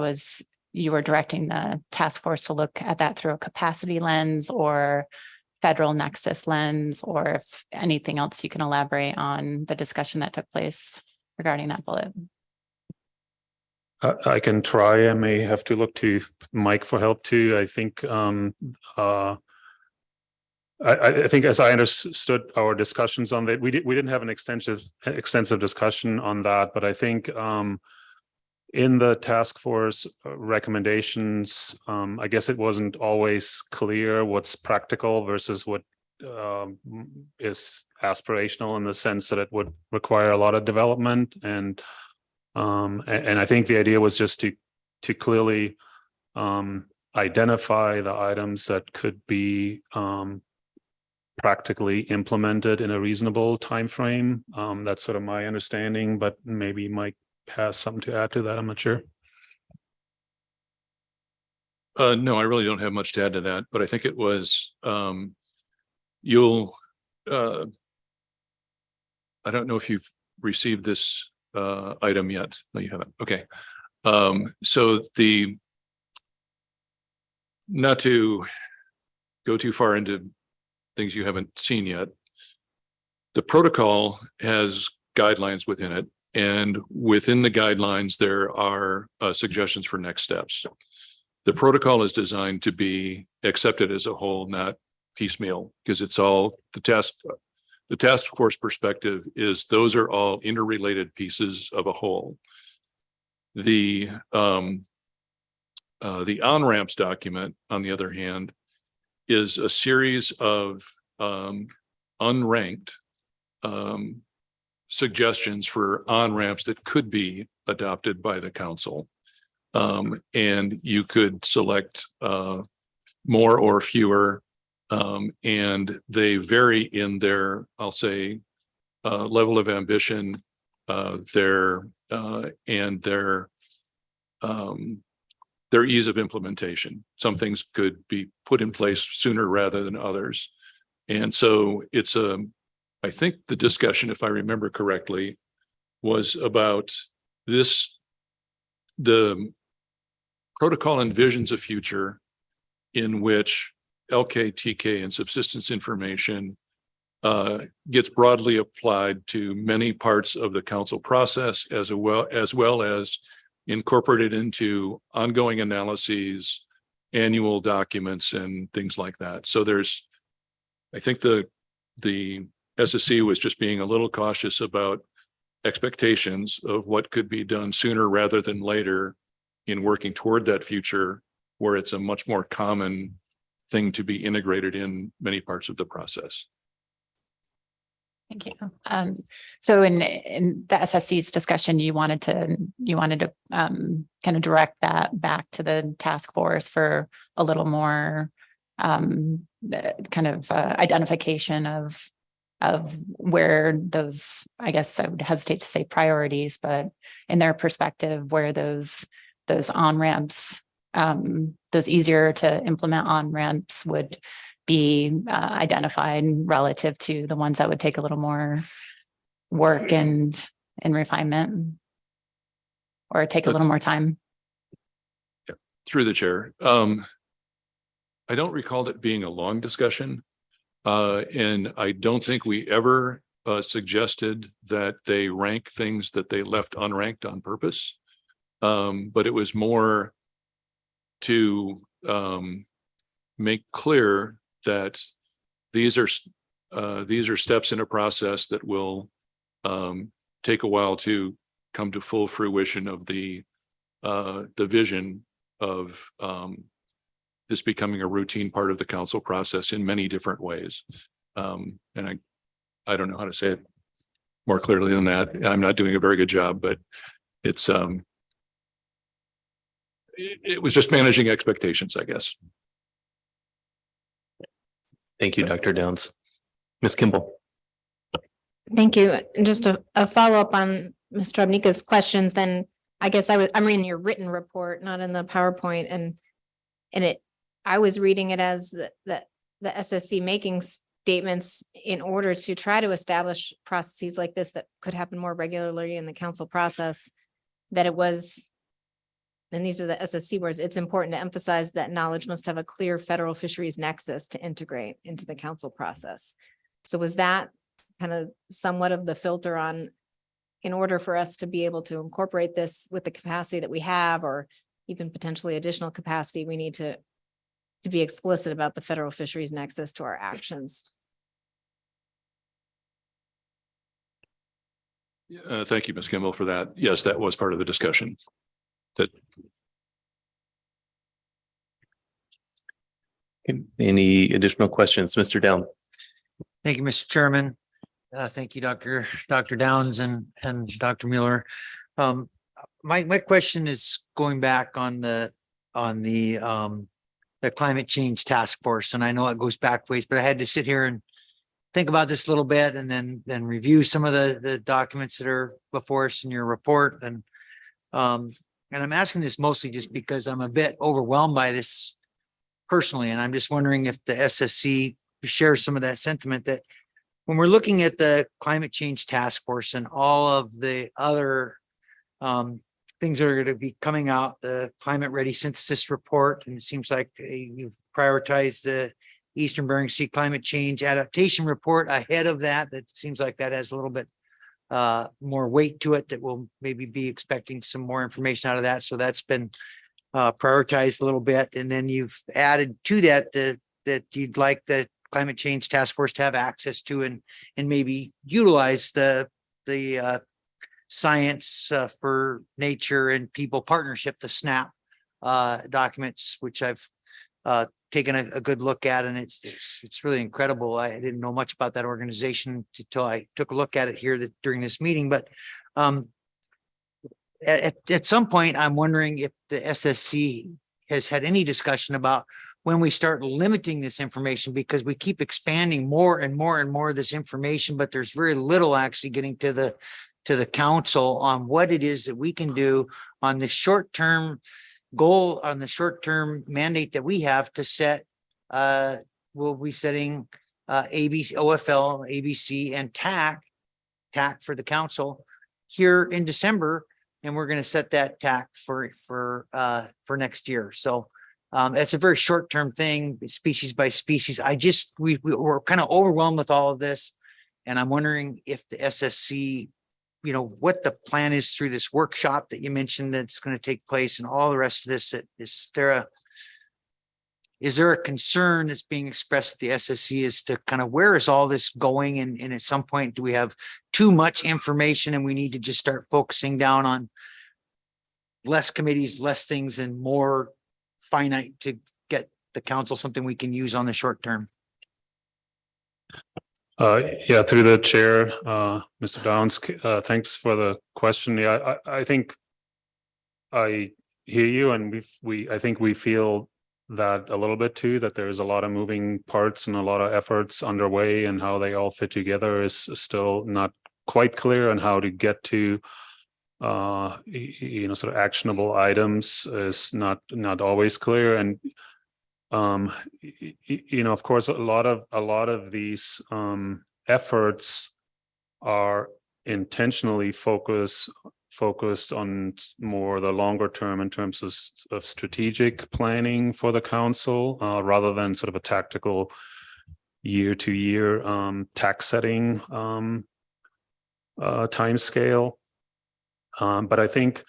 you were directing the task force to look at that through a capacity lens or federal nexus lens, or if anything else you can elaborate on the discussion that took place regarding that bullet. I can try. I may have to look to Mike for help too. I think I think as I understood our discussions on that, we didn't have an extensive discussion on that, but I think in the task force recommendations, I guess it wasn't always clear what's practical versus what is aspirational, in the sense that it would require a lot of development, and I think the idea was just to clearly identify the items that could be practically implemented in a reasonable time frame. That's sort of my understanding, but maybe Mike has something to add to that. I'm not sure. No, I really don't have much to add to that, but I think it was I don't know if you've received this item yet. No, you haven't. Okay. So not to go too far into things you haven't seen yet, the protocol has guidelines within it, and within the guidelines there are suggestions for next steps. The protocol is designed to be accepted as a whole, not piecemeal, because it's all the task force perspective is those are all interrelated pieces of a whole. The on-ramps document, on the other hand, is a series of unranked suggestions for on-ramps that could be adopted by the council. And you could select more or fewer, and they vary in their, I'll say, level of ambition and their ease of implementation. Some things could be put in place sooner rather than others. And so it's I think the discussion, if I remember correctly, was about this. The protocol envisions a future in which LK, TK, and subsistence information gets broadly applied to many parts of the council process, as well as incorporated into ongoing analyses, annual documents, and things like that. So I think the SSC was just being a little cautious about expectations of what could be done sooner rather than later in working toward that future, where it's a much more common thing to be integrated in many parts of the process. Thank you. So in the SSC's discussion, you wanted to kind of direct that back to the task force for a little more kind of identification of where those, I guess I would hesitate to say priorities, but in their perspective, where those on-ramps, those easier to implement on-ramps would be identified relative to the ones that would take a little more work and refinement, or take a little more time. Yeah, through the chair. I don't recall it being a long discussion. And I don't think we ever suggested that they rank things that they left unranked on purpose. But it was more to make clear that these are steps in a process that will take a while to come to full fruition of the vision of this becoming a routine part of the council process in many different ways. And I don't know how to say it more clearly than that. I'm not doing a very good job, but it's it was just managing expectations, I guess. Thank you, Dr. Downs. Ms. Kimball. Thank you. And just a follow-up on Ms. Trubnika's questions, then I guess I'm reading your written report, not in the PowerPoint, and I was reading it as the SSC making statements in order to try to establish processes like this that could happen more regularly in the council process, that it was, and these are the SSC words, it's important to emphasize that knowledge must have a clear federal fisheries nexus to integrate into the council process. So was that kind of somewhat of the filter on, in order for us to be able to incorporate this with the capacity that we have, or even potentially additional capacity, we need to be explicit about the federal fisheries nexus to our actions? Thank you, Ms. Kimball, for that. Yes, that was part of the discussion. Any additional questions, Mr. Down? Thank you, Mr. Chairman. Thank you, Dr. Downs and Dr. Mueller. My question is going back on the climate change task force, and I know it goes back ways, but I had to sit here and think about this a little bit, and then review some of the documents that are before us in your report, and I'm asking this mostly just because I'm a bit overwhelmed by this personally, and I'm just wondering if the SSC shares some of that sentiment, that when we're looking at the climate change task force and all of the other things that are going to be coming out, the climate ready synthesis report, and it seems like you've prioritized the Eastern Bering Sea climate change adaptation report ahead of that. That seems like that has a little bit more weight to it, that we'll maybe be expecting some more information out of that. So that's been prioritized a little bit. And then you've added to that that you'd like the climate change task force to have access to and maybe utilize the science for nature and people partnership, the SNAP documents, which I've taken a good look at, and it's really incredible. I didn't know much about that organization until I took a look at it here during this meeting. But at some point, I'm wondering if the SSC has had any discussion about when we start limiting this information, because we keep expanding more and more and more of this information, but there's very little actually getting to to the council on what it is that we can do on the short-term goal, on the short-term mandate that we have to set. We'll be setting ABC, OFL, ABC, and TAC for the council here in December, and we're going to set that TAC for next year. So it's a very short-term thing, species by species. We're kind of overwhelmed with all of this, and I'm wondering if the SSC, you know, what the plan is through this workshop that you mentioned that's going to take place and all the rest of this. Is there a concern that's being expressed at the SSC as to kind of where is all this going? And at some point, do we have too much information and we need to just start focusing down on less committees, less things, and more finite to get the council something we can use on the short term? Yeah, through the chair, Mr. Downs, thanks for the question. Yeah, I think I hear you, and I think we feel that a little bit too, that there's a lot of moving parts and a lot of efforts underway, and how they all fit together is still not quite clear, and how to get to you know, sort of actionable items is not always clear. And you know, of course, a lot of these efforts are intentionally focused on more the longer term in terms of strategic planning for the council, rather than sort of a tactical year-to-year tax setting time scale. But I think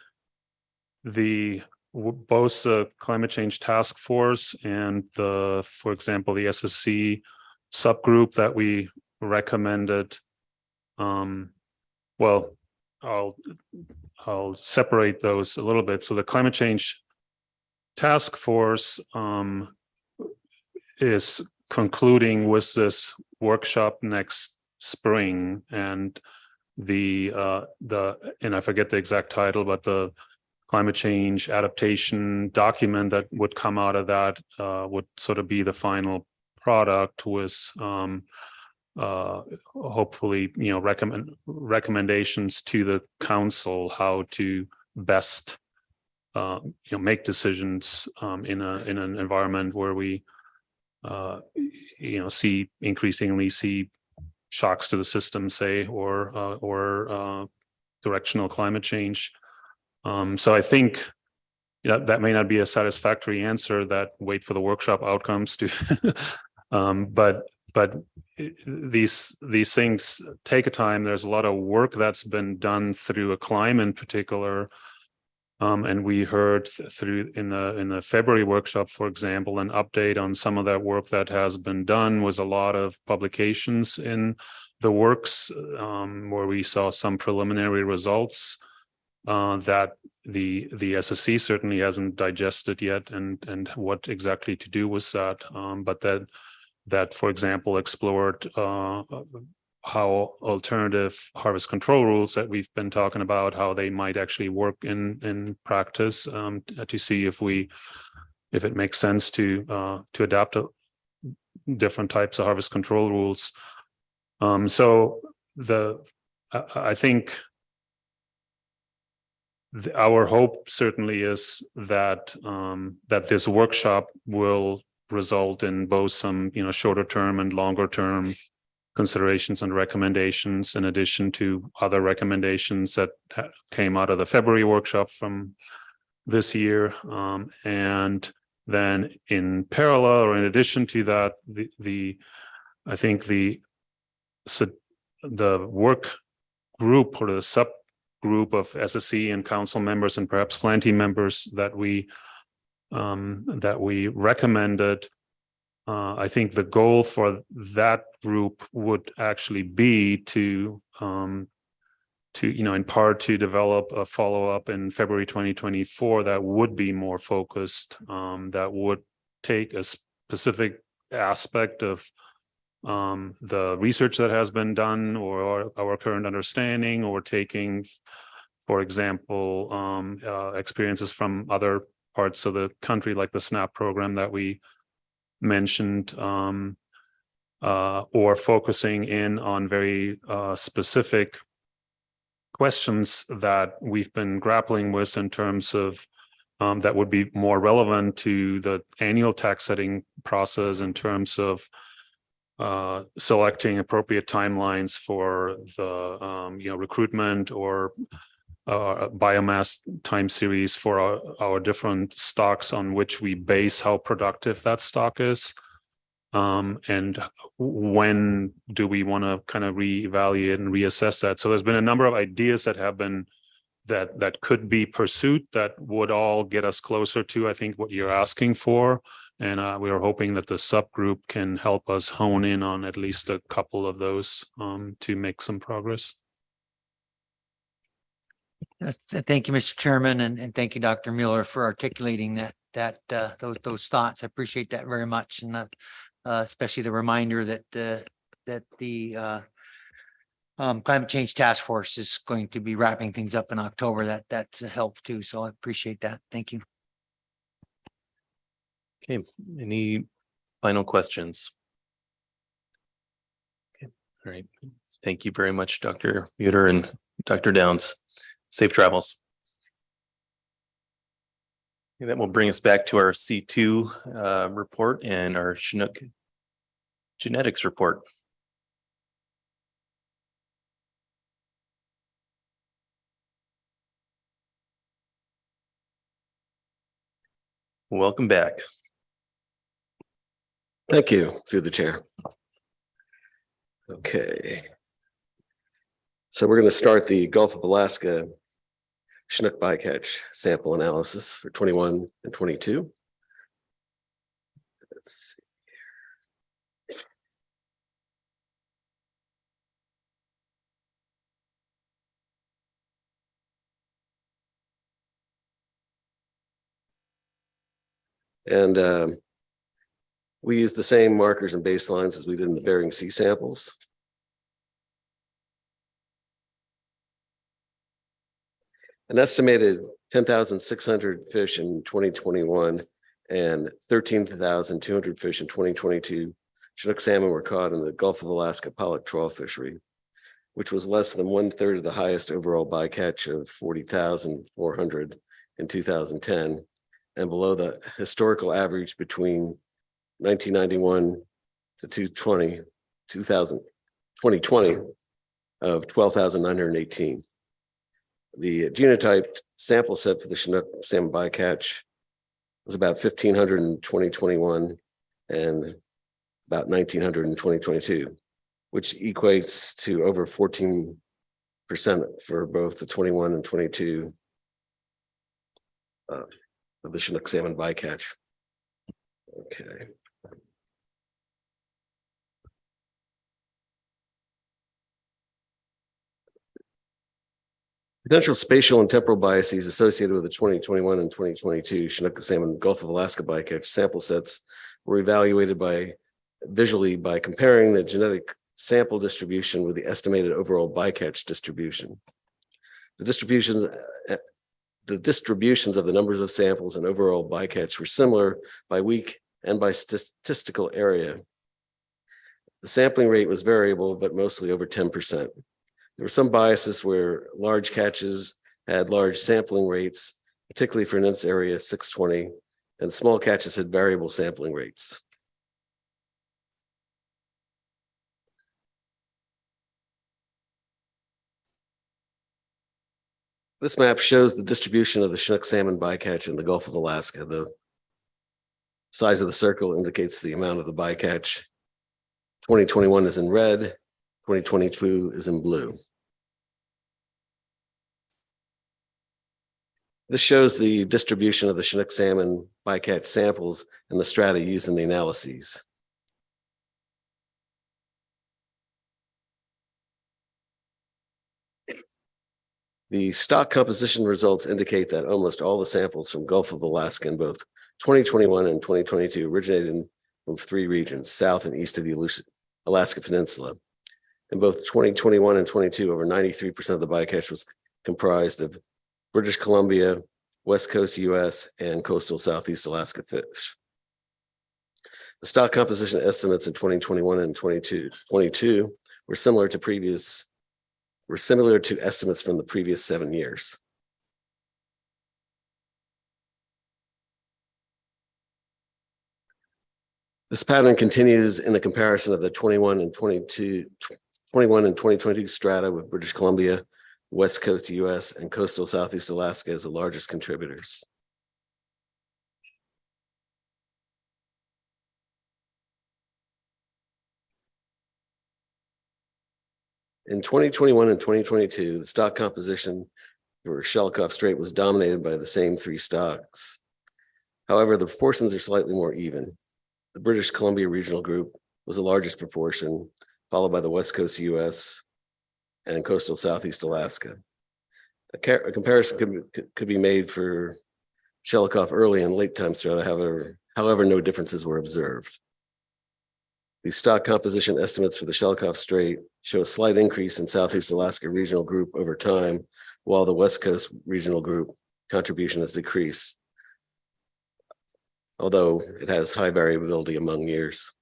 both the climate change task force and for example, the SSC subgroup that we recommended, well, I'll separate those a little bit. So the climate change task force is concluding with this workshop next spring, and and I forget the exact title, but the climate change adaptation document that would come out of that would sort of be the final product with hopefully, you know, recommendations to the council how to best you know, make decisions in an environment where we you know, increasingly see shocks to the system, say, or directional climate change. So I think, you know, that may not be a satisfactory answer, that wait for the workshop outcomes to but these things take a time. There's a lot of work that's been done through Acclaim in particular, and we heard in the February workshop, for example, an update on some of that work that has been done. Was a lot of publications in the works, where we saw some preliminary results that the SSC certainly hasn't digested yet, and what exactly to do with that, but that, for example, explored how alternative harvest control rules that we've been talking about, how they might actually work in practice, to see if it makes sense to adapt different types of harvest control rules. So I think our hope certainly is that that this workshop will result in both some, you know, shorter term and longer term considerations and recommendations, in addition to other recommendations that came out of the February workshop from this year. And then in parallel, or in addition to that, I think the work group, or the subgroup of SSC and council members and perhaps plan team members that we recommended, I think the goal for that group would actually be to you know, in part, to develop a follow-up in February 2024 that would be more focused, that would take a specific aspect of the research that has been done, or our current understanding, or taking, for example, experiences from other parts of the country, like the SNAP program that we mentioned, or focusing in on very specific questions that we've been grappling with in terms of that would be more relevant to the annual tax setting process in terms of selecting appropriate timelines for the recruitment or biomass time series for our different stocks on which we base how productive that stock is. And when do we want to kind of reevaluate and reassess that? So there's been a number of ideas that have been that could be pursued that would all get us closer to, I think, what you're asking for. And we are hoping that the subgroup can help us hone in on at least a couple of those to make some progress. Thank you, Mr. Chairman, and thank you, Dr. Mueller, for articulating those thoughts. I appreciate that very much, and especially the reminder that the Climate Change Task Force is going to be wrapping things up in October. That's a help too. So I appreciate that. Thank you. Okay, any final questions? Okay, all right. Thank you very much, Dr. Mueller and Dr. Downs. Safe travels. Okay, that will bring us back to our C2 report and our Chinook genetics report. Welcome back. Thank you, through the chair. Okay. So we're going to start the Gulf of Alaska Chinook bycatch sample analysis for 21 and 22. Let's see. And we use the same markers and baselines as we did in the Bering Sea samples. An estimated 10,600 fish in 2021 and 13,200 fish in 2022 Chinook salmon were caught in the Gulf of Alaska pollock trawl fishery, which was less than 1/3 of the highest overall bycatch of 40,400 in 2010 and below the historical average between 1991 to 2020 of 12,918. The genotyped sample set for the Chinook salmon bycatch was about 1,500 in 2021 and about 1,900 in 2022, which equates to over 14% for both the 21 and 22 of the Chinook salmon bycatch. Okay. Potential spatial and temporal biases associated with the 2021 and 2022 Chinook salmon Gulf of Alaska bycatch sample sets were evaluated visually by comparing the genetic sample distribution with the estimated overall bycatch distribution. The distributions of the numbers of samples and overall bycatch were similar by week and by statistical area. The sampling rate was variable, but mostly over 10%. There were some biases where large catches had large sampling rates, particularly for NINS area 620, and small catches had variable sampling rates. This map shows the distribution of the Chinook salmon bycatch in the Gulf of Alaska. The size of the circle indicates the amount of the bycatch. 2021 is in red, 2022 is in blue. This shows the distribution of the Chinook salmon bycatch samples and the strata used in the analyses. The stock composition results indicate that almost all the samples from Gulf of Alaska in both 2021 and 2022 originated from 3 regions, south and east of the Alaska Peninsula. In both 2021 and 22, over 93% of the bycatch was comprised of British Columbia, West Coast US, and coastal Southeast Alaska fish. The stock composition estimates in 2021 and 2022 were similar to previous were similar to estimates from the previous 7 years. This pattern continues in the comparison of the 21 and 2022 strata with British Columbia, West Coast US, and coastal Southeast Alaska as the largest contributors. In 2021 and 2022, the stock composition for Shelikof Strait was dominated by the same 3 stocks. However, the proportions are slightly more even. The British Columbia Regional Group was the largest proportion, followed by the West Coast US and coastal Southeast Alaska. A comparison could be made for Shelikof early and late time strata, however, no differences were observed. The stock composition estimates for the Shelikof Strait show a slight increase in Southeast Alaska Regional Group over time, while the West Coast Regional Group contribution has decreased, although it has high variability among years.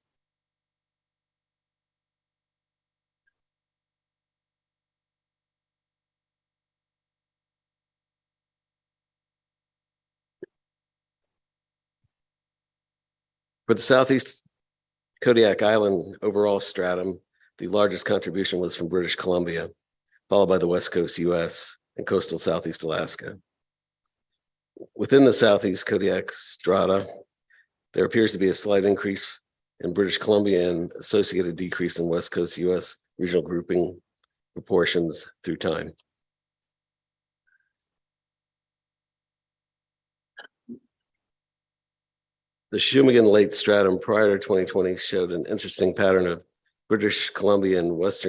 For the Southeast Kodiak Island overall stratum, the largest contribution was from British Columbia, followed by the West Coast US and coastal Southeast Alaska. Within the Southeast Kodiak strata, there appears to be a slight increase in British Columbia and associated decrease in West Coast US regional grouping proportions through time. The Shumagon Lake stratum prior to 2020 showed an interesting pattern of British Columbia and West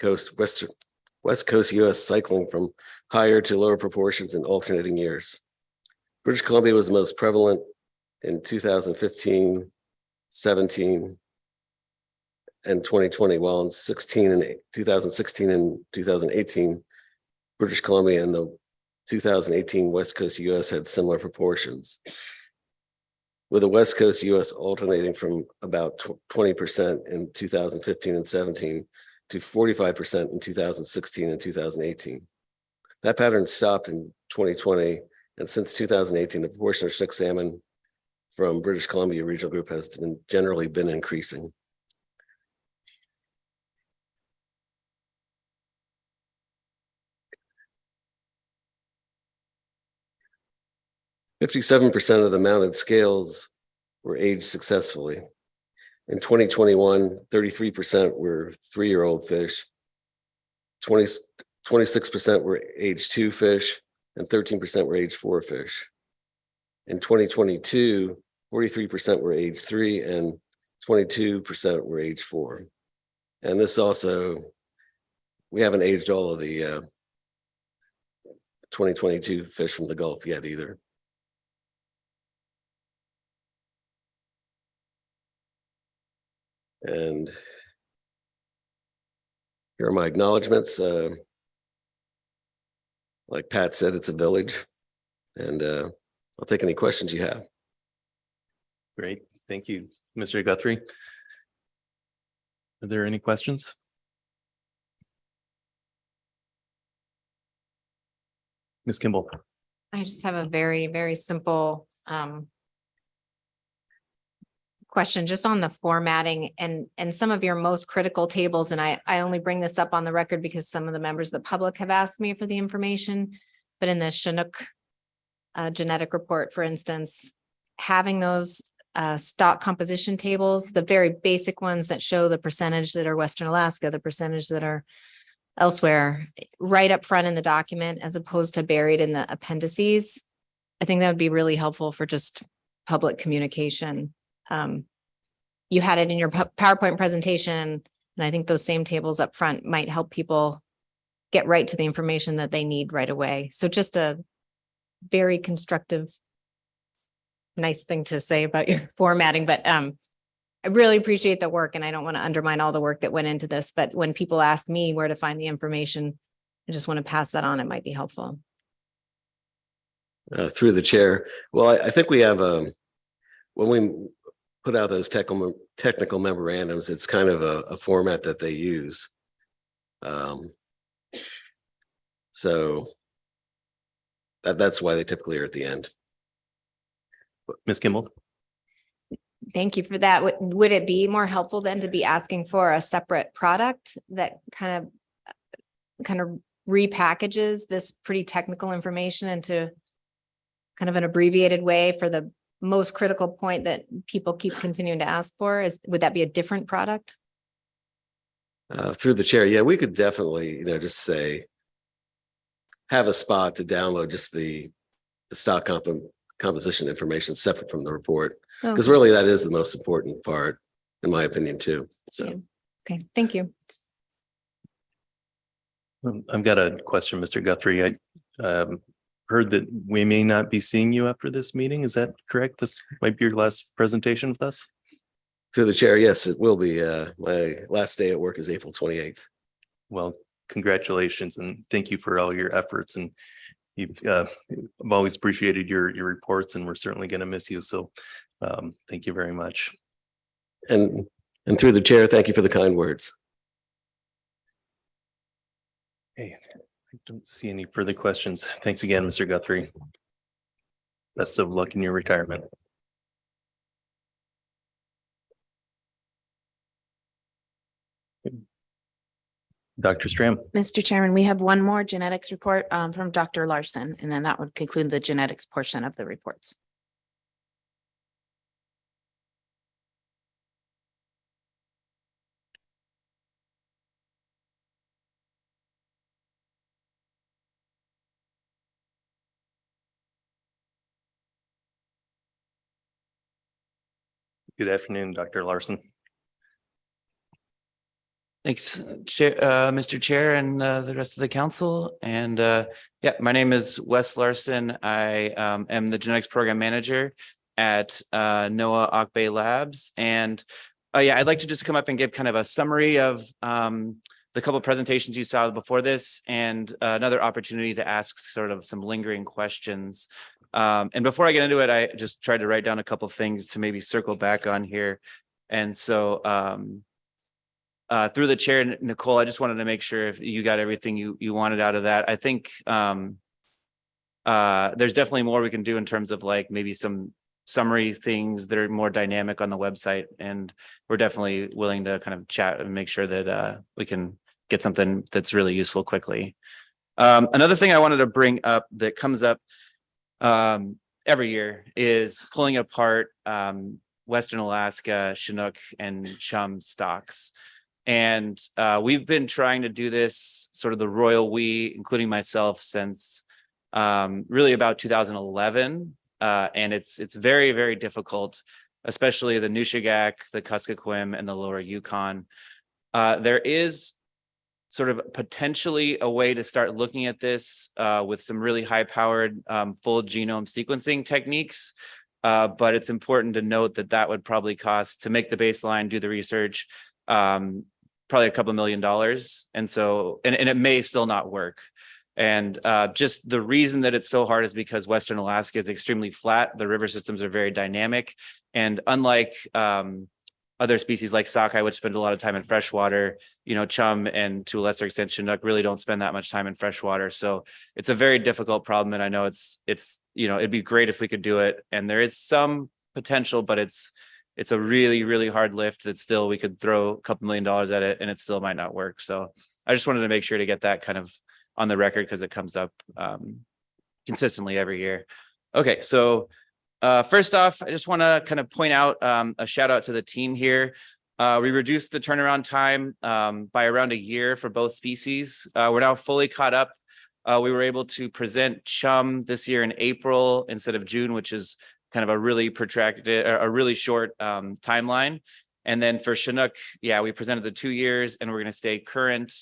Coast US cycling from higher to lower proportions in alternating years. British Columbia was the most prevalent in 2015, 17, and 2020, while in 2016 and 2018, British Columbia and the 2018 West Coast US had similar proportions, with the West Coast US alternating from about 20% in 2015 and 17 to 45% in 2016 and 2018. That pattern stopped in 2020, and since 2018, the proportion of snook salmon from British Columbia Regional Group has generally been increasing. "57% of the mounted scales were aged successfully. In 2021, 33% were 3-year-old fish, 26% were age 2 fish, and 13% were age 4 fish. In 2022, 43% were age 3 and 22% were age 4. And this also, we haven't aged all of the 2022 fish from the Gulf yet either. And here are my acknowledgements. Like Pat said, it's a village, and I'll take any questions you have. Great. Thank you, Mr. Guthrie. Are there any questions? Ms. Kimball. I just have a very, very simple question just on the formatting and some of your most critical tables. And I only bring this up on the record because some of the members of the public have asked me for the information. But in the Chinook genetic report, for instance, having those stock composition tables, the very basic ones that show the percentage that are Western Alaska, the percentage that are elsewhere, right up front in the document, as opposed to buried in the appendices. I think that would be really helpful for just public communication. You had it in your PowerPoint presentation, and I think those same tables up front might help people get right to the information that they need right away. So just a very constructive, nice thing to say about your formatting, but I really appreciate the work, and I don't want to undermine all the work that went into this, but when people ask me where to find the information, I just want to pass that on. It might be helpful. Through the chair. Well, I think we have, when we put out those technical memorandums, it's kind of a format that they use. So that's why they typically are at the end. Ms. Kimball? Thank you for that. Would it be more helpful then to be asking for a separate product that kind of repackages this pretty technical information into kind of an abbreviated way for the most critical point that people keep continuing to ask for? Would that be a different product? Through the chair, yeah, we could definitely, just say, have a spot to download just the stock composition information separate from the report. Because really that is the most important part, in my opinion, too. So, okay, thank you. I've got a question, Mr. Guthrie. I heard that we may not be seeing you after this meeting. Is that correct? This might be your last presentation with us? through the chair, yes, it will be. My last day at work is April 28th. Well, congratulations and thank you for all your efforts. And I've always appreciated your reports, and we're certainly going to miss you. So thank you very much. And through the chair, thank you for the kind words. Hey, I don't see any further questions. Thanks again, Mr. Guthrie. Best of luck in your retirement. Dr. Stram. Mr. Chairman, we have one more genetics report from Dr. Larson, and then that would conclude the genetics portion of the reports. Good afternoon, Dr. Larson. Thanks, Chair, Mr. Chair, and the rest of the council. And yeah, my name is Wes Larson. I am the genetics program manager at NOAA Ock-Bay Labs. And yeah, I'd like to just come up and give kind of a summary of the couple of presentations you saw before this, and another opportunity to ask sort of some lingering questions. And before I get into it, I just tried to write down a couple of things to maybe circle back on here. And so through the chair, Nicole, I just wanted to make sure if you got everything you wanted out of that. I think there's definitely more we can do in terms of like maybe some summary things that are more dynamic on the website. And we're definitely willing to kind of chat and make sure that we can get something that's really useful quickly. Another thing I wanted to bring up that comes up every year is pulling apart Western Alaska Chinook and chum stocks. And we've been trying to do this, sort of the royal we, including myself, since really about 2011. And it's very, very difficult, especially the Nushagak, the Kuskokwim, and the lower Yukon. There is sort of potentially a way to start looking at this with some really high-powered full genome sequencing techniques. But it's important to note that that would probably cost, to make the baseline, do the research, probably a couple $1 million. And so, and it may still not work. And just the reason that it's so hard is because Western Alaska is extremely flat. The river systems are very dynamic. And unlike other species like sockeye, which spend a lot of time in freshwater, chum and to a lesser extent Chinook really don't spend that much time in freshwater. So it's a very difficult problem. And I know it's it'd be great if we could do it. And there is some potential, but it's a really, really hard lift that still we could throw a couple $1 million at it and it still might not work. So I just wanted to make sure to get that kind of on the record because it comes up consistently every year. Okay, so first off, I just want to kind of point out a shout out to the team here. We reduced the turnaround time by around a year for both species. We're now fully caught up. We were able to present chum this year in April instead of June, which is kind of a really protracted, a really short timeline. And then for Chinook, yeah, we presented the 2 years and we're going to stay current,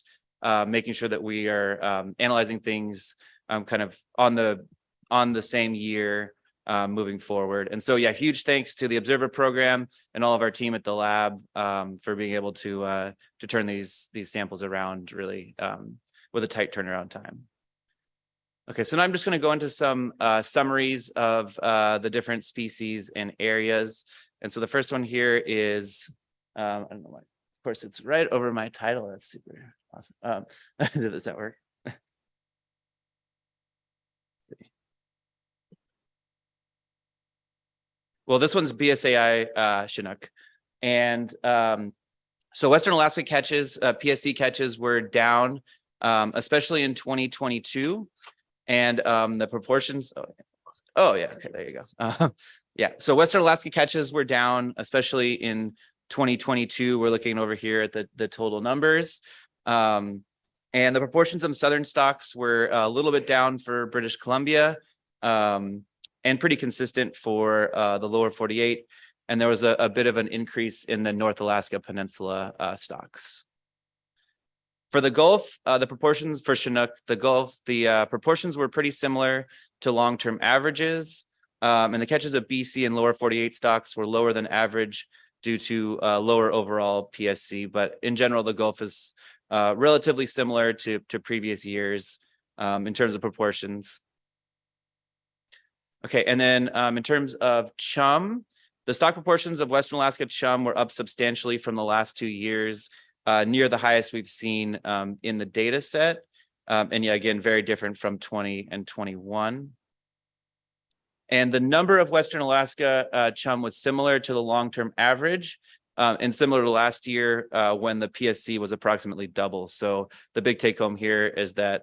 making sure that we are analyzing things kind of on the same year moving forward. And so, yeah, huge thanks to the Observer Program and all of our team at the lab for being able to turn these samples around really with a tight turnaround time. Okay, so now I'm just going to go into some summaries of the different species and areas. And so the first one here is, I don't know why course, it's right over my title. That's super awesome. Does that work? Well, this one's BSAI Chinook. And so Western Alaska catches, PSC catches were down, especially in 2022. And the proportions, oh yeah, okay, there you go. Yeah, so Western Alaska catches were down, especially in 2022. We're looking over here at the total numbers. And the proportions of southern stocks were a little bit down for British Columbia, and pretty consistent for the lower 48. And there was a bit of an increase in the North Alaska Peninsula stocks. For the Gulf, the proportions for Chinook, the Gulf, the proportions were pretty similar to long-term averages. And the catches of BC and lower 48 stocks were lower than average due to lower overall PSC. But in general, the Gulf is relatively similar to previous years in terms of proportions. Okay, and then in terms of chum, the stock proportions of Western Alaska chum were up substantially from the last 2 years, near the highest we've seen in the data set. And yeah, again, very different from 20 and 21. And the number of Western Alaska chum was similar to the long-term average and similar to last year when the PSC was approximately double. So the big take home here is that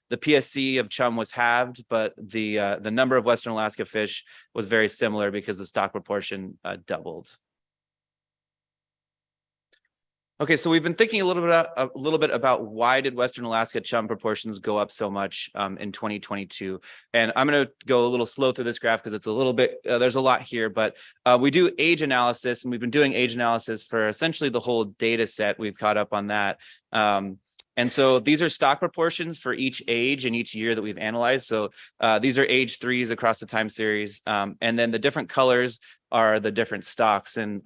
the PSC of chum was halved, but the number of Western Alaska fish was very similar because the stock proportion doubled. Okay, so we've been thinking a little bit about why did Western Alaska chum proportions go up so much in 2022, and I'm going to go a little slow through this graph because it's a little bit there's a lot here, but we do age analysis, and we've been doing age analysis for essentially the whole data set. We've caught up on that. And so these are stock proportions for each age and each year that we've analyzed. So these are age 3s across the time series. And then the different colors are the different stocks. And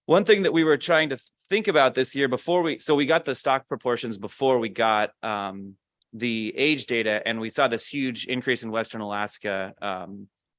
one thing that we were trying to think about this year before we got the stock proportions before we got the age data, and we saw this huge increase in Western Alaska,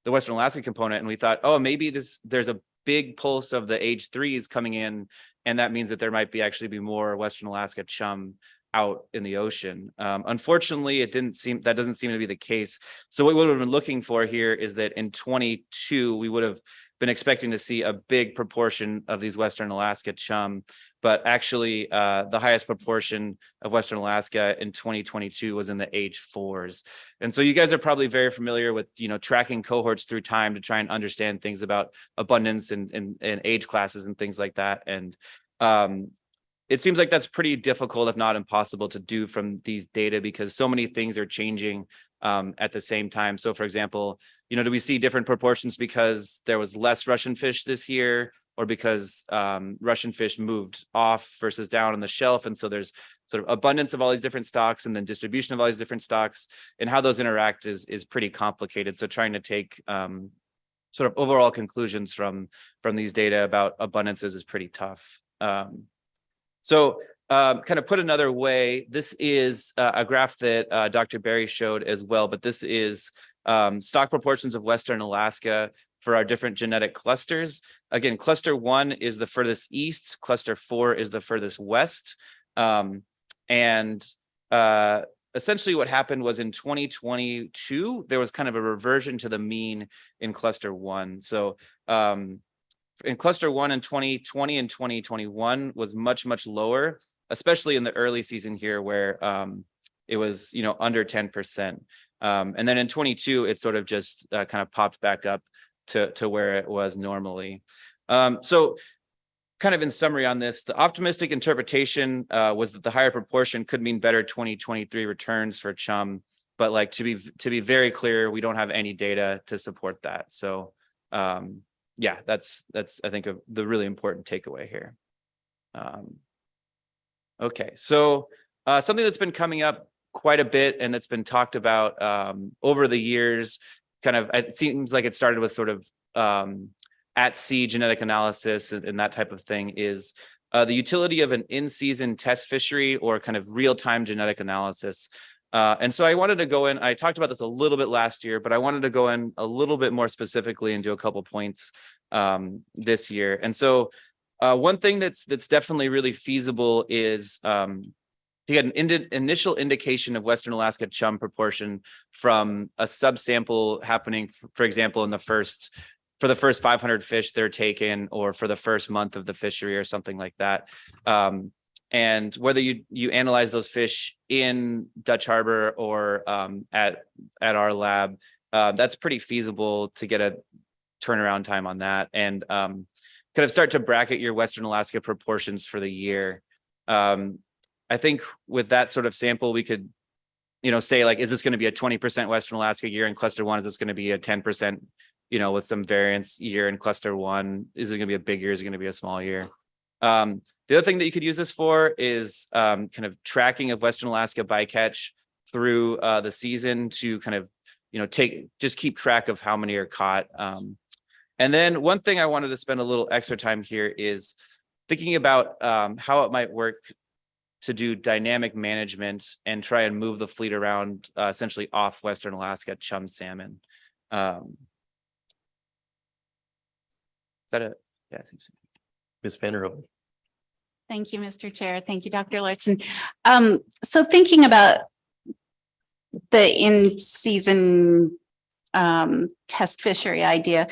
the Western Alaska component. And we thought, oh, maybe there's a big pulse of the age 3s coming in, and that means that there might actually be more Western Alaska chum out in the ocean. Unfortunately, that doesn't seem to be the case. So what we would have been looking for here is that in 22, we would have been expecting to see a big proportion of these Western Alaska chum, but actually the highest proportion of Western Alaska in 2022 was in the age 4s. And so you guys are probably very familiar with, tracking cohorts through time to try and understand things about abundance and age classes and things like that. And it seems like that's pretty difficult, if not impossible, to do from these data because so many things are changing at the same time. So for example, do we see different proportions because there was less Russian fish this year, or because Russian fish moved off versus down on the shelf? And so there's sort of abundance of all these different stocks and then distribution of all these different stocks, and how those interact is pretty complicated. So trying to take sort of overall conclusions from these data about abundances is pretty tough. So kind of put another way, this is a graph that Dr. Berry showed as well, but this is stock proportions of Western Alaska for our different genetic clusters. Again, cluster 1 is the furthest east, cluster 4 is the furthest west. And essentially what happened was in 2022, there was kind of a reversion to the mean in cluster 1. So in cluster 1 in 2020 and 2021 was much, much lower, especially in the early season here where it was, under 10%. And then in 22, it sort of just kind of popped back up to where it was normally. So kind of in summary on this, the optimistic interpretation was that the higher proportion could mean better 2023 returns for chum. But like to be very clear, we don't have any data to support that. So yeah, that's I think the really important takeaway here. Okay, so something that's been coming up quite a bit and that's been talked about over the years, kind of, it seems like it started with sort of at sea genetic analysis and that type of thing, is the utility of an in-season test fishery or kind of real-time genetic analysis. And so I wanted to go in, I talked about this a little bit last year, but I wanted to go in a little bit more specifically and do a couple points this year. And so One thing that's definitely really feasible is to get an initial indication of Western Alaska chum proportion from a subsample happening, for example, for the first 500 fish they're taken, or for the first month of the fishery or something like that. And whether you analyze those fish in Dutch Harbor or at our lab, that's pretty feasible to get a turnaround time on that, and kind of start to bracket your Western Alaska proportions for the year. I think with that sort of sample, we could, say like, is this going to be a 20% Western Alaska year in cluster 1? Is this going to be a 10%, with some variance year in cluster 1? Is it going to be a big year? Is it going to be a small year? The other thing that you could use this for is kind of tracking of Western Alaska bycatch through the season to kind of, just keep track of how many are caught. And then one thing I wanted to spend a little extra time here is thinking about how it might work to do dynamic management and try and move the fleet around essentially off Western Alaska chum salmon. Is that it? Yeah, I think so. Ms. Vanderhoven. Thank you, Mr. Chair. Thank you, Dr. Larson. So thinking about the in-season test fishery idea,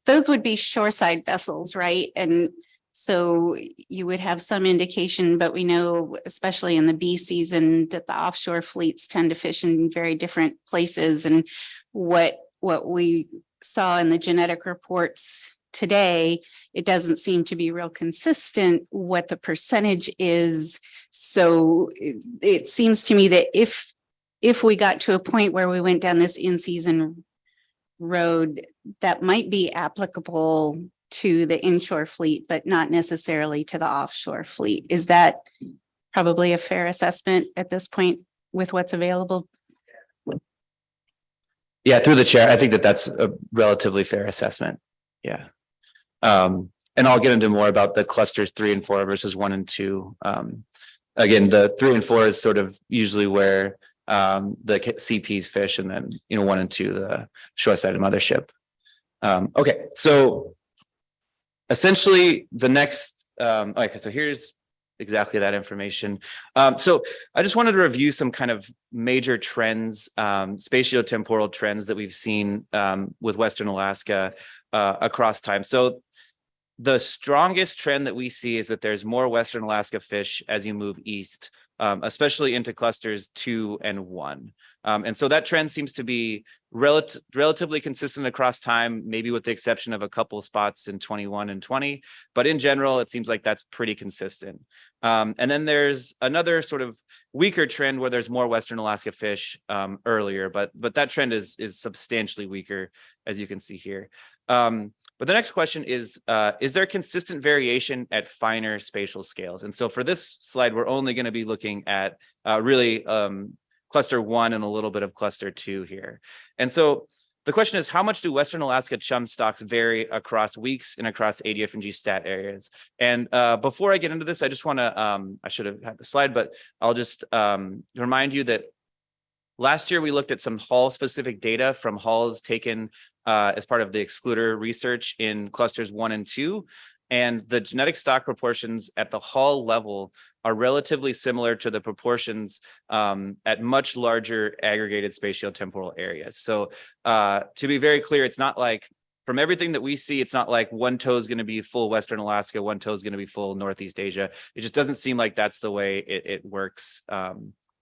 those would be shoreside vessels, right? And so you would have some indication, but we know, especially in the bee season, that the offshore fleets tend to fish in very different places. And what we saw in the genetic reports today, it doesn't seem to be real consistent what the percentage is. So it seems to me that if we got to a point where we went down this in-season road, that might be applicable to the inshore fleet, but not necessarily to the offshore fleet. Is that probably a fair assessment at this point with what's available? Yeah, through the chair, I think that's a relatively fair assessment. Yeah. And I'll get into more about the clusters 3 and 4 versus 1 and 2. Again, the 3 and 4 is sort of usually where the CPs fish, and then 1 and 2 the shoreside mothership. Okay, so essentially the next okay, so here's exactly that information. So I just wanted to review some kind of major trends, spatiotemporal trends that we've seen with Western Alaska across time. So the strongest trend that we see is that there's more Western Alaska fish as you move east, especially into clusters 2 and 1. And so that trend seems to be relatively consistent across time, maybe with the exception of a couple of spots in 21 and 20. But in general, it seems like that's pretty consistent. And then there's another sort of weaker trend where there's more Western Alaska fish earlier, but that trend is substantially weaker, as you can see here. But the next question is there consistent variation at finer spatial scales? And so for this slide, we're only going to be looking at really cluster 1 and a little bit of cluster 2 here. And so the question is, how much do Western Alaska chum stocks vary across weeks and across ADF&G stat areas? And before I get into this, I just want to, I should have had the slide, but I'll just remind you that last year we looked at some Hall specific data from Halls taken as part of the excluder research in clusters 1 and 2. And the genetic stock proportions at the Hall level are relatively similar to the proportions at much larger aggregated spatiotemporal areas. So to be very clear, it's not like, from everything that we see, it's not like one toe is going to be full Western Alaska, one toe is going to be full Northeast Asia. It just doesn't seem like that's the way it works.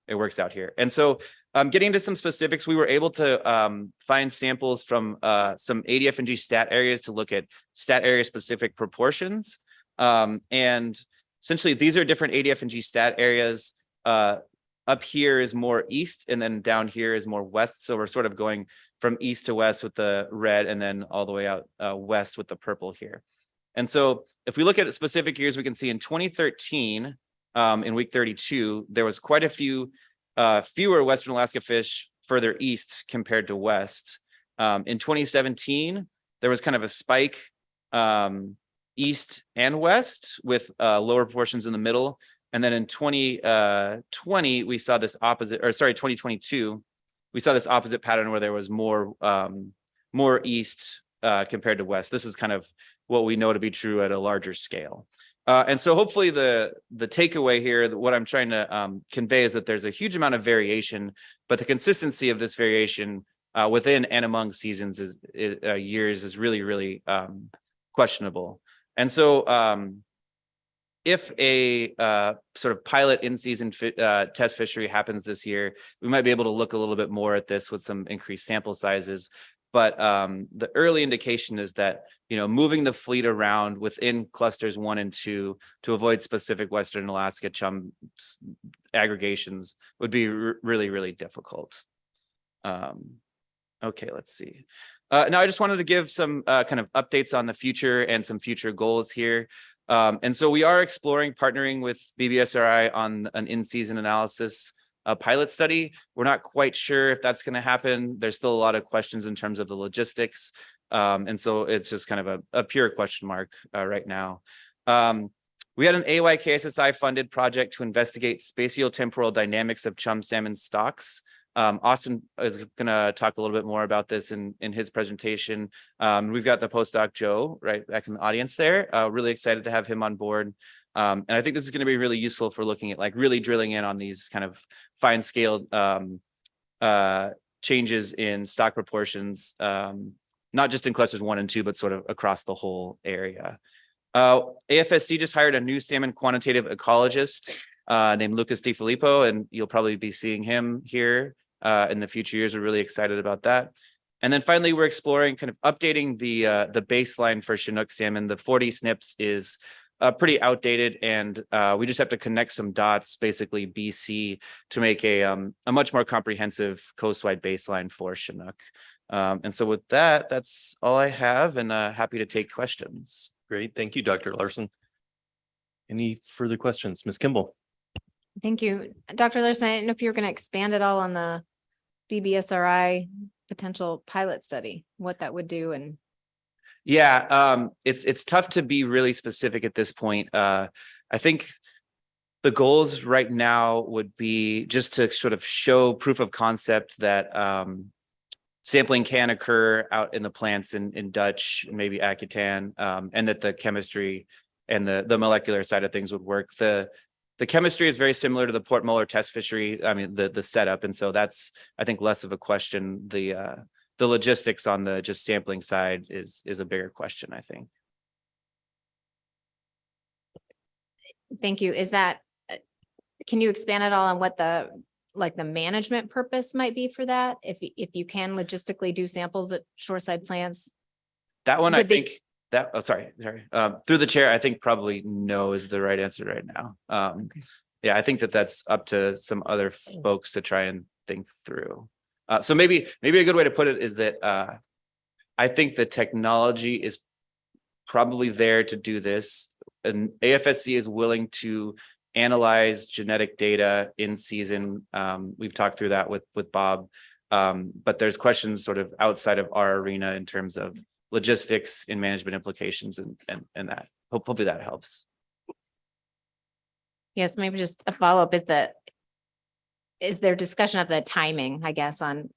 It works out here. And so getting into some specifics, we were able to find samples from some ADF&G stat areas to look at stat area specific proportions. And essentially, these are different ADF&G stat areas. Up here is more east, and then down here is more west. So we're sort of going from east to west with the red, and then all the way out west with the purple here. And so if we look at specific years, we can see in 2013, in week 32, there was quite a few fewer Western Alaska fish further east compared to west. In 2017, there was kind of a spike east and west with lower proportions in the middle. And then in 2020, we saw this opposite, or sorry, 2022, we saw this opposite pattern where there was more east compared to west. This is kind of what we know to be true at a larger scale. And so hopefully the takeaway here, what I'm trying to convey is that there's a huge amount of variation, but the consistency of this variation within and among seasons years is really, really questionable. And so if a sort of pilot in-season test fishery happens this year, we might be able to look a little bit more at this with some increased sample sizes. But the early indication is that, you know, moving the fleet around within clusters 1 and 2 to avoid specific Western Alaska chum aggregations would be really, really difficult. Okay, let's see. Now, I just wanted to give some kind of updates on the future and some future goals here. And so we are exploring partnering with BBSRI on an in-season analysis pilot study. We're not quite sure if that's going to happen. There's still a lot of questions in terms of the logistics. And so it's just kind of a pure question mark right now. We had an AYKSSI funded project to investigate spatiotemporal dynamics of chum salmon stocks. Austin is going to talk a little bit more about this in his presentation. We've got the postdoc Joe right back in the audience there. Really excited to have him on board. And I think this is going to be really useful for looking at like really drilling in on these kind of fine scaled changes in stock proportions, not just in clusters 1 and 2, but sort of across the whole area. AFSC just hired a new salmon quantitative ecologist named Lucas DiFilippo, and you'll probably be seeing him here in the future years. We're really excited about that. And then finally, we're exploring kind of updating the baseline for Chinook salmon. The 40 SNPs is pretty outdated, and we just have to connect some dots, basically BC, to make a much more comprehensive coast-wide baseline for Chinook. And so with that, that's all I have, and happy to take questions. Great. Thank you, Dr. Larson. Any further questions? Ms. Kimball? Thank you. Dr. Larson, I didn't know if you were going to expand at all on the BBSRI potential pilot study, what that would do. And yeah, it's tough to be really specific at this point. I think the goals right now would be just to sort of show proof of concept that sampling can occur out in the plants in Dutch, maybe Akutan, and that the chemistry and the molecular side of things would work. The chemistry is very similar to the Port Muller test fishery. I mean, the setup. And so that's, I think, less of a question. The logistics on the just sampling side is a bigger question, I think. thank you. Is that, can you expand at all on what the management purpose might be for that? If you can logistically do samples at shoreside plants? That one, I think that, oh, sorry. Through the chair, I think probably no is the right answer right now. Yeah, I think that's up to some other folks to try and think through. So maybe a good way to put it is that I think the technology is probably there to do this, and AFSC is willing to analyze genetic data in season. We've talked through that with Bob, but there's questions sort of outside of our arena in terms of logistics and management implications and that. Hopefully that helps. Yes, maybe just a follow-up is there discussion of the timing, I guess, on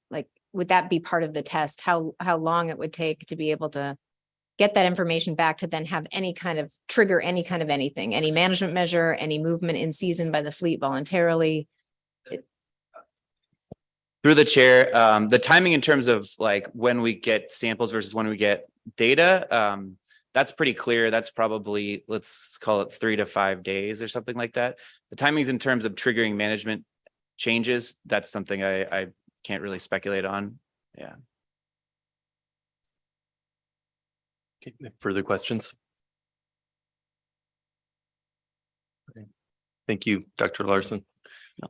would that be part of the test? How long it would take to be able to get that information back to then have any kind of trigger, any kind of anything, any management measure, any movement in season by the fleet voluntarily? Through the chair, the timing in terms of when we get samples versus when we get data, that's pretty clear. That's probably, let's call it 3 to 5 days or something like that. The timings in terms of triggering management changes, that's something I can't really speculate on. Yeah. Okay, further questions? Okay. Thank you, Dr. Larson. No.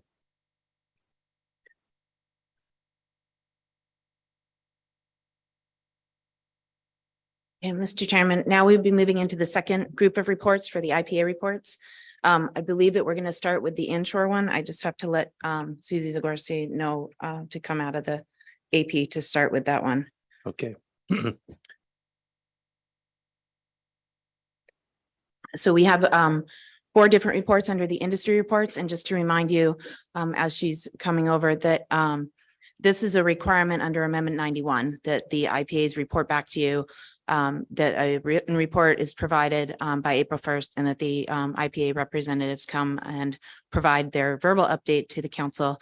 And Mr. Chairman, now we'll be moving into the second group of reports for the IPA reports. I believe that we're going to start with the inshore one. I just have to let Susie Zagorski know to come out of the AP to start with that one. Okay. So we have 4 different reports under the industry reports. And just to remind you, as she's coming over, that this is a requirement under Amendment 91 that the IPAs report back to you that a written report is provided by April 1st, and that the IPA representatives come and provide their verbal update to the council.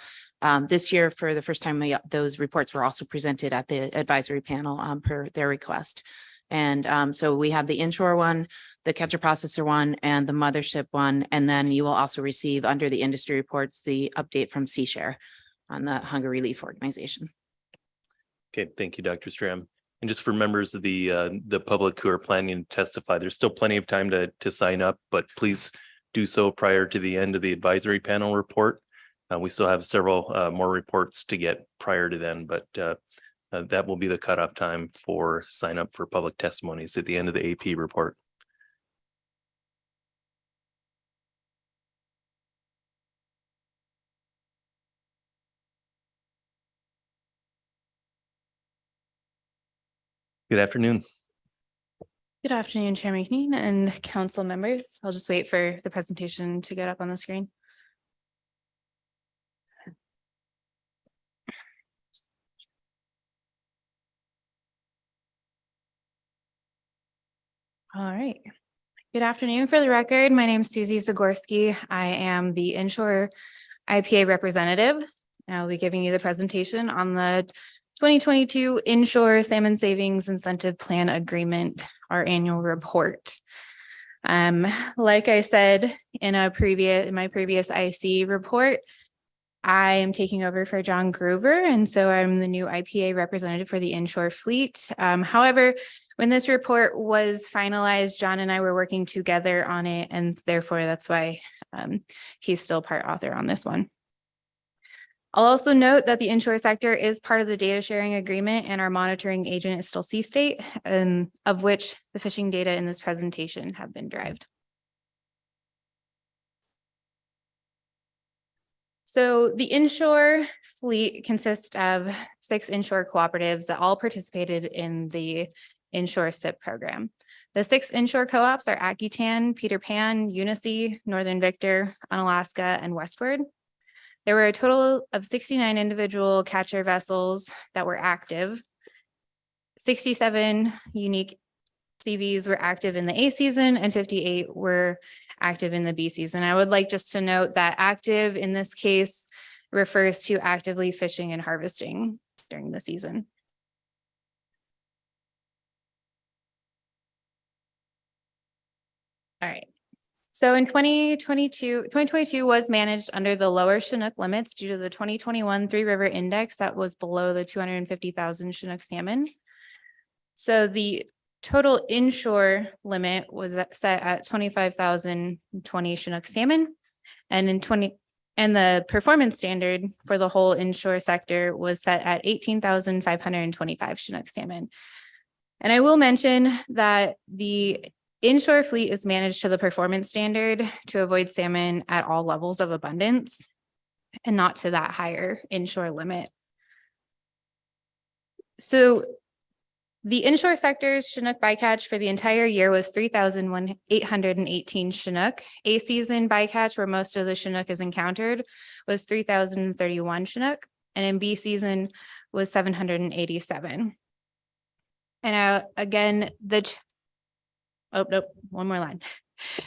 This year, for the first time, those reports were also presented at the advisory panel per their request. And so we have the inshore one, the catcher processor one, and the mothership one. And then you will also receive, under the industry reports, the update from C-Share on the Hunger Relief Organization. Okay, thank you, Dr. Stram. And just for members of the public who are planning to testify, there's still plenty of time to sign up, but please do so prior to the end of the advisory panel report. We still have several more reports to get prior to then, but that will be the cutoff time for sign up for public testimonies at the end of the AP report. Good afternoon. Good afternoon, Chair McNean and council members. I'll just wait for the presentation to get up on the screen. All right. Good afternoon. For the record, my name is Susie Zagorski. I am the Inshore IPA representative. I'll be giving you the presentation on the 2022 Inshore Salmon Savings Incentive Plan Agreement, our annual report. Like I said in my previous IC report, I am taking over for John Grover, and so I'm the new IPA representative for the inshore fleet. However, when this report was finalized, John and I were working together on it, and therefore that's why he's still part author on this one. I'll also note that the inshore sector is part of the data sharing agreement, and our monitoring agent is still C-State, of which the fishing data in this presentation have been derived. So the inshore fleet consists of 6 inshore cooperatives that all participated in the inshore SIP program. The 6 inshore co-ops are Akitan, Peter Pan, Unisea, Northern Victor, Unalaska, and Westward. There were a total of 69 individual catcher vessels that were active. 67 unique CVs were active in the A season and 58 were active in the B season. I would like just to note that active in this case refers to actively fishing and harvesting during the season. All right. So in 2022 was managed under the lower Chinook limits due to the 2021 Three River Index that was below the 250,000 Chinook salmon. So the total inshore limit was set at 25,020 Chinook salmon, and the performance standard for the whole inshore sector was set at 18,525 Chinook salmon. And I will mention that the inshore fleet is managed to the performance standard to avoid salmon at all levels of abundance and not to that higher inshore limit. So the inshore sector's Chinook bycatch for the entire year was 3,818 Chinook. A season bycatch, where most of the Chinook is encountered, was 3,031 Chinook, and in B season was 787. And again, one more line.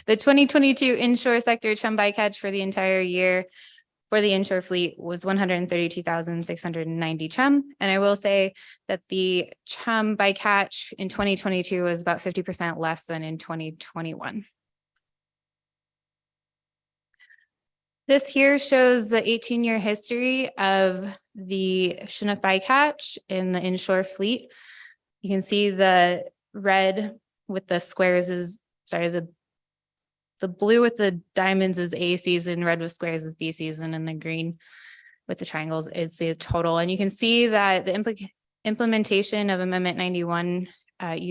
The 2022 inshore sector chum bycatch for the entire year for the inshore fleet was 132,690 chum. And I will say that the chum bycatch in 2022 was about 50% less than in 2021. This here shows the 18-year history of the Chinook bycatch in the inshore fleet. You can see the red with the squares is, sorry, the blue with the diamonds is A season, red with squares is B season, and the green with the triangles is the total. And you can see that the implementation of Amendment 91,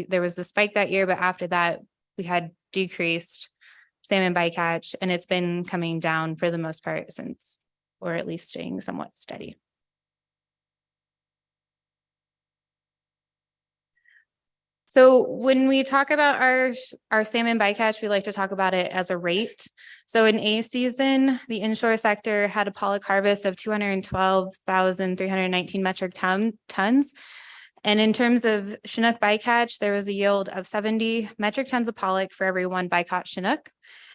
there was the spike that year, but after that, we had decreased salmon bycatch, and it's been coming down for the most part since, or at least staying somewhat steady. So when we talk about our salmon bycatch, we like to talk about it as a rate. So in A season, the inshore sector had a pollock harvest of 212,319 metric tons. And in terms of Chinook bycatch, there was a yield of 70 metric tons of pollock for every one bycaught Chinook.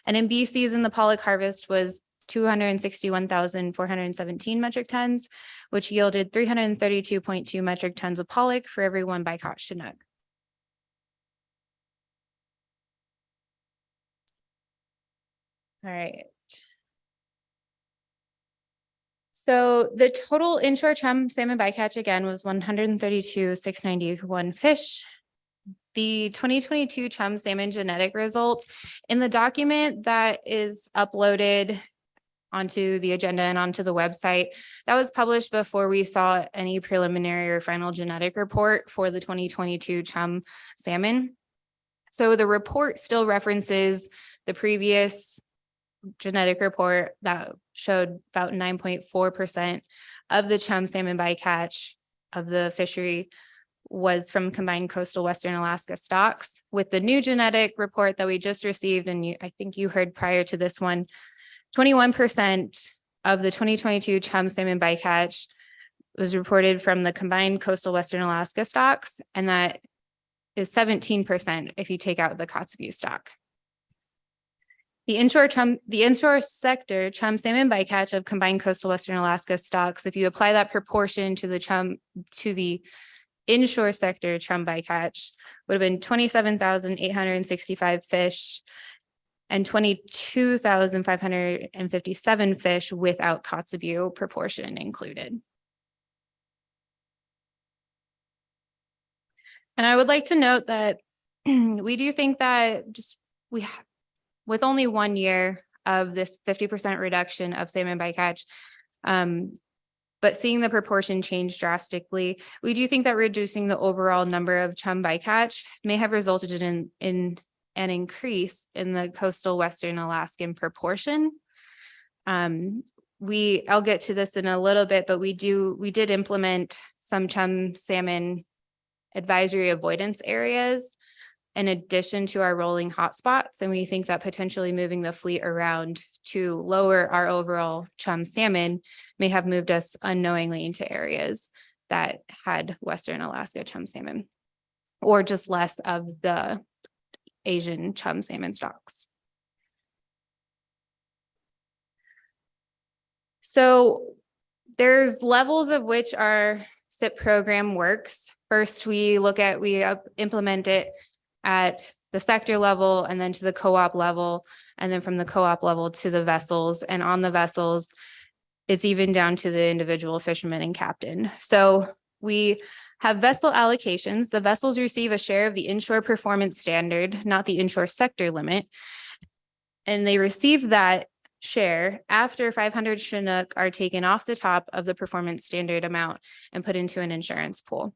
And in B season, the pollock harvest was 261,417 metric tons, which yielded 332.2 metric tons of pollock for every one bycaught Chinook. All right. So the total inshore chum salmon bycatch again was 132,691 fish. The 2022 chum salmon genetic results in the document that is uploaded onto the agenda and onto the website, that was published before we saw any preliminary or final genetic report for the 2022 chum salmon. So the report still references the previous genetic report that showed about 9.4% of the chum salmon bycatch of the fishery was from combined coastal Western Alaska stocks. With the new genetic report that we just received, and I think you heard prior to this one, 21% of the 2022 chum salmon bycatch was reported from the combined coastal Western Alaska stocks, and that is 17% if you take out the Kotzebue stock. The inshore sector chum salmon bycatch of combined coastal Western Alaska stocks, if you apply that proportion to the inshore sector chum bycatch, would have been 27,865 fish and 22,557 fish without Kotzebue proportion included. And I would like to note that we do think that with only 1 year of this 50% reduction of salmon bycatch, but seeing the proportion change drastically, we do think that reducing the overall number of chum bycatch may have resulted in an increase in the coastal Western Alaskan proportion. I'll get to this in a little bit, but we did implement some chum salmon advisory avoidance areas in addition to our rolling hotspots. And we think that potentially moving the fleet around to lower our overall chum salmon may have moved us unknowingly into areas that had Western Alaska chum salmon, or just less of the Asian chum salmon stocks. So there's levels of which our SIP program works. First, we implement it at the sector level, and then to the co-op level, and then from the co-op level to the vessels. And on the vessels, it's even down to the individual fisherman and captain. So we have vessel allocations. The vessels receive a share of the inshore performance standard, not the inshore sector limit. And they receive that share after 500 Chinook are taken off the top of the performance standard amount and put into an insurance pool.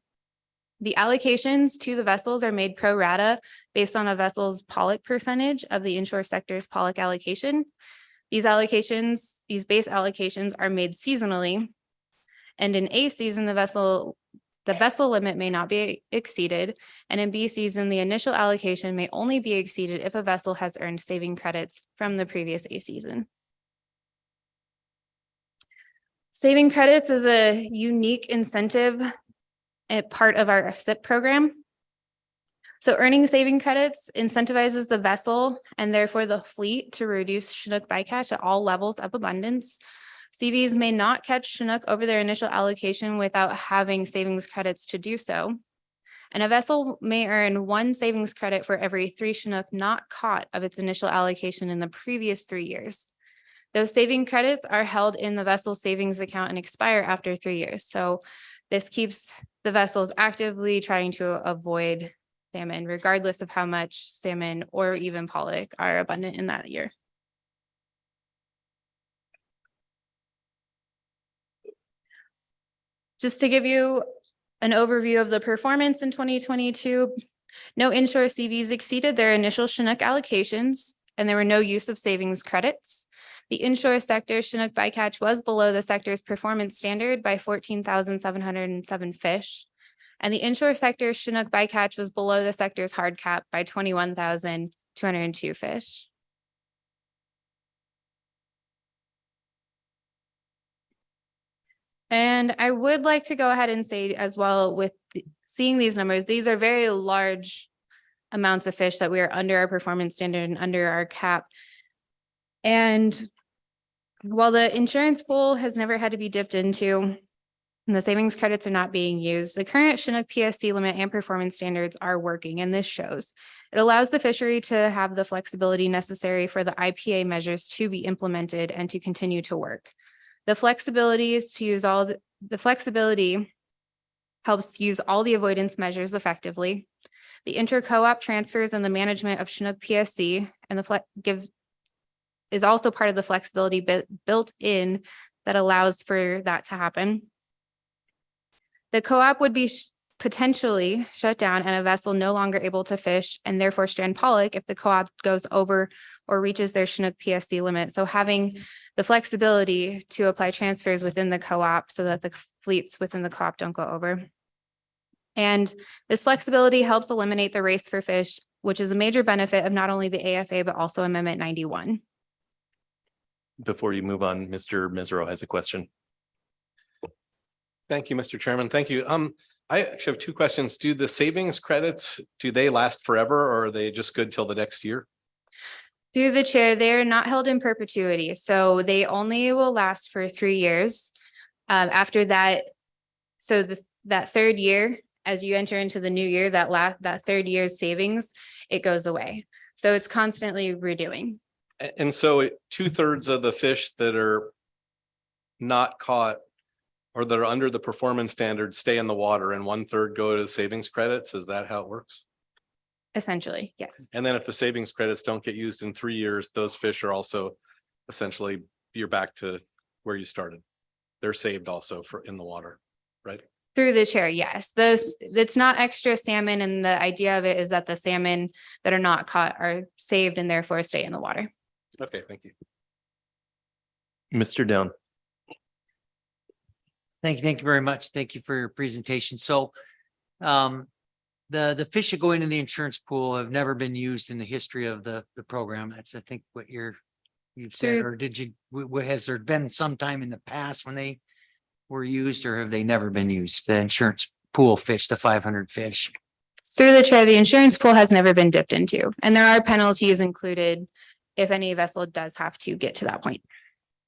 The allocations to the vessels are made pro rata based on a vessel's pollock percentage of the inshore sector's pollock allocation. These base allocations are made seasonally. And in A season, the vessel limit may not be exceeded. And in B season, the initial allocation may only be exceeded if a vessel has earned saving credits from the previous A season. Saving credits is a unique incentive part of our SIP program. So earning saving credits incentivizes the vessel and therefore the fleet to reduce Chinook bycatch at all levels of abundance. CVs may not catch Chinook over their initial allocation without having savings credits to do so. And a vessel may earn 1 savings credit for every 3 Chinook not caught of its initial allocation in the previous 3 years. Those saving credits are held in the vessel savings account and expire after 3 years. So this keeps the vessels actively trying to avoid salmon, regardless of how much salmon or even pollock are abundant in that year. Just to give you an overview of the performance in 2022, no inshore CVs exceeded their initial Chinook allocations, and there were no use of savings credits. The inshore sector Chinook bycatch was below the sector's performance standard by 14,707 fish. And the inshore sector Chinook bycatch was below the sector's hard cap by 21,202 fish. And I would like to go ahead and say as well, with seeing these numbers, these are very large amounts of fish that we are under our performance standard and under our cap. And while the insurance pool has never had to be dipped into, and the savings credits are not being used, the current Chinook PSC limit and performance standards are working, and this shows. It allows the fishery to have the flexibility necessary for the IPA measures to be implemented and to continue to work. The flexibility is to use the flexibility helps use all the avoidance measures effectively. The inter-co-op transfers and the management of Chinook PSC and the is also part of the flexibility built in that allows for that to happen. The co-op would be potentially shut down and a vessel no longer able to fish and therefore strand pollock if the co-op goes over or reaches their Chinook PSC limit. So having the flexibility to apply transfers within the co-op so that the fleets within the co-op don't go over. And this flexibility helps eliminate the race for fish, which is a major benefit of not only the AFA, but also Amendment 91. Before you move on, Mr. Mesereau has a question. Thank you, Mr. Chairman. Thank you. I actually have two questions. Do the savings credits, do they last forever or are they just good till the next year? Through the chair, they are not held in perpetuity. So they only will last for 3 years. After that, so that third year, as you enter into the new year, that third year's savings, it goes away. So it's constantly redoing. And so 2/3 of the fish that are not caught or that are under the performance standard stay in the water and 1/3 go to the savings credits. Is that how it works? Essentially, yes. And then if the savings credits don't get used in 3 years, those fish are also essentially, you're back to where you started. They're saved also in the water, right? Through the chair, yes. It's not extra salmon, and the idea of it is that the salmon that are not caught are saved and therefore stay in the water. Okay, thank you. Mr. Down. Thank you very much. Thank you for your presentation. So the fish that go into the insurance pool have never been used in the history of the program. That's, I think, what you've said, or has there been some time in the past when they were used, or have they never been used? The insurance pool fish, the 500 fish. Through the chair, the insurance pool has never been dipped into, and there are penalties included if any vessel does have to get to that point.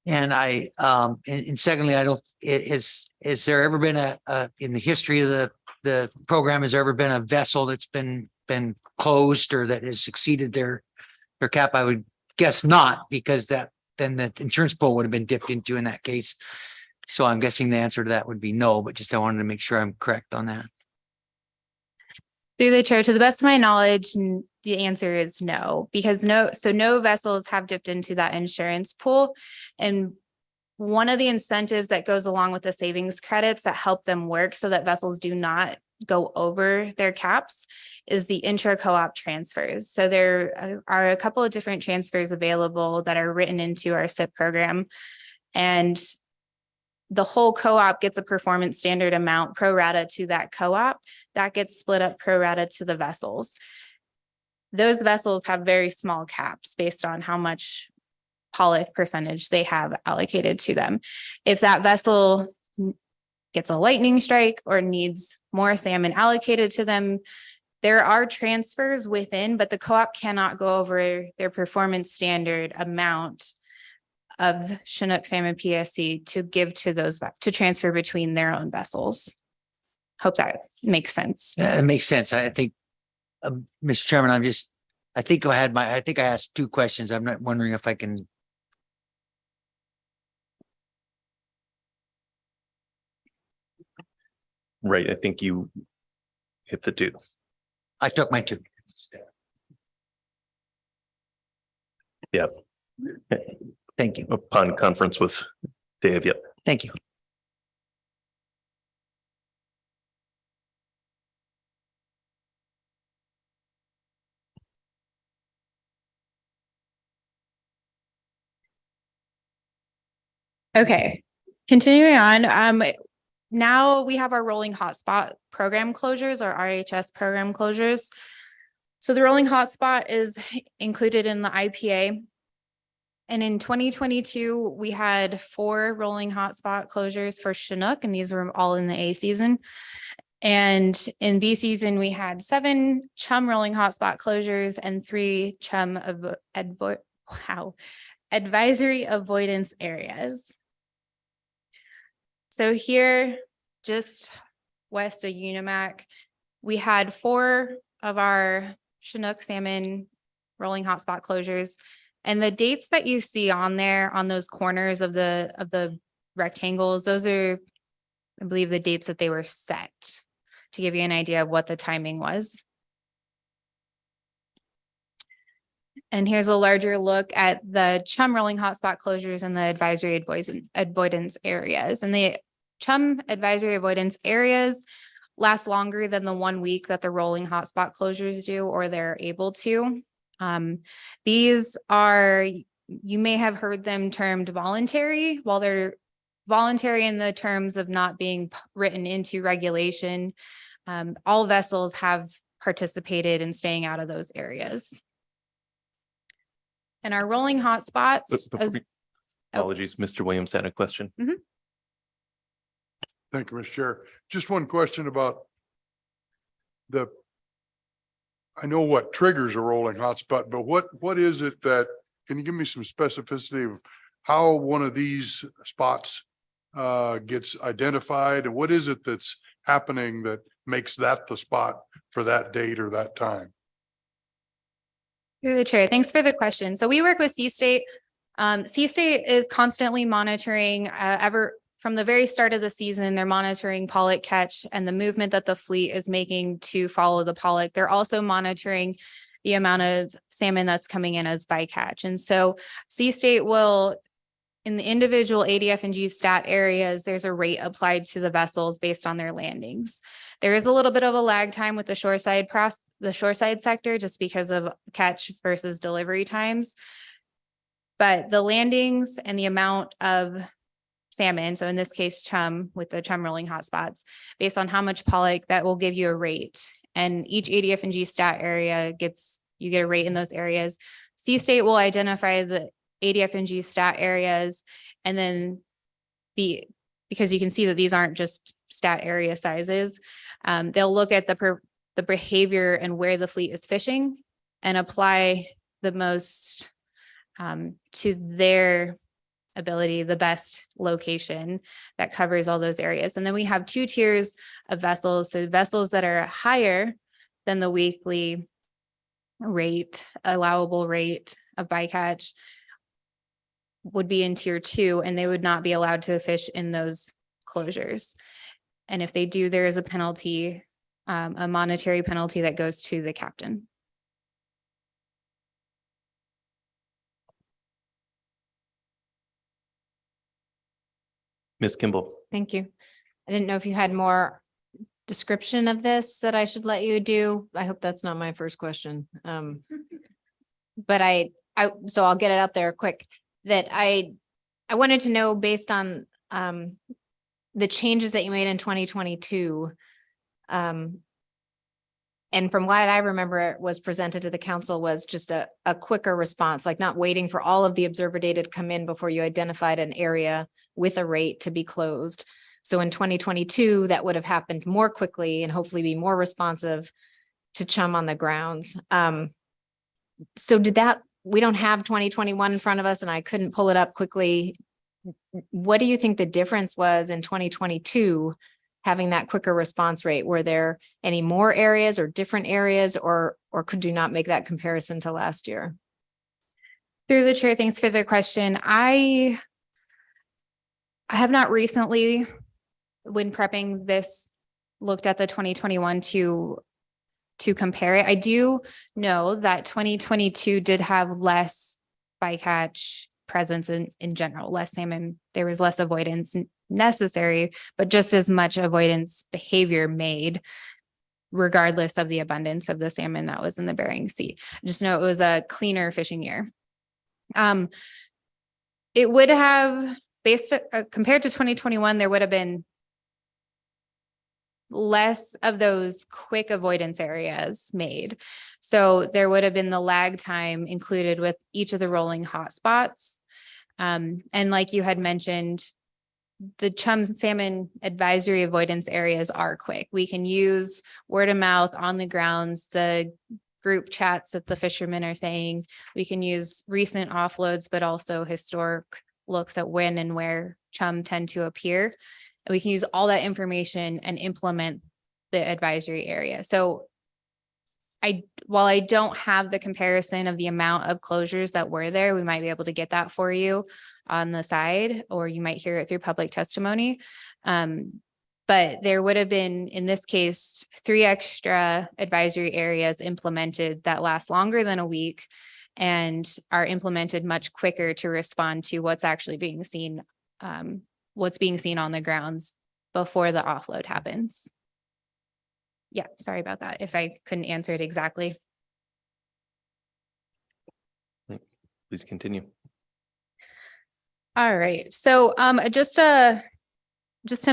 And and secondly, has there ever been in the history of the program, has there ever been a vessel that's been closed or that has exceeded their cap? I would guess not, because then the insurance pool would have been dipped into in that case. So I'm guessing the answer to that would be no, but just I wanted to make sure I'm correct on that. Through the chair, to the best of my knowledge, the answer is no, because no vessels have dipped into that insurance pool. And one of the incentives that goes along with the savings credits that help them work so that vessels do not go over their caps is the intra-co-op transfers. So there are a couple of different transfers available that are written into our SIP program. And the whole co-op gets a performance standard amount pro rata to that co-op that gets split up pro rata to the vessels. Those vessels have very small caps based on how much pollock percentage they have allocated to them. If that vessel gets a lightning strike or needs more salmon allocated to them, there are transfers within, but the co-op cannot go over their performance standard amount of Chinook salmon PSC to give to those, to transfer between their own vessels. Hope that makes sense. It makes sense. I think, Mr. Chairman, I think I asked two questions. I'm not wondering if I can. Right, I think you hit the two. I took my two. Yep. Thank you. Upon conference with Dave, yep. Thank you. Okay, continuing on. Now we have our rolling hotspot program closures, or RHS program closures. So the rolling hotspot is included in the IPA. And in 2022, we had 4 rolling hotspot closures for Chinook, and these were all in the A season. And in B season, we had 7 chum rolling hotspot closures and 3 chum advisory avoidance areas. So here, just west of Unimac, we had 4 of our Chinook salmon rolling hotspot closures. And the dates that you see on there on those corners of the rectangles, those are, I believe, the dates that they were set, to give you an idea of what the timing was. And here's a larger look at the chum rolling hotspot closures and the advisory avoidance areas. And the chum advisory avoidance areas last longer than the 1 week that the rolling hotspot closures do, or they're able to. These are, you may have heard them termed voluntary. While they're voluntary in the terms of not being written into regulation, all vessels have participated in staying out of those areas. And our rolling hotspots. Apologies, Mr. Williams had a question. Thank you, Mr. Chair. Just one question about I know what triggers a rolling hotspot, but what is it that, can you give me some specificity of how one of these spots gets identified? And what is it that's happening that makes that the spot for that date or that time? Through the chair, thanks for the question. So we work with C-State. C-State is constantly monitoring from the very start of the season. They're monitoring pollock catch and the movement that the fleet is making to follow the pollock. They're also monitoring the amount of salmon that's coming in as bycatch. And so C-State will, in the individual ADF and G stat areas, there's a rate applied to the vessels based on their landings. There is a little bit of a lag time with the shoreside sector, just because of catch versus delivery times. But the landings and the amount of salmon, so in this case, chum with the chum rolling hotspots, based on how much pollock, that will give you a rate. And each ADF and G stat area you get a rate in those areas. C-State will identify the ADF and G stat areas, and then because you can see that these aren't just stat area sizes, they'll look at the behavior and where the fleet is fishing and apply the most to their ability, the best location that covers all those areas. And then we have 2 tiers of vessels. So vessels that are higher than the weekly rate, allowable rate of bycatch, would be in tier 2, and they would not be allowed to fish in those closures. And if they do, there is a penalty, a monetary penalty that goes to the captain. Ms. Kimball. Thank you. I didn't know if you had more description of this that I should let you do. I hope that's not my first question. But so I'll get it out there quick, that I wanted to know, based on the changes that you made in 2022, and from what I remember, it was presented to the council was just a quicker response, like not waiting for all of the observer data to come in before you identified an area with a rate to be closed. So in 2022, that would have happened more quickly and hopefully be more responsive to chum on the grounds. So we don't have 2021 in front of us, and I couldn't pull it up quickly. What do you think the difference was in 2022, having that quicker response rate? Were there any more areas or different areas, or could you not make that comparison to last year? Through the chair, thanks for the question. I have not recently, when prepping this, looked at the 2021 to compare it. I do know that 2022 did have less bycatch presence in general, less salmon. There was less avoidance necessary, but just as much avoidance behavior made, regardless of the abundance of the salmon that was in the Bering Sea. Just know it was a cleaner fishing year. It would have, compared to 2021, there would have been less of those quick avoidance areas made. So there would have been the lag time included with each of the rolling hotspots. And like you had mentioned, the chum salmon advisory avoidance areas are quick. We can use word of mouth on the grounds, the group chats that the fishermen are saying. We can use recent offloads, but also historic looks at when and where chum tend to appear. And we can use all that information and implement the advisory area. So while I don't have the comparison of the amount of closures that were there, we might be able to get that for you on the side, or you might hear it through public testimony. But there would have been, in this case, 3 extra advisory areas implemented that last longer than a week and are implemented much quicker to respond to what's actually being seen, what's being seen on the grounds before the offload happens. Yeah, sorry about that, if I couldn't answer it exactly. Please continue. All right, so just to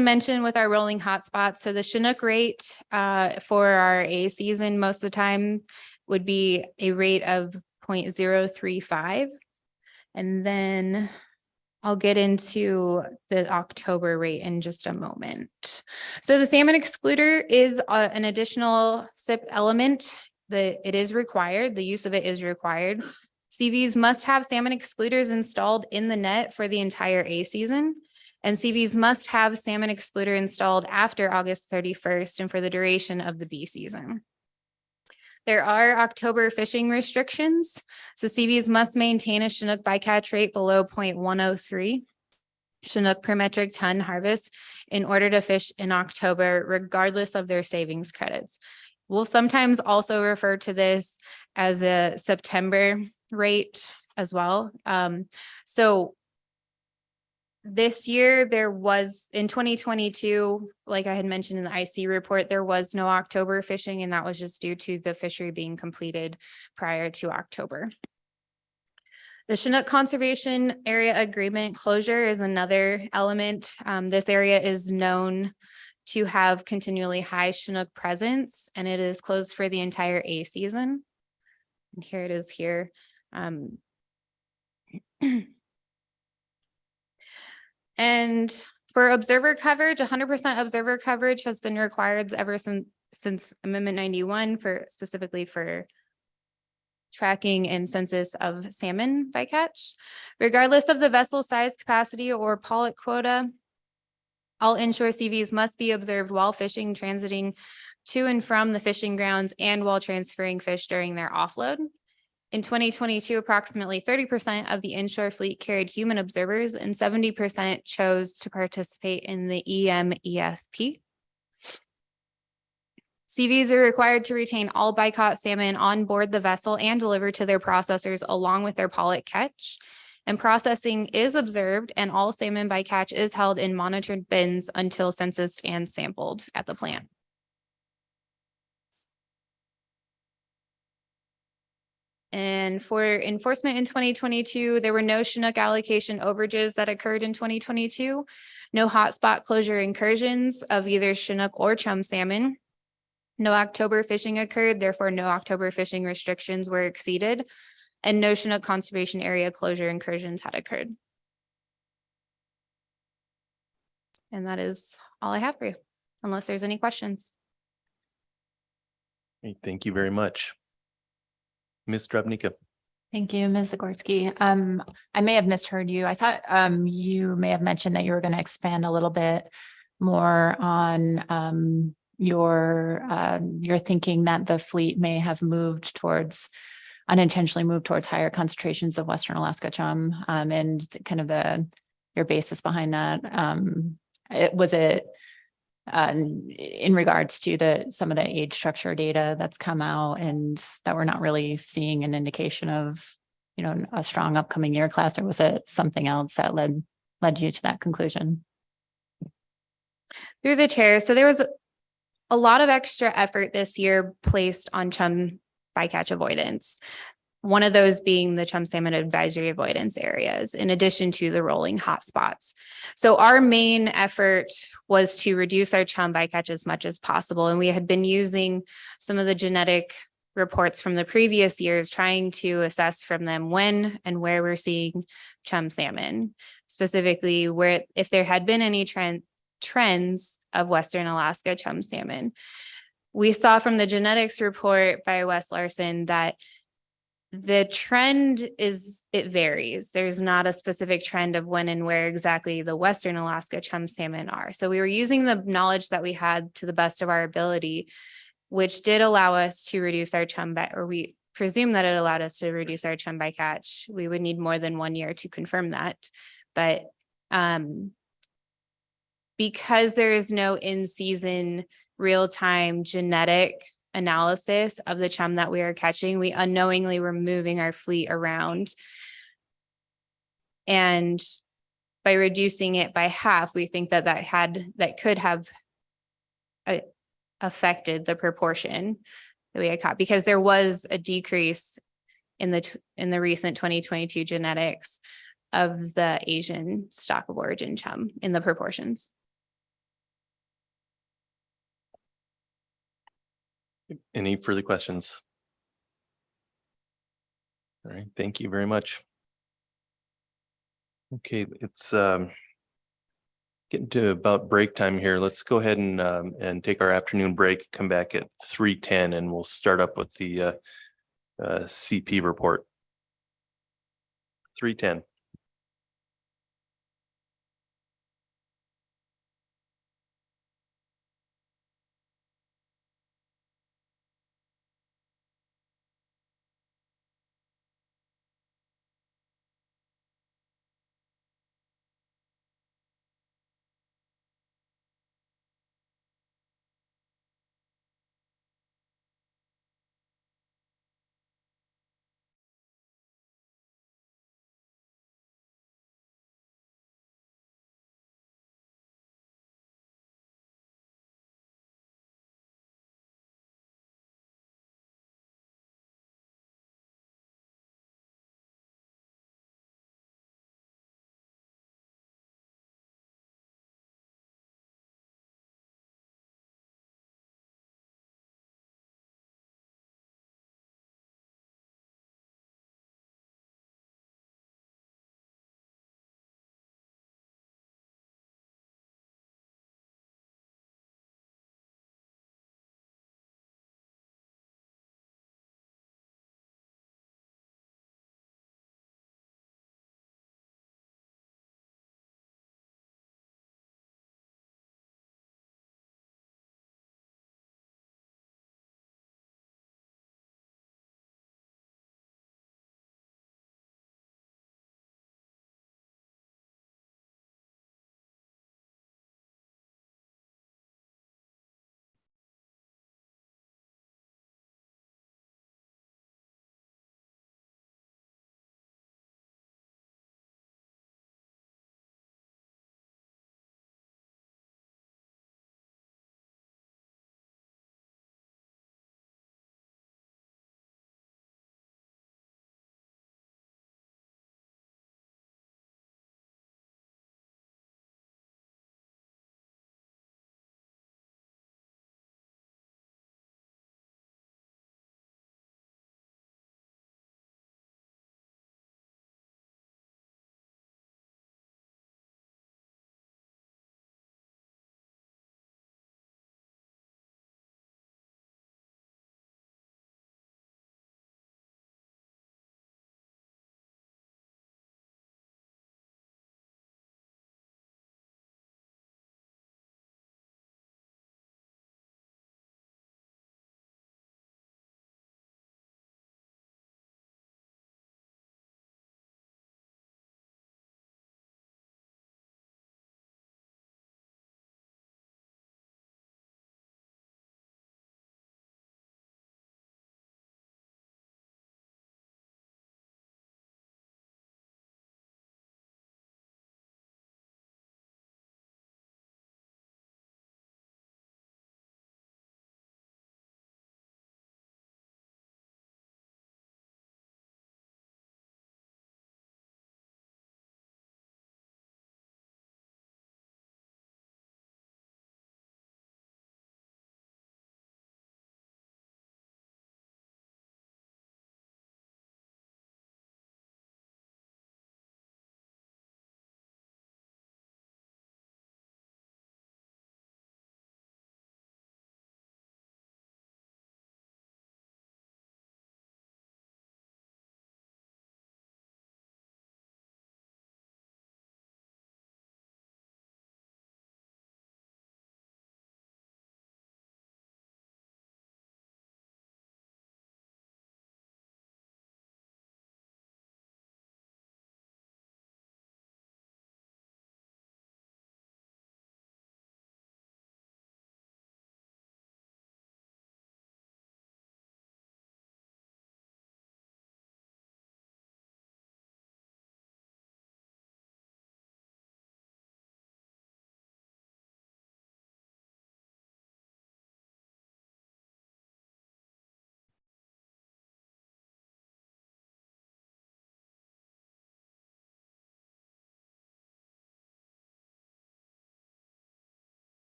mention with our rolling hotspots, so the Chinook rate for our A season most of the time would be a rate of 0.035. And then I'll get into the October rate in just a moment. So the salmon excluder is an additional SIP element that it is required. The use of it is required. CVs must have salmon excluders installed in the net for the entire A season. And CVs must have salmon excluder installed after August 31st and for the duration of the B season. There are October fishing restrictions. So CVs must maintain a Chinook bycatch rate below 0.103 Chinook per metric ton harvest in order to fish in October, regardless of their savings credits. We'll sometimes also refer to this as a September rate as well. So this year there was, in 2022, like I had mentioned in the IC report, there was no October fishing, and that was just due to the fishery being completed prior to October. The Chinook Conservation Area Agreement closure is another element. This area is known to have continually high Chinook presence, and it is closed for the entire A season. And here it is here. And for observer coverage, 100% observer coverage has been required ever since Amendment 91 specifically for tracking and census of salmon bycatch. Regardless of the vessel size, capacity, or pollock quota, all inshore CVs must be observed while fishing, transiting to and from the fishing grounds, and while transferring fish during their offload. In 2022, approximately 30% of the inshore fleet carried human observers, and 70% chose to participate in the EMESP. CVs are required to retain all bycaught salmon on board the vessel and deliver to their processors along with their pollock catch. And processing is observed, and all salmon bycatch is held in monitored bins until censused and sampled at the plant. And for enforcement in 2022, there were no Chinook allocation overages that occurred in 2022, no hotspot closure incursions of either Chinook or chum salmon. No October fishing occurred, therefore no October fishing restrictions were exceeded, and no Chinook conservation area closure incursions had occurred. And that is all I have for you, unless there's any questions. Thank you very much. Ms. Drobnica. Thank you, Ms. Zagorski. I may have misheard you. I thought you may have mentioned that you were going to expand a little bit more on your thinking that the fleet may have unintentionally moved towards higher concentrations of Western Alaska chum, and kind of your basis behind that. Was it in regards to some of the age structure data that's come out and that we're not really seeing an indication of, a strong upcoming year class, or was it something else that led you to that conclusion? Through the chair. So there was a lot of extra effort this year placed on chum bycatch avoidance. One of those being the chum salmon advisory avoidance areas, in addition to the rolling hotspots. So our main effort was to reduce our chum bycatch as much as possible. And we had been using some of the genetic reports from the previous years, trying to assess from them when and where we're seeing chum salmon, specifically where if there had been any trends of Western Alaska chum salmon. We saw from the genetics report by Wes Larson that the trend it varies. There's not a specific trend of when and where exactly the Western Alaska chum salmon are. So we were using the knowledge that we had to the best of our ability, which did allow us to reduce our chum or we presume that it allowed us to reduce our chum bycatch. We would need more than 1 year to confirm that. But because there is no in-season real-time genetic analysis of the chum that we are catching, we unknowingly were moving our fleet around. And by reducing it by half, we think that that could have affected the proportion that we had caught, because there was a decrease in the recent 2022 genetics of the Asian stock of origin chum in the proportions. Any further questions? All right, thank you very much. Okay, it's getting to about break time here. Let's go ahead and take our afternoon break, come back at 3:10, and we'll start up with the CP report. 3:10.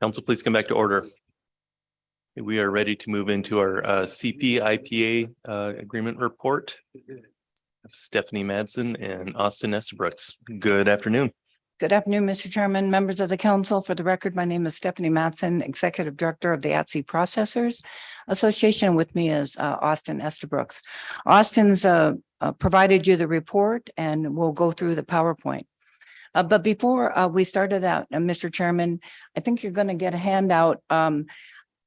Council, please come back to order. We are ready to move into our CP IPA agreement report. Stephanie Madsen and Austin Estabrooks. Good afternoon. Good afternoon, Mr. Chairman, members of the council. For the record, my name is Stephanie Madsen, Executive Director of the ATSI Processors Association. With me is Austin Estabrooks. Austin's provided you the report and we'll go through the PowerPoint. But before we started out, Mr. Chairman, I think you're going to get a handout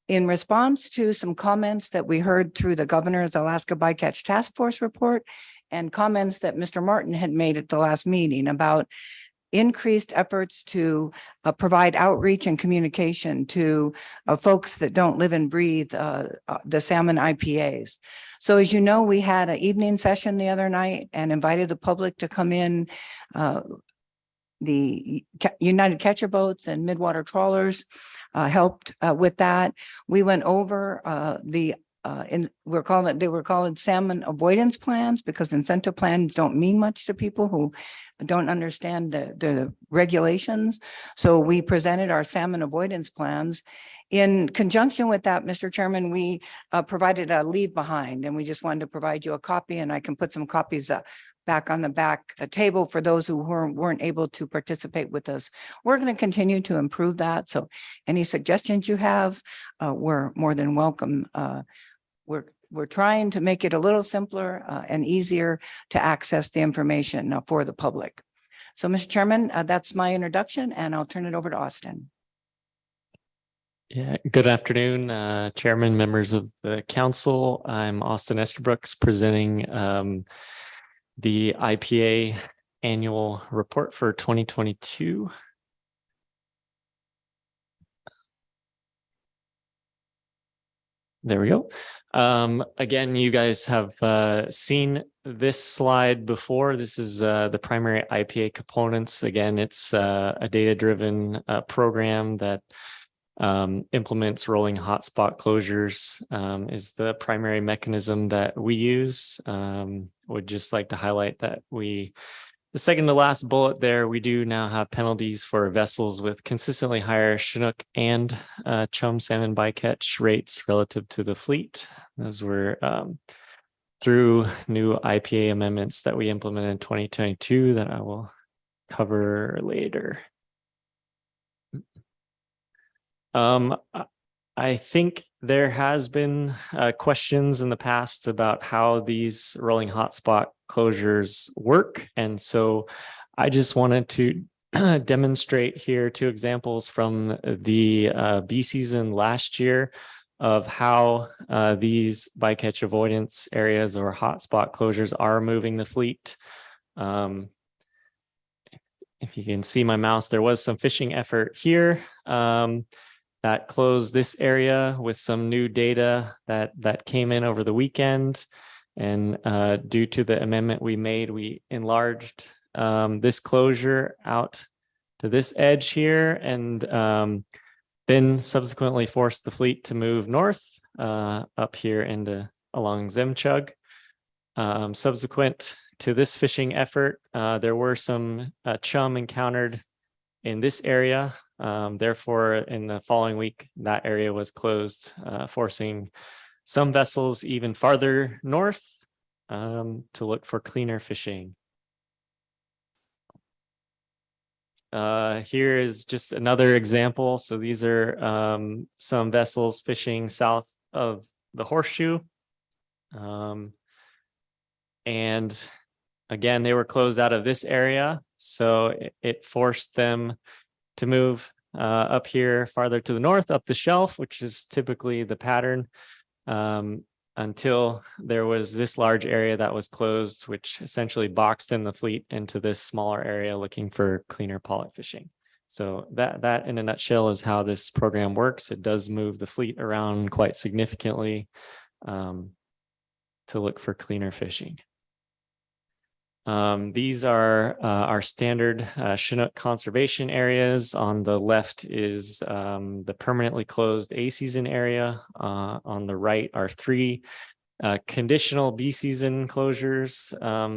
in response to some comments that we heard through the governor's Alaska Bycatch Task Force report and comments that Mr. Martin had made at the last meeting about increased efforts to provide outreach and communication to folks that don't live and breathe the salmon IPAs. So as you know, we had an evening session the other night and invited the public to come in. The United Catcher Boats and Midwater Trawlers helped with that. We went over they were called salmon avoidance plans because incentive plans don't mean much to people who don't understand the regulations. So we presented our salmon avoidance plans. In conjunction with that, Mr. Chairman, we provided a leave behind, and we just wanted to provide you a copy, and I can put some copies back on the back table for those who weren't able to participate with us. We're going to continue to improve that. So any suggestions you have, we're more than welcome. We're trying to make it a little simpler and easier to access the information for the public. So, Mr. Chairman, that's my introduction, and I'll turn it over to Austin. Yeah, good afternoon, Chairman, members of the council. I'm Austin Estabrooks presenting the IPA annual report for 2022. There we go. Again, you guys have seen this slide before. This is the primary IPA components. Again, it's a data-driven program that implements rolling hotspot closures, is the primary mechanism that we use. Would just like to highlight that the second to last bullet there, we do now have penalties for vessels with consistently higher Chinook and chum salmon bycatch rates relative to the fleet. Those were through new IPA amendments that we implemented in 2022 that I will cover later. I think there has been questions in the past about how these rolling hotspot closures work. And so I just wanted to demonstrate here 2 examples from the bee season last year of how these bycatch avoidance areas or hotspot closures are moving the fleet. If you can see my mouse, there was some fishing effort here. That closed this area with some new data that came in over the weekend. And due to the amendment we made, we enlarged this closure out to this edge here, and then subsequently forced the fleet to move north up here along Zemchug. Subsequent to this fishing effort, there were some chum encountered in this area. Therefore, in the following week, that area was closed, forcing some vessels even farther north to look for cleaner fishing. Here is just another example. So these are some vessels fishing south of the Horseshoe. And again, they were closed out of this area. So it forced them to move up here farther to the north, up the shelf, which is typically the pattern, until there was this large area that was closed, which essentially boxed in the fleet into this smaller area looking for cleaner pollet fishing. So that in a nutshell is how this program works. It does move the fleet around quite significantly to look for cleaner fishing. These are our standard Chinook conservation areas. On the left is the permanently closed A season area. On the right are 3 conditional B season closures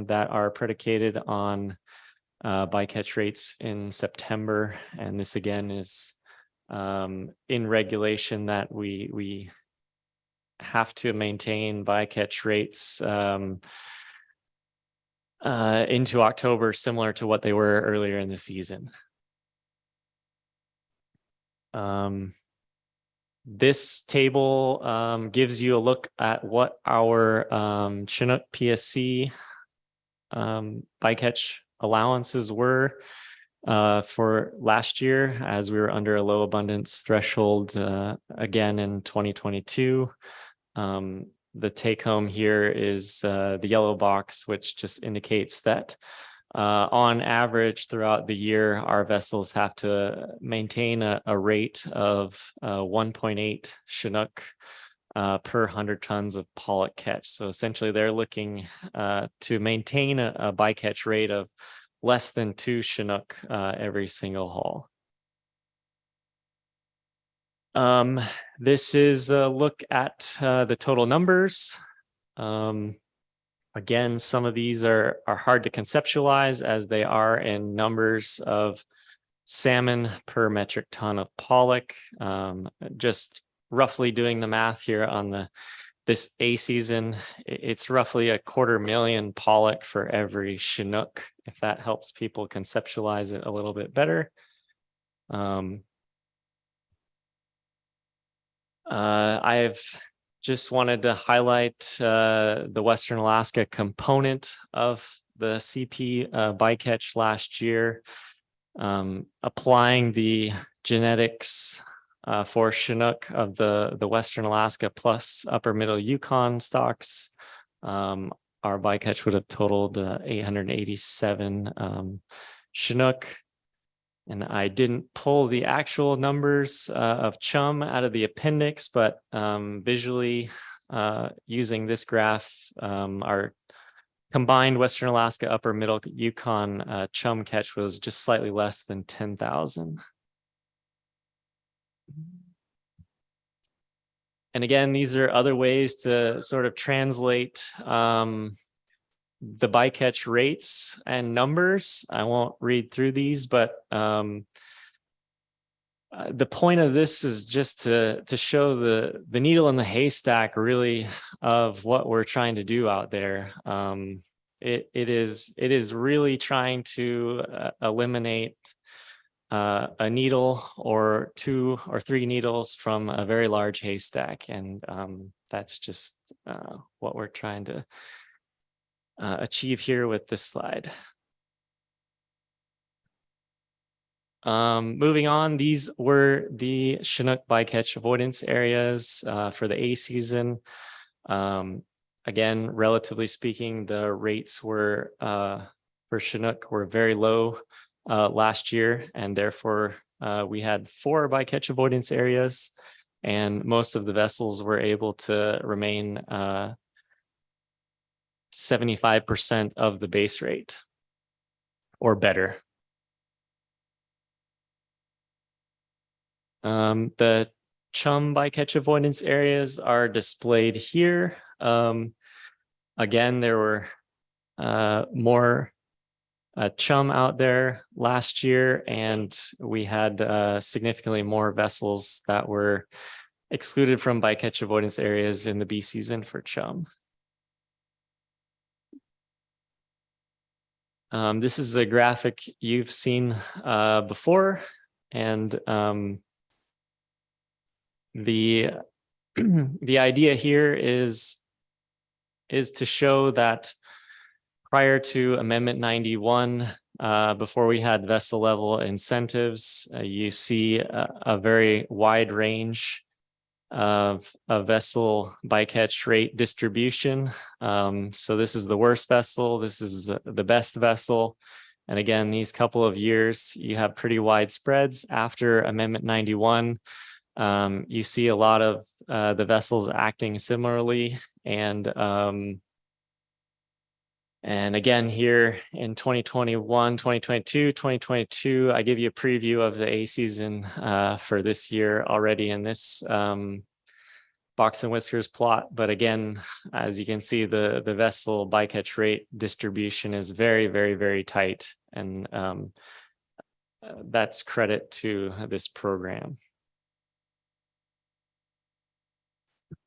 that are predicated on bycatch rates in September. And this again is in regulation that we have to maintain bycatch rates into October, similar to what they were earlier in the season. This table gives you a look at what our Chinook PSC bycatch allowances were for last year, as we were under a low abundance threshold again in 2022. The take home here is the yellow box, which just indicates that on average throughout the year, our vessels have to maintain a rate of 1.8 Chinook per 100 tons of pollock catch. So essentially they're looking to maintain a bycatch rate of less than 2 Chinook every single haul. This is a look at the total numbers. Again, some of these are hard to conceptualize as they are in numbers of salmon per metric ton of pollock. Just roughly doing the math here on this A season, it's roughly 250,000 pollock for every Chinook, if that helps people conceptualize it a little bit better. I've just wanted to highlight the Western Alaska component of the CP bycatch last year, applying the genetics for Chinook of the Western Alaska plus upper middle Yukon stocks. Our bycatch would have totaled 887 Chinook. And I didn't pull the actual numbers of chum out of the appendix, but visually using this graph, our combined Western Alaska upper middle Yukon chum catch was just slightly less than 10,000. And again, these are other ways to sort of translate the bycatch rates and numbers. I won't read through these, but the point of this is just to show the needle in the haystack, really, of what we're trying to do out there. It is really trying to eliminate a needle or 2 or 3 needles from a very large haystack, and that's just what we're trying to achieve here with this slide. Moving on, these were the Chinook bycatch avoidance areas for the A season. Again, relatively speaking, the rates were for Chinook were very low last year, and therefore we had 4 bycatch avoidance areas, and most of the vessels were able to remain 75% of the base rate or better. The chum bycatch avoidance areas are displayed here. Again, there were more chum out there last year, and we had significantly more vessels that were excluded from bycatch avoidance areas in the B season for chum. This is a graphic you've seen before, and the idea here is to show that prior to Amendment 91, before we had vessel level incentives, you see a very wide range of vessel bycatch rate distribution. So this is the worst vessel, this is the best vessel. And again, these couple of years, you have pretty wide spreads. After Amendment 91, you see a lot of the vessels acting similarly. And again, here in 2021, 2022, 2022, I give you a preview of the A season for this year already in this box and whiskers plot. But again, as you can see, the vessel bycatch rate distribution is very, very, very tight. And that's credit to this program.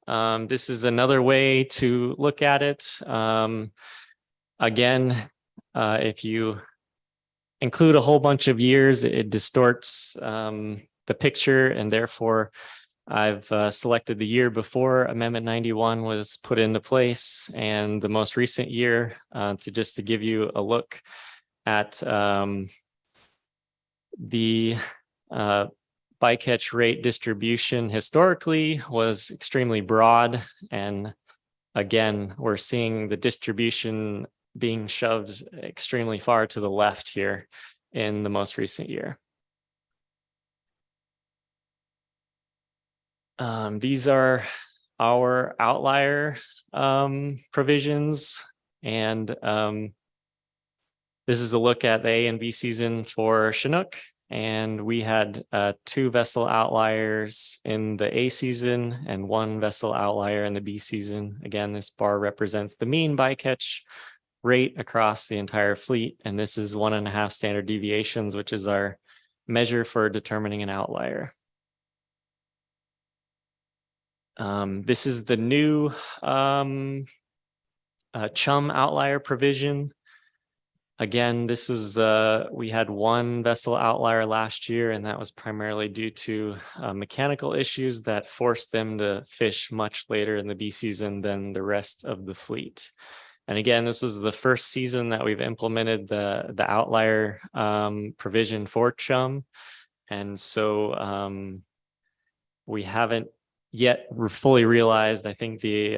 This is another way to look at it. Again, if you include a whole bunch of years, it distorts the picture, and therefore I've selected the year before Amendment 91 was put into place and the most recent year to give you a look at the bycatch rate distribution historically was extremely broad. And again, we're seeing the distribution being shoved extremely far to the left here in the most recent year. These are our outlier provisions, and this is a look at the A and B season for Chinook, and we had 2 vessel outliers in the A season and 1 vessel outlier in the B season. Again, this bar represents the mean bycatch rate across the entire fleet, and this is 1.5 standard deviations, which is our measure for determining an outlier. This is the new chum outlier provision. Again, this was we had 1 vessel outlier last year, and that was primarily due to mechanical issues that forced them to fish much later in the B season than the rest of the fleet. And again, this was the first season that we've implemented the outlier provision for chum, and so we haven't yet fully realized, I think, the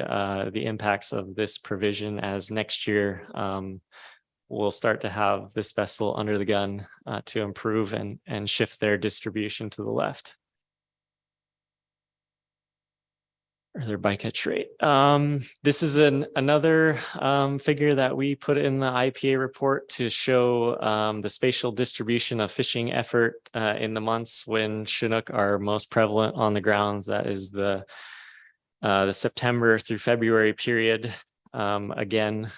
impacts of this provision, as next year we'll start to have this vessel under the gun to improve and shift their distribution to the left, or their bycatch rate. This is another figure that we put in the IPA report to show the spatial distribution of fishing effort in the months when Chinook are most prevalent on the grounds. That is the September through February period. Again,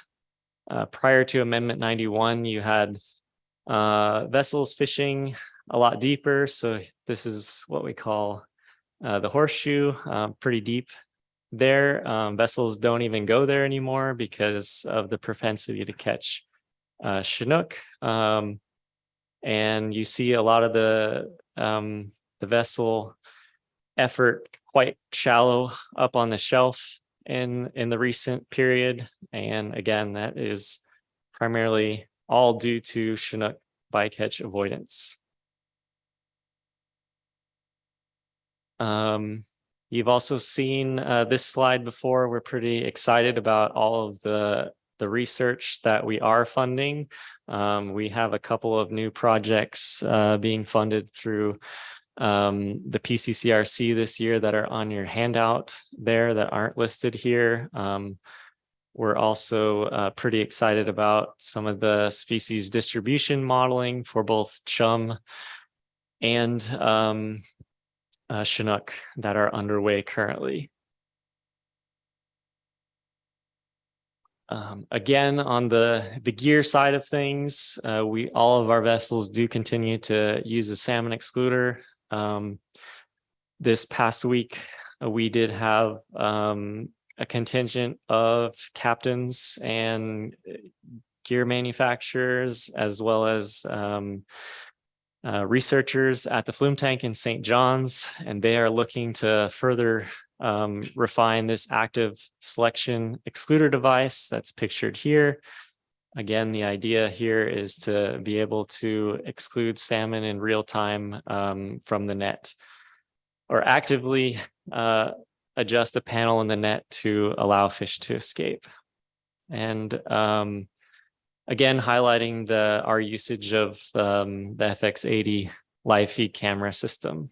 prior to Amendment 91, you had vessels fishing a lot deeper. So this is what we call the horseshoe, pretty deep there. Vessels don't even go there anymore because of the propensity to catch Chinook. And you see a lot of the vessel effort quite shallow up on the shelf in the recent period. And again, that is primarily all due to Chinook bycatch avoidance. You've also seen this slide before. We're pretty excited about all of the research that we are funding. We have a couple of new projects being funded through the PCCRC this year that are on your handout there that aren't listed here. We're also pretty excited about some of the species distribution modeling for both chum and Chinook that are underway currently. Again, on the gear side of things, all of our vessels do continue to use a salmon excluder. This past week, we did have a contingent of captains and gear manufacturers, as well as researchers at the Flume Tank in St. John's, and they are looking to further refine this active selection excluder device that's pictured here. Again, the idea here is to be able to exclude salmon in real time from the net, or actively adjust a panel in the net to allow fish to escape. And again, highlighting our usage of the FX80 live feed camera system.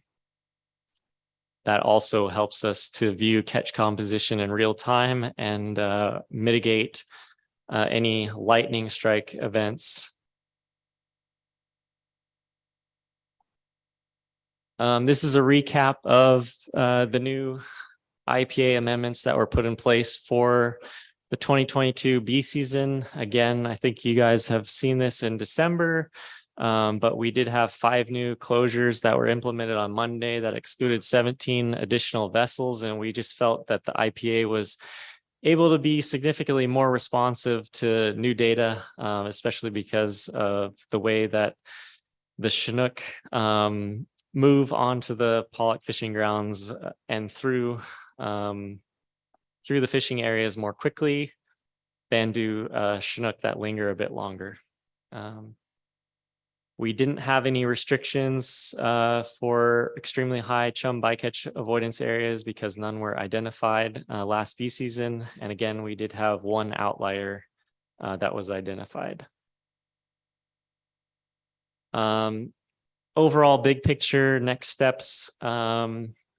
That also helps us to view catch composition in real time and mitigate any lightning strike events. This is a recap of the new IPA amendments that were put in place for the 2022 B season. Again, I think you guys have seen this in December. But we did have 5 new closures that were implemented on Monday that excluded 17 additional vessels. And we just felt that the IPA was able to be significantly more responsive to new data, especially because of the way that the Chinook move onto the pollock fishing grounds and through the fishing areas more quickly than do Chinook that linger a bit longer. We didn't have any restrictions for extremely high chum bycatch avoidance areas because none were identified last bee season. And again, we did have 1 outlier that was identified. Overall, big picture, next steps,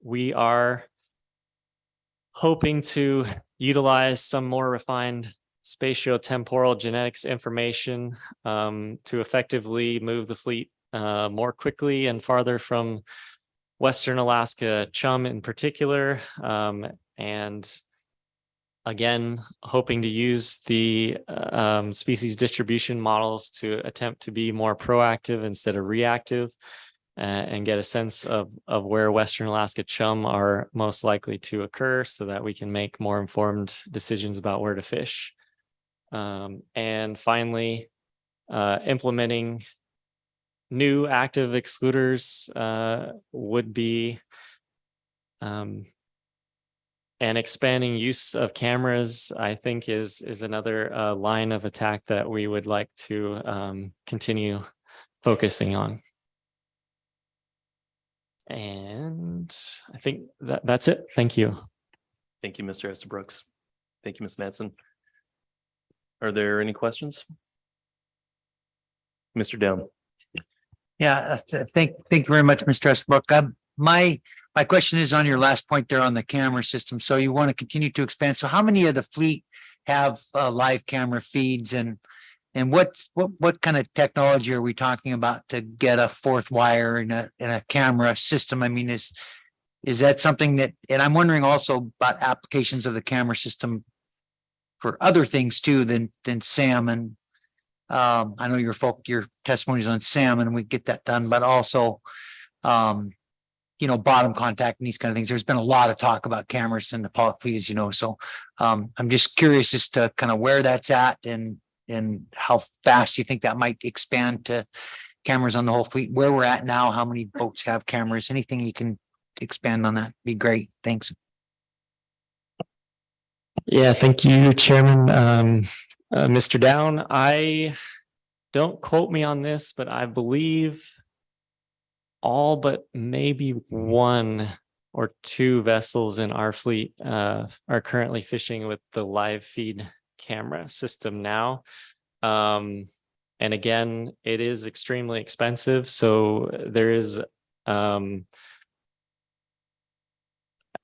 we are hoping to utilize some more refined spatiotemporal genetics information to effectively move the fleet more quickly and farther from Western Alaska chum in particular. And again, hoping to use the species distribution models to attempt to be more proactive instead of reactive and get a sense of where Western Alaska chum are most likely to occur so that we can make more informed decisions about where to fish. And finally, implementing new active excluders would be and expanding use of cameras, I think, is another line of attack that we would like to continue focusing on. And I think that's it. Thank you. Thank you, Mr. Estabrooks. Thank you, Ms. Madsen. Are there any questions? Mr. Down. Yeah, thank you very much, Mr. Estabrook. My question is on your last point there on the camera system. So you want to continue to expand. So how many of the fleet have live camera feeds, and what kind of technology are we talking about to get a 4th wire in a camera system? I mean, is that something that, and I'm wondering also about applications of the camera system for other things too than salmon. I know your testimony is on salmon, and we get that done, but also, bottom contact and these kind of things. There's been a lot of talk about cameras in the pollock fleet, as you know. So I'm just curious as to kind of where that's at and how fast you think that might expand to cameras on the whole fleet, where we're at now, how many boats have cameras, anything you can expand on that be great. Thanks. Yeah, thank you, Chairman. Mr. Down, don't quote me on this, but I believe all but maybe 1 or 2 vessels in our fleet are currently fishing with the live feed camera system now. And again, it is extremely expensive. So there is,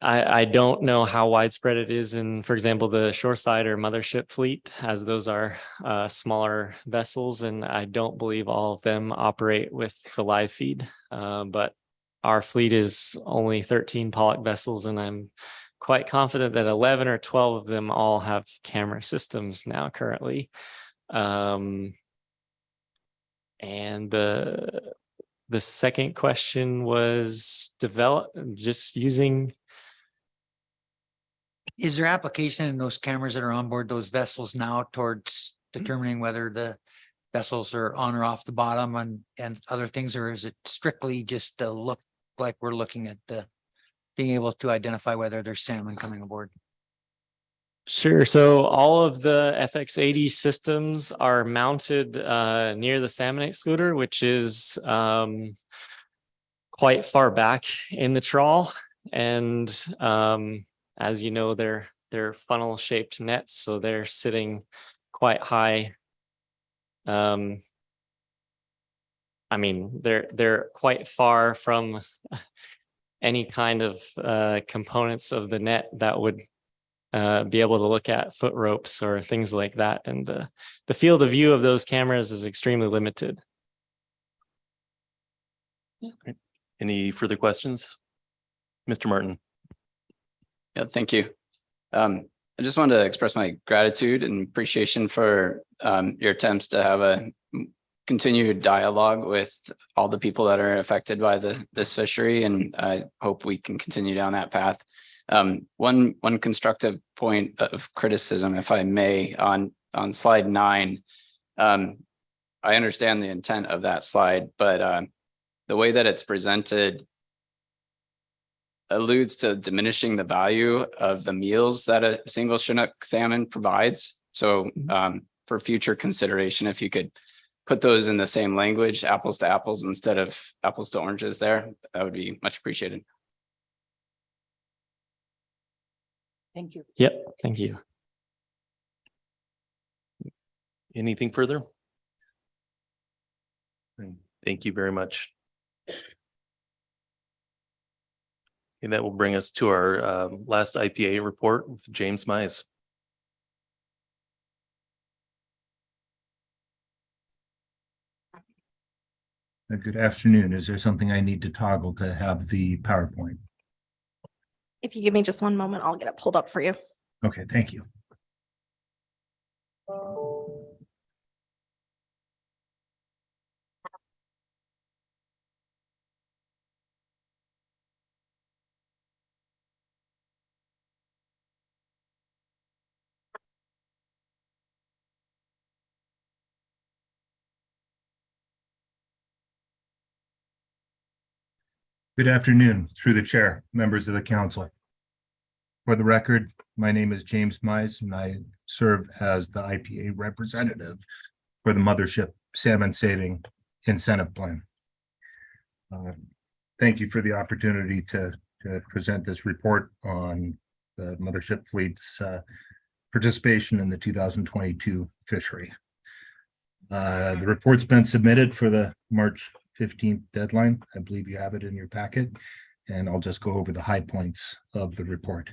I don't know how widespread it is in, for example, the shoreside or mothership fleet, as those are smaller vessels, and I don't believe all of them operate with the live feed. But our fleet is only 13 pollock vessels, and I'm quite confident that 11 or 12 of them all have camera systems now currently. And the second question was just using. Is there application in those cameras that are on board those vessels now towards determining whether the vessels are on or off the bottom and other things, or is it strictly just to look like we're looking at being able to identify whether there's salmon coming aboard? Sure. So all of the FX80 systems are mounted near the salmon excluder, which is quite far back in the trawl. And as you know, they're funnel shaped nets, so they're sitting quite high. I mean, they're quite far from any kind of components of the net that would be able to look at foot ropes or things like that. And the field of view of those cameras is extremely limited. Any further questions? Mr. Martin. Yeah, thank you. I just wanted to express my gratitude and appreciation for your attempts to have a continued dialogue with all the people that are affected by this fishery, and I hope we can continue down that path. One constructive point of criticism, if I may, on slide 9. I understand the intent of that slide, but the way that it's presented alludes to diminishing the value of the meals that a single Chinook salmon provides. So for future consideration, if you could put those in the same language, apples to apples, instead of apples to oranges there, that would be much appreciated. Thank you. Yep, thank you. Anything further? Thank you very much. And that will bring us to our last IPA report with James Mize. Good afternoon. Is there something I need to toggle to have the PowerPoint? If you give me just one moment, I'll get it pulled up for you. Okay, thank you. Good afternoon, through the chair, members of the council. For the record, my name is James Mize, and I serve as the IPA representative for the Mothership Salmon Saving Incentive Plan. Thank you for the opportunity to present this report on the Mothership Fleet's participation in the 2022 fishery. The report's been submitted for the March 15th deadline. I believe you have it in your packet, and I'll just go over the high points of the report.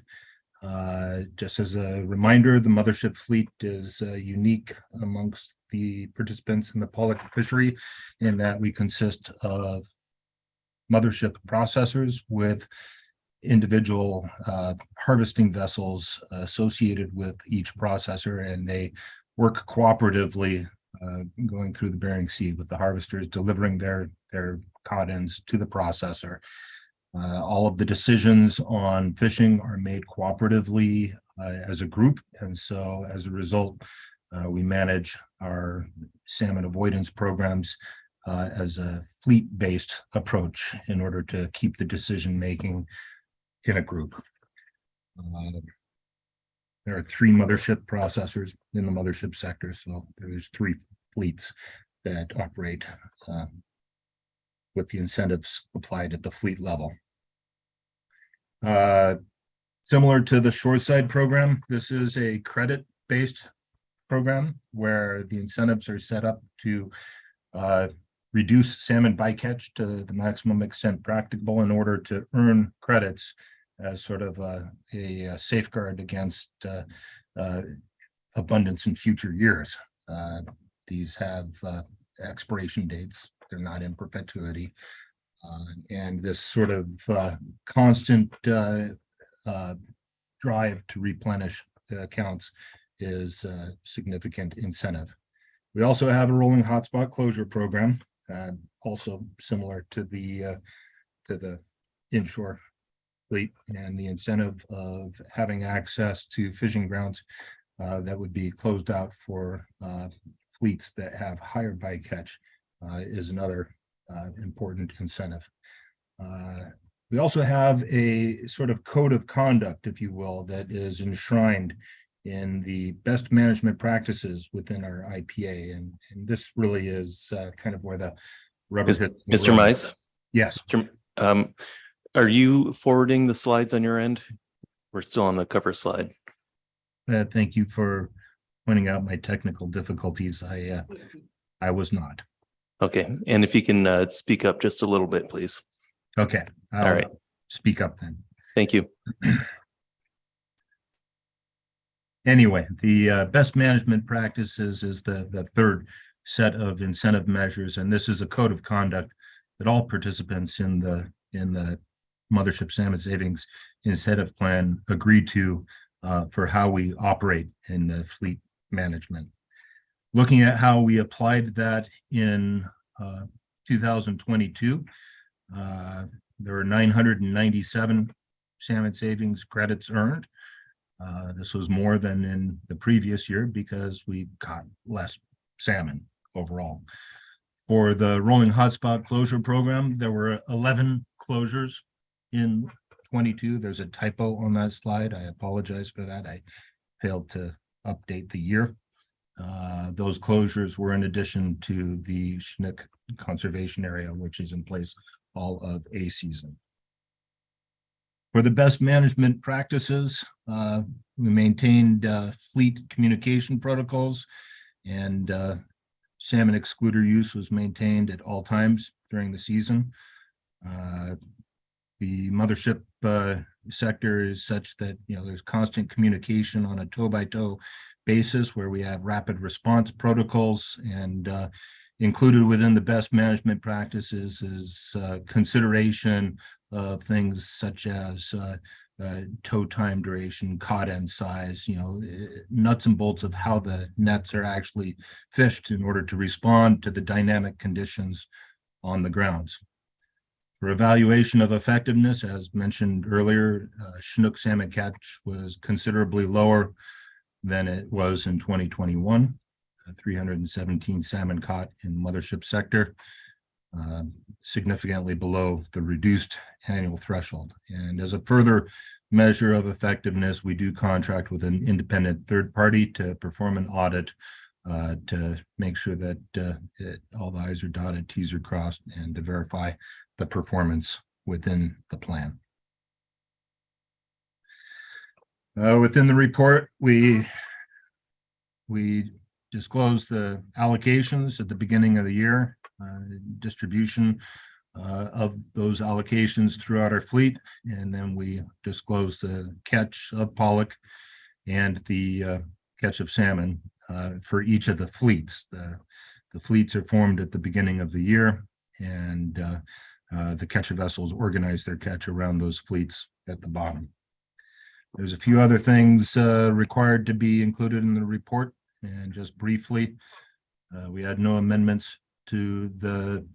Just as a reminder, the Mothership Fleet is unique amongst the participants in the pollock fishery in that we consist of mothership processors with individual harvesting vessels associated with each processor, and they work cooperatively going through the Bering Sea with the harvesters delivering their cod ends to the processor. All of the decisions on fishing are made cooperatively as a group, and so as a result, we manage our salmon avoidance programs as a fleet-based approach in order to keep the decision-making in a group. There are 3 mothership processors in the mothership sector, so there's 3 fleets that operate with the incentives applied at the fleet level. Similar to the shoreside program, this is a credit-based program where the incentives are set up to reduce salmon bycatch to the maximum extent practicable in order to earn credits as sort of a safeguard against abundance in future years. These have expiration dates. They're not in perpetuity. And this sort of constant drive to replenish the accounts is a significant incentive. We also have a rolling hotspot closure program, also similar to the inshore fleet, and the incentive of having access to fishing grounds that would be closed out for fleets that have higher bycatch is another important incentive. We also have a sort of code of conduct, if you will, that is enshrined in the best management practices within our IPA, and this really is kind of where the rubber hits the road. Mr. Mize? Yes. Are you forwarding the slides on your end? We're still on the cover slide. Thank you for pointing out my technical difficulties. I was not. Okay, and if you can speak up just a little bit, please. Okay. All right. Speak up then. Thank you. Anyway, the best management practices is the third set of incentive measures, and this is a code of conduct that all participants in the Mothership Salmon Savings Incentive Plan agreed to for how we operate in the fleet management. Looking at how we applied that in 2022, there were 997 salmon savings credits earned. This was more than in the previous year because we caught less salmon overall. For the rolling hotspot closure program, there were 11 closures in 22. There's a typo on that slide. I apologize for that. I failed to update the year. Those closures were in addition to the Chinook conservation area, which is in place all of a season. For the best management practices, we maintained fleet communication protocols, and salmon excluder use was maintained at all times during the season. The mothership sector is such that, you know, there's constant communication on a toe-by-toe basis where we have rapid response protocols, and included within the best management practices is consideration of things such as tow time duration, caught end size, you know, nuts and bolts of how the nets are actually fished in order to respond to the dynamic conditions on the grounds. For evaluation of effectiveness, as mentioned earlier, Chinook salmon catch was considerably lower than it was in 2021. 317 salmon caught in mothership sector, significantly below the reduced annual threshold. And as a further measure of effectiveness, we do contract with an independent third party to perform an audit to make sure that all the I's are dotted, T's are crossed, and to verify the performance within the plan. Within the report, we disclose the allocations at the beginning of the year, distribution of those allocations throughout our fleet, and then we disclose the catch of pollock and the catch of salmon for each of the fleets. The fleets are formed at the beginning of the year, and the catcher vessels organize their catch around those fleets at the bottom. There's a few other things required to be included in the report, and just briefly, we had no amendments to the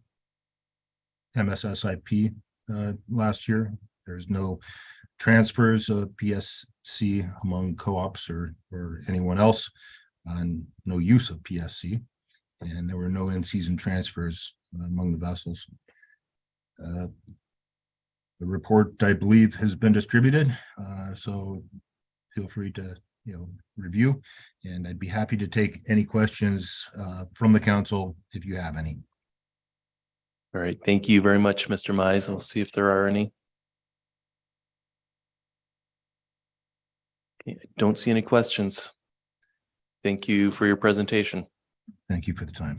MSSIP last year. There's no transfers of PSC among co-ops or anyone else, and no use of PSC, and there were no in-season transfers among the vessels. The report, I believe, has been distributed, so feel free to review, and I'd be happy to take any questions from the council if you have any. All right, thank you very much, Mr. Mize. We'll see if there are any. Okay, I don't see any questions. Thank you for your presentation. Thank you for the time.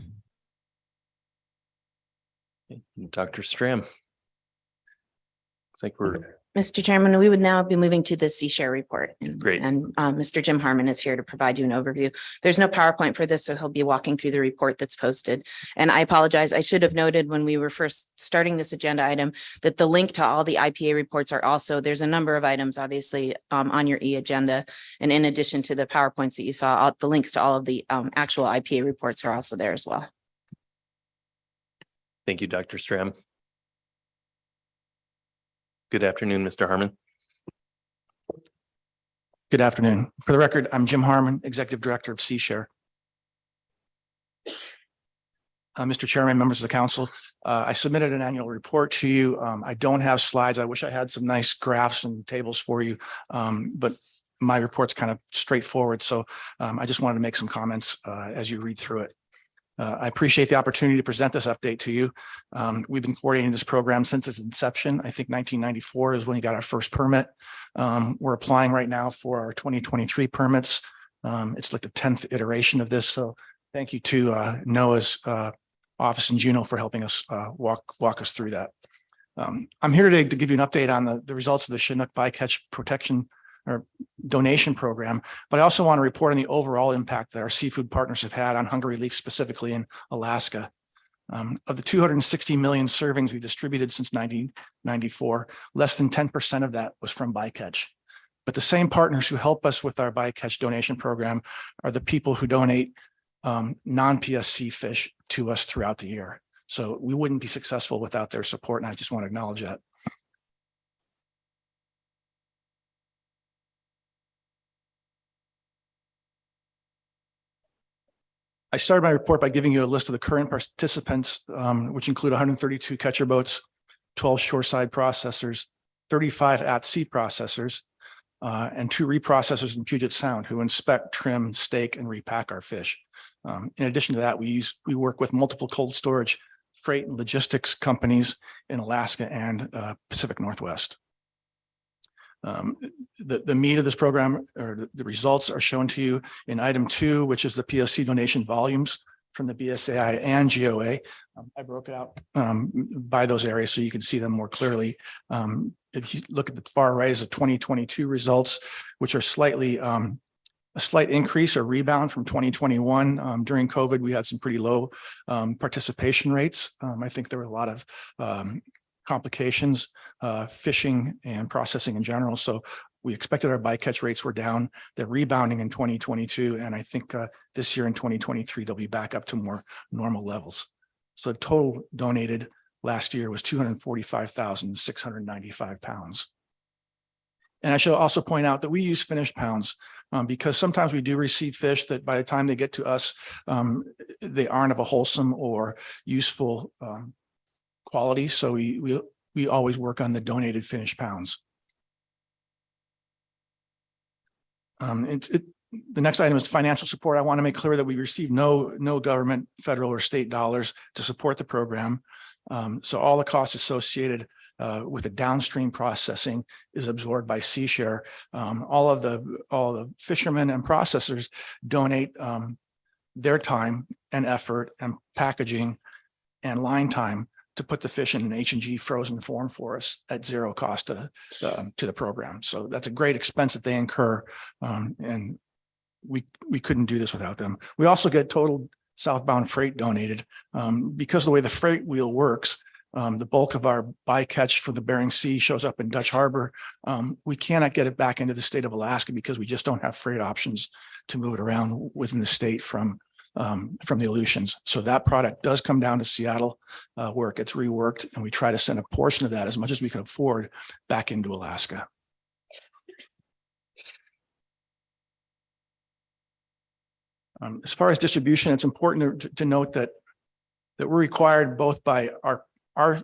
Dr. Stram. Looks like we're Mr. Chairman, we would now be moving to the C-Share report. great. And Mr. Jim Harmon is here to provide you an overview. There's no PowerPoint for this, so he'll be walking through the report that's posted. And I apologize, I should have noted when we were first starting this agenda item that the link to all the IPA reports are also, there's a number of items obviously on your e-agenda. And in addition to the PowerPoints that you saw, the links to all of the actual IPA reports are also there as well. Thank you, Dr. Stram. Good afternoon, Mr. Harmon. Good afternoon. For the record, I'm Jim Harmon, Executive Director of C-Share. Mr. Chairman, members of the council, I submitted an annual report to you. I don't have slides. I wish I had some nice graphs and tables for you, but my report's kind of straightforward. So I just wanted to make some comments as you read through it. I appreciate the opportunity to present this update to you. We've been coordinating this program since its inception. I think 1994 is when we got our first permit. We're applying right now for our 2023 permits. It's like the 10th iteration of this. So thank you to NOAA's office in Juneau for helping us walk us through that. I'm here today to give you an update on the results of the Chinook bycatch protection or donation program, but I also want to report on the overall impact that our seafood partners have had on hunger relief, specifically in Alaska. Of the 260 million servings we distributed since 1994, less than 10% of that was from bycatch. But the same partners who help us with our bycatch donation program are the people who donate non-PSC fish to us throughout the year. So we wouldn't be successful without their support, and I just want to acknowledge that. I started my report by giving you a list of the current participants, which include 132 catcher boats, 12 shoreside processors, 35 at-sea processors, and 2 reprocessors in Puget Sound who inspect, trim, stake, and repack our fish. In addition to that, we work with multiple cold storage, freight, and logistics companies in Alaska and Pacific Northwest. The meat of this program, or the results, are shown to you in item 2, which is the PSC donation volumes from the BSAI and GOA. I broke it out by those areas so you can see them more clearly. If you look at the far right is the 2022 results, which are slightly a slight increase or rebound from 2021. During COVID, we had some pretty low participation rates. I think there were a lot of complications, fishing and processing in general. So we expected our bycatch rates were down. They're rebounding in 2022. And I think this year in 2023, they'll be back up to more normal levels. So the total donated last year was 245,695 pounds. And I should also point out that we use finished pounds because sometimes we do receive fish that by the time they get to us, they aren't of a wholesome or useful quality. So we always work on the donated finished pounds. The next item is financial support. I want to make clear that we receive no government, federal, or state dollars to support the program. So all the costs associated with the downstream processing is absorbed by SeaShare. All the fishermen and processors donate their time and effort and packaging and line time to put the fish in an H&G frozen form for us at zero cost to the program. So that's a great expense that they incur, and we couldn't do this without them. We also get total southbound freight donated because of the way the freight wheel works. The bulk of our bycatch for the Bering Sea shows up in Dutch Harbor. We cannot get it back into the state of Alaska because we just don't have freight options to move it around within the state from the Aleutians. So that product does come down to Seattle where it gets reworked, and we try to send a portion of that, as much as we can afford, back into Alaska. As far as distribution, it's important to note that we're required both by our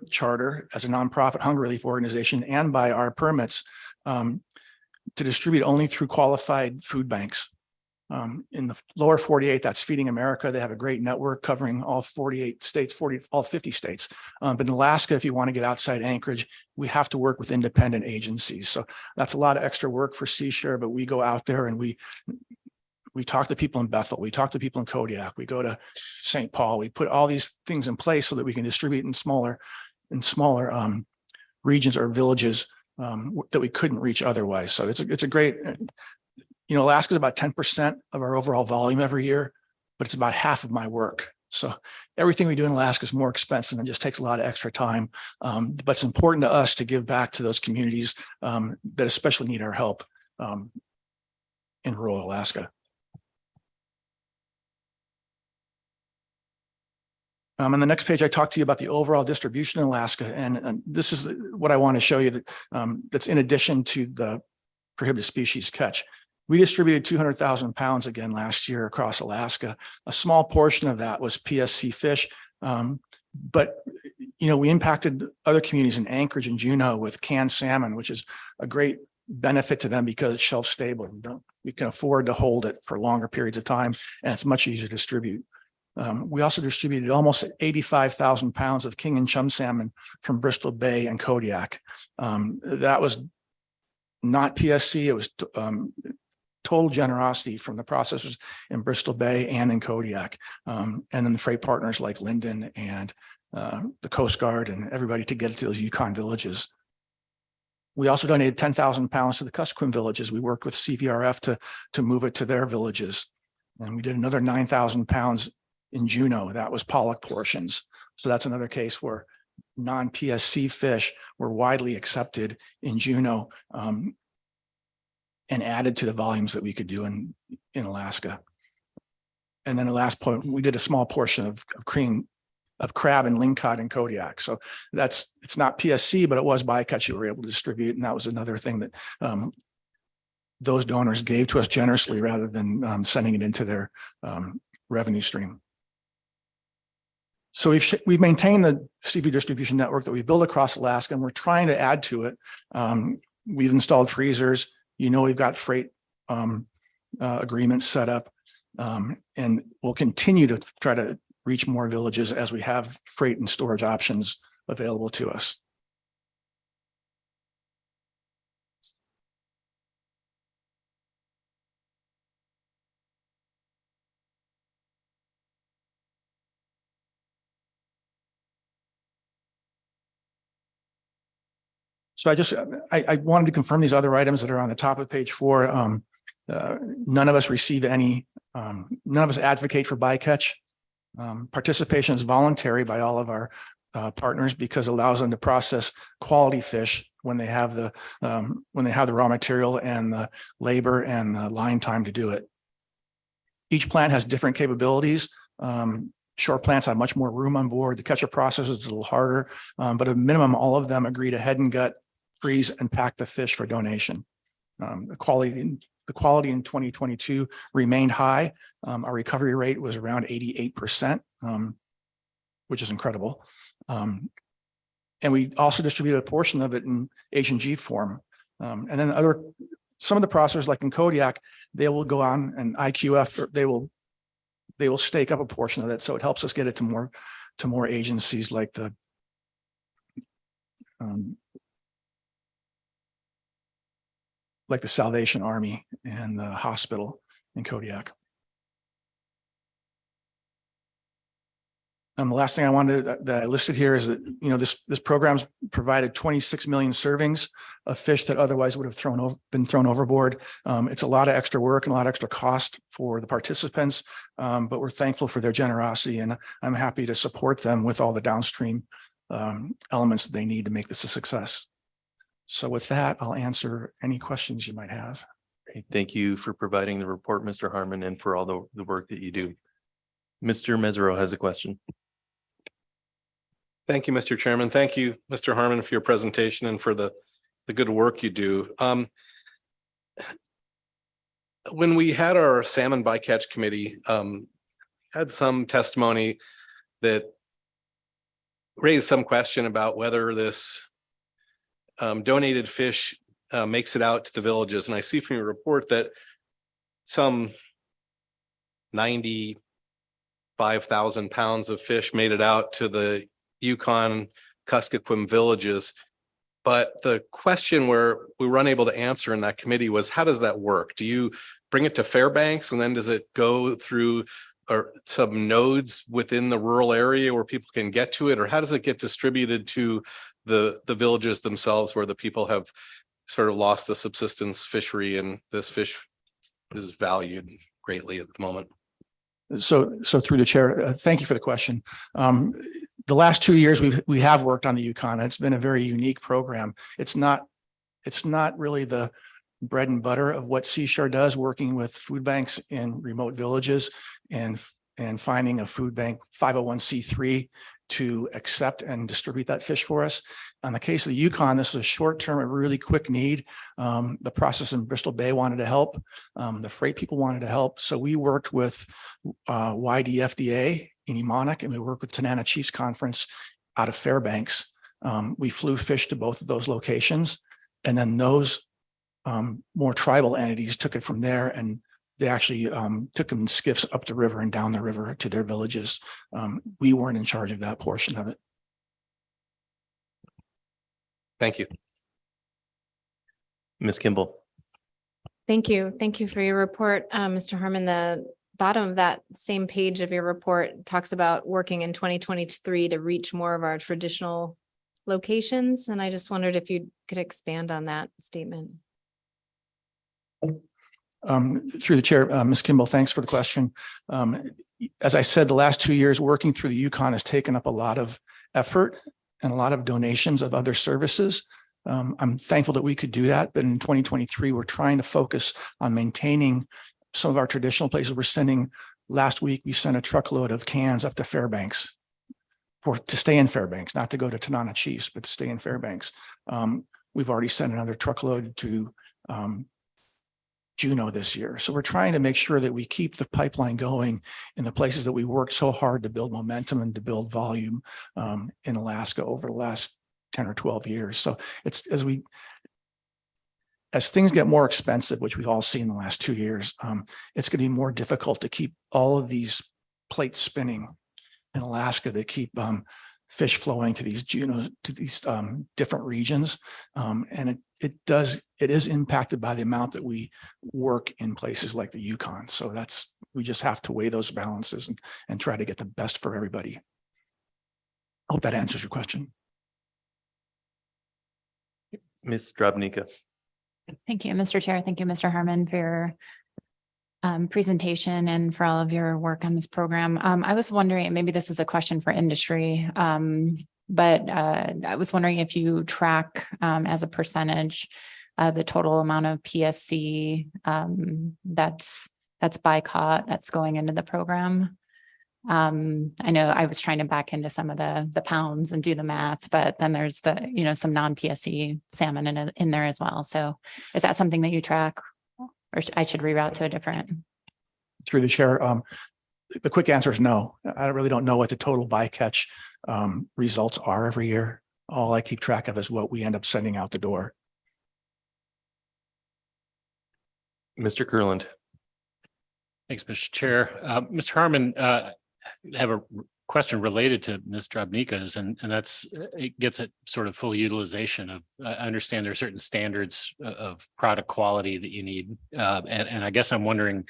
charter as a nonprofit hunger relief organization and by our permits to distribute only through qualified food banks. In the lower 48, that's Feeding America. They have a great network covering all 48 states, all 50 states. But in Alaska, if you want to get outside Anchorage, we have to work with independent agencies. So that's a lot of extra work for SeaShare, but we go out there and we talk to people in Bethel, we talk to people in Kodiak, we go to St. Paul, we put all these things in place so that we can distribute in smaller regions or villages that we couldn't reach otherwise. So it's a great, Alaska is about 10% of our overall volume every year, but it's about half of my work. So everything we do in Alaska is more expensive and just takes a lot of extra time. But it's important to us to give back to those communities that especially need our help in rural Alaska. On the next page, I talk to you about the overall distribution in Alaska. And this is what I want to show you that that's in addition to the prohibited species catch. We distributed 200,000 pounds again last year across Alaska. A small portion of that was PSC fish. But, we impacted other communities in Anchorage and Juneau with canned salmon, which is a great benefit to them because it's shelf stable. We can afford to hold it for longer periods of time, and it's much easier to distribute. We also distributed almost 85,000 pounds of king and chum salmon from Bristol Bay and Kodiak. That was not PSC. It was total generosity from the processors in Bristol Bay and in Kodiak. And then the freight partners like Linden and the Coast Guard and everybody to get it to those Yukon villages. We also donated 10,000 pounds to the Kuskokwim villages. We worked with CVRF to move it to their villages. And we did another 9,000 pounds in Juneau. That was pollock portions. So that's another case where non-PSC fish were widely accepted in Juneau and added to the volumes that we could do in Alaska. And then the last point, we did a small portion of crab and lingcod in Kodiak. So it's not PSC, but it was bycatch you were able to distribute. And that was another thing that those donors gave to us generously rather than sending it into their revenue stream. So we've maintained the seafood distribution network that we built across Alaska, and we're trying to add to it. We've installed freezers. We've got freight agreements set up, and we'll continue to try to reach more villages as we have freight and storage options available to us. So I wanted to confirm these other items that are on the top of page 4. None of us receive any, none of us advocate for bycatch. Participation is voluntary by all of our partners because it allows them to process quality fish when they have the raw material and the labor and the line time to do it. Each plant has different capabilities. Shore plants have much more room on board. The catcher process is a little harder, but at a minimum, all of them agree to head and gut, freeze, and pack the fish for donation. The quality in 2022 remained high. Our recovery rate was around 88%, which is incredible. And we also distributed a portion of it in H&G form. And then some of the processors, like in Kodiak, they will go on and IQF, or they will stake up a portion of it. So it helps us get it to more agencies like the Salvation Army and the hospital in Kodiak. And the last thing I wanted that I listed here is that, this program's provided 26 million servings of fish that otherwise would have been thrown overboard. It's a lot of extra work and a lot of extra cost for the participants, but we're thankful for their generosity, and I'm happy to support them with all the downstream elements that they need to make this a success. So with that, I'll answer any questions you might have. Great. Thank you for providing the report, Mr. Harmon, and for all the work that you do. Mr. Mesereau has a question. Thank you, Mr. Chairman. Thank you, Mr. Harmon, for your presentation and for the good work you do. When we had our salmon bycatch committee, had some testimony that raised some question about whether this donated fish makes it out to the villages. And I see from your report that some 95,000 pounds of fish made it out to the Yukon Kuskokwim villages. But the question where we were unable to answer in that committee was, how does that work? Do you bring it to Fairbanks, and then does it go through some nodes within the rural area where people can get to it? Or how does it get distributed to the villages themselves where the people have sort of lost the subsistence fishery and this fish is valued greatly at the moment? So through the chair, thank you for the question. The last 2 years we have worked on the Yukon. It's been a very unique program. It's not really the bread and butter of what Seashore does, working with food banks in remote villages and finding a food bank 501c3 to accept and distribute that fish for us. On the case of the Yukon, this is a short-term, a really quick need. The process in Bristol Bay wanted to help. The freight people wanted to help. So we worked with YDFDA in Emonic, and we worked with Tanana Chiefs Conference out of Fairbanks. We flew fish to both of those locations, and then those more tribal entities took it from there, and they actually took them in skiffs up the river and down the river to their villages. We weren't in charge of that portion of it. Thank you. Ms. Kimball. Thank you. Thank you for your report, Mr. Harmon. The bottom of that same page of your report talks about working in 2023 to reach more of our traditional locations. And I just wondered if you could expand on that statement. Through the chair, Ms. Kimball, thanks for the question. As I said, the last 2 years working through the Yukon has taken up a lot of effort and a lot of donations of other services. I'm thankful that we could do that, but in 2023, we're trying to focus on maintaining some of our traditional places. We're sending last week we sent a truckload of cans up to Fairbanks to stay in Fairbanks, not to go to Tanana Chiefs, but to stay in Fairbanks. We've already sent another truckload to Juneau this year. So we're trying to make sure that we keep the pipeline going in the places that we worked so hard to build momentum and to build volume in Alaska over the last 10 or 12 years. So it's as things get more expensive, which we've all seen in the last 2 years, it's going to be more difficult to keep all of these plates spinning in Alaska that keep fish flowing to these different regions. And it is impacted by the amount that we work in places like the Yukon. So we just have to weigh those balances and try to get the best for everybody. I hope that answers your question. Ms. Drobnica. Thank you, Mr. Chair. Thank you, Mr. Harmon, for your presentation and for all of your work on this program. I was wondering, and maybe this is a question for industry, but I was wondering if you track as a percentage the total amount of PSC that's bycaught that's going into the program. I know I was trying to back into some of the pounds and do the math, but then there's some non-PSC salmon in there as well. So is that something that you track, or I should reroute to a different? Through the chair, the quick answer is no. I really don't know what the total bycatch results are every year. All I keep track of is what we end up sending out the door. Mr. Kurland. Thanks, Mr. Chair. Mr. Harmon, I have a question related to Ms. Drobnika's, and that's, it gets at sort of full utilization of, I understand there are certain standards of product quality that you need. And I guess I'm wondering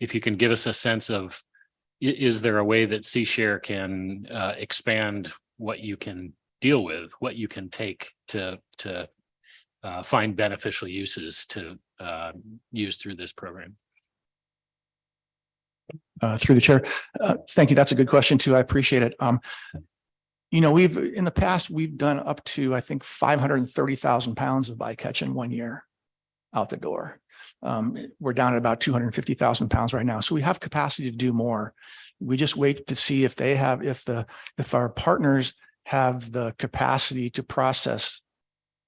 if you can give us a sense of, is there a way that C-Share can expand what you can deal with, what you can take to find beneficial uses to use through this program? Through the chair. Thank you. That's a good question too. I appreciate it. In the past, we've done up to, I think, 530,000 pounds of bycatch in 1 year out the door. We're down at about 250,000 pounds right now. So we have capacity to do more. We just wait to see if our partners have the capacity to process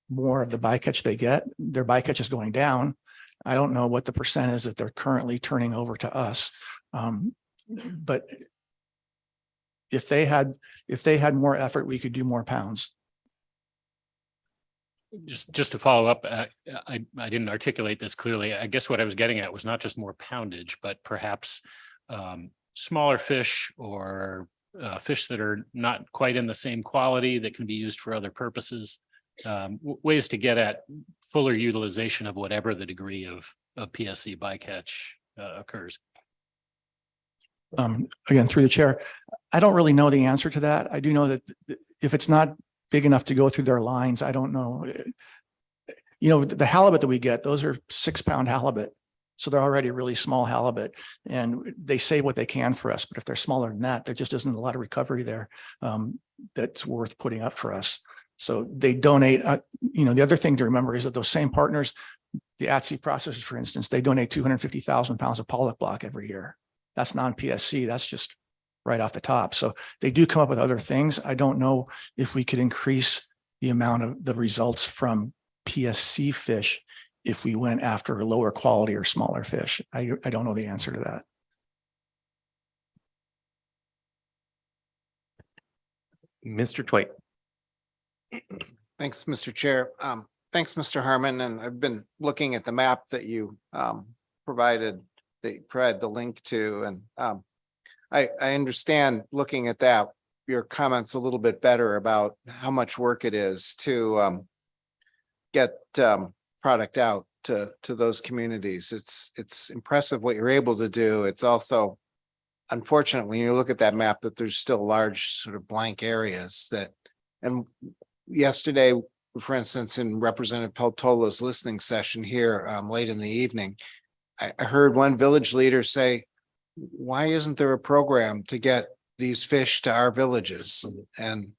more of the bycatch they get. Their bycatch is going down. I don't know what the percent is that they're currently turning over to us. But if they had more effort, we could do more pounds. Just to follow up, I didn't articulate this clearly. I guess what I was getting at was not just more poundage, but perhaps smaller fish or fish that are not quite in the same quality that can be used for other purposes. Ways to get at fuller utilization of whatever the degree of PSC bycatch occurs. Again, through the chair, I don't really know the answer to that. I do know that if it's not big enough to go through their lines, I don't know. The halibut that we get, those are 6-pound halibut. So they're already really small halibut, and they say what they can for us. But if they're smaller than that, there just isn't a lot of recovery there that's worth putting up for us. So they donate. The other thing to remember is that those same partners, the at-sea processors, for instance, they donate 250,000 pounds of pollock block every year. That's non-PSC. That's just right off the top. So they do come up with other things. I don't know if we could increase the amount of the results from PSC fish if we went after a lower quality or smaller fish. I don't know the answer to that. Mr. Twite. Thanks, Mr. Chair. Thanks, Mr. Harmon. And I've been looking at the map that you provided the link to. And I understand, looking at that, your comments a little bit better about how much work it is to get product out to those communities. It's impressive what you're able to do. It's also unfortunate when you look at that map that there's still large sort of blank areas and yesterday, for instance, in Representative Peltola's listening session here late in the evening, I heard one village leader say, why isn't there a program to get these fish to our villages? And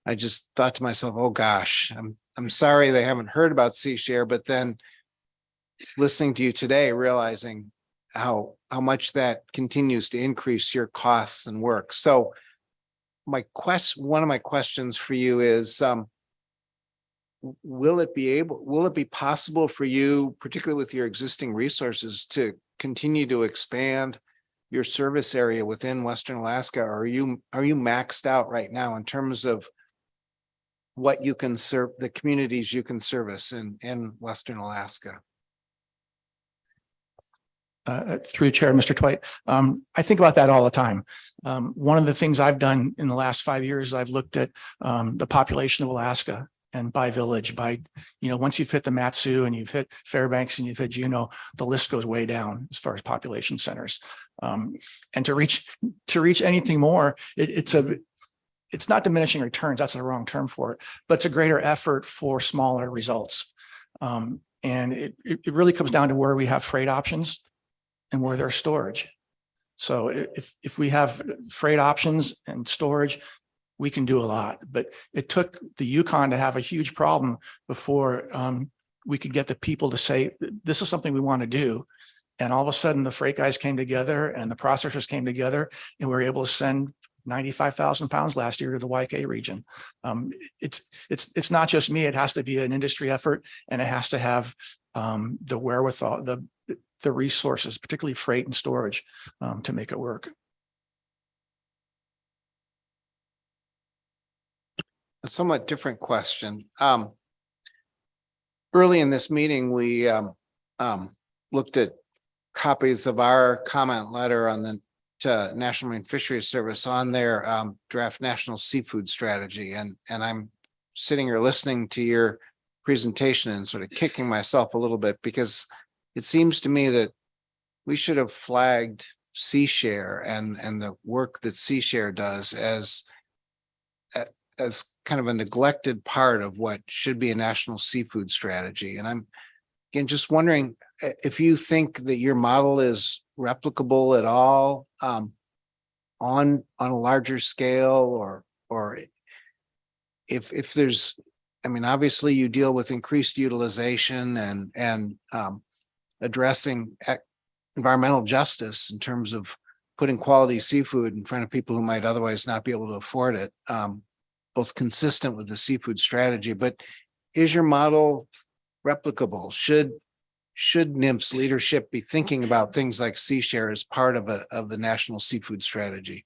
I just thought to myself, oh gosh, I'm sorry they haven't heard about C-Share, but then listening to you today, realizing how much that continues to increase your costs and work. So one of my questions for you is, will it be possible for you, particularly with your existing resources, to continue to expand your service area within Western Alaska? Or are you maxed out right now in terms of what you can serve, the communities you can service in Western Alaska? Through the chair, Mr. Twite, I think about that all the time. One of the things I've done in the last 5 years, I've looked at the population of Alaska, and by village, once you've hit the Matsu and you've hit Fairbanks and you've hit Juneau, the list goes way down as far as population centers. And to reach anything more, it's not diminishing returns. That's the wrong term for it, but it's a greater effort for smaller results. And it really comes down to where we have freight options and where there's storage. So if we have freight options and storage, we can do a lot. But it took the Yukon to have a huge problem before we could get the people to say, this is something we want to do. And all of a sudden the freight guys came together and the processors came together, and we were able to send 95,000 pounds last year to the YK region. It's not just me. It has to be an industry effort, and it has to have the wherewithal, the resources, particularly freight and storage, to make it work. A somewhat different question. Early in this meeting, we looked at copies of our comment letter on the National Marine Fisheries Service on their draft national seafood strategy. And I'm sitting here listening to your presentation and sort of kicking myself a little bit, because it seems to me that we should have flagged Sea Share and the work that Sea Share does as kind of a neglected part of what should be a national seafood strategy. And I'm again just wondering if you think that your model is replicable at all on a larger scale, or if there's, I mean, obviously you deal with increased utilization and addressing environmental justice in terms of putting quality seafood in front of people who might otherwise not be able to afford it, both consistent with the seafood strategy. But is your model replicable? Should NIMS leadership be thinking about things like Sea Share as part of the national seafood strategy?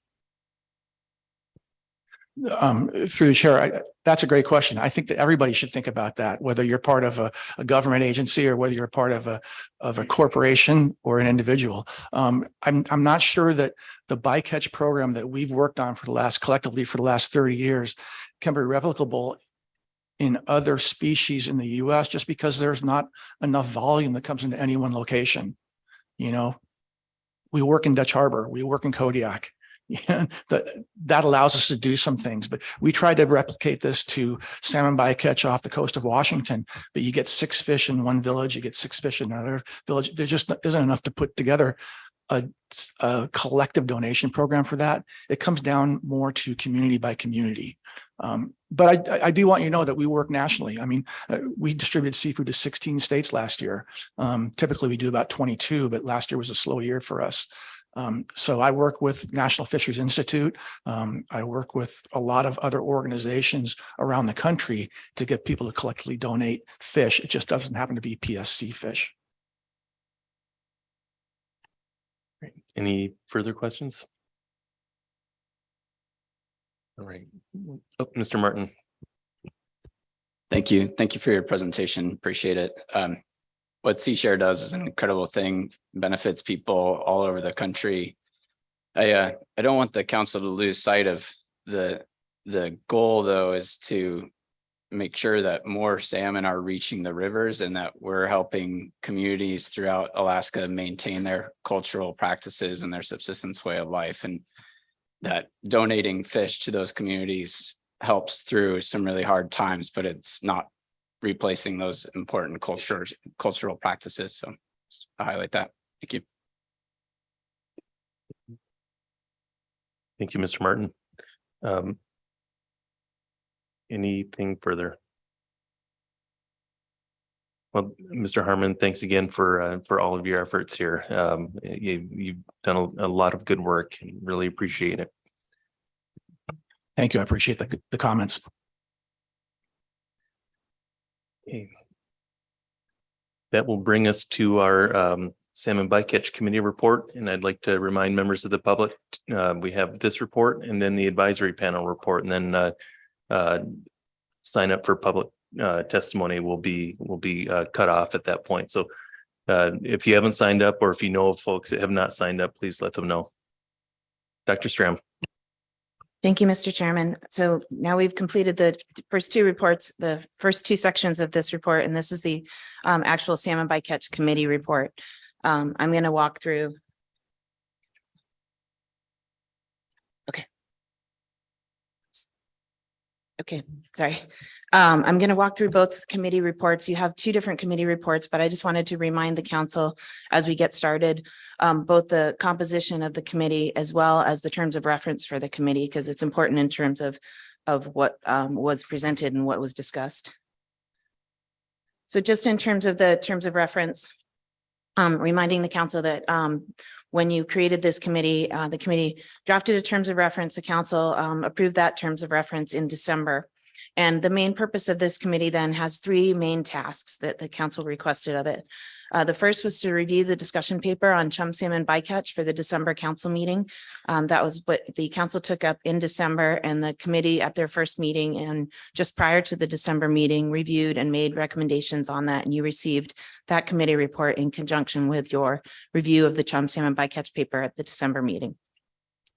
Through the chair, that's a great question. I think that everybody should think about that, whether you're part of a government agency or whether you're part of a corporation or an individual. I'm not sure that the bycatch program that we've worked on collectively for the last 30 years can be replicable in other species in the US, just because there's not enough volume that comes into any one location. We work in Dutch Harbor, we work in Kodiak. That allows us to do some things, but we tried to replicate this to salmon bycatch off the coast of Washington, but you get 6 fish in one village, you get 6 fish in another village. There just isn't enough to put together a collective donation program for that. It comes down more to community by community. But I do want you to know that we work nationally. I mean, we distributed seafood to 16 states last year. Typically we do about 22, but last year was a slow year for us. So I work with National Fisheries Institute. I work with a lot of other organizations around the country to get people to collectively donate fish. It just doesn't happen to be PSC fish. Great. Any further questions? All right. Oh, Mr. Martin. Thank you. Thank you for your presentation. Appreciate it. What Sea Share does is an incredible thing, benefits people all over the country. I don't want the council to lose sight of the goal, though, is to make sure that more salmon are reaching the rivers and that we're helping communities throughout Alaska maintain their cultural practices and their subsistence way of life, and that donating fish to those communities helps through some really hard times, but it's not replacing those important cultural practices. So just to highlight that. Thank you. Thank you, Mr. Martin. Anything further? Well, Mr. Harmon, thanks again for all of your efforts here. You've done a lot of good work and really appreciate it. Thank you. I appreciate the comments. Okay. That will bring us to our Salmon Bycatch Committee report, and I'd like to remind members of the public, we have this report and then the advisory panel report, and then sign up for public testimony will be cut off at that point. So if you haven't signed up, or if you know of folks that have not signed up, please let them know. Dr. Stram. Thank you, Mr. Chairman. So now we've completed the first two reports, the first two sections of this report, and this is the actual Salmon Bycatch Committee report. I'm going to walk through. Okay. Okay, sorry. I'm going to walk through both committee reports. You have two different committee reports, but I just wanted to remind the council as we get started, both the composition of the committee as well as the terms of reference for the committee, because it's important in terms of what was presented and what was discussed. So just in terms of the terms of reference, reminding the council that when you created this committee, the committee drafted a terms of reference. The council approved that terms of reference in December. And the main purpose of this committee then has three main tasks that the council requested of it. The first was to review the discussion paper on chum salmon bycatch for the December council meeting. That was what the council took up in December, and the committee at their first meeting and just prior to the December meeting reviewed and made recommendations on that. And you received that committee report in conjunction with your review of the chum salmon bycatch paper at the December meeting.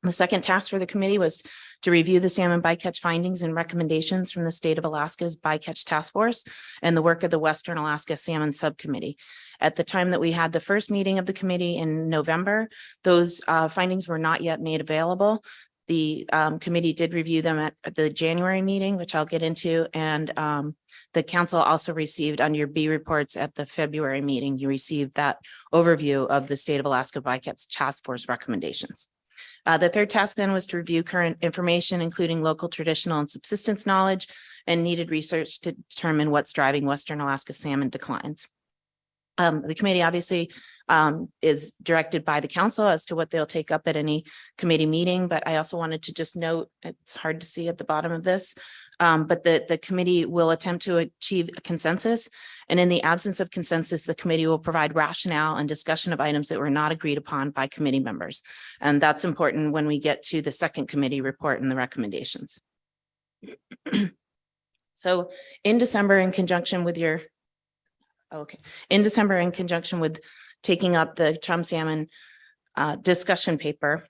The second task for the committee was to review the salmon bycatch findings and recommendations from the state of Alaska's bycatch task force and the work of the Western Alaska Salmon Subcommittee. At the time that we had the first meeting of the committee in November, those findings were not yet made available. The committee did review them at the January meeting, which I'll get into, and the council also received on your B reports at the February meeting. You received that overview of the state of Alaska bycatch task force recommendations. The third task then was to review current information, including local traditional and subsistence knowledge and needed research to determine what's driving Western Alaska salmon declines. The committee obviously is directed by the council as to what they'll take up at any committee meeting, but I also wanted to just note, it's hard to see at the bottom of this, but the committee will attempt to achieve a consensus. And in the absence of consensus, the committee will provide rationale and discussion of items that were not agreed upon by committee members. And that's important when we get to the second committee report and the recommendations. So in December, in conjunction with your, in December, in conjunction with taking up the chum salmon discussion paper,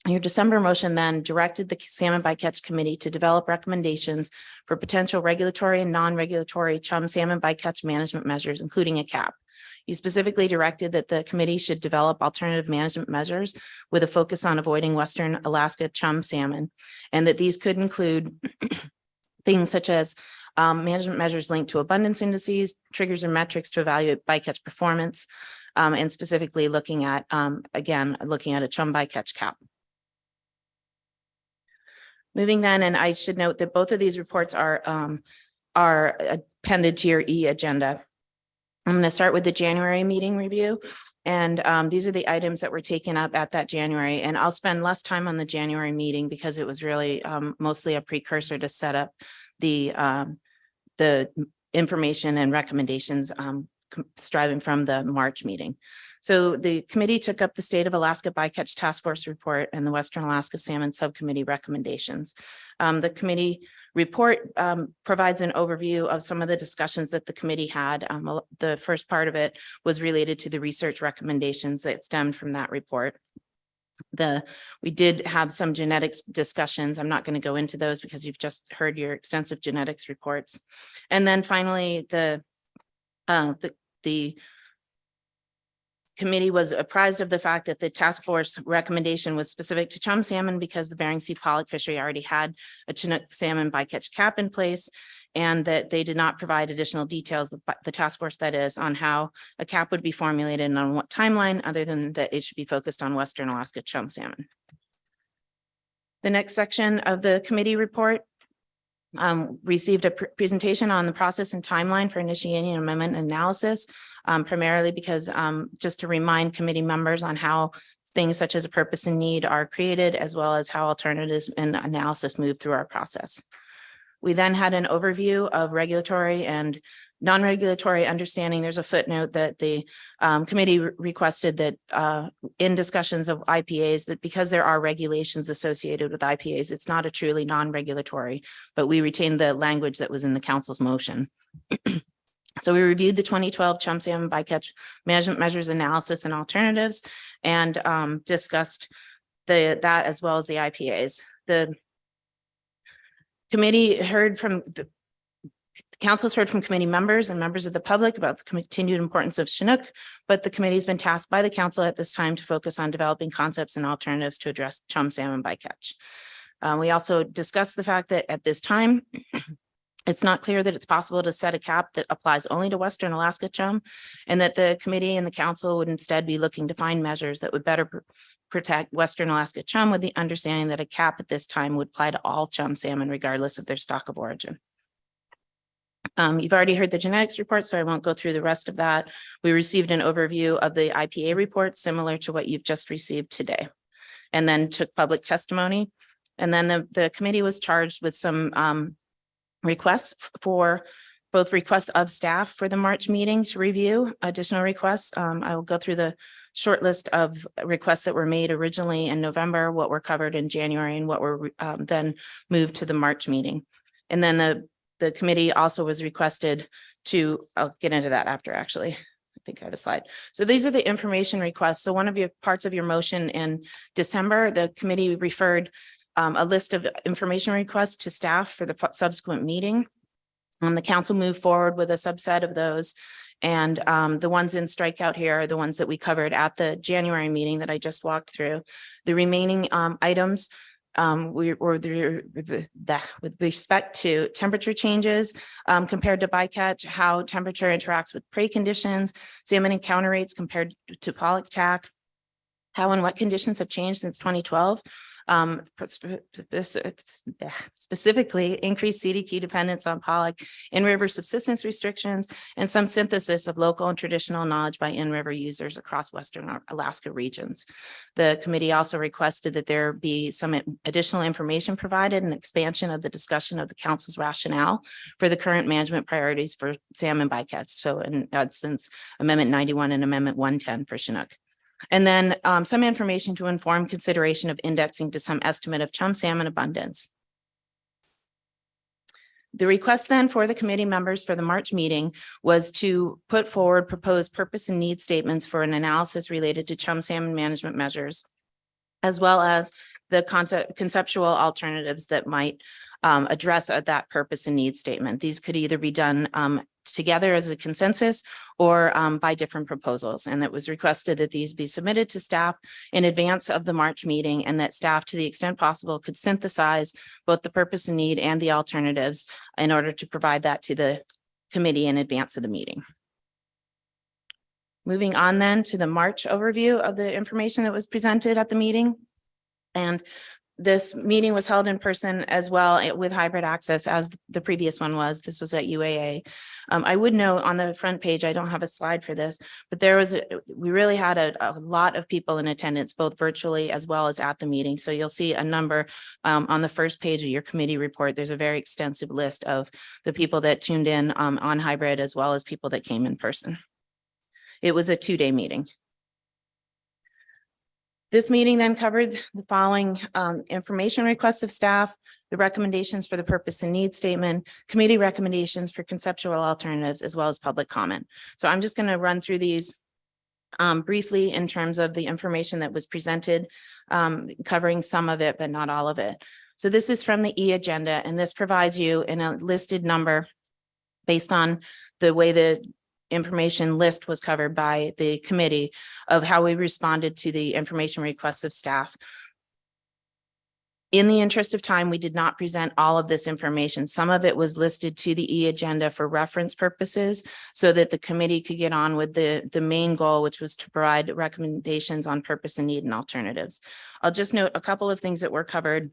your December motion then directed the Salmon Bycatch Committee to develop recommendations for potential regulatory and non-regulatory chum salmon bycatch management measures, including a cap. You specifically directed that the committee should develop alternative management measures with a focus on avoiding Western Alaska chum salmon, and that these could include things such as management measures linked to abundance indices, triggers or metrics to evaluate bycatch performance, and specifically looking at, again, looking at a chum bycatch cap. Moving then, and I should note that both of these reports are appended to your agenda. I'm going to start with the January meeting review. And these are the items that were taken up at that January. And I'll spend less time on the January meeting because it was really mostly a precursor to set up the information and recommendations striving from the March meeting. So the committee took up the State of Alaska Bycatch Task Force report and the Western Alaska Salmon Subcommittee recommendations. The committee report provides an overview of some of the discussions that the committee had. The first part of it was related to the research recommendations that stemmed from that report. We did have some genetics discussions. I'm not going to go into those because you've just heard your extensive genetics reports. And then finally, the committee was apprised of the fact that the task force recommendation was specific to chum salmon because the Bering Sea pollock fishery already had a Chinook salmon bycatch cap in place, and that they did not provide additional details, the task force that is, on how a cap would be formulated and on what timeline, other than that it should be focused on Western Alaska chum salmon. The next section of the committee report received a presentation on the process and timeline for initiating an amendment analysis, primarily because just to remind committee members on how things such as a purpose and need are created, as well as how alternatives and analysis move through our process. We then had an overview of regulatory and non-regulatory understanding. There's a footnote that the committee requested that in discussions of IPAs, that because there are regulations associated with IPAs, it's not a truly non-regulatory, but we retained the language that was in the council's motion. So we reviewed the 2012 chum salmon bycatch management measures analysis and alternatives, and discussed that as well as the IPAs. The committee heard from the council's heard from committee members and members of the public about the continued importance of Chinook, but the committee has been tasked by the council at this time to focus on developing concepts and alternatives to address chum salmon bycatch. We also discussed the fact that at this time, it's not clear that it's possible to set a cap that applies only to Western Alaska chum, and that the committee and the council would instead be looking to find measures that would better protect Western Alaska chum, with the understanding that a cap at this time would apply to all chum salmon regardless of their stock of origin. You've already heard the genetics report, so I won't go through the rest of that. We received an overview of the IPA report, similar to what you've just received today, and then took public testimony. And then the committee was charged with some requests for both requests of staff for the March meeting to review additional requests. I will go through the short list of requests that were made originally in November, what were covered in January, and what were then moved to the March meeting. And then the committee also was requested to, I'll get into that after, actually. I think I have a slide. So these are the information requests. So one of your parts of your motion in December, the committee referred a list of information requests to staff for the subsequent meeting. The council moved forward with a subset of those. And the ones in strikeout here are the ones that we covered at the January meeting that I just walked through. The remaining items with respect to temperature changes compared to bycatch, how temperature interacts with prey conditions, salmon encounter rates compared to pollock tack, how and what conditions have changed since 2012. Specifically increased CDQ dependence on pollock, in-river subsistence restrictions, and some synthesis of local and traditional knowledge by in-river users across Western Alaska regions. The committee also requested that there be some additional information provided and expansion of the discussion of the council's rationale for the current management priorities for salmon bycatch. So in instance, Amendment 91 and Amendment 110 for Chinook. And then some information to inform consideration of indexing to some estimate of chum salmon abundance. The request then for the committee members for the March meeting was to put forward proposed purpose and need statements for an analysis related to chum salmon management measures, as well as the conceptual alternatives that might address that purpose and need statement. These could either be done together as a consensus or by different proposals. And it was requested that these be submitted to staff in advance of the March meeting, and that staff, to the extent possible, could synthesize both the purpose and need and the alternatives in order to provide that to the committee in advance of the meeting. Moving on then to the March overview of the information that was presented at the meeting. And this meeting was held in person as well with hybrid access as the previous one was. This was at UAA. I would note on the front page, I don't have a slide for this, but we really had a lot of people in attendance, both virtually as well as at the meeting. So you'll see a number on the first page of your committee report. There's a very extensive list of the people that tuned in on hybrid, as well as people that came in person. It was a 2-day meeting. This meeting then covered the following information requests of staff, the recommendations for the purpose and need statement, committee recommendations for conceptual alternatives, as well as public comment. So I'm just going to run through these briefly in terms of the information that was presented, covering some of it, but not all of it. So this is from the e-agenda, and this provides you in a listed number based on the way the information list was covered by the committee of how we responded to the information requests of staff. In the interest of time, we did not present all of this information. Some of it was listed to the e-agenda for reference purposes so that the committee could get on with the main goal, which was to provide recommendations on purpose and need and alternatives. I'll just note a couple of things that were covered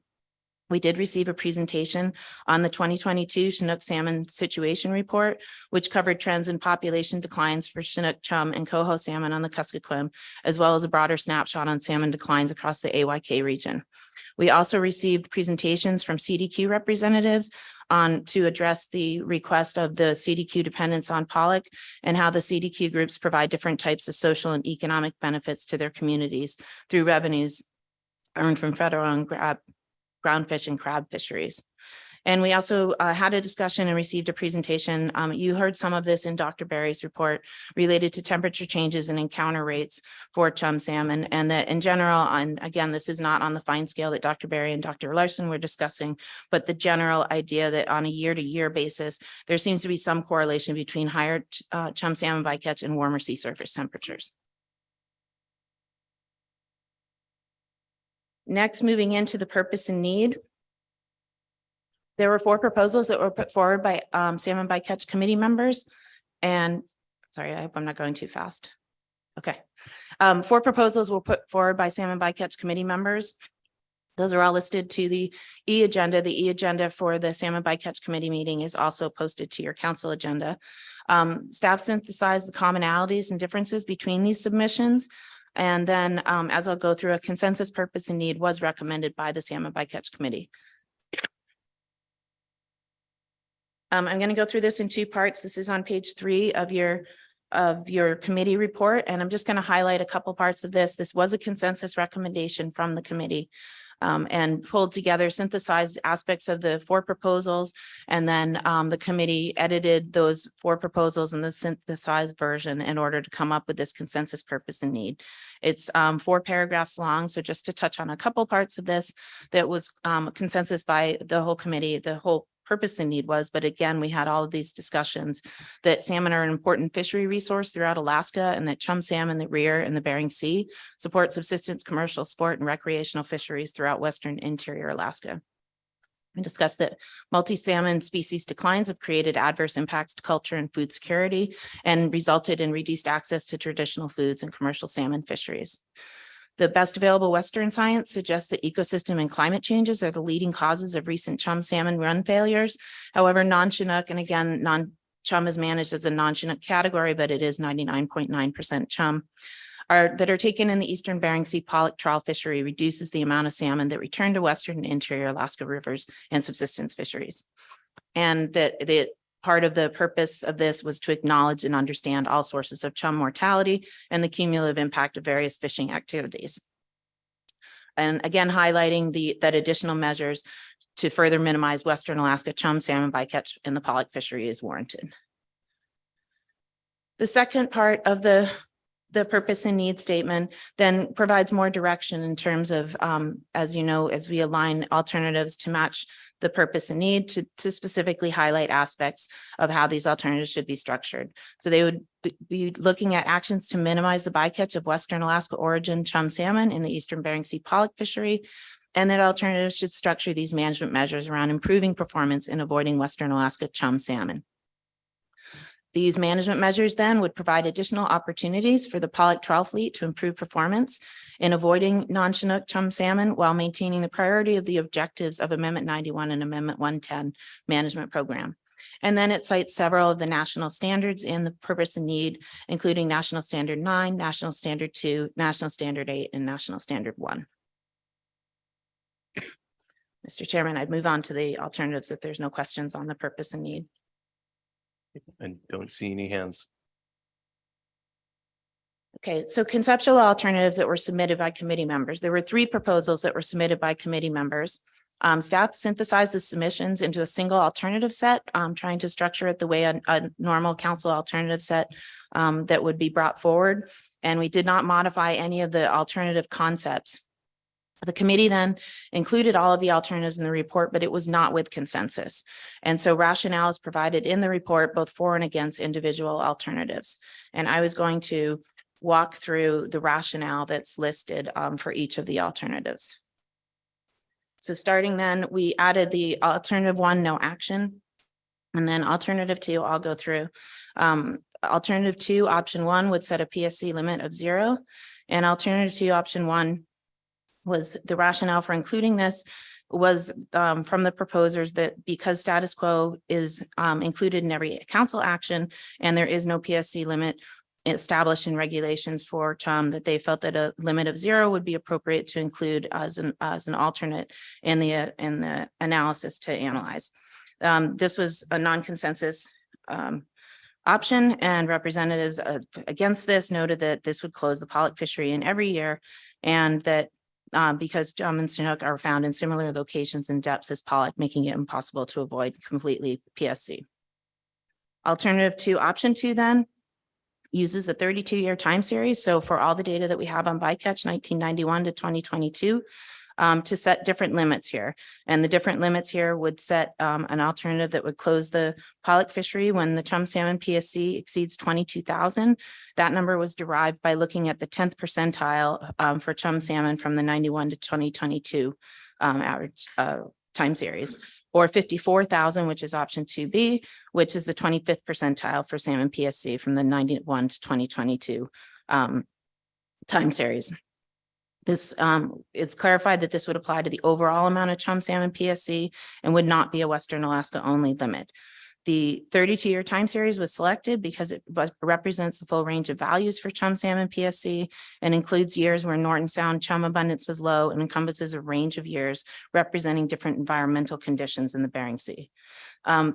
We did receive a presentation on the 2022 Chinook Salmon Situation Report, which covered trends in population declines for Chinook, chum, and coho salmon on the Kuskokwim, as well as a broader snapshot on salmon declines across the AYK region. We also received presentations from CDQ representatives to address the request of the CDQ dependence on pollock and how the CDQ groups provide different types of social and economic benefits to their communities through revenues earned from federal and groundfish and crab fisheries. And we also had a discussion and received a presentation. You heard some of this in Dr. Berry's report related to temperature changes and encounter rates for chum salmon, and that in general, and again, this is not on the fine scale that Dr. Berry and Dr. Larson were discussing, but the general idea that on a year-to-year basis, there seems to be some correlation between higher chum salmon bycatch and warmer sea surface temperatures. Next, moving into the purpose and need. There were 4 proposals that were put forward by salmon bycatch committee members. And sorry, I hope I'm not going too fast. Okay. 4 proposals were put forward by salmon bycatch committee members. Those are all listed to the e-agenda. The e-agenda for the salmon bycatch committee meeting is also posted to your council agenda. Staff synthesized the commonalities and differences between these submissions. And then as I'll go through, a consensus purpose and need was recommended by the salmon bycatch committee. I'm going to go through this in 2 parts. This is on page 3 of your committee report, and I'm just going to highlight a couple parts of this. This was a consensus recommendation from the committee, and pulled together, synthesized aspects of the 4 proposals, and then the committee edited those 4 proposals in the synthesized version in order to come up with this consensus purpose and need. It's 4 paragraphs long, so just to touch on a couple parts of this, that was consensus by the whole committee. The whole purpose and need was, but again, we had all of these discussions that salmon are an important fishery resource throughout Alaska, and that chum salmon that rear in the Bering Sea support subsistence, commercial, sport, and recreational fisheries throughout western interior Alaska. We discussed that multi-salmon species declines have created adverse impacts to culture and food security and resulted in reduced access to traditional foods and commercial salmon fisheries. The best available Western science suggests that ecosystem and climate changes are the leading causes of recent chum salmon run failures. However, non-Chinook, and again, non-chum is managed as a non-Chinook category, but it is 99.9% chum, that are taken in the eastern Bering Sea pollock trawl fishery reduces the amount of salmon that return to western and interior Alaska rivers and subsistence fisheries. And that part of the purpose of this was to acknowledge and understand all sources of chum mortality and the cumulative impact of various fishing activities. And again, highlighting that additional measures to further minimize western Alaska chum salmon bycatch in the pollock fishery is warranted. The second part of the purpose and need statement then provides more direction in terms of, as you know, as we align alternatives to match the purpose and need, to specifically highlight aspects of how these alternatives should be structured. So they would be looking at actions to minimize the bycatch of western Alaska origin chum salmon in the eastern Bering Sea pollock fishery, and that alternatives should structure these management measures around improving performance and avoiding western Alaska chum salmon. These management measures then would provide additional opportunities for the pollock trawl fleet to improve performance in avoiding non-Chinook chum salmon while maintaining the priority of the objectives of Amendment 91 and Amendment 110 management program. And then it cites several of the national standards in the purpose and need, including National Standard 9, National Standard 2, National Standard 8, and National Standard 1. Mr. Chairman, I'd move on to the alternatives if there's no questions on the purpose and need. And don't see any hands. Okay, so conceptual alternatives that were submitted by committee members. There were 3 proposals that were submitted by committee members. Staff synthesized the submissions into a single alternative set, trying to structure it the way a normal council alternative set that would be brought forward. And we did not modify any of the alternative concepts. The committee then included all of the alternatives in the report, but it was not with consensus. And so rationale is provided in the report, both for and against individual alternatives. And I was going to walk through the rationale that's listed for each of the alternatives. So starting then, we added the alternative 1, no action. And then alternative 2, I'll go through. Alternative 2, option 1 would set a PSC limit of 0. And alternative 2, option 1, was the rationale for including this was from the proposers that because status quo is included in every council action and there is no PSC limit established in regulations for chum, that they felt that a limit of 0 would be appropriate to include as an alternate in the analysis to analyze. This was a non-consensus option, and representatives against this noted that this would close the pollock fishery in every year, and that because chum and chinook are found in similar locations and depths as pollock, making it impossible to avoid completely PSC. Alternative 2, option 2 then uses a 32-year time series. So for all the data that we have on bycatch 1991 to 2022, to set different limits here. And the different limits here would set an alternative that would close the pollock fishery when the chum salmon PSC exceeds 22,000. That number was derived by looking at the 10th percentile for chum salmon from the 91 to 2022 average time series, or 54,000, which is option 2B, which is the 25th percentile for salmon PSC from the 91 to 2022 time series. This is clarified that this would apply to the overall amount of chum salmon PSC and would not be a Western Alaska only limit. The 32-year time series was selected because it represents the full range of values for chum salmon PSC and includes years where Norton Sound chum abundance was low and encompasses a range of years representing different environmental conditions in the Bering Sea.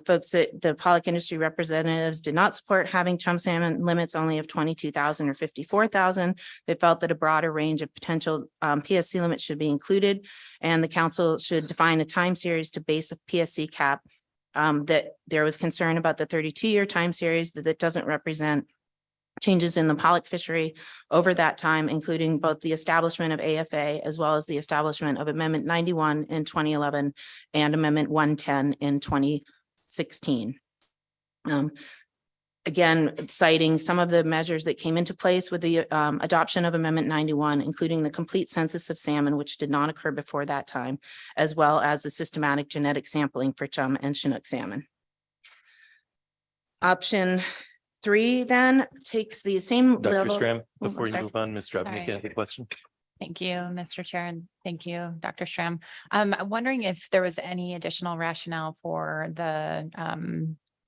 Folks at the pollock industry representatives did not support having chum salmon limits only of 22,000 or 54,000. They felt that a broader range of potential PSC limits should be included, and the council should define a time series to base a PSC cap. That there was concern about the 32-year time series that it doesn't represent changes in the pollock fishery over that time, including both the establishment of AFA as well as the establishment of Amendment 91 in 2011 and Amendment 110 in 2016. Again, citing some of the measures that came into place with the adoption of Amendment 91, including the complete census of salmon, which did not occur before that time, as well as the systematic genetic sampling for chum and chinook salmon. Option 3 then takes the same Dr. level. Stram, Oh, before you sorry. move on, Mr. Abnick, Sorry. have a question? Thank you, Mr. Chair, and thank you, Dr. Stram. I'm wondering if there was any additional rationale for the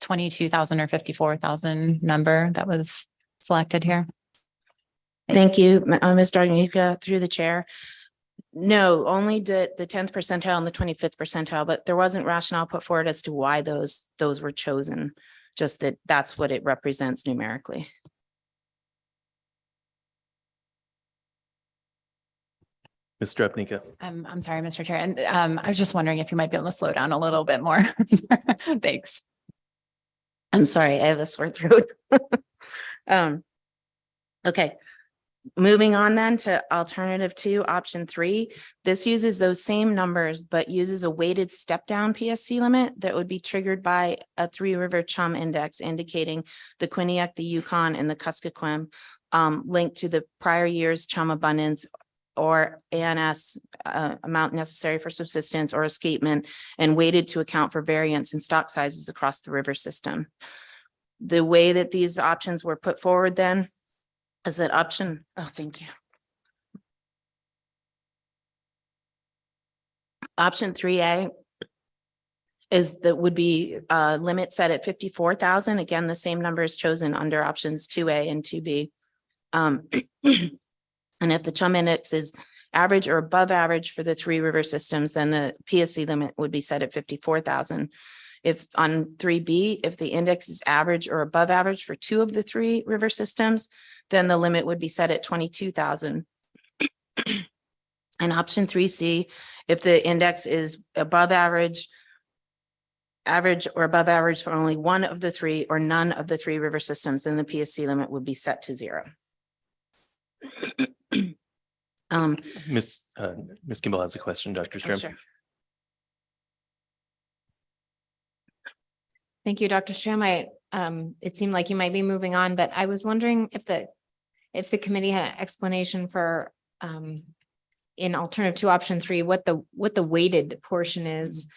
22,000 or 54,000 number that was selected here. Thank you, Ms. Darnica, through the chair. No, only did the 10th percentile and the 25th percentile, but there wasn't rationale put forward as to why those were chosen. Just that that's what it represents numerically. Mr. Abnick. I'm sorry, Mr. Chair, and I was just wondering if you might be able to slow down a little bit more. Thanks. I'm sorry, I have a sore throat. Okay, moving on then to alternative 2, option 3. This uses those same numbers, but uses a weighted step down PSC limit that would be triggered by a 3-river chum index indicating the Quinnipiac, the Yukon, and the Kuskokwim linked to the prior year's chum abundance or ANS amount necessary for subsistence or escapement, and weighted to account for variance in stock sizes across the river system. The way that these options were put forward then is that option, oh, thank you. Option 3A is that would be limit set at 54,000. Again, the same number is chosen under options 2A and 2B. And if the chum index is average or above average for the 3 river systems, then the PSC limit would be set at 54,000. If on 3B, if the index is average or above average for 2 of the 3 river systems, then the limit would be set at 22,000. And option 3C, if the index is above average or above average for only 1 of the 3 or none of the 3 river systems, then the PSC limit would be set to 0. Ms. Kimball has a question, Dr. Stram. Sure. Thank you, Dr. Stram. It seemed like you might be moving on, but I was wondering if the committee had an explanation for in alternative 2, option 3, what the weighted portion is,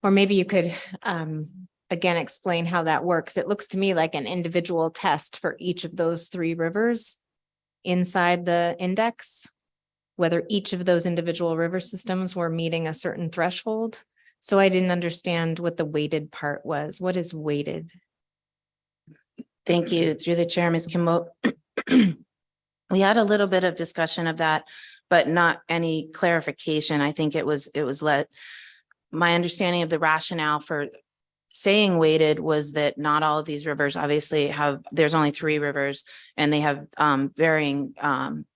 or maybe you could again explain how that works. It looks to me like an individual test for each of those 3 rivers inside the index. whether each of those individual river systems were meeting a certain threshold. So I didn't understand what the weighted part was. What is weighted? Thank you. Through the chair, Ms. Kimball. We had a little bit of discussion of that, but not any clarification. I think it was my understanding of the rationale for saying weighted was that not all of these rivers obviously there's only 3 rivers and they have varying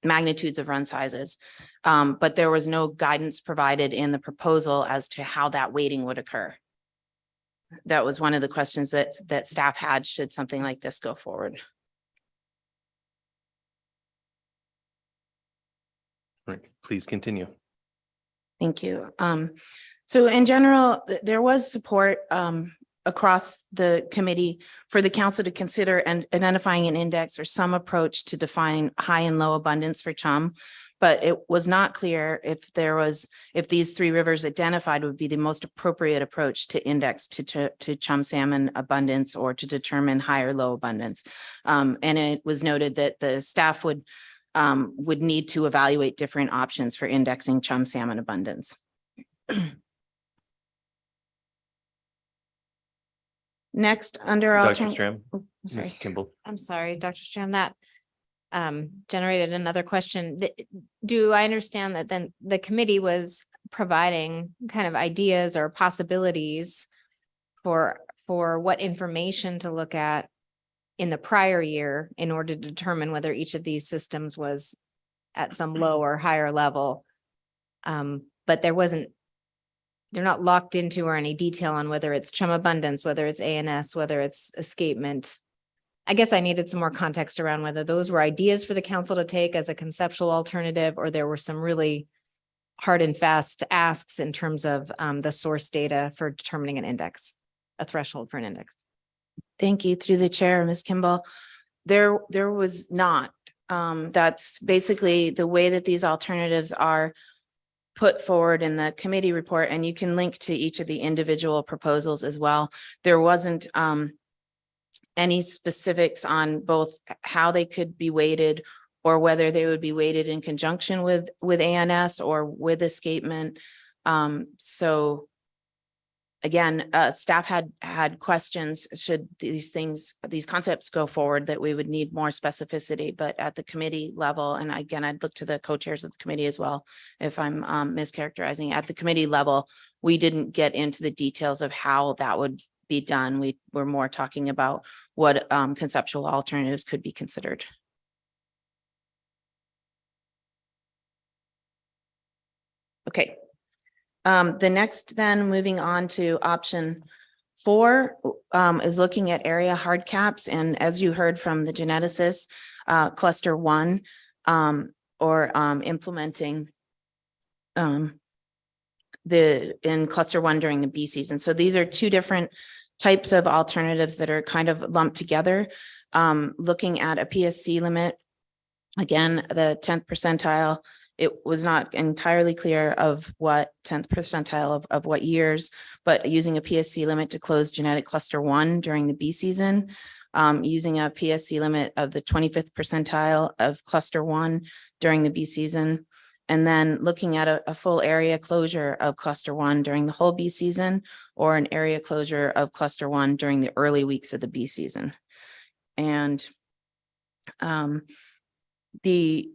magnitudes of run sizes. But there was no guidance provided in the proposal as to how that weighting would occur. That was one of the questions that staff had should something like this go forward. Right, please continue. Thank you. So in general, there was support across the committee for the council to consider and identifying an index or some approach to define high and low abundance for chum. But it was not clear if these 3 rivers identified would be the most appropriate approach to index to chum salmon abundance or to determine high or low abundance. And it was noted that the staff would need to evaluate different options for indexing chum salmon abundance. Next, under Dr. Stram, sorry. Ms. Kimball. I'm sorry, Dr. Stram, that generated another question. Do I understand that then the committee was providing kind of ideas or possibilities for what information to look at in the prior year in order to determine whether each of these systems was at some low or higher level? But they're not locked into or any detail on whether it's chum abundance, whether it's ANS, whether it's escapement. I guess I needed some more context around whether those were ideas for the council to take as a conceptual alternative, or there were some really hard and fast asks in terms of the source data for determining an index, a threshold for an index. Thank you. Through the chair, Ms. Kimball. There was not. That's basically the way that these alternatives are put forward in the committee report, and you can link to each of the individual proposals as well. There wasn't any specifics on both how they could be weighted or whether they would be weighted in conjunction with ANS or with escapement. So again, staff had questions, should these concepts go forward, that we would need more specificity, but at the committee level, and again, I'd look to the co-chairs of the committee as well, if I'm mischaracterizing, at the committee level, we didn't get into the details of how that would be done. We were more talking about what conceptual alternatives could be considered. Okay. The next, then moving on to option 4 is looking at area hard caps. And as you heard from the geneticists, cluster 1 or implementing in cluster 1 during the bee season. So these are 2 different types of alternatives that are kind of lumped together. Looking at a PSC limit, again, the 10th percentile. It was not entirely clear of what 10th percentile of what years, but using a PSC limit to close genetic cluster 1 during the bee season, using a PSC limit of the 25th percentile of cluster 1 during the bee season, and then looking at a full area closure of cluster 1 during the whole bee season, or an area closure of cluster 1 during the early weeks of the bee season. And the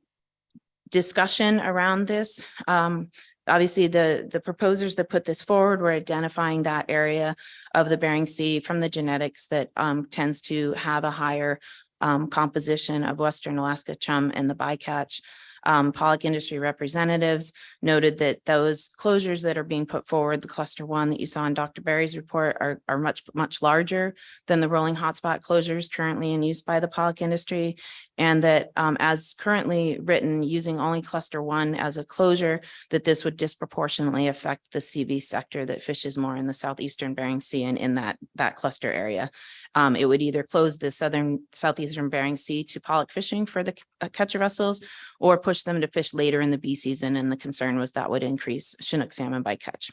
discussion around this, obviously the proposers that put this forward were identifying that area of the Bering Sea from the genetics that tends to have a higher composition of Western Alaska chum and the bycatch. Pollock industry representatives noted that those closures that are being put forward, the cluster 1 that you saw in Dr. Berry's report, are much larger than the rolling hotspot closures currently in use by the Pollock industry, and that as currently written, using only cluster 1 as a closure, that this would disproportionately affect the CV sector that fishes more in the southeastern Bering Sea and in that cluster area. It would either close the southeastern Bering Sea to Pollock fishing for the catcher vessels, or push them to fish later in the bee season. And the concern was that would increase Chinook salmon bycatch.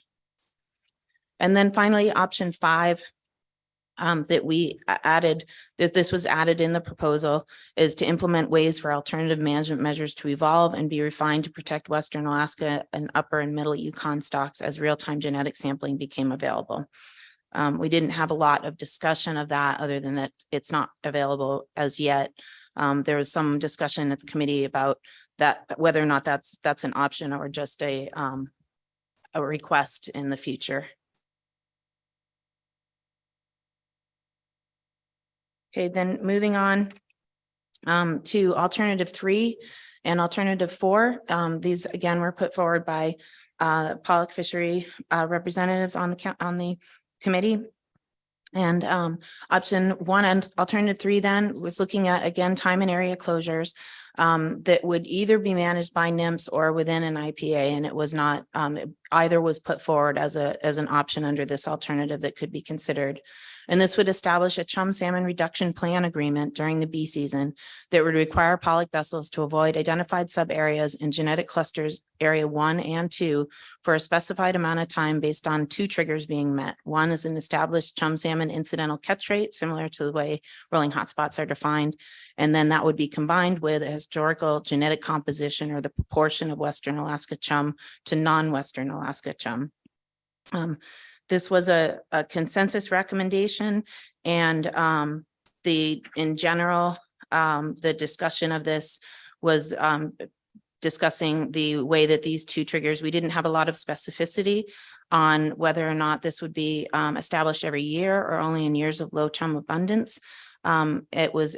And then finally, option 5 that we added, that this was added in the proposal, is to implement ways for alternative management measures to evolve and be refined to protect Western Alaska and upper and middle Yukon stocks as real-time genetic sampling became available. We didn't have a lot of discussion of that other than that it's not available as yet. There was some discussion at the committee about that, whether or not that's an option or just a request in the future. Okay, then moving on to alternative 3 and alternative 4. These again were put forward by Pollock Fishery representatives on the committee. And option 1 and alternative 3 then was looking at, again, time and area closures that would either be managed by NMFS or within an IPA. And it was not, either was put forward as an option under this alternative that could be considered. And this would establish a chum salmon reduction plan agreement during the bee season that would require pollock vessels to avoid identified sub areas in genetic clusters area 1 and 2 for a specified amount of time based on 2 triggers being met. One is an established chum salmon incidental catch rate, similar to the way rolling hotspots are defined. And then that would be combined with a historical genetic composition or the proportion of Western Alaska chum to non-Western Alaska chum. This was a consensus recommendation, and in general, the discussion of this was discussing the way that these 2 triggers, we didn't have a lot of specificity on whether or not this would be established every year or only in years of low chum abundance. It was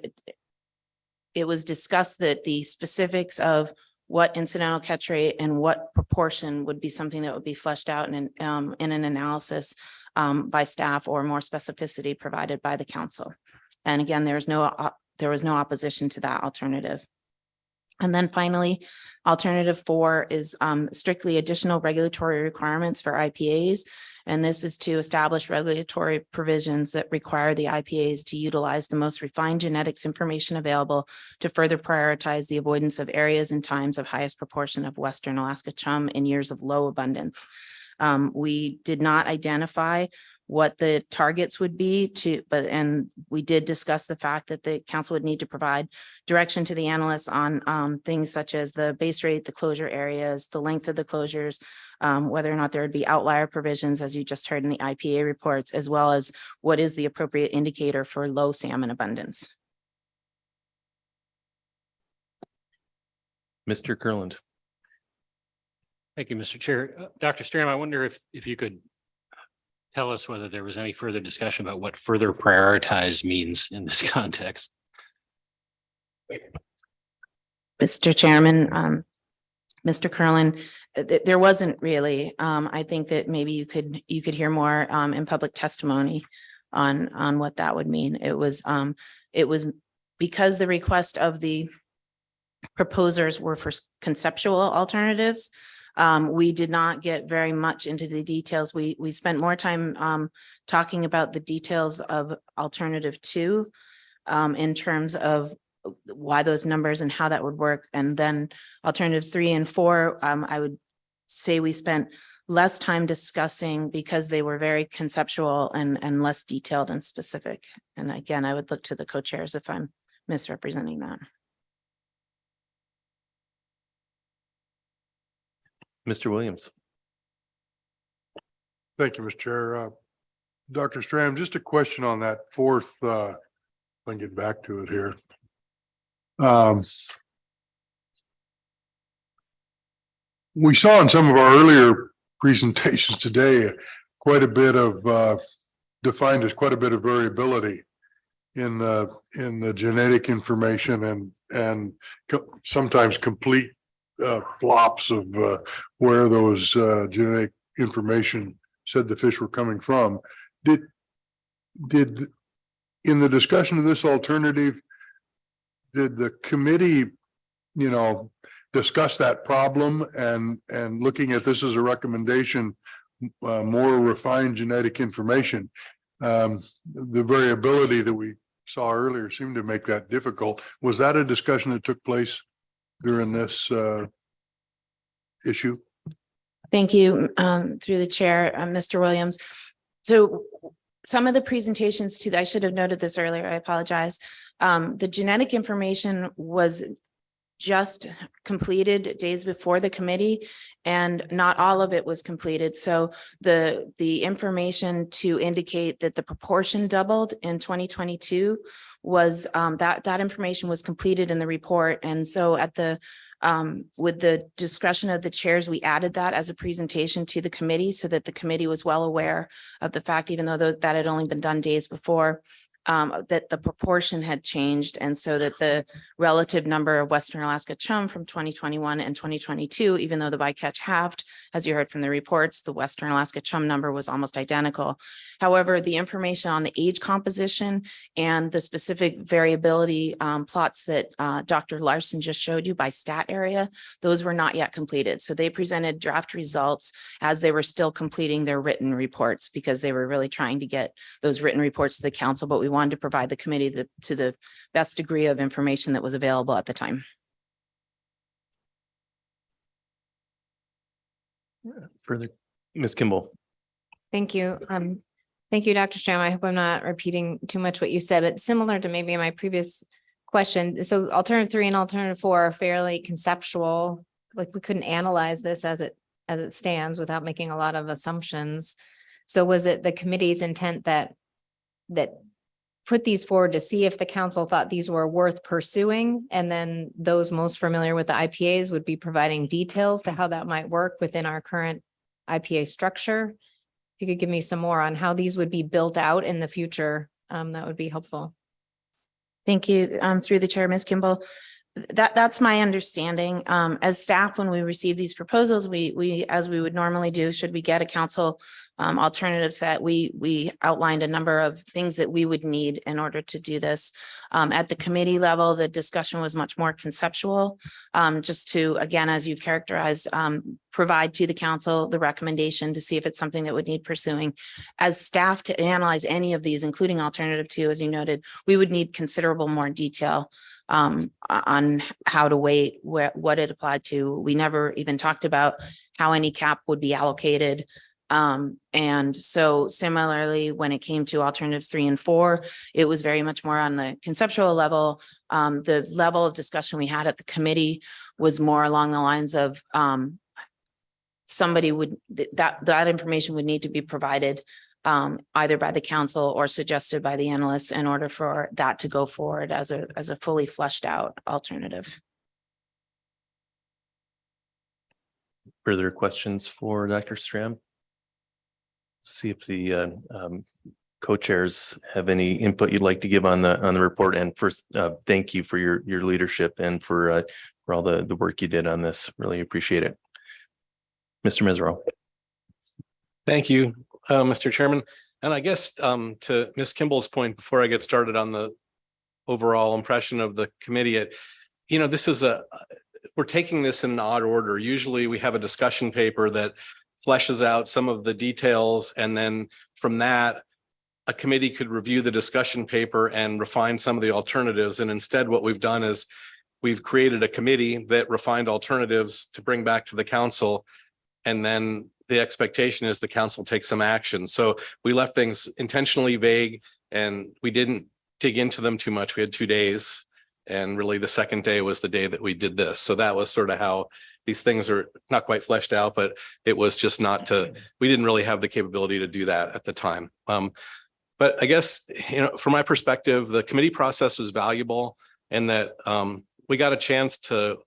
discussed that the specifics of what incidental catch rate and what proportion would be something that would be fleshed out in an analysis by staff, or more specificity provided by the council. And again, there was no opposition to that alternative. And then finally, alternative 4 is strictly additional regulatory requirements for IPAs. And this is to establish regulatory provisions that require the IPAs to utilize the most refined genetics information available to further prioritize the avoidance of areas and times of highest proportion of Western Alaska chum in years of low abundance. We did not identify what the targets would be and we did discuss the fact that the council would need to provide direction to the analysts on things such as the base rate, the closure areas, the length of the closures, whether or not there would be outlier provisions, as you just heard in the IPA reports, as well as what is the appropriate indicator for low salmon abundance. Mr. Kurland. Thank you, Mr. Chair. Dr. Stram, I wonder if you could tell us whether there was any further discussion about what further prioritize means in this context. Mr. Chairman, Mr. Kurland, there wasn't really. I think that maybe you could hear more in public testimony on what that would mean. It was because the request of the proposers were for conceptual alternatives. We did not get very much into the details. We spent more time talking about the details of alternative 2 in terms of why those numbers and how that would work. And then alternatives 3 and 4, I would say we spent less time discussing because they were very conceptual and less detailed and specific. And again, I would look to the co-chairs if I'm misrepresenting that. Mr. Williams. Thank you, Mr. Chair. Dr. Stram, just a question on that 4th, if I can get back to it here. We saw in some of our earlier presentations today quite a bit of defined as quite a bit of variability in the genetic information and sometimes complete flops of where those genetic information said the fish were coming from. Did in the discussion of this alternative, did the committee, discuss that problem and looking at this as a recommendation, more refined genetic information? The variability that we saw earlier seemed to make that difficult. Was that a discussion that took place during this issue? Thank you, through the chair, Mr. Williams. So some of the presentations too, I should have noted this earlier, I apologize. The genetic information was just completed days before the committee, and not all of it was completed. So the information to indicate that the proportion doubled in 2022 was that information was completed in the report. And so at the with the discretion of the chairs, we added that as a presentation to the committee so that the committee was well aware of the fact, even though that had only been done days before, that the proportion had changed, and so that the relative number of Western Alaska chum from 2021 and 2022, even though the bycatch halved, as you heard from the reports, the Western Alaska chum number was almost identical. However, the information on the age composition and the specific variability plots that Dr. Larson just showed you by stat area, those were not yet completed. So they presented draft results as they were still completing their written reports, because they were really trying to get those written reports to the council, but we wanted to provide the committee to the best degree of information that was available at the time. Further, Ms. Kimball. Thank you. Thank you, Dr. Stram. I hope I'm not repeating too much what you said, but similar to maybe my previous question. So alternative 3 and alternative 4 are fairly conceptual. Like, we couldn't analyze this as it stands without making a lot of assumptions. So was it the committee's intent that put these forward to see if the council thought these were worth pursuing, and then those most familiar with the IPAs would be providing details to how that might work within our current IPA structure? If you could give me some more on how these would be built out in the future, that would be helpful. Thank you. Through the chair, Ms. Kimball. That's my understanding. As staff, when we receive these proposals, we as we would normally do, should we get a council alternative set, we outlined a number of things that we would need in order to do this. At the committee level, the discussion was much more conceptual, just to, again, as you've characterized, provide to the council the recommendation to see if it's something that would need pursuing. As staff, to analyze any of these, including alternative 2, as you noted, we would need considerable more detail on how to weight what it applied to. We never even talked about how any cap would be allocated. And so similarly, when it came to alternatives 3 and 4, it was very much more on the conceptual level. The level of discussion we had at the committee was more along the lines of somebody would, that information would need to be provided either by the council or suggested by the analysts in order for that to go forward as a fully fleshed out alternative. Further questions for Dr. Stram? See if the co-chairs have any input you'd like to give on the report. And first, thank you for your leadership and for all the work you did on this. Really appreciate it. Mr. Mesereau. Thank you, Mr. Chairman. And I guess to Ms. Kimball's point, before I get started on the overall impression of the committee, this is we're taking this in an odd order. Usually we have a discussion paper that fleshes out some of the details, and then from that, a committee could review the discussion paper and refine some of the alternatives. And instead, what we've done is we've created a committee that refined alternatives to bring back to the council, and then the expectation is the council takes some action. So we left things intentionally vague, and we didn't dig into them too much. We had 2 days, and really the second day was the day that we did this. So that was sort of how these things are not quite fleshed out, but it was just we didn't really have the capability to do that at the time. But I guess, from my perspective, the committee process was valuable, and that we got a chance to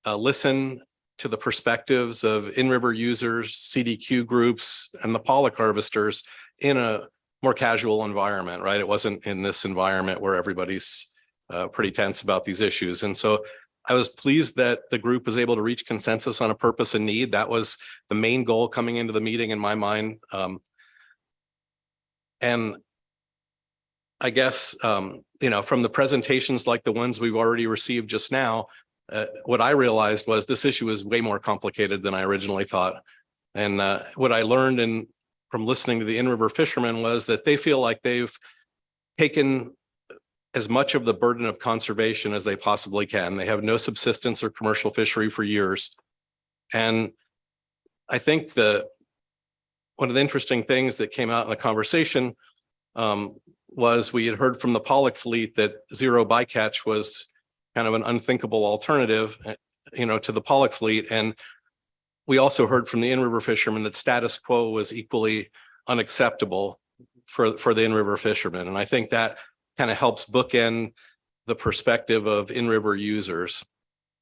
listen to the perspectives of in-river users, CDQ groups, and the pollock harvesters in a more casual environment, right? It wasn't in this environment where everybody's pretty tense about these issues. And so I was pleased that the group was able to reach consensus on a purpose and need. That was the main goal coming into the meeting in my mind. And I guess, from the presentations like the ones we've already received just now, what I realized was this issue is way more complicated than I originally thought. And what I learned from listening to the in-river fishermen was that they feel like they've taken as much of the burden of conservation as they possibly can. They have no subsistence or commercial fishery for years. And I think one of the interesting things that came out in the conversation was we had heard from the Pollock fleet that zero bycatch was kind of an unthinkable alternative, to the Pollock fleet. And we also heard from the in-river fishermen that status quo was equally unacceptable for the in-river fishermen. And I think that kind of helps bookend the perspective of in-river users.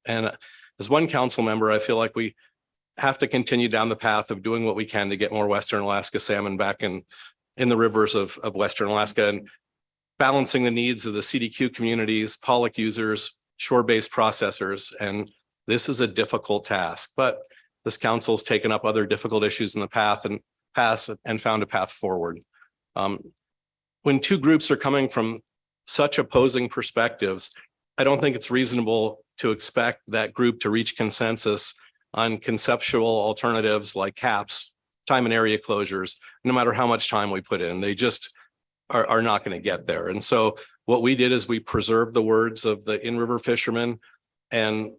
And as one council member, I feel like we have to continue down the path of doing what we can to get more Western Alaska salmon back in the rivers of Western Alaska, and balancing the needs of the CDQ communities, Pollock users, shore-based processors. And this is a difficult task, but this council's taken up other difficult issues in the past and found a path forward. When two groups are coming from such opposing perspectives, I don't think it's reasonable to expect that group to reach consensus on conceptual alternatives like caps, time and area closures, no matter how much time we put in. They just are not going to get there. And so what we did is we preserved the words of the in-river fishermen and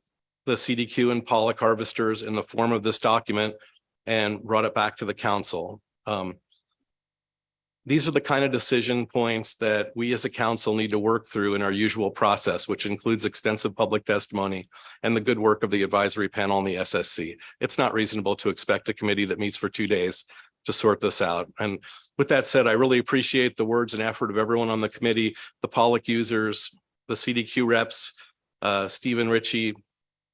the CDQ and Pollock harvesters in the form of this document and brought it back to the council. These are the kind of decision points that we as a council need to work through in our usual process, which includes extensive public testimony and the good work of the advisory panel and the SSC. It's not reasonable to expect a committee that meets for 2 days to sort this out. And with that said, I really appreciate the words and effort of everyone on the committee, the Pollock users, the CDQ reps, Stephen Ritchie,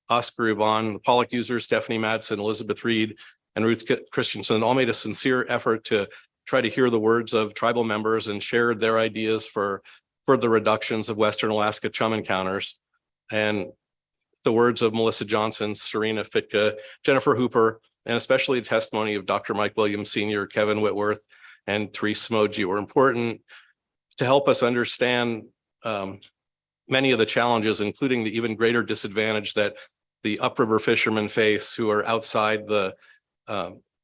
Oscar Yvonne, the Pollock users, Stephanie Madsen, Elizabeth Reed, and Ruth Christensen all made a sincere effort to try to hear the words of tribal members and shared their ideas for further reductions of Western Alaska chum encounters. And the words of Melissa Johnson, Serena Fitka, Jennifer Hooper, and especially the testimony of Dr. Mike Williams Sr., Kevin Whitworth, and Therese Smoji were important to help us understand many of the challenges, including the even greater disadvantage that the upriver fishermen face who are outside the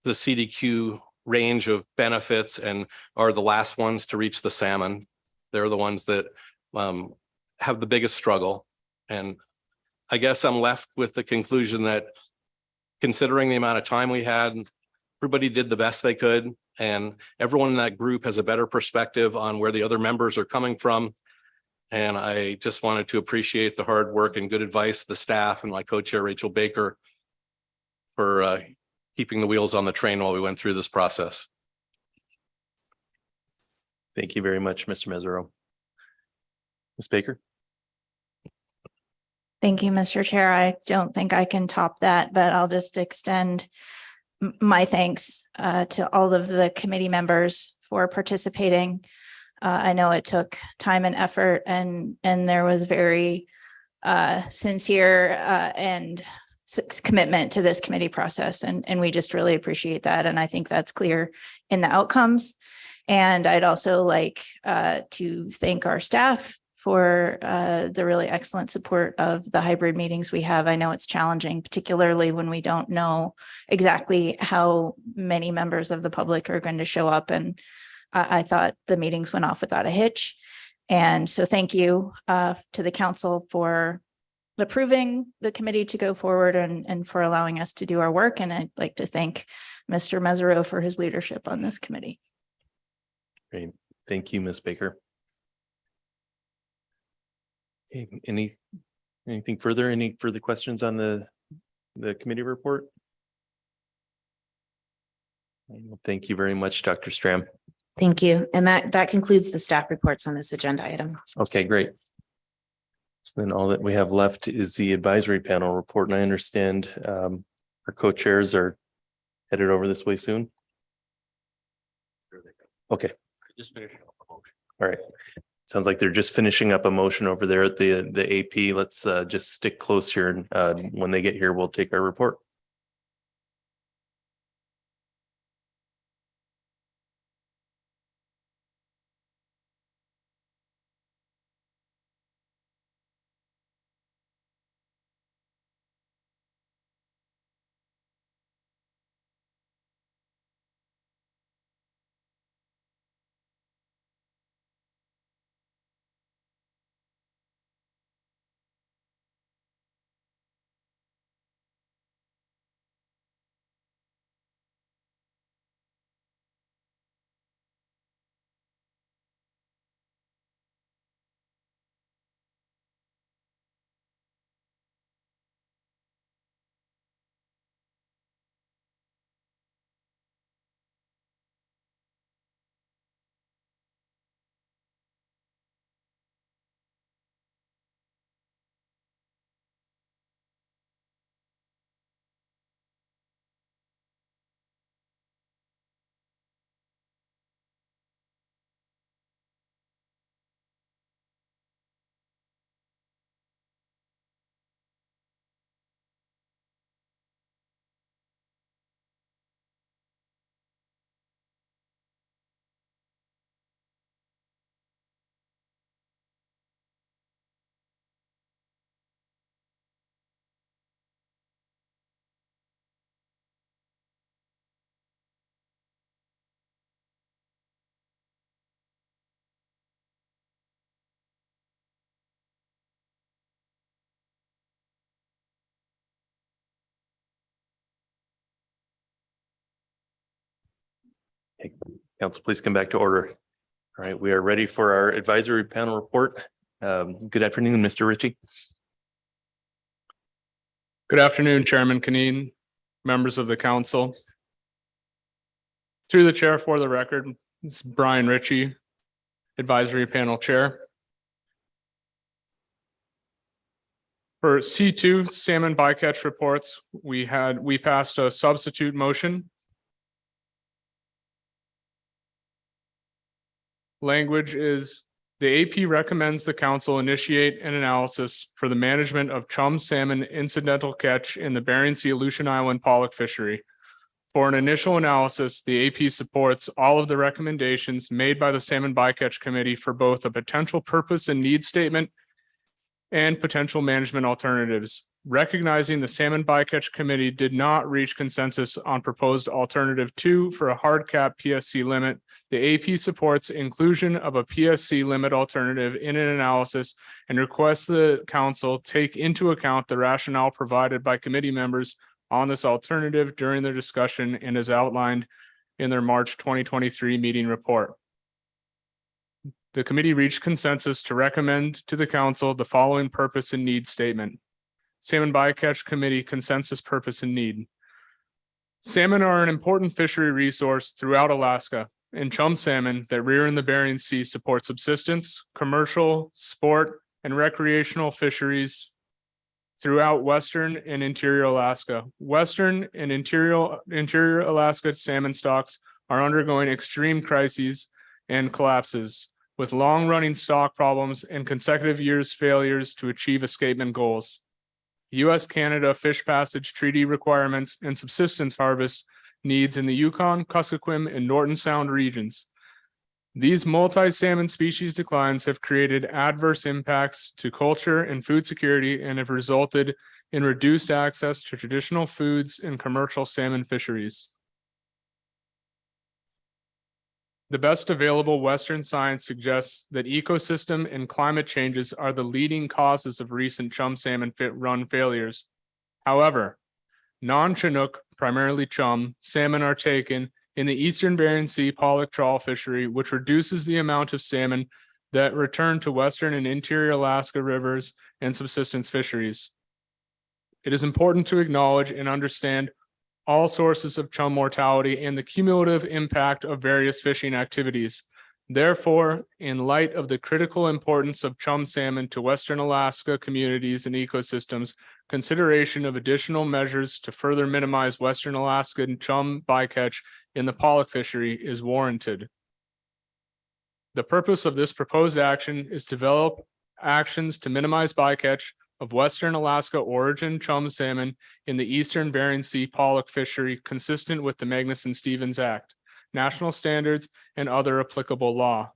CDQ range of benefits and are the last ones to reach the salmon. They're the ones that have the biggest struggle. And I guess I'm left with the conclusion that considering the amount of time we had, everybody did the best they could. And everyone in that group has a better perspective on where the other members are coming from. And I just wanted to appreciate the hard work and good advice of the staff and my co-chair, Rachel Baker, for keeping the wheels on the train while we went through this process. Thank you very much, Mr. Mesereau. Ms. Baker? Thank you, Mr. Chair. I don't think I can top that, but I'll just extend my thanks to all of the committee members for participating. I know it took time and effort, and there was very sincere and commitment to this committee process, and we just really appreciate that. And I think that's clear in the outcomes. And I'd also like to thank our staff for the really excellent support of the hybrid meetings we have. I know it's challenging, particularly when we don't know exactly how many members of the public are going to show up. And I thought the meetings went off without a hitch. And so thank you to the council for approving the committee to go forward and for allowing us to do our work. And I'd like to thank Mr. Mesereau for his leadership on this committee. Great. Thank you, Ms. Baker. Okay, anything further? Any further questions on the committee report? Thank you very much, Dr. Stram. Thank you. And that concludes the staff reports on this agenda item. Okay, great. So then all that we have left is the advisory panel report. And I understand our co-chairs are headed over this way soon. Okay. Just finish up a motion. All right. Sounds like they're just finishing up a motion over there at the AP. Let's just stick close here. And when they get here, we'll take our report. Council, please come back to order. All right, we are ready for our advisory panel report. Good afternoon, Mr. Ritchie. Good afternoon, Chairman Canine, members of the council. Through the chair, for the record, it's Brian Ritchie, Advisory Panel Chair. For C2 salmon bycatch reports, we passed a substitute motion. Language is the AP recommends the council initiate an analysis for the management of chum salmon incidental catch in the Bering Sea Aleutian Island pollock fishery. For an initial analysis, the AP supports all of the recommendations made by the Salmon Bycatch Committee for both a potential purpose and need statement and potential management alternatives. Recognizing the Salmon Bycatch Committee did not reach consensus on proposed alternative 2 for a hard cap PSC limit, the AP supports inclusion of a PSC limit alternative in an analysis and requests the council take into account the rationale provided by committee members on this alternative during their discussion and as outlined in their March 2023 meeting report. The committee reached consensus to recommend to the council the following purpose and need statement. Salmon Bycatch Committee consensus purpose and need. Salmon are an important fishery resource throughout Alaska, and chum salmon that rear in the Bering Sea support subsistence, commercial, sport, and recreational fisheries throughout Western and Interior Alaska. Western and Interior Alaska salmon stocks are undergoing extreme crises and collapses, with long-running stock problems and consecutive years' failures to achieve escapement goals. U.S.-Canada fish passage treaty requirements and subsistence harvest needs in the Yukon, Kuskokwim, and Norton Sound regions. These multi-salmon species declines have created adverse impacts to culture and food security and have resulted in reduced access to traditional foods and commercial salmon fisheries. The best available Western science suggests that ecosystem and climate changes are the leading causes of recent chum salmon run failures. However, non-Chinook, primarily chum, salmon are taken in the Eastern Bering Sea pollock trawl fishery, which reduces the amount of salmon that return to Western and Interior Alaska rivers and subsistence fisheries. It is important to acknowledge and understand all sources of chum mortality and the cumulative impact of various fishing activities. Therefore, in light of the critical importance of chum salmon to Western Alaska communities and ecosystems, consideration of additional measures to further minimize Western Alaskan chum bycatch in the pollock fishery is warranted. The purpose of this proposed action is to develop actions to minimize bycatch of Western Alaska origin chum salmon in the Eastern Bering Sea pollock fishery consistent with the Magnuson-Stevens Act, national standards, and other applicable law.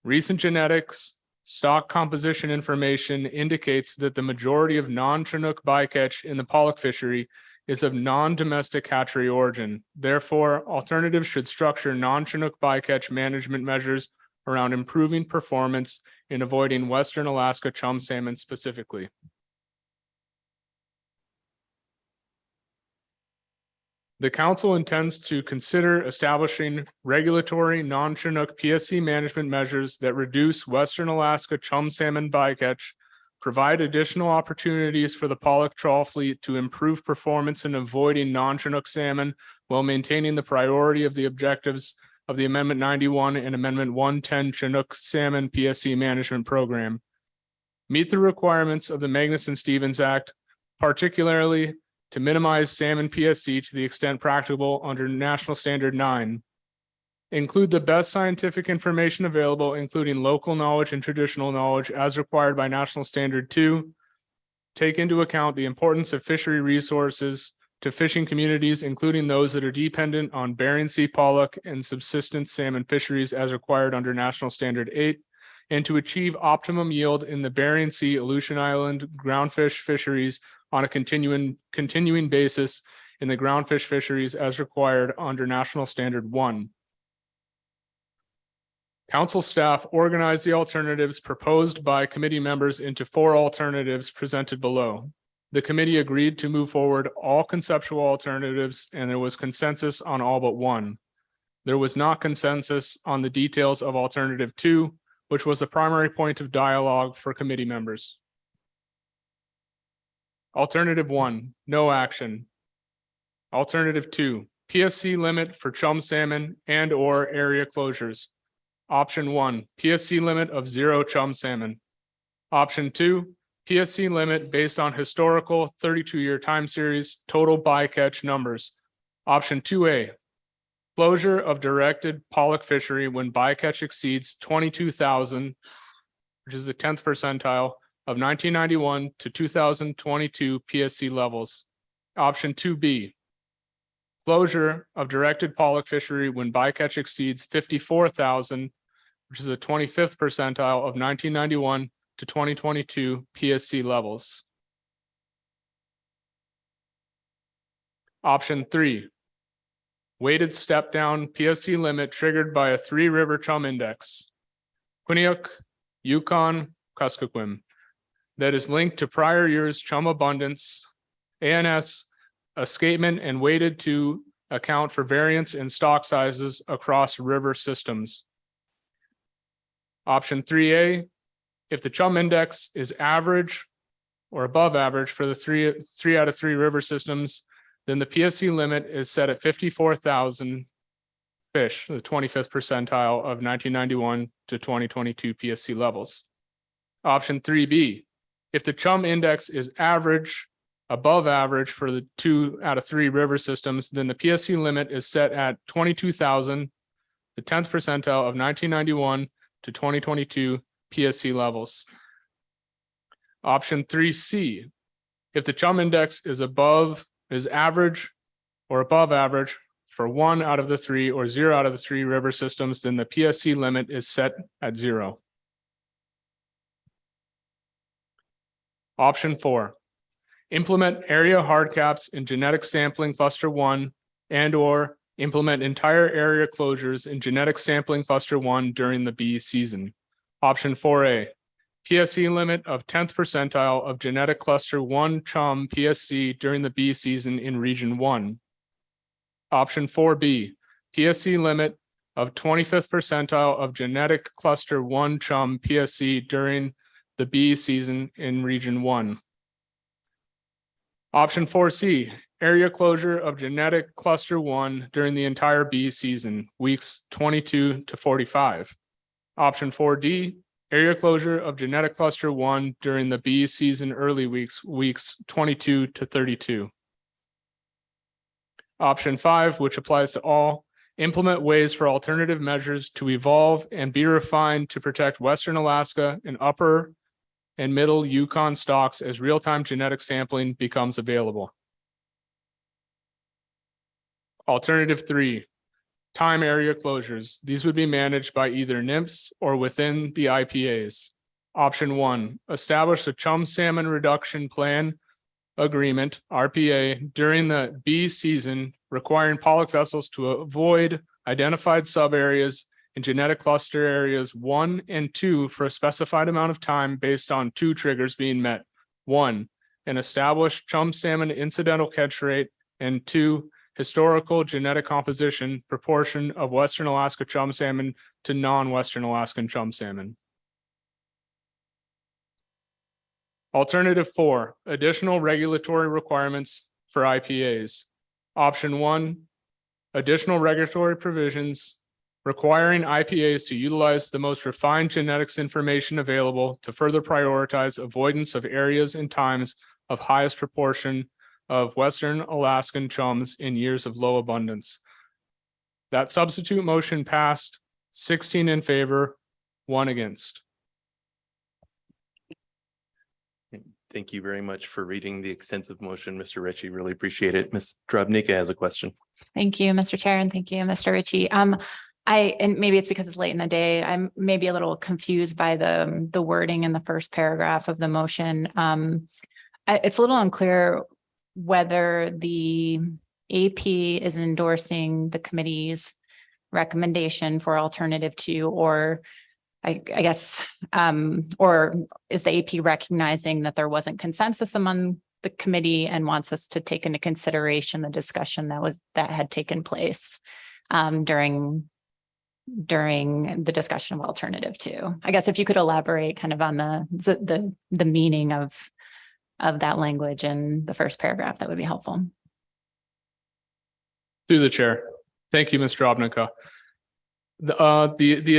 Recent genetics, stock composition information indicates that the majority of non-Chinook bycatch in the pollock fishery is of non-domestic hatchery origin. Therefore, alternatives should structure non-Chinook bycatch management measures around improving performance in avoiding Western Alaska chum salmon specifically. The council intends to consider establishing regulatory non-Chinook PSC management measures that reduce Western Alaska chum salmon bycatch, provide additional opportunities for the pollock trawl fleet to improve performance in avoiding non-Chinook salmon while maintaining the priority of the objectives of the Amendment 91 and Amendment 110 Chinook Salmon PSC Management Program. Meet the requirements of the Magnuson-Stevens Act, particularly to minimize salmon PSC to the extent practicable under National Standard 9. Include the best scientific information available, including local knowledge and traditional knowledge as required by National Standard 2. Take into account the importance of fishery resources to fishing communities, including those that are dependent on Bering Sea pollock and subsistence salmon fisheries as required under National Standard 8, and to achieve optimum yield in the Bering Sea, Aleutian Island groundfish fisheries on a continuing basis in the groundfish fisheries as required under National Standard 1. Council staff organized the alternatives proposed by committee members into 4 alternatives presented below. The committee agreed to move forward all conceptual alternatives, and there was consensus on all but one. There was not consensus on the details of alternative 2, which was the primary point of dialogue for committee members. Alternative 1, no action. Alternative 2, PSC limit for chum salmon and or area closures. Option 1, PSC limit of 0 chum salmon. Option 2, PSC limit based on historical 32-year time series total bycatch numbers. Option 2A, closure of directed pollock fishery when bycatch exceeds 22,000, which is the 10th percentile of 1991 to 2022 PSC levels. Option 2B, closure of directed pollock fishery when bycatch exceeds 54,000, which is the 25th percentile of 1991 to 2022 PSC levels. Option 3, weighted step down PSC limit triggered by a 3-river chum index, Quinnipiac, Yukon, Kuskokwim, that is linked to prior year's chum abundance, ANS, escapement, and weighted to account for variance in stock sizes across river systems. Option 3A, if the chum index is average or above average for the three out of 3 river systems, then the PSC limit is set at 54,000 fish, the 25th percentile of 1991 to 2022 PSC levels. Option 3B, if the chum index is average, above average for the 2 out of 3 river systems, then the PSC limit is set at 22,000, the 10th percentile of 1991 to 2022 PSC levels. Option 3C, if the chum index is average or above average for 1 out of the 3 or 0 out of the 3 river systems, then the PSC limit is set at 0. Option 4, implement area hard caps in genetic sampling cluster 1 and or implement entire area closures in genetic sampling cluster 1 during the bee season. Option 4A, PSC limit of 10th percentile of genetic cluster 1 chum PSC during the bee season in region 1. Option 4B, PSC limit of 25th percentile of genetic cluster 1 chum PSC during the bee season in region 1. Option 4C, area closure of genetic cluster 1 during the entire bee season, weeks 22 to 45. Option 4D, area closure of genetic cluster 1 during the bee season early weeks, weeks 22 to 32. Option 5, which applies to all, implement ways for alternative measures to evolve and be refined to protect Western Alaska and upper and middle Yukon stocks as real-time genetic sampling becomes available. Alternative 3, time area closures. These would be managed by either NIMS or within the IPAs. Option 1, establish a chum salmon reduction plan agreement, RPA, during the bee season, requiring pollock vessels to avoid identified subareas in genetic cluster areas 1 and 2 for a specified amount of time based on 2 triggers being met. 1, an established chum salmon incidental catch rate, and 2, historical genetic composition proportion of Western Alaska chum salmon to non-Western Alaskan chum salmon. Alternative 4, additional regulatory requirements for IPAs. Option 1, additional regulatory provisions requiring IPAs to utilize the most refined genetics information available to further prioritize avoidance of areas and times of highest proportion of Western Alaskan chums in years of low abundance. That substitute motion passed, 16 in favor, 1 against. Thank you very much for reading the extensive motion, Mr. Ritchie. Really appreciate it. Ms. Drobnica has a question. Thank you, Mr. Chair, and thank you, Mr. Ritchie. And maybe it's because it's late in the day, I'm maybe a little confused by the wording in the first paragraph of the motion. It's a little unclear whether the AP is endorsing the committee's recommendation for alternative 2, or I guess, or is the AP recognizing that there wasn't consensus among the committee and wants us to take into consideration the discussion that had taken place? during the discussion of alternative two. I guess if you could elaborate kind of on the meaning of that language in the first paragraph, that would be helpful. Through the chair. Thank you, Mr. Obnica. The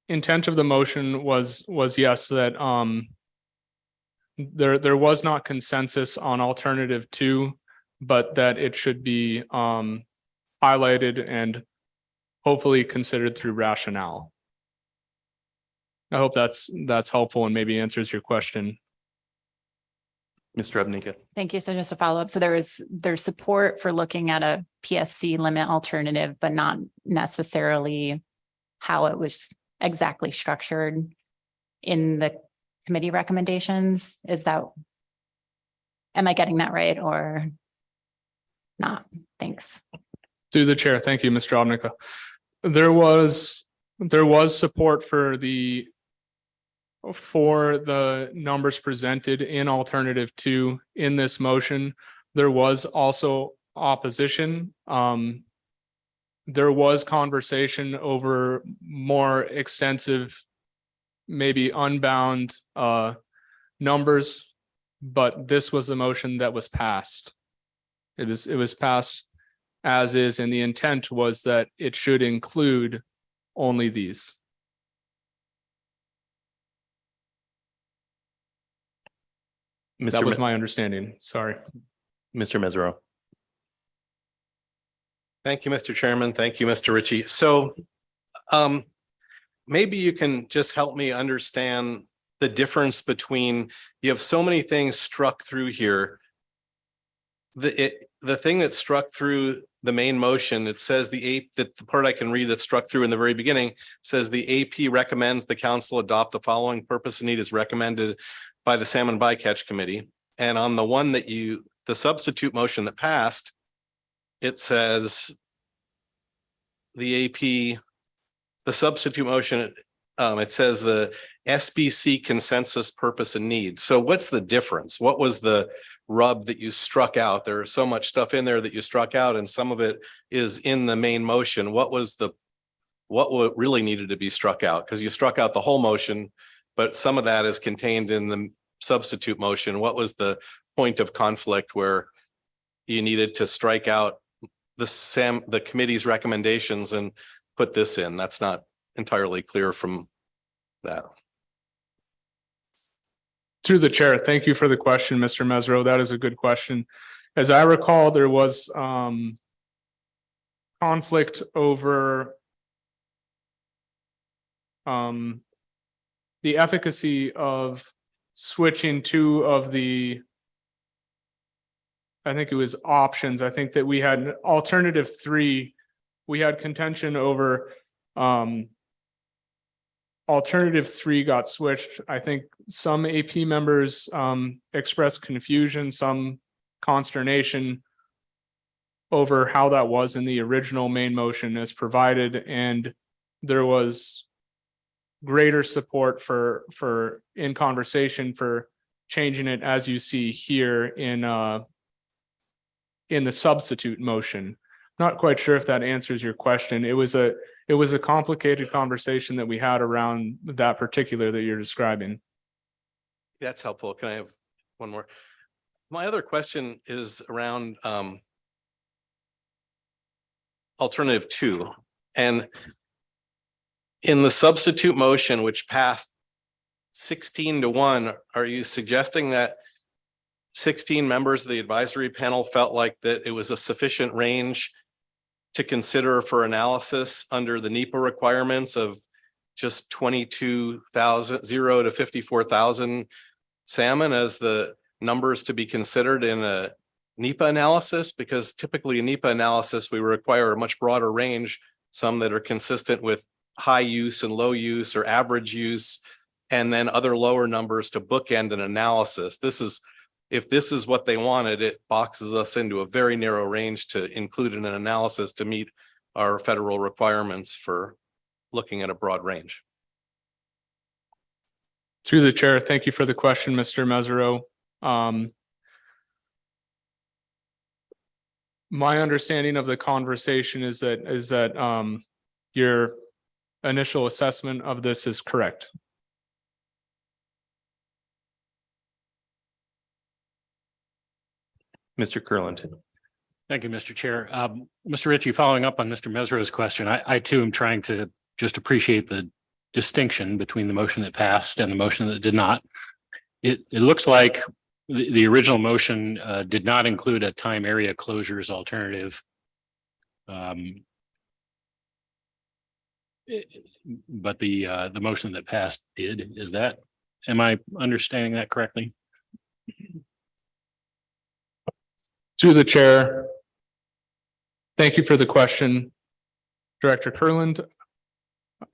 intent of the motion was yes, that there was not consensus on alternative two, but that it should be highlighted and hopefully considered through rationale. I hope that's helpful and maybe answers your question. Mr. Abnika. Thank you. So just a follow up. So there's support for looking at a PSC limit alternative, but not necessarily how it was exactly structured in the committee recommendations. Am I getting that right or not? Thanks. Through the chair. Thank you, Mr. Obnica. There was support for the numbers presented in alternative two in this motion. There was also opposition. There was conversation over more extensive, maybe unbound numbers, but this was a motion that was passed. It was passed as is, and the intent was that it should include only these. That was my understanding. Sorry. Mr. Mesereau. Thank you, Mr. Chairman. Thank you, Mr. Ritchie. So maybe you can just help me understand the difference between, you have so many things struck through here. The thing that struck through the main motion, it says the part I can read that struck through in the very beginning says the AP recommends the council adopt the following purpose and need as recommended by the Salmon Bycatch Committee. And on the one that the substitute motion that passed, it says the substitute motion, it says the SBC consensus purpose and need. So what's the difference? What was the rub that you struck out? There's so much stuff in there that you struck out, and some of it is in the main motion. What really needed to be struck out? Because you struck out the whole motion, but some of that is contained in the substitute motion. What was the point of conflict where you needed to strike out the committee's recommendations and put this in? That's not entirely clear from that. Through the chair, thank you for the question, Mr. Mesereau. That is a good question. As I recall, there was conflict over the efficacy of switching two of the, I think it was options. I think that we had an alternative three. We had contention over alternative three got switched. I think some AP members expressed confusion, some consternation over how that was in the original main motion as provided. And there was greater support for in conversation for changing it, as you see here in the substitute motion. Not quite sure if that answers your question. It was a complicated conversation that we had around that particular that you're describing. That's helpful. Can I have one more? My other question is around alternative two. And in the substitute motion, which passed 16-1, are you suggesting that 16 members of the advisory panel felt like that it was a sufficient range to consider for analysis under the NEPA requirements of just 22,000, 0 to 54,000 salmon as the numbers to be considered in a NEPA analysis? Because typically in NEPA analysis, we require a much broader range, some that are consistent with high use and low use or average use, and then other lower numbers to bookend an analysis. If this is what they wanted, it boxes us into a very narrow range to include in an analysis to meet our federal requirements for looking at a broad range. Through the chair, thank you for the question, Mr. Mesereau. My understanding of the conversation is that your initial assessment of this is correct. Mr. Kurland. Thank you, Mr. Chair. Mr. Ritchie, following up on Mr. Mesro's question, I too am trying to just appreciate the distinction between the motion that passed and the motion that did not. It looks like the original motion did not include a time area closures alternative. But the motion that passed did. Am I understanding that correctly? Through the chair. Thank you for the question, Director Kurland.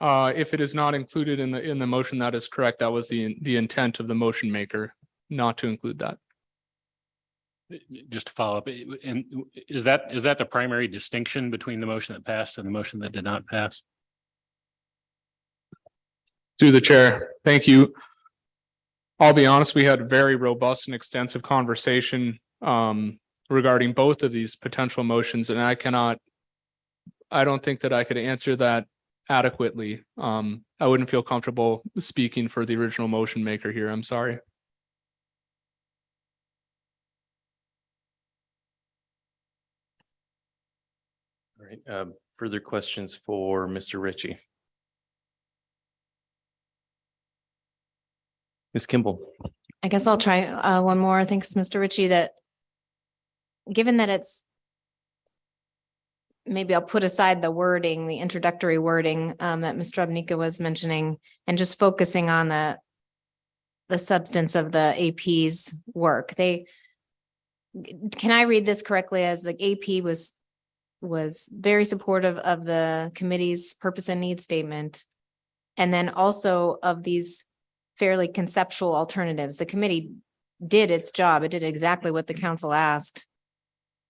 If it is not included in the motion, that is correct. That was the intent of the motion maker, not to include that. Just to follow up, and is that the primary distinction between the motion that passed and the motion that did not pass? Through the chair, thank you. I'll be honest, we had a very robust and extensive conversation regarding both of these potential motions, and I don't think that I could answer that adequately. I wouldn't feel comfortable speaking for the original motion maker here. I'm sorry. All right. Further questions for Mr. Ritchie? Ms. Kimball. I guess I'll try one more. Thanks, Mr. Ritchie, that given that it's, maybe I'll put aside the wording, the introductory wording that Mr. Drobnica was mentioning, and just focusing on the substance of the AP's work. Can I read this correctly as the AP was very supportive of the committee's purpose and need statement, and then also of these fairly conceptual alternatives? The committee did its job. It did exactly what the council asked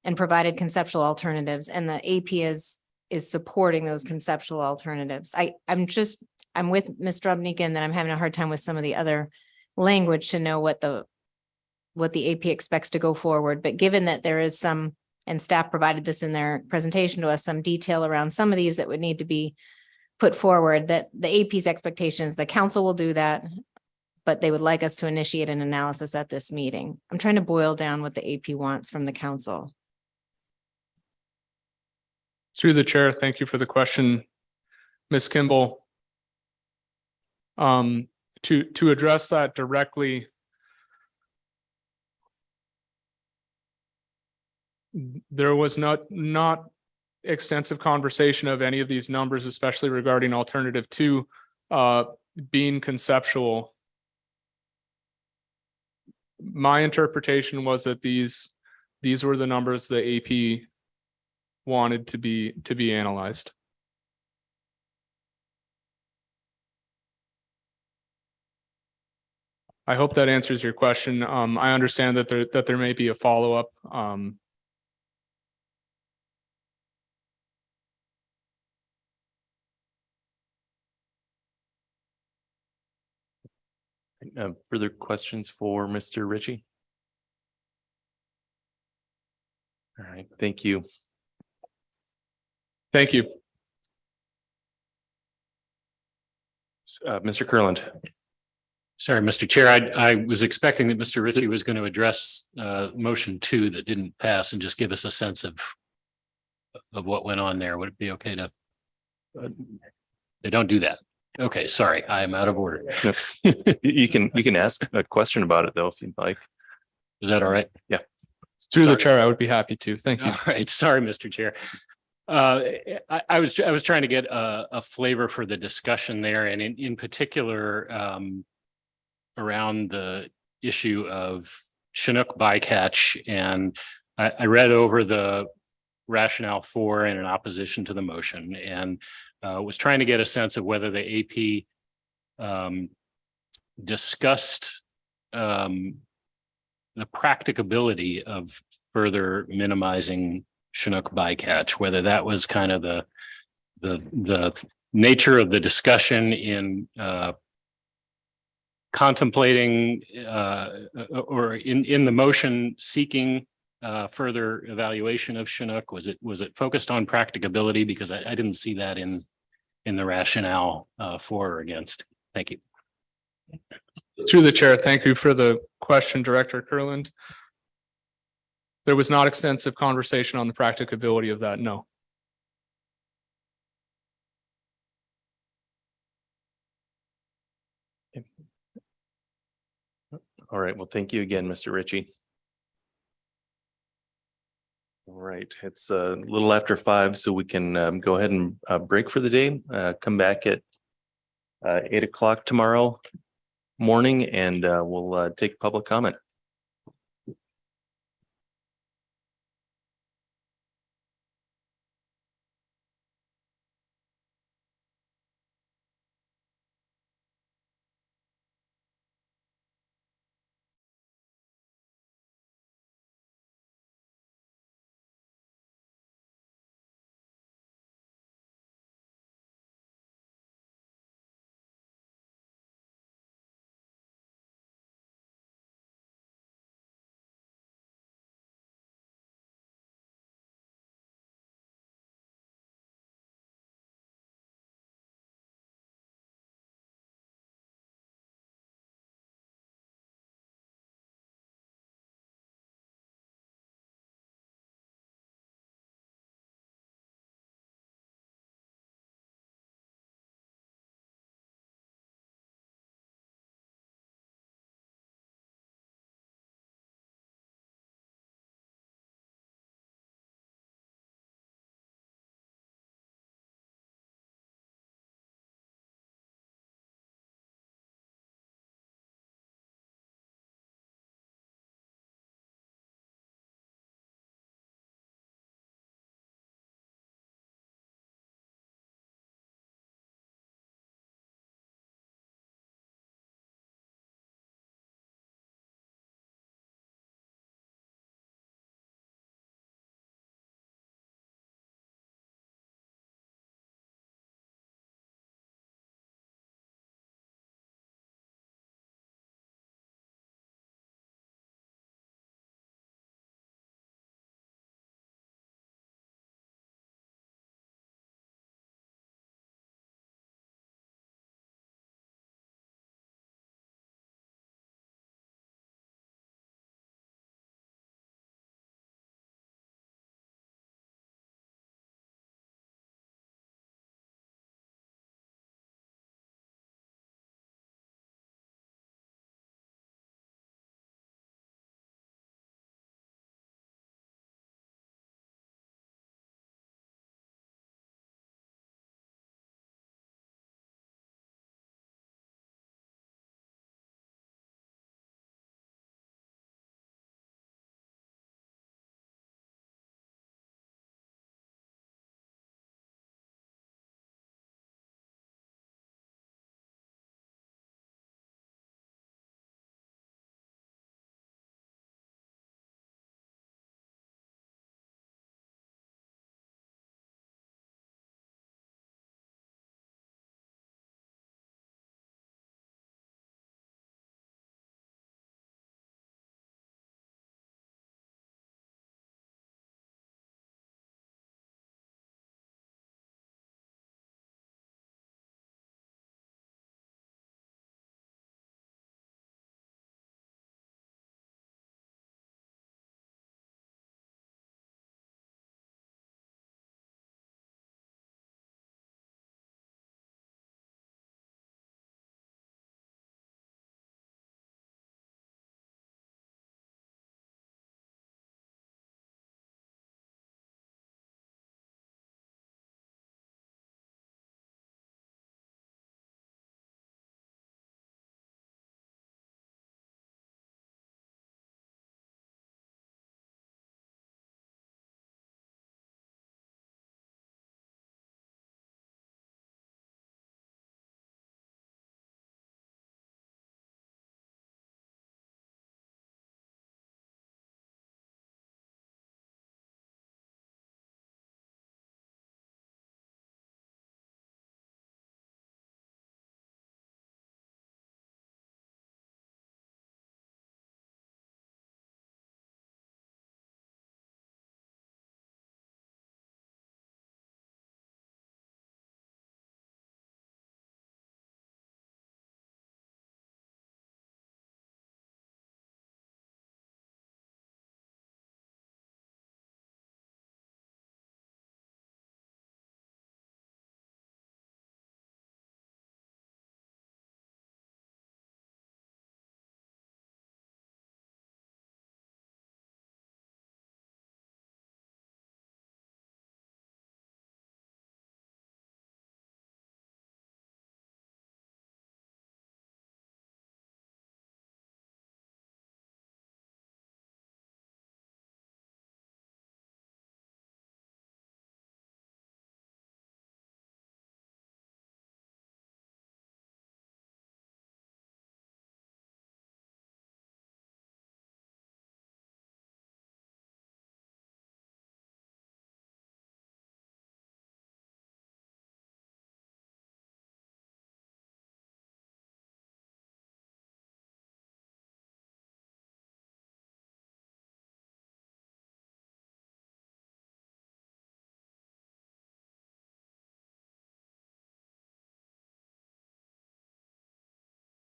and provided conceptual alternatives, and the AP is supporting those conceptual alternatives. I'm with Ms. Drobnica, and that I'm having a hard time with some of the other language to know what the AP expects to go forward. But given that there is some, and staff provided this in their presentation to us, some detail around some of these that would need to be put forward, that the AP's expectations, the council will do that, but they would like us to initiate an analysis at this meeting. I'm trying to boil down what the AP wants from the council. Through the chair, thank you for the question, Ms. Kimball. To address that directly, there was not extensive conversation of any of these numbers, especially regarding alternative 2 being conceptual. My interpretation was that these were the numbers the AP wanted to be analyzed. I hope that answers your question. I understand that there may be a follow-up. Further questions for Mr. Ritchie? All right, thank you. Thank you. Mr. Kurland. Sorry, Mr. Chair, I was expecting that Mr. Ritchie was going to address motion 2 that didn't pass and just give us a sense of what went on there. Would it be okay to? They don't do that. Okay, sorry, I am out of order. You can ask a question about it though, if you'd like. Is that all right? Yeah. Through the chair, I would be happy to. Thank you. All right, sorry, Mr. Chair. I was trying to get a flavor for the discussion there, and in particular around the issue of Chinook bycatch, and I read over the rationale for and in opposition to the motion, and was trying to get a sense of whether the AP discussed the practicability of further minimizing Chinook bycatch, whether that was kind of the nature of the discussion in contemplating or in the motion seeking further evaluation of Chinook? Was it focused on practicability? Because I didn't see that in the rationale for or against. Thank you. Through the chair, thank you for the question, Director Kurland. There was not extensive conversation on the practicability of that, no. All right. Well, thank you again, Mr. Ritchie. All right. It's a little after 5, so we can go ahead and break for the day. Come back at 8 o'clock tomorrow morning, and we'll take public comment.